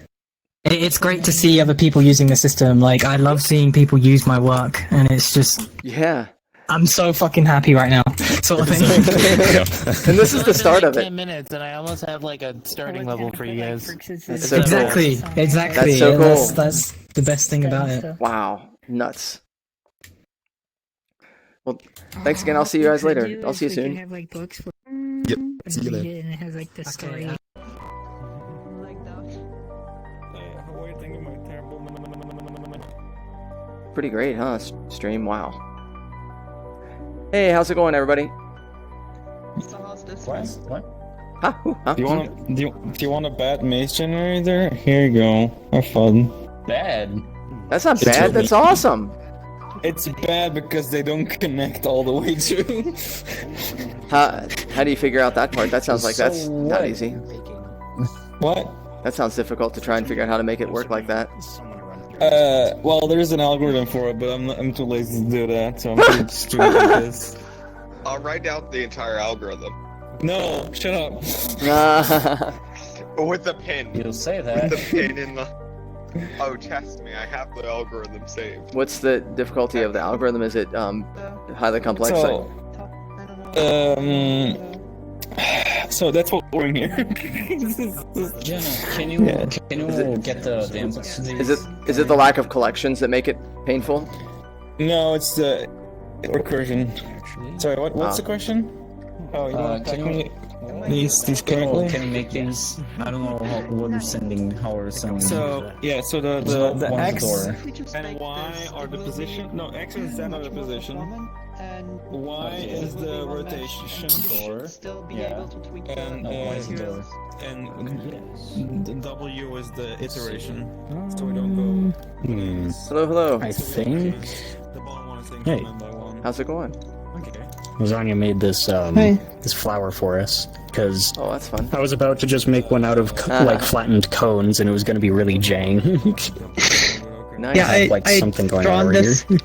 It's great to see other people using the system. Like, I love seeing people use my work, and it's just... Yeah. I'm so fucking happy right now, sort of thing. And this is the start of it. 10 minutes, and I almost have like a starting level for you guys. That's so Exactly, cool. exactly. That's so cool. That's the best thing about it. Wow. Nuts. Well, thanks again. I'll see you guys later. I'll see you soon. Have, like, books for Yep. See you read later. it, and it has like the story. Pretty great, huh? Stream. Wow. Hey, how's it going, everybody? What? Huh? Huh? Do you want a bad maze generator? Here you go. Have fun. Bad. That's not It's bad. really- That's awesome. It's bad because they don't connect all the way through. How do you figure out that part? That sounds like that's So not what? easy. What? That sounds difficult to try and figure out how to make it work like that. Well, there's an algorithm for it, but I'm too lazy to do that, so I'm too stupid at this. I'll write out the entire algorithm. No, shut up. With the pin. You'll say that. With the pin in the... Oh, test me. I have the algorithm saved. What's the difficulty of the algorithm? Is it highly complex? So, so that's what we're doing here. Jenna, can you get the inputs to these? Is it the lack of collections that make it painful? No, it's the recursion. Sorry, what's the question? Oh, you want to can you these correctly? can you make these? I don't know what you're sending. How we're sending. So yeah, so the One's X door. and Y are the position. No, X and Z are the position. Y is the rotation. Yeah. And Y is the door. and the W is the iteration. So we don't go. Hello, hello. I think. The bottom one is Hey, increment by one. How's it going? Okay. Lasagna made this Hey. this flower for us because Oh, that's fun. I was about to just make one out of like flattened cones, and it was going to be really jank. Nice. Yeah, I have, like, something going on drawn over this. here.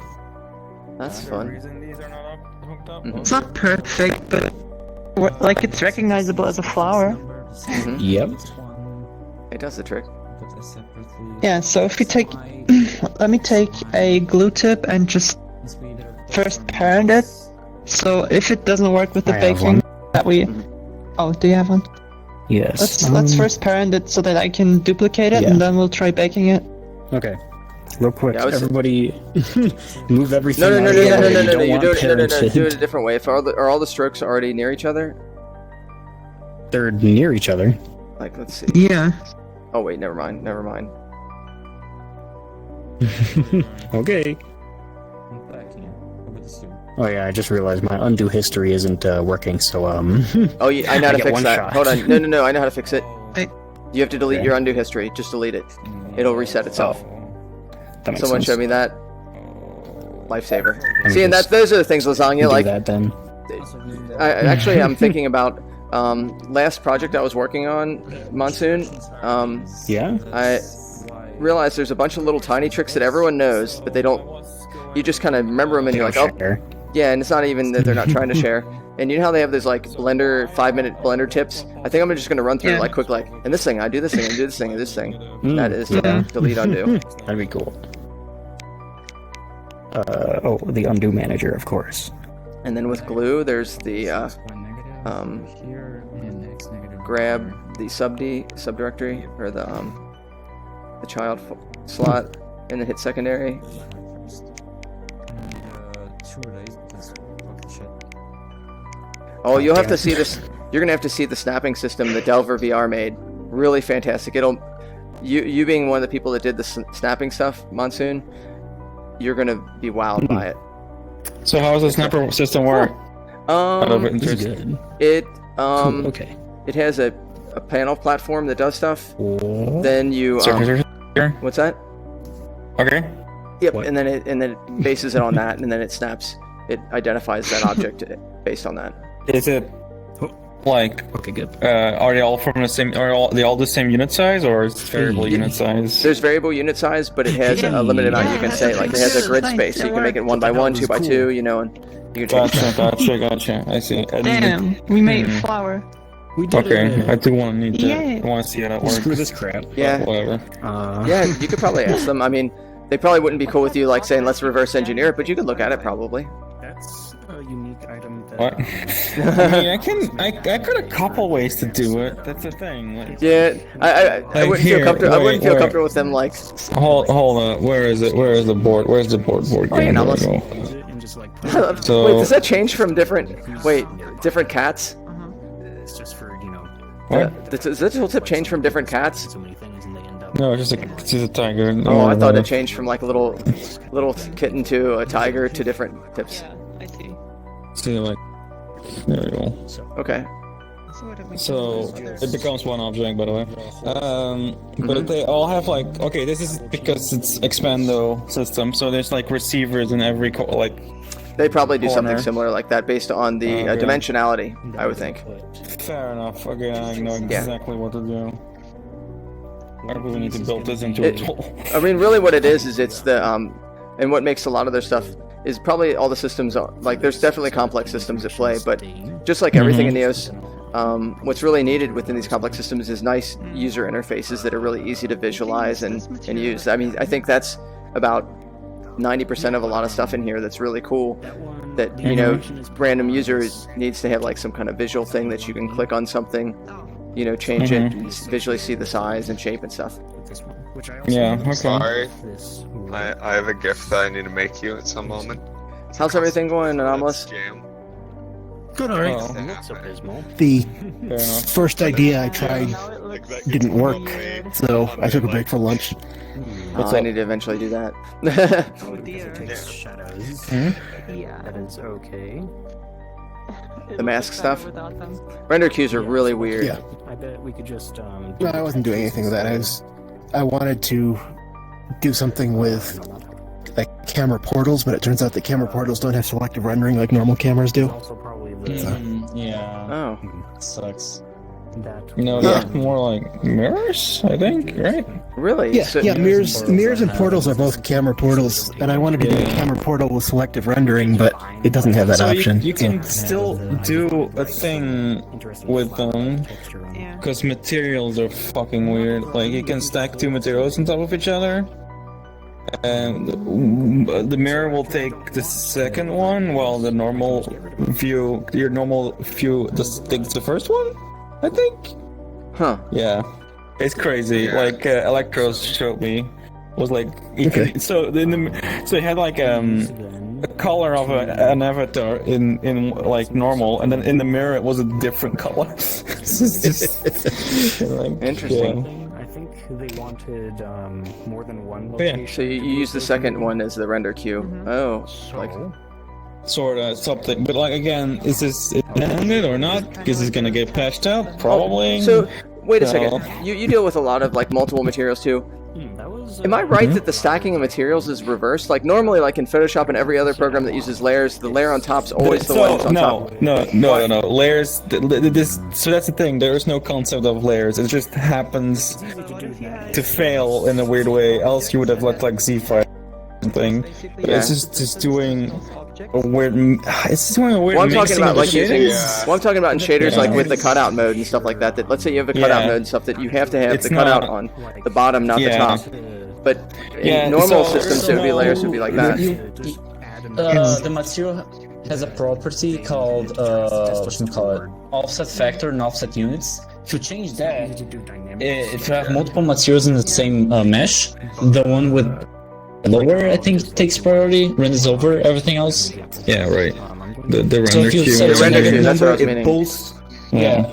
That's fun. Hooked up. Mhm. It's not perfect, but like it's recognizable as a flower. Yep. It does the trick. Yeah, so if we take, let me take a glue tip and just first parent it. So if it doesn't work with the I have baking, one. that we. Oh, do you have one? Yes. Let's first parent it so that I can duplicate it, Yeah. and then we'll try baking it. Okay. Real quick, Yeah, I was- everybody, move everything. No, out of the way. you don't do want it. No, parented. do it a different way. If are all the strokes already near each other? They're near each other. Like, let's see. Yeah. Oh wait, never mind. Okay. Oh yeah, I just realized my undo history isn't working. So Oh, yeah, I know how to get fix one that. shot. Hold on. No, I know how to fix it. You have to delete your undo history. Just delete it. It'll reset itself. That makes Someone sense. showed me that. Lifesaver. me See, and just those are the things, Lasagna. do Like, that then. actually, I'm thinking about last project I was working on, Monsoon. Yeah. I realized there's a bunch of little tiny tricks that everyone knows, but they don't. You just kind of remember them, and They you're like, don't oh, share. yeah. And it's not even that they're not trying to share. And you know how they have those like Blender 5-minute Blender tips? I think I'm just gonna run through Yeah. like quick, like, and this thing, I do this thing, and do this thing, and this thing. Mm, That is yeah. delete undo. That'd be cool. Oh, the undo manager, of course. And then with glue, there's the grab the subdirectory or the child slot, and then hit secondary. Oh, you'll have to see this. You're gonna have to see the snapping system that Delver VR made. Really fantastic. It'll you being one of the people that did the snapping stuff, Monsoon. You're gonna be wowed by it. So how does the snapper system work? Out of interest. It okay. It has a panel platform that does stuff. Then you what's that? Okay. Yep, and then it bases it on that, and then it snaps. It identifies that object based on that. Is it like okay, good? Are they all from the same? Are they all the same unit size, or is it variable unit size? There's variable unit size, but it has a limited amount you can say. Like it has a grid space, so you can make it 1 by 1, 2 by 2, you know, and you can change Gotcha. I see. Damn, we made flour. We did Okay, it. I do want to need to. Yay. I want to see how that works. Screw this crap. Yeah. Whatever. Yeah, you could probably ask them. I mean, they probably wouldn't be cool with you like saying let's reverse engineer it, but you could look at it probably. That's a unique item. That, What? I mean, I got a couple ways to do it. That's the thing. Like, Yeah, I Like wouldn't here, feel comfortable. I wouldn't feel wait. comfortable with them like. hold on. Where is it? Where is the board? Where's the board? Oh, yeah, game? now There we let's- go. and just like So- Wait, does that change from different? Wait, different cats? it's just for What? Does that tooltip change from different cats? so many things, and they end up. No, it's just a tiger. Oh, I thought it changed from like a little kitten to a tiger to different tips. I see. See, like, there we go. Okay. So it becomes one object, by the way. Mm-hmm. But they all have like, okay, this is because it's Expando system, so there's like receivers in every like. They probably do something corner. similar like that based on the Okay. dimensionality, I would think. Fair enough. Okay, I know Yeah. exactly what to do. I really need to build this into a It- tool. I mean, really, what it is it's the and what makes a lot of their stuff is probably all the systems are like there's definitely complex systems at play, but just like everything in Neos, what's really needed within these complex systems is nice user interfaces that are really easy to visualize and use. I mean, I think that's about 90% of a lot of stuff in here that's really cool. That you know, random users needs to have like some kind of visual thing that you can click on something, you know, change it, and visually see the size and shape and stuff. Yeah. Okay. Sorry. I have a gift that I need to make you at some moment. How's everything going, Anomalous? Jam. Good, alright. Oh. The Fair enough. first idea I tried didn't work, so I took a break for lunch. I need to eventually do that. That is okay. The mask stuff. Render queues are really weird. Yeah. I bet we could just No, I wasn't doing anything with that. I wanted to do something with like camera portals, but it turns out that camera portals don't have selective rendering like normal cameras do. Yeah. Oh. Sucks. No, Huh. more like mirrors, I think, right? Really? Yeah, yeah. Mirrors and portals are both camera portals, and I wanted to do a camera portal with selective rendering, but it doesn't have that So option. you can still do a thing with them, because materials are fucking weird. Like you can stack two materials on top of each other, and the mirror will take the second one, while the your normal view just takes the first one. I think. Huh. Yeah. It's crazy. Like Electros showed me, was like so he had like a color of an avatar in like normal, and then in the mirror it was a different color. It's just, like, Interesting. I think they wanted more than one Yeah. location. So you use the second one as the render queue. Oh, like Sorta something, but like again, is this ended or not? Because it's gonna get patched out, probably. So wait a So- second. You deal with a lot of like multiple materials too. Am I right that the stacking of materials is reversed? Like normally, like in Photoshop and every other program that uses layers, the layer on top's always the one that's on top. No. Layers. So that's the thing. There is no concept of layers. It just happens to fail in a weird way. Else you would have looked like Z5 thing. But it's just doing a weird. It's just doing a weird. Well, I'm talking mixing about of like the using. shaders. Well, I'm talking about in shaders Yeah. like with the cutout mode and stuff like that. That let's say you have a cutout Yeah. mode and stuff that you have to have It's the cutout not- on the bottom, not the Yeah. top. But in Yeah, normal so- systems, it would be layers would be like that. The material has a property called offset factor and offset units. If you change that, if you have multiple materials in the same mesh, the one with lower, I think, takes priority, renders over everything else. Yeah, right. The So render if you queue. set a negative number, what I was meaning. it pulls. Yeah.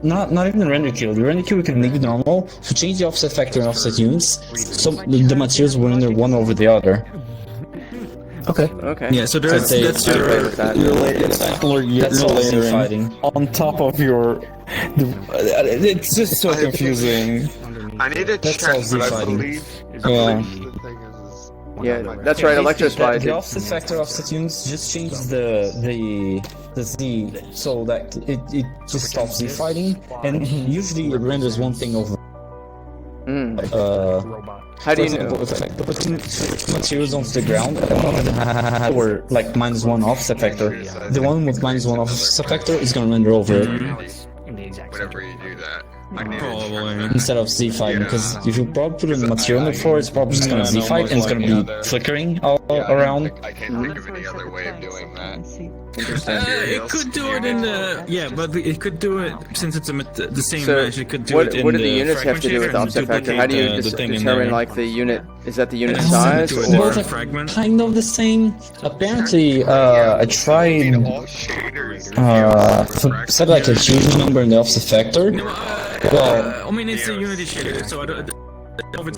Not even the render queue. The render queue we can leave it normal. If you change the offset factor and offset units, so the materials will render one over the other. Okay. Okay. Yeah, so that's I'd your agree with that. That's all Z layering fighting. on top of your. It's just so confusing. I need to That's check, all Z but I fighting. believe Yeah. the thing is. Yeah, that's right. Electroslide. The offset factor offset units just changes the Z so that it just stops Z fighting, and usually it renders one thing over. How do you know? If I put two materials onto the ground, or like -1 offset factor, the one with -1 offset factor is gonna render over Whenever you do that, I need to Probably. instead of Z fighting. Because if you probably put a material on the floor, it's probably just gonna Yeah, Z no, fight most and it's gonna likely. be flickering all around. I can't think of any other way of doing that. It could do it in the it could do it since it's the same So mesh. It could do what it in what do the the units have to do with fragmentator and offset factor? How do you duplicate the thing in determine there. like the unit? Is that the unit And size send it to a or? different fragment. Kind of the same. Apparently, I tried set like a huge number in the offset factor. Well, I mean, it's a Unity shader, so I don't.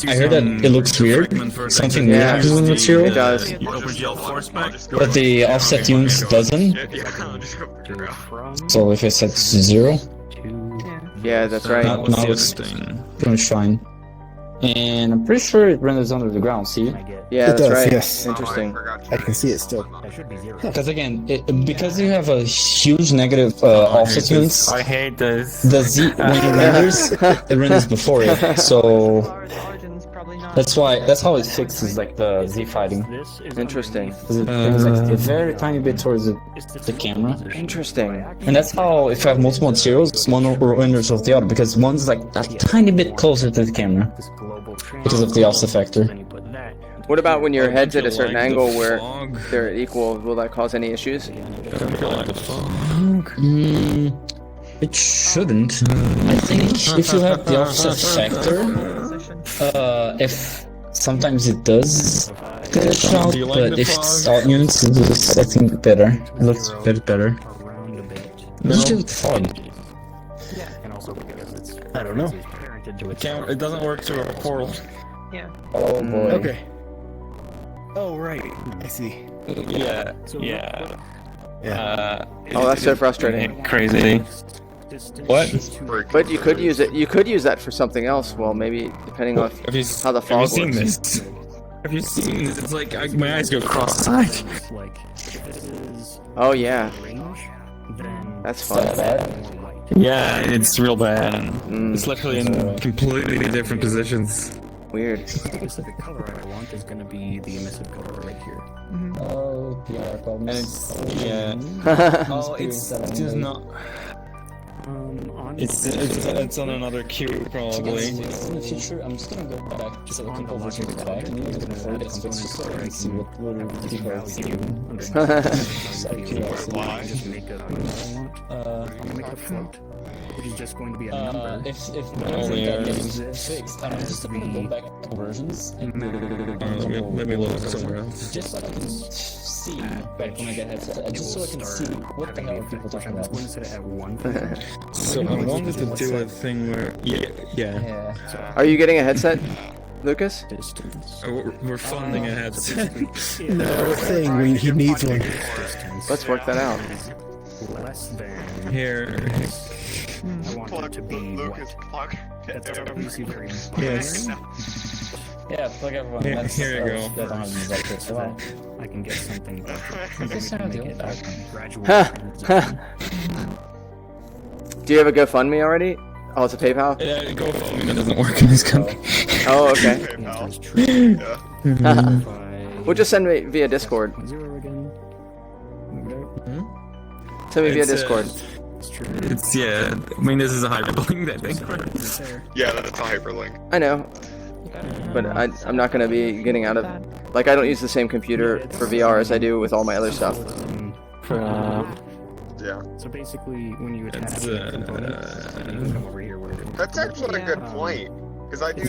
I heard that it looks weird. Something weird Yeah, happens with the material. it does. OpenGL force back. But the offset units doesn't. So if I set to 0, Yeah, that's right. now it's pretty much fine. And I'm pretty sure it renders under the ground, see? Yeah, It that's does, right. yes. Interesting. I can see it still. Because again, because you have a huge negative offset units, I hate this. the Z, when it renders, it renders before it. So that's how it fixes like the Z fighting. Interesting. 'Cause it brings like a very tiny bit towards the camera. Interesting. And that's how, if you have multiple materials, one renders of the other, because one's like a tiny bit closer to the camera because of the offset factor. What about when your head's at a certain Like the angle where fog. they're equal? Will that cause any issues? It shouldn't. I think if you have the offset factor, if sometimes it does glitch out, Do you like but the if fog? it's out units, it looks, I think, better. It looks a bit better. Usually with fog. I don't know. It doesn't work through a portal. Oh boy. Okay. Oh right, I see. Yeah. Yeah. Oh, that's so frustrating. Crazy. What? But you could use it. You could use that for something else. Well, maybe depending on Have you, how the have fog you seen works. this? Have you seen this? It's like my eyes go cross-eyed. Oh yeah. That's fun. Yeah, it's real bad. Mm. It's literally in completely different positions. Weird. The specific color I want is going to be the emissive color right here. Oh, yeah, And it's oh, it's just not. It's on another queue probably. In the future, I'm just gonna go back to the composer to back and use it for this just so I can see what people are doing. I'll make a float, which is just going to be a number. If that gets fixed, I'm just gonna go back to conversions and Let me look somewhere else. just so I can see, like when I get headset, just so I can see what the hell are people talking about. So I wanted to do a thing where yeah. Are you getting a headset, Lucas? We're funding a headset. No, we're saying he needs one. Let's work that out. Less than Here. I want it to be Lucas, plug. That's obviously very Yes. Yeah, plug everyone. Here, That's, here you that go. don't have music like this. Well, I can get something this sounds good. gradual. Do you have a GoFundMe already? Oh, it's a PayPal? Yeah, GoFundMe doesn't work in this country. Oh, okay. We'll just send me via Discord. Send me via It's, Discord. It's yeah. I mean, this is a hyperlink, I think. Yeah, that's a hyperlink. I know. But I'm not going to be getting out of... Like, I don't use the same computer for VR as I do with all my other stuff. Yeah. So basically, when you attach a component, you can come over here where That's actually a good point. Because I do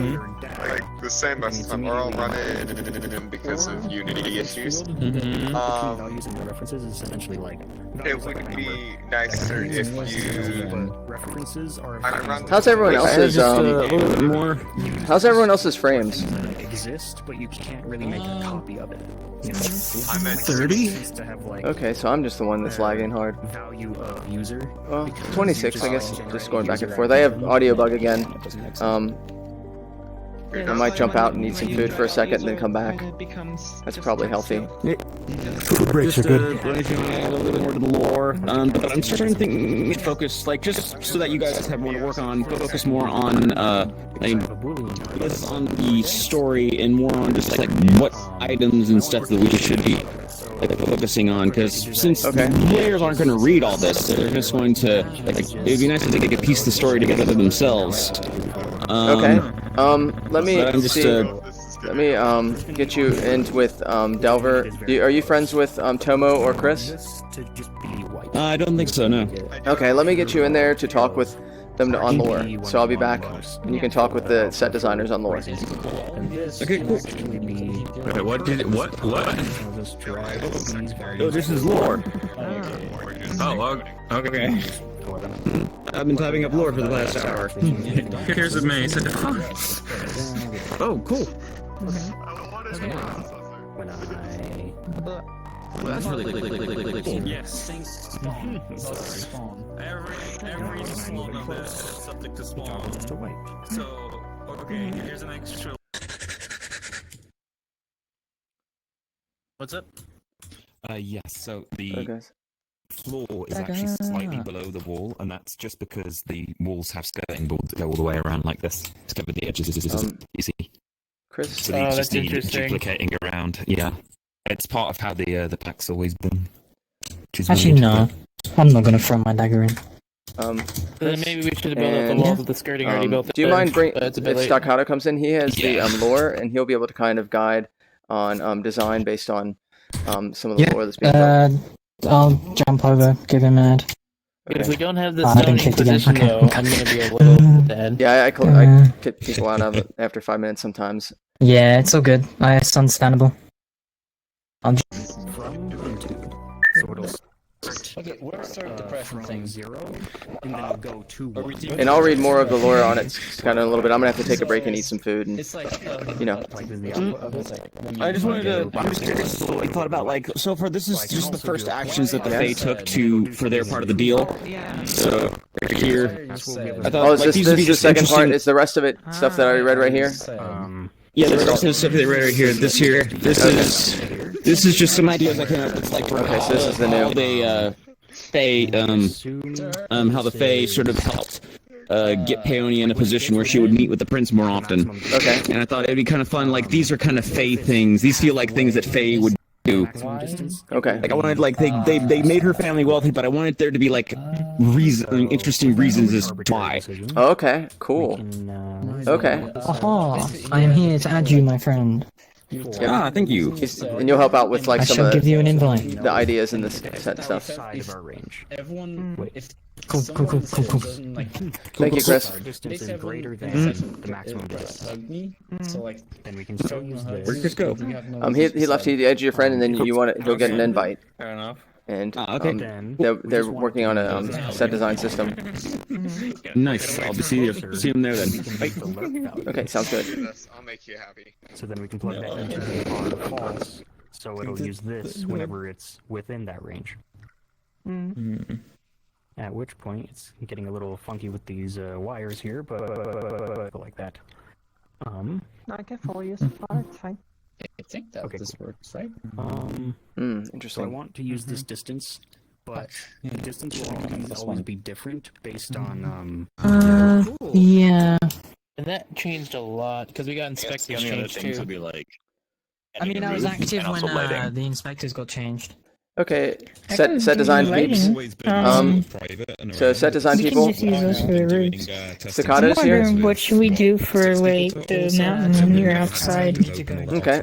like the same most of the time, or I'll run it because of Unity issues. values and the references is essentially like It would be nicer if you. references are I run. How's everyone else's, a little bit more. How's everyone else's frames? exist, but you can't really make a copy of it. You know, I'm at 30? to have like Okay, so I'm just the one that's lagging hard. value of user. Well, 26, I guess, just going back and forth. I have audio bug again. I might jump out and eat some food for a second and then come back. That's probably healthy. Breaks are good. Branching a little bit more to the lore, but I'm starting to think focus, like, just so that you guys have more to work on, focus more on, less on the story and more on just, like, what items and stuff that we should be, like, focusing on, because since players aren't going to read all this, they're just going to, like, it'd be nice if they could piece the story together themselves. Let me just, see. Let me get you in with Delver. Are you friends with Tomo or Chris? I don't think so, no. Okay, let me get you in there to talk with them on lore. So I'll be back, and you can talk with the set designers on lore. Okay, cool. Wait, what? Oh, this is lore. Oh, okay. I've been typing up lore for the last hour. Here's a maze. Oh, cool. Well, that's really cool. Yes. Every spawn of this is subject to spawn. So, okay, here's an extra. What's up? Yes, so the Okay. floor is actually slightly below the wall, and that's just because the walls have skirting boards that go all the way around like this to cover the edges. You see? Chris? So they just need duplicating around. Yeah. It's part of how the pack's always been. Actually, no. I'm not gonna throw my dagger in. Then maybe we should have built up the walls with the skirting already built. Do you mind it's a bit if late. Staccato comes in? He has the lore, and he'll be able to kind of guide on design based on some of the lore that's being built. I'll jump over, give him an ad. If we don't have the I didn't zoning kick again. position Okay, though, okay. I'm gonna be a little dead. Yeah, I kick people out of it after 5 minutes sometimes. Yeah, it's all good. It's understandable. I'll Okay, where start the pressure thing? 0, and then I'll go to 1. And I'll read more of the lore on it kind of a little bit. I'm gonna have to take a break and eat some food, and It's like, you know. I just wanted to. I'm just curious what you thought about, like, so far this is just the first actions that they took for their part of the deal. So right here, I thought, Oh, is like, this these would be the just second part? interesting- Is the rest of it stuff that I read right here? Yeah, the rest of the stuff they read right here. This here, this is just some ideas I came up with, like, for Okay, so this is the new. how they Fae, how the Fae sort of helped get Peonia in a position where she would meet with the prince more often. Okay. And I thought it'd be kind of fun. Like, these are kind of Fae things. These feel like things that Fae would do. Okay. Like, I wanted, like, they made her family wealthy, but I wanted there to be, like, interesting reasons as to why. Okay, cool. Okay. Aha! I am here to add you, my friend. Ah, thank you. And you'll help out with like I some shall of give you an invite. the ideas and the set stuff. Side of our range. Everyone, if Cool. Thank you, Chris. Our distance is greater than the maximum distance. so like, Then we can still use this. Where'd Chris go? He left you the edge of your friend, and then he'll get an invite. Fair enough. And okay. they're working on a set design system. Nice. I'll see him there then. Okay, sounds good. I'll make you happy. So then we can plug that into the R false, so it'll use this whenever it's within that range. At which point, it's getting a little funky with these wires here, but like that. No, I can follow you so far, it's fine. I think that this works, right? Interesting. So I want to use this distance, but the distance will always be different based on Yeah. And that changed a lot because we got inspectors the only other changed things too. would be like. I mean, I was active and when also lighting. the inspectors got changed. Okay, set design peeps. So set design We people. can just use those for the roofs. Staccatos I'm here. wondering what should we do for like the mountain when you're outside? Okay.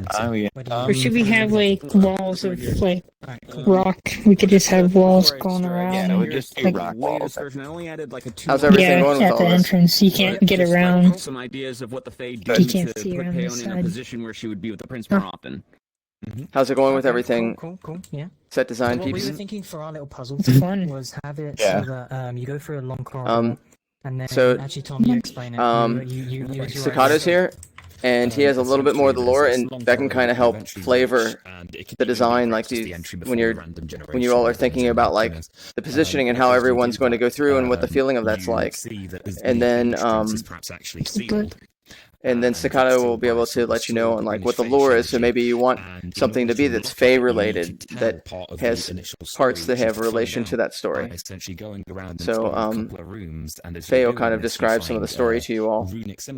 Or should we have like walls of like rock? We could just have walls going around. Yeah, it would just be like, rock walls. I only added like a two. How's everything going with at all the this? entrance. You can't get around. Some ideas of what the Fae You did can't to see put around the Peonia in a side. position where she would be with the prince more often. How's it going with everything? Cool. Yeah. Set design What we peeps. were thinking for our little puzzle It's fun. was have it Yeah. so that you go through a long corridor, and then So, actually Tom, you explain it. You Staccato's here, and he has a little bit more of the lore, and that can kind of help flavor the design, like when you all are thinking about like the positioning and how everyone's going to go through and what the feeling of that's like, and then Staccato will be able to let you know on like what the lore is. So maybe you want something to be that's Fae related, that has parts that have relation to that story. So Fae will kind of describe some of the story to you all,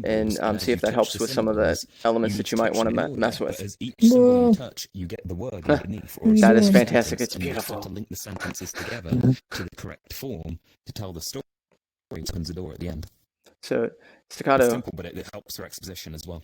and see if that helps with some of the elements that you might want to mess with. Whoa. That is fantastic. It's beautiful. To link the sentences together to the correct form to tell the story. Opens the door at the end. So Staccato. It's simple, but it helps for exposition as well.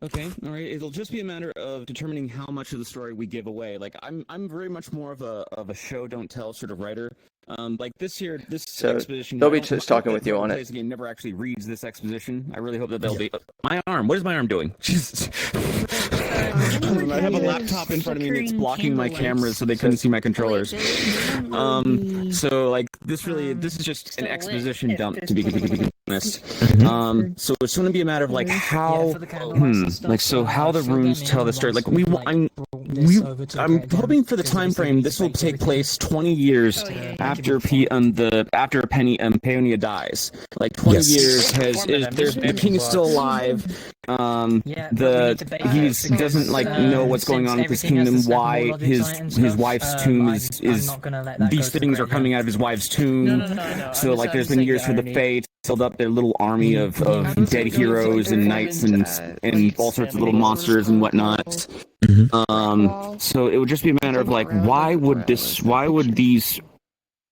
Okay, all right. It'll just be a matter of determining how much of the story we give away. Like I'm very much more of a show don't tell sort of writer. Like this exposition. They'll be here, just talking with you on plays it. the game never actually reads this exposition. I really hope that they'll be. My arm. What is my arm doing? Jesus. I have a laptop in front of me that's blocking my cameras so they couldn't see my controllers. So like this is just an exposition dump to be honest. So it's going to be a matter of like how how the runes tell the story. Like I'm hoping for the time frame. This will take place 20 years after Peonia dies. Like 20 years the king is still alive. He doesn't like know what's going on with his kingdom. Why his wife's tomb is these things are coming out of his wife's tomb. So like there's been years for the Fae to build up their little army of dead heroes and knights and all sorts of little monsters and whatnot. So it would just be a matter of like why would these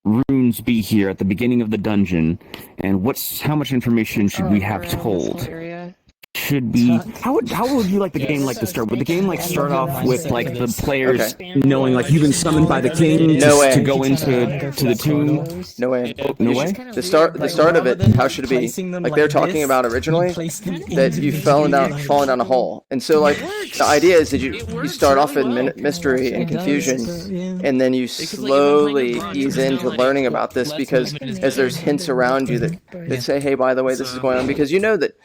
runes be here at the beginning of the dungeon, and how much information should we have told? Should be how would you like the game like to start? Would the game like start off with like the players knowing like you've been summoned by the king to go into the tomb? No way. No way. The start of it. How should it be? Like they're talking about originally that you've fallen down a hole, and so like the idea is that you start off in mystery and confusion, and then you slowly ease into learning about this because as there's hints around you that say, hey, by the way, this is going on, because you know that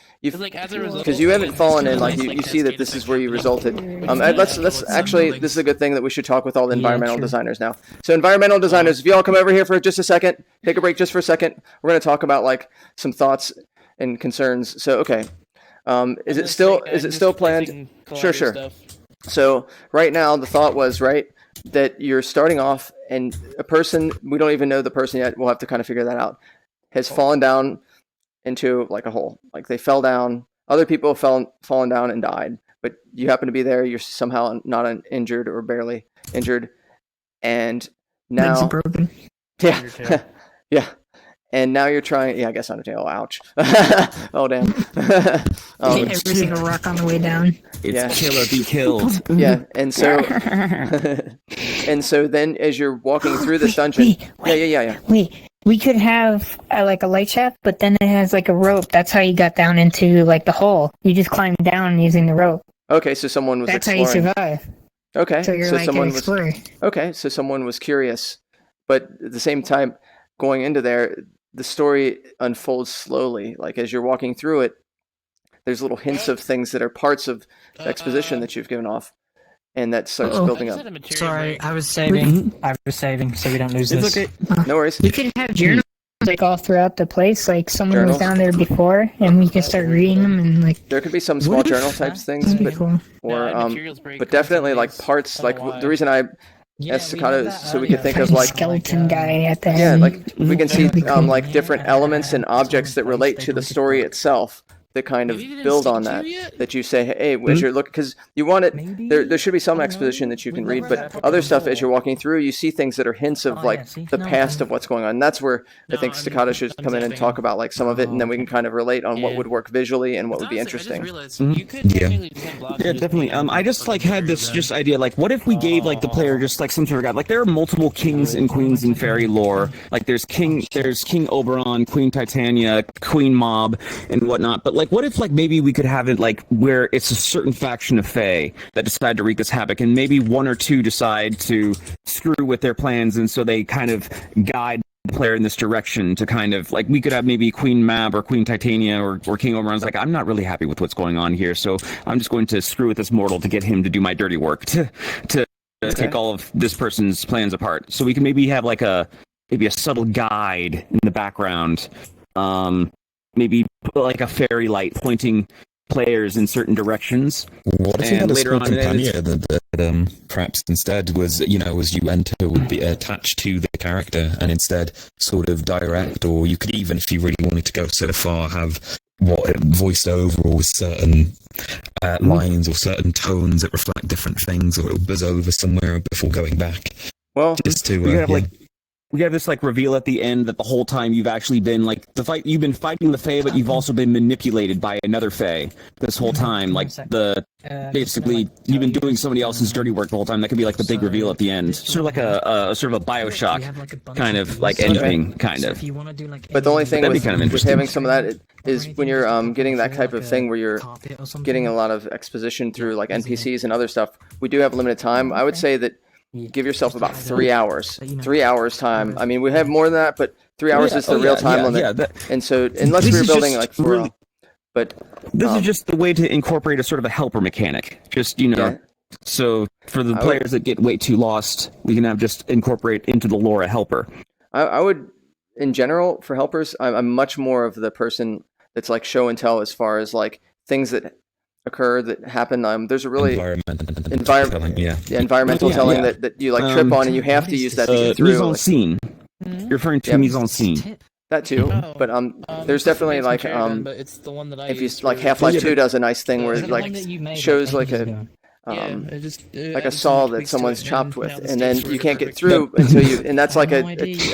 because you haven't fallen in, like you see that this is where you resulted. Let's actually, this is a good thing that we should talk with all the environmental designers now. So environmental designers, if you all come over here for just a second, take a break just for a second. We're going to talk about like some thoughts and concerns. So okay, is it still planned? Sure. So right now the thought was that you're starting off, and a person, we don't even know the person yet, we'll have to kind of figure that out, has fallen down into like a hole. Like they fell down, other people have fallen down and died, but you happen to be there, you're somehow not injured or barely injured, and now... Legs broken. Yeah, yeah. And now you're trying... Yeah, I guess Undertale. Ouch. Oh, damn. Hit every single rock on the way down. It's kill or be killed. Yeah, and so... and so then as you're walking through this dungeon... Yeah. Wait, we could have like a light shaft, but then it has like a rope. That's how you got down into like the hole. You just climbed down using the rope. Okay, so someone was That's exploring. how you survive. Okay, So you're like an explorer. Okay, so someone was curious, but at the same time, going into there, the story unfolds slowly. Like as you're walking through it, there's little hints of things that are parts of the exposition that you've given off, and that starts building up. Sorry, I was saving. So we don't lose It's this. okay. No worries. We could have journals like all throughout the place. Like someone Journals? was down there before, and we can start reading them and like. There could be some small journal types things, That'd be but cool. but definitely like parts. Like the reason I asked Sakata is so we could think of like skeleton guy at the yeah, end. like we can see like different elements and objects that relate to the story itself that kind of build on that. That you say, hey, as you're looking, because you want it. There should be some exposition that you can read, but other stuff as you're walking through, you see things that are hints of like the past of what's going on. And that's where I think Staccato should come in and talk about like some of it, and then we can kind of relate on what would work visually and what would be interesting. Yeah, definitely. I just like had this just idea, like, what if we gave like the player just like some sort of god? Like there are multiple kings and queens in fairy lore. Like there's King Oberon, Queen Titania, Queen Mob, and whatnot. But like, what if like maybe we could have it like where it's a certain faction of Fae that decide to wreak this havoc, and maybe one or two decide to screw with their plans, and so they kind of guide the player in this direction to kind of like we could have maybe Queen Mab or Queen Titania or King Oberon's like, I'm not really happy with what's going on here, so I'm just going to screw with this mortal to get him to do my dirty work to take all of this person's plans apart. So we can maybe have like maybe a subtle guide in the background, maybe like a fairy light pointing players in certain directions. What if you had a later small on, companion that perhaps instead was, as you enter, would be attached to the character and instead sort of direct, or you could even, if you really wanted to go so far, have voiced over or with certain lines or certain tones that reflect different things, or it'll buzz over somewhere before going back. Well, just to we have this like reveal at the end that the whole time you've actually been like you've been fighting the Fae, but you've also been manipulated by another Fae this whole time. Like basically you've been doing somebody else's dirty work the whole time. That could be like the big reveal at the end, sort of like a sort of a BioShock kind of like ending, kind of. But the only thing That'd be with, kind of with interesting. having some of that is when you're getting that type of thing where you're getting a lot of exposition through like NPCs and other stuff. We do have limited time. I would say that give yourself about 3 hours. 3 hours time. I mean, we have more than that, but 3 hours is the real time limit. And so, unless This we're is building just like for, but this is just the way to incorporate a sort of a helper mechanic. Just so for the players that get way too lost, we can have just incorporate into the lore a helper. I would, in general, for helpers, I'm much more of the person that's like show and tell as far as like things that occur that happen. There's a really environmental telling that you like trip on, and you have to use that to get through. Mise en scene. You're referring to mise en scene. That too, but there's definitely like if you like Half-Life 2 does a nice thing where it like shows like a like a saw that someone's chopped with, and then you can't get through until you, and that's like a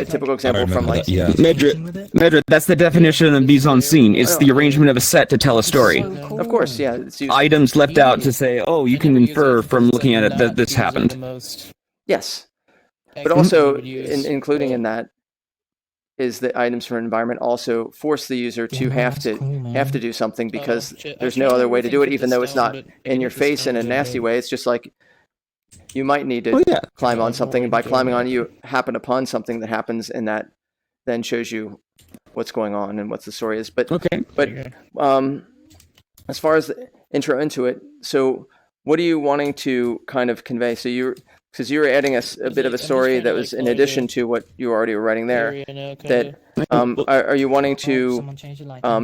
typical example from like Medrit, that's the definition of mise en scene. It's the arrangement of a set to tell a story. Of course, yeah. It's items left out to say, oh, you can infer from looking at it that this happened. Yes, but also including in that is that items for environment also force the user to have to do something, because there's no other way to do it, even though it's not in your face in a nasty way. It's just like you might need to climb on something, and by climbing on you happen upon something that happens, and that then shows you what's going on and what the story is. But as far as the intro into it, so what are you wanting to kind of convey? So because you were adding a bit of a story that was in addition to what you already were writing there. That are you wanting to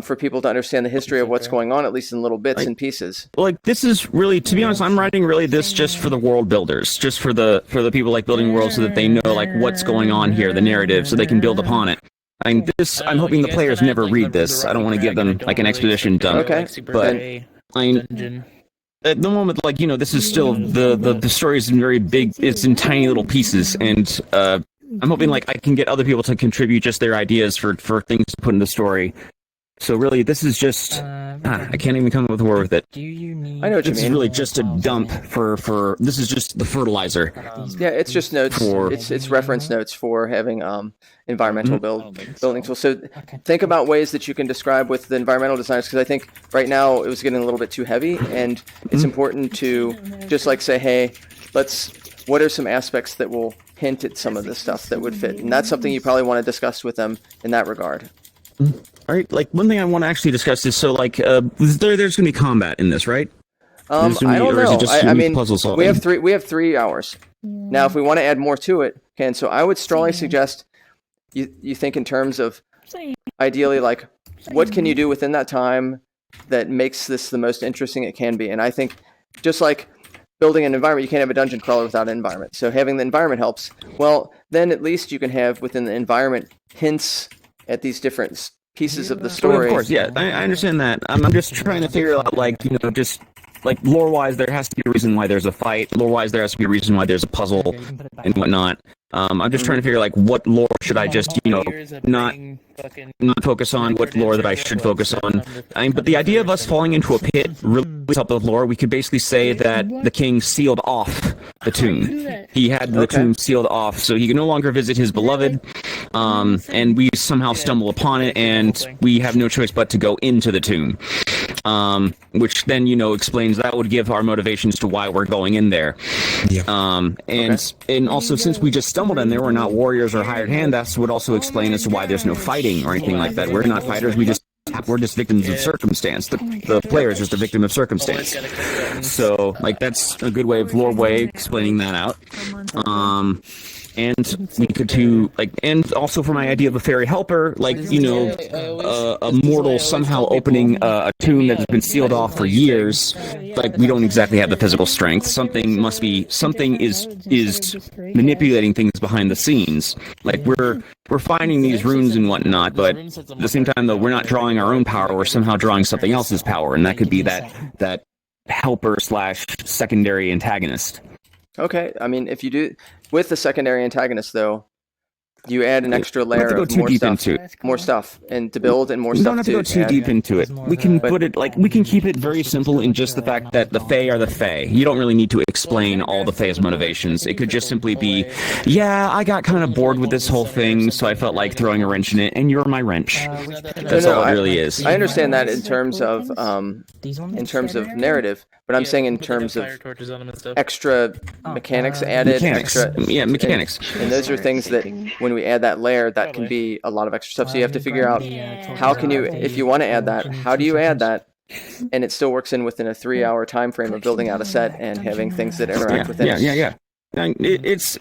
for people to understand the history of what's going on, at least in little bits and pieces? Like, this is really, to be honest, I'm writing really this just for the world builders, just for the people like building worlds, so that they know like what's going on here, the narrative, so they can build upon it. I mean, I'm hoping the players never read this. I don't want to give them like an exposition dump. Okay. But I mean, at the moment, like, you know, this is still the story is in very big. It's in tiny little pieces, and I'm hoping like I can get other people to contribute just their ideas for things to put in the story. So really, this is just I can't even come up with a word with it. I know what you This is mean. really just a dump for this is just the fertilizer. Yeah, it's just notes. It's reference notes for having environmental building tools. So think about ways that you can describe with the environmental designers, because I think right now it was getting a little bit too heavy, and it's important to just like say, hey, what are some aspects that will hint at some of the stuff that would fit, and that's something you probably want to discuss with them in that regard. All right, like one thing I want to actually discuss is, so like there's going to be combat in this, right? I don't know. I mean, puzzle solving? we have 3 hours. Now, if we want to add more to it, so I would strongly suggest you think in terms of ideally like what can you do within that time that makes this the most interesting it can be. And I think just like building an environment, you can't have a dungeon crawler without an environment. So having the environment helps. Well, then at least you can have within the environment hints at these different pieces of the story. Of course, yeah, I understand that. I'm just trying to figure out, like, you know, just like lore-wise, there has to be a reason why there's a fight. Lore-wise, there has to be a reason why there's a puzzle and whatnot. I'm just trying to figure like what lore should I just, you know, not focus on, what lore that I should focus on. But the idea of us falling into a pit really helped with lore. We could basically say that the king sealed off the tomb. He had the tomb sealed off, so he could no longer visit his beloved. And we somehow stumble upon it, and we have no choice but to go into the tomb. Which then, you know, explains, that would give our motivations to why we're going in there. And also, since we just stumbled in there, we're not warriors or hired hand, that would also explain as to why there's no fighting or anything like that. We're not fighters, we're just victims of circumstance. The player is just a victim of circumstance. So, like, that's a good way of lore way explaining that out. And we could do, like, and also for my idea of a fairy helper, like, you know, a mortal somehow opening a tomb that has been sealed off for years. Like, we don't exactly have the physical strength. Something is manipulating things behind the scenes. Like, we're finding these runes and whatnot, but at the same time, though, we're not drawing our own power. We're somehow drawing something else's power, and that could be that helper / secondary antagonist. Okay, I mean, if you do with the secondary antagonist, though, you add an extra layer of more stuff, and to build and more We stuff. don't have to go too deep into it. We can put it like we can keep it very simple in just the fact that the Fae are the Fae. You don't really need to explain all the Fae's motivations. It could just simply be, yeah, I got kind of bored with this whole thing, so I felt like throwing a wrench in it, and you're my wrench. That's all it really is. I understand that in terms of narrative, but I'm saying in terms of extra mechanics added. Mechanics. And those are things that when we add that layer, that can be a lot of extra stuff. So you have to figure out how can you, if you want to add that, how do you add that, and it still works in within a 3-hour time frame of building out a set and having things that interact with it. Yeah. It's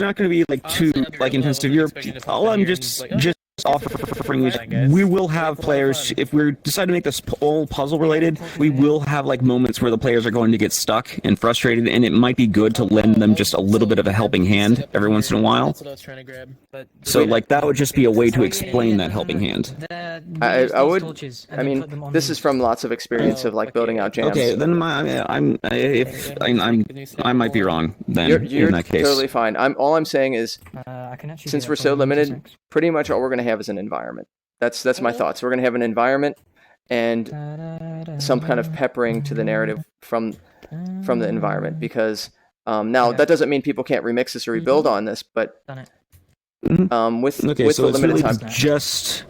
not going to be like too like intensive. All I'm just offering is we will have players, if we decide to make this all puzzle related, we will have like moments where the players are going to get stuck and frustrated, and it might be good to lend them just a little bit of a helping hand every once in a while. So like that would just be a way to explain that helping hand. I mean, this is from lots of experience of like building out jams. Okay, then I might be wrong then. You're in that case. totally fine. All I'm saying is, since we're so limited, pretty much all we're going to have is an environment. That's my thoughts. We're going to have an environment and some kind of peppering to the narrative from the environment, because now that doesn't mean people can't remix this or rebuild on this, but with so the it's limited really time, just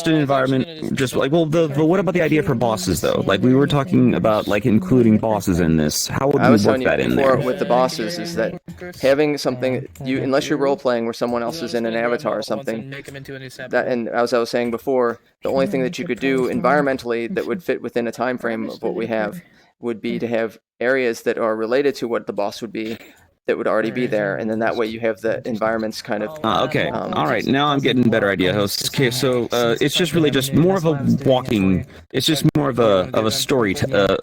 an environment, just like, well, what about the idea for bosses though? Like we were talking about like including bosses in this. How would we work that in there? With the bosses is that having something unless you're role playing where someone else is in an avatar or something, that, and as I was saying before, the only thing that you could do environmentally that would fit within a time frame of what we have would be to have areas that are related to what the boss would be, that would already be there, and then that way you have the environments kind of. Okay. All right. Now I'm getting a better idea. Okay. So it's just really just more of a walking. It's just more of a story.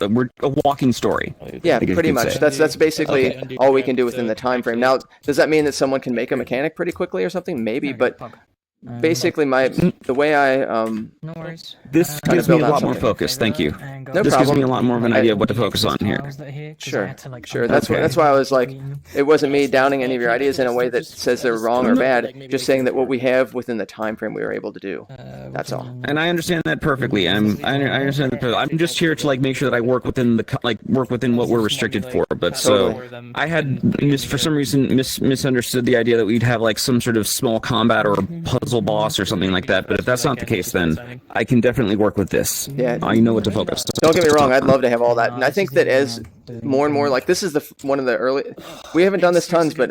We're a walking story. Yeah, I guess pretty you could much. say. That's basically all we can do within the time frame. Now, does that mean that someone can make a mechanic pretty quickly or something? Maybe, but basically the way I No worries. This Kinda gives me a build out lot more something. focus. Thank you. No This gives problem. me a lot more of an idea of what to focus on here. Sure. That's why I was like, it wasn't me downing any of your ideas in a way that says they're wrong or bad. Just saying that what we have within the time frame we were able to do. That's all. And I understand that perfectly. I understand that perfectly. I'm just here to like make sure that I work within work within what we're restricted for. But so I had for some reason misunderstood the idea that we'd have like some sort of small combat or puzzle boss or something like that. But if that's not the case, then I can definitely work with this. Yeah. I know what to focus. Don't get me wrong, I'd love to have all that. And I think that as more and more, like this is one of the early, we haven't done this tons, but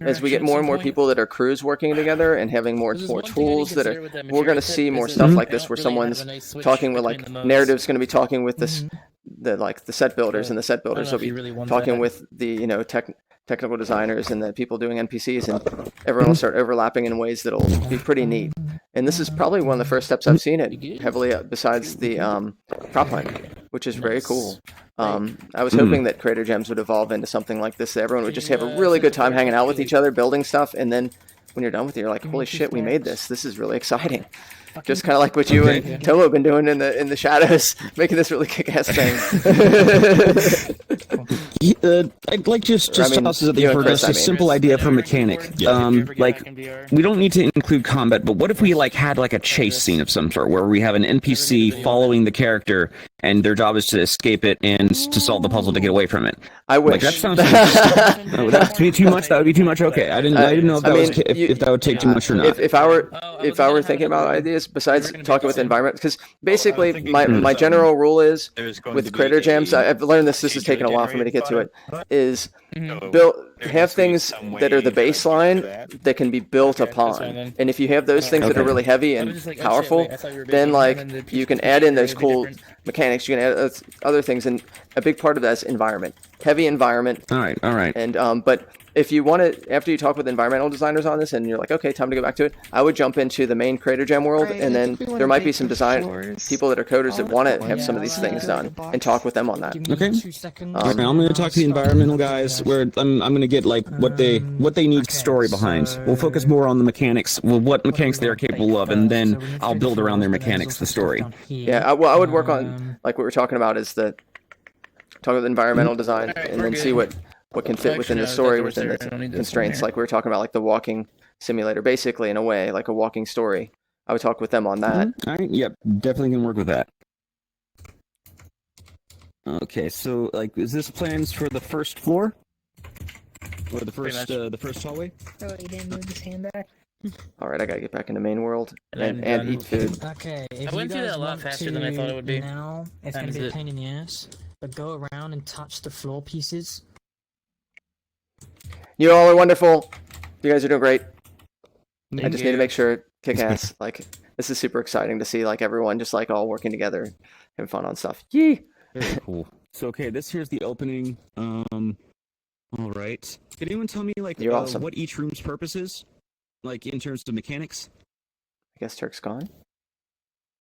as we get more and more people that are crews working together and having more tools that are, we're going to see more stuff like this where someone's talking with like narrative's going to be talking with this, the set builders, and the set builders will be talking with the technical designers and the people doing NPCs, and everyone will start overlapping in ways that'll be pretty neat. And this is probably one of the first steps I've seen it heavily besides the Cropline, which is very cool. I was hoping that Creator Gems would evolve into something like this, that everyone would just have a really good time hanging out with each other, building stuff, and then when you're done with it, you're like, holy shit, we made this. This is really exciting. Just kind of like what you and Tomo have been doing in the shadows, making this really kick-ass thing. I'd like just I mean, tosses at you the and for Chris, just I a mean. simple idea for mechanic. Like we don't need to include combat, but what if we like had like a chase scene of some sort where we have an NPC following the character and their job is to escape it and to solve the puzzle to get away from it. I wish. Like, that sounds. No, that'd be too much. That would be too much. Okay, I didn't know if if that would take too much or not. If I were thinking about ideas besides talking with the environment, because basically my general rule is with Creator Gems, I've learned this. This has taken a while for me to get to it. Is have things that are the baseline that can be built upon, and if you have those things that are really heavy and powerful, then like you can add in those cool mechanics. You can add other things, and a big part of that is environment, heavy environment. All right. And but if you want to, after you talk with environmental designers on this, and you're like, okay, time to go back to it, I would jump into the main Creator Gem world, and then there might be some design people that are coders that want to have some of these things done, and talk with them on that. Okay. I'm going to talk to the environmental guys. Where I'm going to get like what they need story behind. We'll focus more on the mechanics, what mechanics they are capable of, and then I'll build around their mechanics the story. Yeah, I would work on like what we're talking about is talk with environmental design, and then see what can fit within the story, within the constraints. Like we were talking about, like the walking simulator, basically in a way, like a walking story. I would talk with them on that. All right. Yep. Definitely can work with that. Okay. So, like, is this plans for the first floor, or the first hallway? Oh, you didn't move his hand back. All right, I gotta get back into main world and eat food. I Okay, if went you through guys that a lot want faster than I thought it would be. Now, it's Time going to is be a it? pain in the ass, but go around and touch the floor pieces. You all are wonderful. You guys are doing great. I Thank just need to you. make sure kick ass. Like this is super exciting to see like everyone just like all working together, having fun on stuff. Yee! Very cool. So, okay, this here's the opening. All right. Can anyone tell me like You're awesome. what each room's purpose is, like in terms of mechanics? I guess Turk's gone.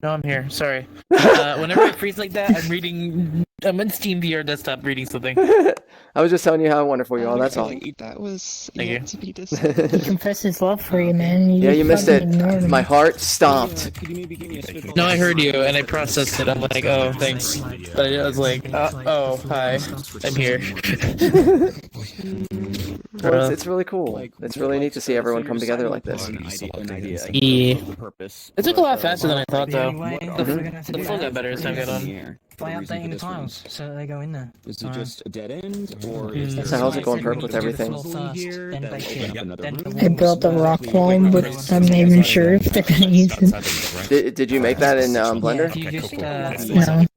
No, I'm here. Sorry. Whenever I freeze like that, I'm in Steam VR desktop reading something. I was just telling you how wonderful you are. That's all. That was Thank you. yet to be He decided. confessed his love for you, man. Yeah, you missed it. fucking ignored him. My heart stopped. No, I heard you and I processed it. I'm like, oh, thanks. But I was like, oh, hi, I'm here. Well, it's really cool. It's really neat to see everyone come together like this. Yeah. It took a lot faster than I thought, though. The flow got better as time got on. By updating the tiles so that they go in there. Is it just a dead end, or So how's it going, Perk, with everything? I built a rock wall, but I'm not even sure if they're gonna use it. Did you make that in Blender? No.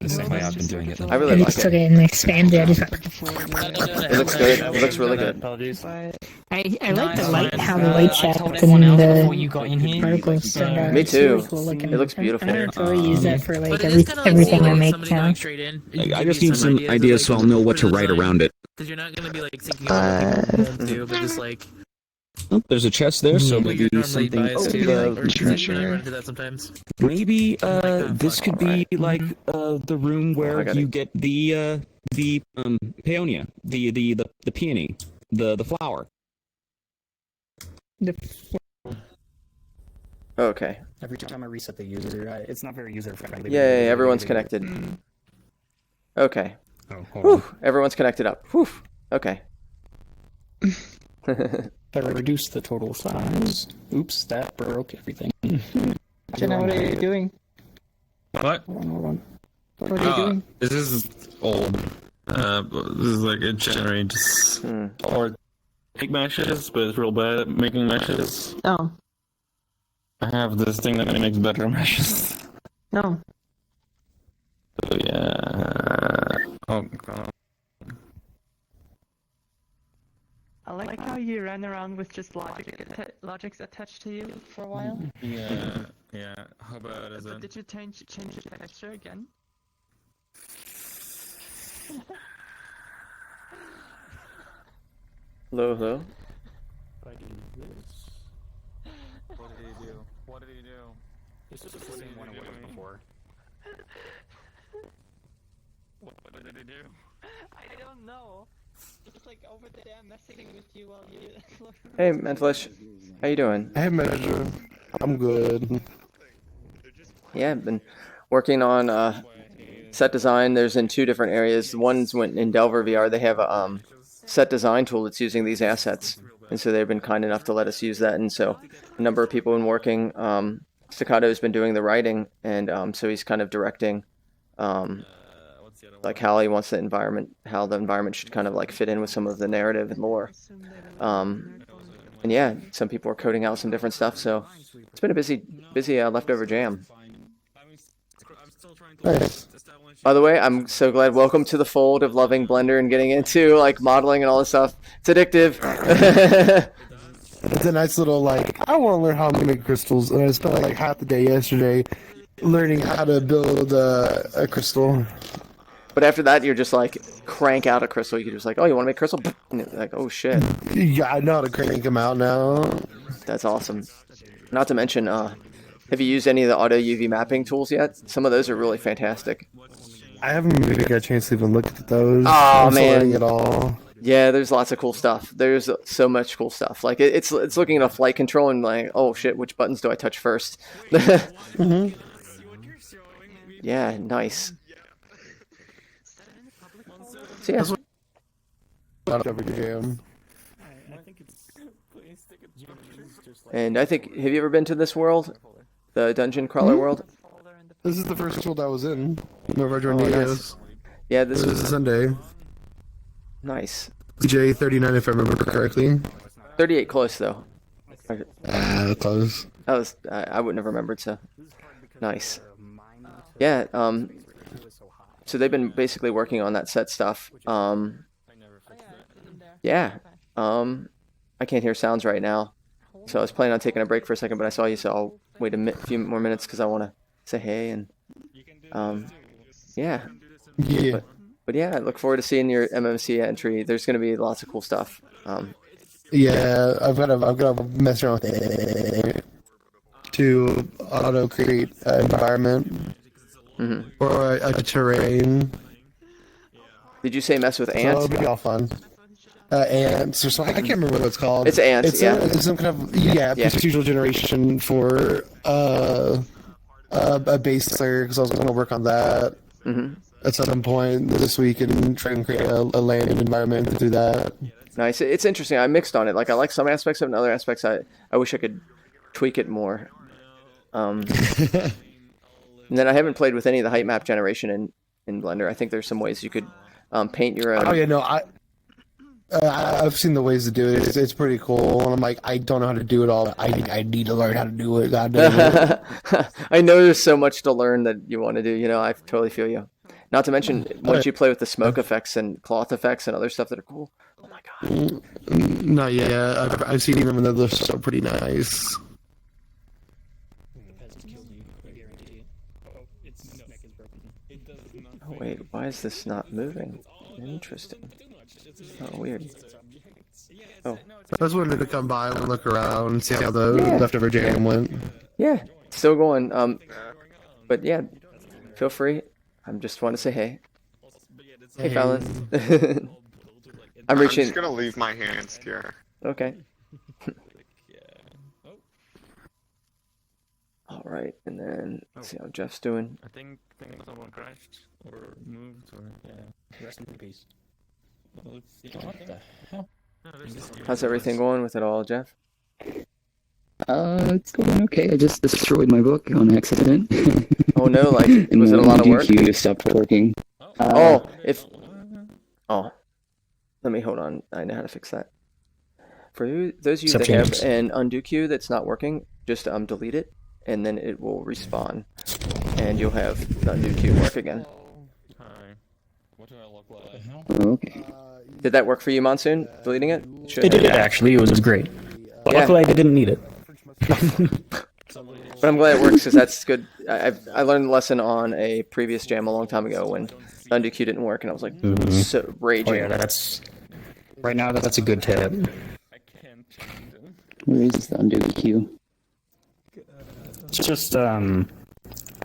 I really I like just it. took it and expanded. It looks good. It looks really good. I like the light, how the light shaft and the particles stand out. Me It's really too. cool looking. It looks beautiful. I'm gonna totally use that for like everything I make now. I just need some ideas so I'll know what to write around it. Because you're not gonna be like thinking about what people do, but just like Oh, there's a chest there, so what you're maybe normally something. biased to, like, or treasure. I run into that sometimes. Maybe this could be like the room where got you it. get the peonia, the peony, the flower. Okay. Every time I reset the user, it's not very user friendly. Yay, everyone's connected. Okay. Oh, hold Whew, on. everyone's connected up. Whew. Okay. Better reduce the total size. Oops, that broke everything. Jenna, what are you doing? What? Hold on. What are you doing? This is old. This is like it generates or make meshes, but it's real bad at making meshes. Oh. I have this thing that makes better meshes. No. So yeah. Oh god. I like how you ran around with just logics attached to you for a while. Yeah. Yeah. How about is But it? did you change the texture again? Hello, hello. What did he do? What did he do? This is the same one it was before. What did he do? I don't know. It's like over there messing with you while you. Hey, Mentalish. How you doing? Hey, Measure. I'm good. Yeah, I've been working on set design. There's in two different areas. One's in Delver VR. They have a set design tool that's using these assets, and so they've been kind enough to let us use that. And so a number of people have been working. Staccato has been doing the writing, and so he's kind of directing like how he wants the environment, how the environment should kind of like fit in with some of the narrative and lore. And yeah, some people are coding out some different stuff, so it's been a busy leftover jam. Nice. By the way, I'm so glad. Welcome to the fold of loving Blender and getting into like modeling and all this stuff. It's addictive. It's a nice little like. I want to learn how to make crystals, and I spent like half the day yesterday learning how to build a crystal. But after that, you're just like crank out a crystal. You can just like, oh, you want to make crystal? And you're like, oh shit. Yeah, I know how to crank them out now. That's awesome. Not to mention, have you used any of the auto UV mapping tools yet? Some of those are really fantastic. I haven't really got a chance to even look at those. Oh I'm still man, learning it all. Yeah, there's lots of cool stuff. There's so much cool stuff. Like it's looking at a flight control and like, oh shit, which buttons do I touch first? Mm-hmm. Yeah, nice. So yeah. And I think, have you ever been to this world? The dungeon crawler world? This is the first world I was in. Nova Oh, nice. Yeah, this was was Sunday. Nice. J39 if I remember correctly. 38 close though. Close. That was I wouldn't have remembered, so nice. Yeah, so they've been basically working on that set stuff. Yeah. I can't hear sounds right now. So I was planning on taking a break for a second, but I saw you, so I'll wait a few more minutes because I want to say hey and yeah. Yeah. But yeah, I look forward to seeing your MMC entry. There's going to be lots of cool stuff. Yeah, I've got to mess around with it to auto create an environment or a terrain. Did you say mess with So ants? it'll be all fun. Ants or something. I can't remember what it's called. It's ants. It's, yeah. it's some kind of procedural generation for a base layer because I was going to work on that at some point this week and try and create a land environment to do that. Nice. It's interesting. I mixed on it. Like I like some aspects of it, and other aspects I wish I could tweak it more. And then I haven't played with any of the height map generation in Blender. I think there's some ways you could paint your own. Oh yeah, no, I've seen the ways to do it. It's pretty cool. And I'm like, I don't know how to do it all. I need to learn how to do it. God damn it. I know there's so much to learn that you want to do. You know, I totally feel you. Not to mention, once you play with the smoke effects and cloth effects and other stuff that are cool. Oh my god. Not yet. I've seen them and they're still pretty nice. Oh wait, why is this not moving? Interesting. Oh, weird. Oh. I just wanted to come by and look around and see how the Yeah. leftover jam went. Yeah, still going. But yeah, feel free. I'm just want to say hey. Hey, fellas. I'm reaching. just gonna leave my hands here. Okay. All right, and then let's see how Jeff's doing. I think someone crashed or moved or yeah. Rest in peace. What the hell? How's everything going with it all, Jeff? It's going okay. I just destroyed my book on accident. Oh no! Like, And was it a my lot of work? DQ stopped working. Oh, let me hold on. I know how to fix that. For those of you that have an undo queue that's not working, just delete it, and then it will respawn, and you'll have the undo queue work again. What do I look like? Oh, okay. Did that work for you, Monsoon? Deleting it? It did actually. It was great. But luckily, I didn't need it. But I'm glad it works because that's good. I learned a lesson on a previous jam a long time ago when undo queue didn't work, and I was like so raging. Oh yeah, that's right now. That's a good tip. Where is the undo queue? It's just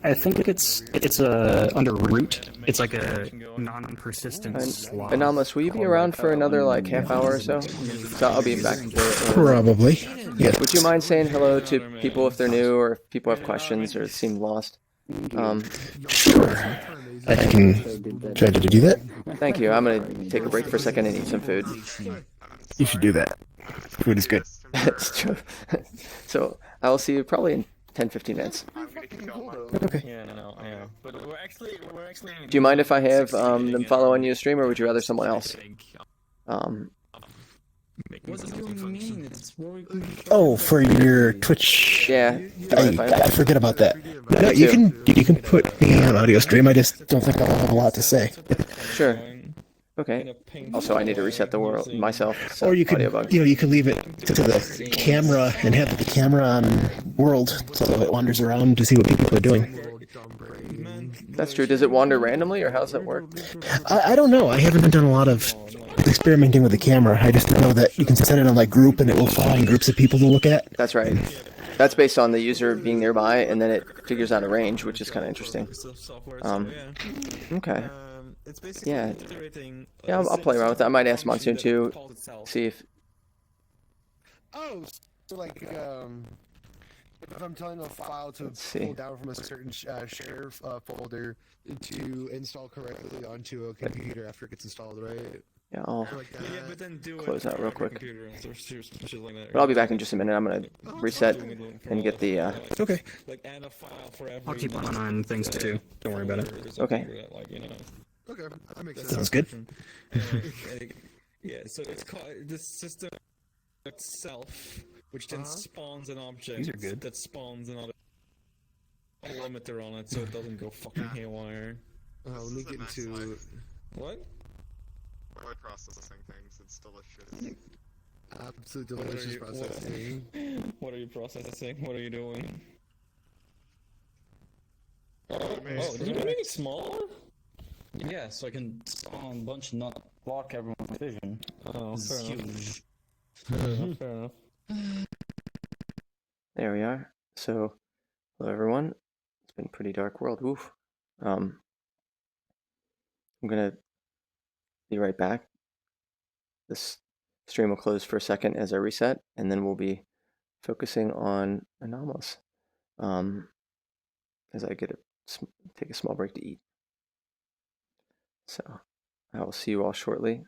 I think it's under root. It's like a non-persistent slot. Anomalous, will you be around for another like half hour or so? So I'll be back. Probably. Yeah. Would you mind saying hello to people if they're new or if people have questions or seem lost? Sure. I can try to do that. Thank you. I'm gonna take a break for a second and eat some food. You should do that. Food is good. That's true. So I will see you probably in 10-15 minutes. Okay. Yeah, no, yeah. But we're actually. Do you mind if I have them follow on your stream, or would you rather someone else? Oh, for your Twitch. Yeah. I forget about that. No, you can put me on audio stream. I just don't think I'll have a lot to say. Sure. Okay. Also, I need to reset the world myself. So Or you could, audio bug. you could leave it to the camera and have the camera on world so it wanders around to see what people are doing. That's true. Does it wander randomly, or how does that work? I don't know. I haven't done a lot of experimenting with the camera. I just know that you can set it on like group and it will find groups of people to look at. That's right. That's based on the user being nearby, and then it figures out a range, which is kind of interesting. Okay. Yeah. Yeah, I'll play around with that. I might ask Monsoon too, see if. Oh, so like if I'm telling a file to pull down from a certain share folder to install correctly onto a computer after it gets installed, right? Yeah, I'll but then do close out real quick. But I'll be back in just a minute. I'm gonna reset and get the. Okay. I'll keep an eye on things too. Don't worry about it. Okay. Okay, that makes sense. Sounds good. Yeah, so it's called the system itself, which then spawns an object. These are good. That spawns another limiter on it, so it doesn't go fucking haywire. Let me get into What? Word processing things, it's delicious. absolute delicious processing. What are you processing? What are you doing? Did you make it smaller? Yeah, so I can spawn a bunch and not block everyone's vision. Oh, This is fair huge. enough. Fair enough. There we are. So, hello everyone. It's been a pretty dark world. Oof. I'm gonna be right back. This stream will close for a second as I reset, and then we'll be focusing on Anomalous. As I take a small break to eat. So, I will see you all shortly.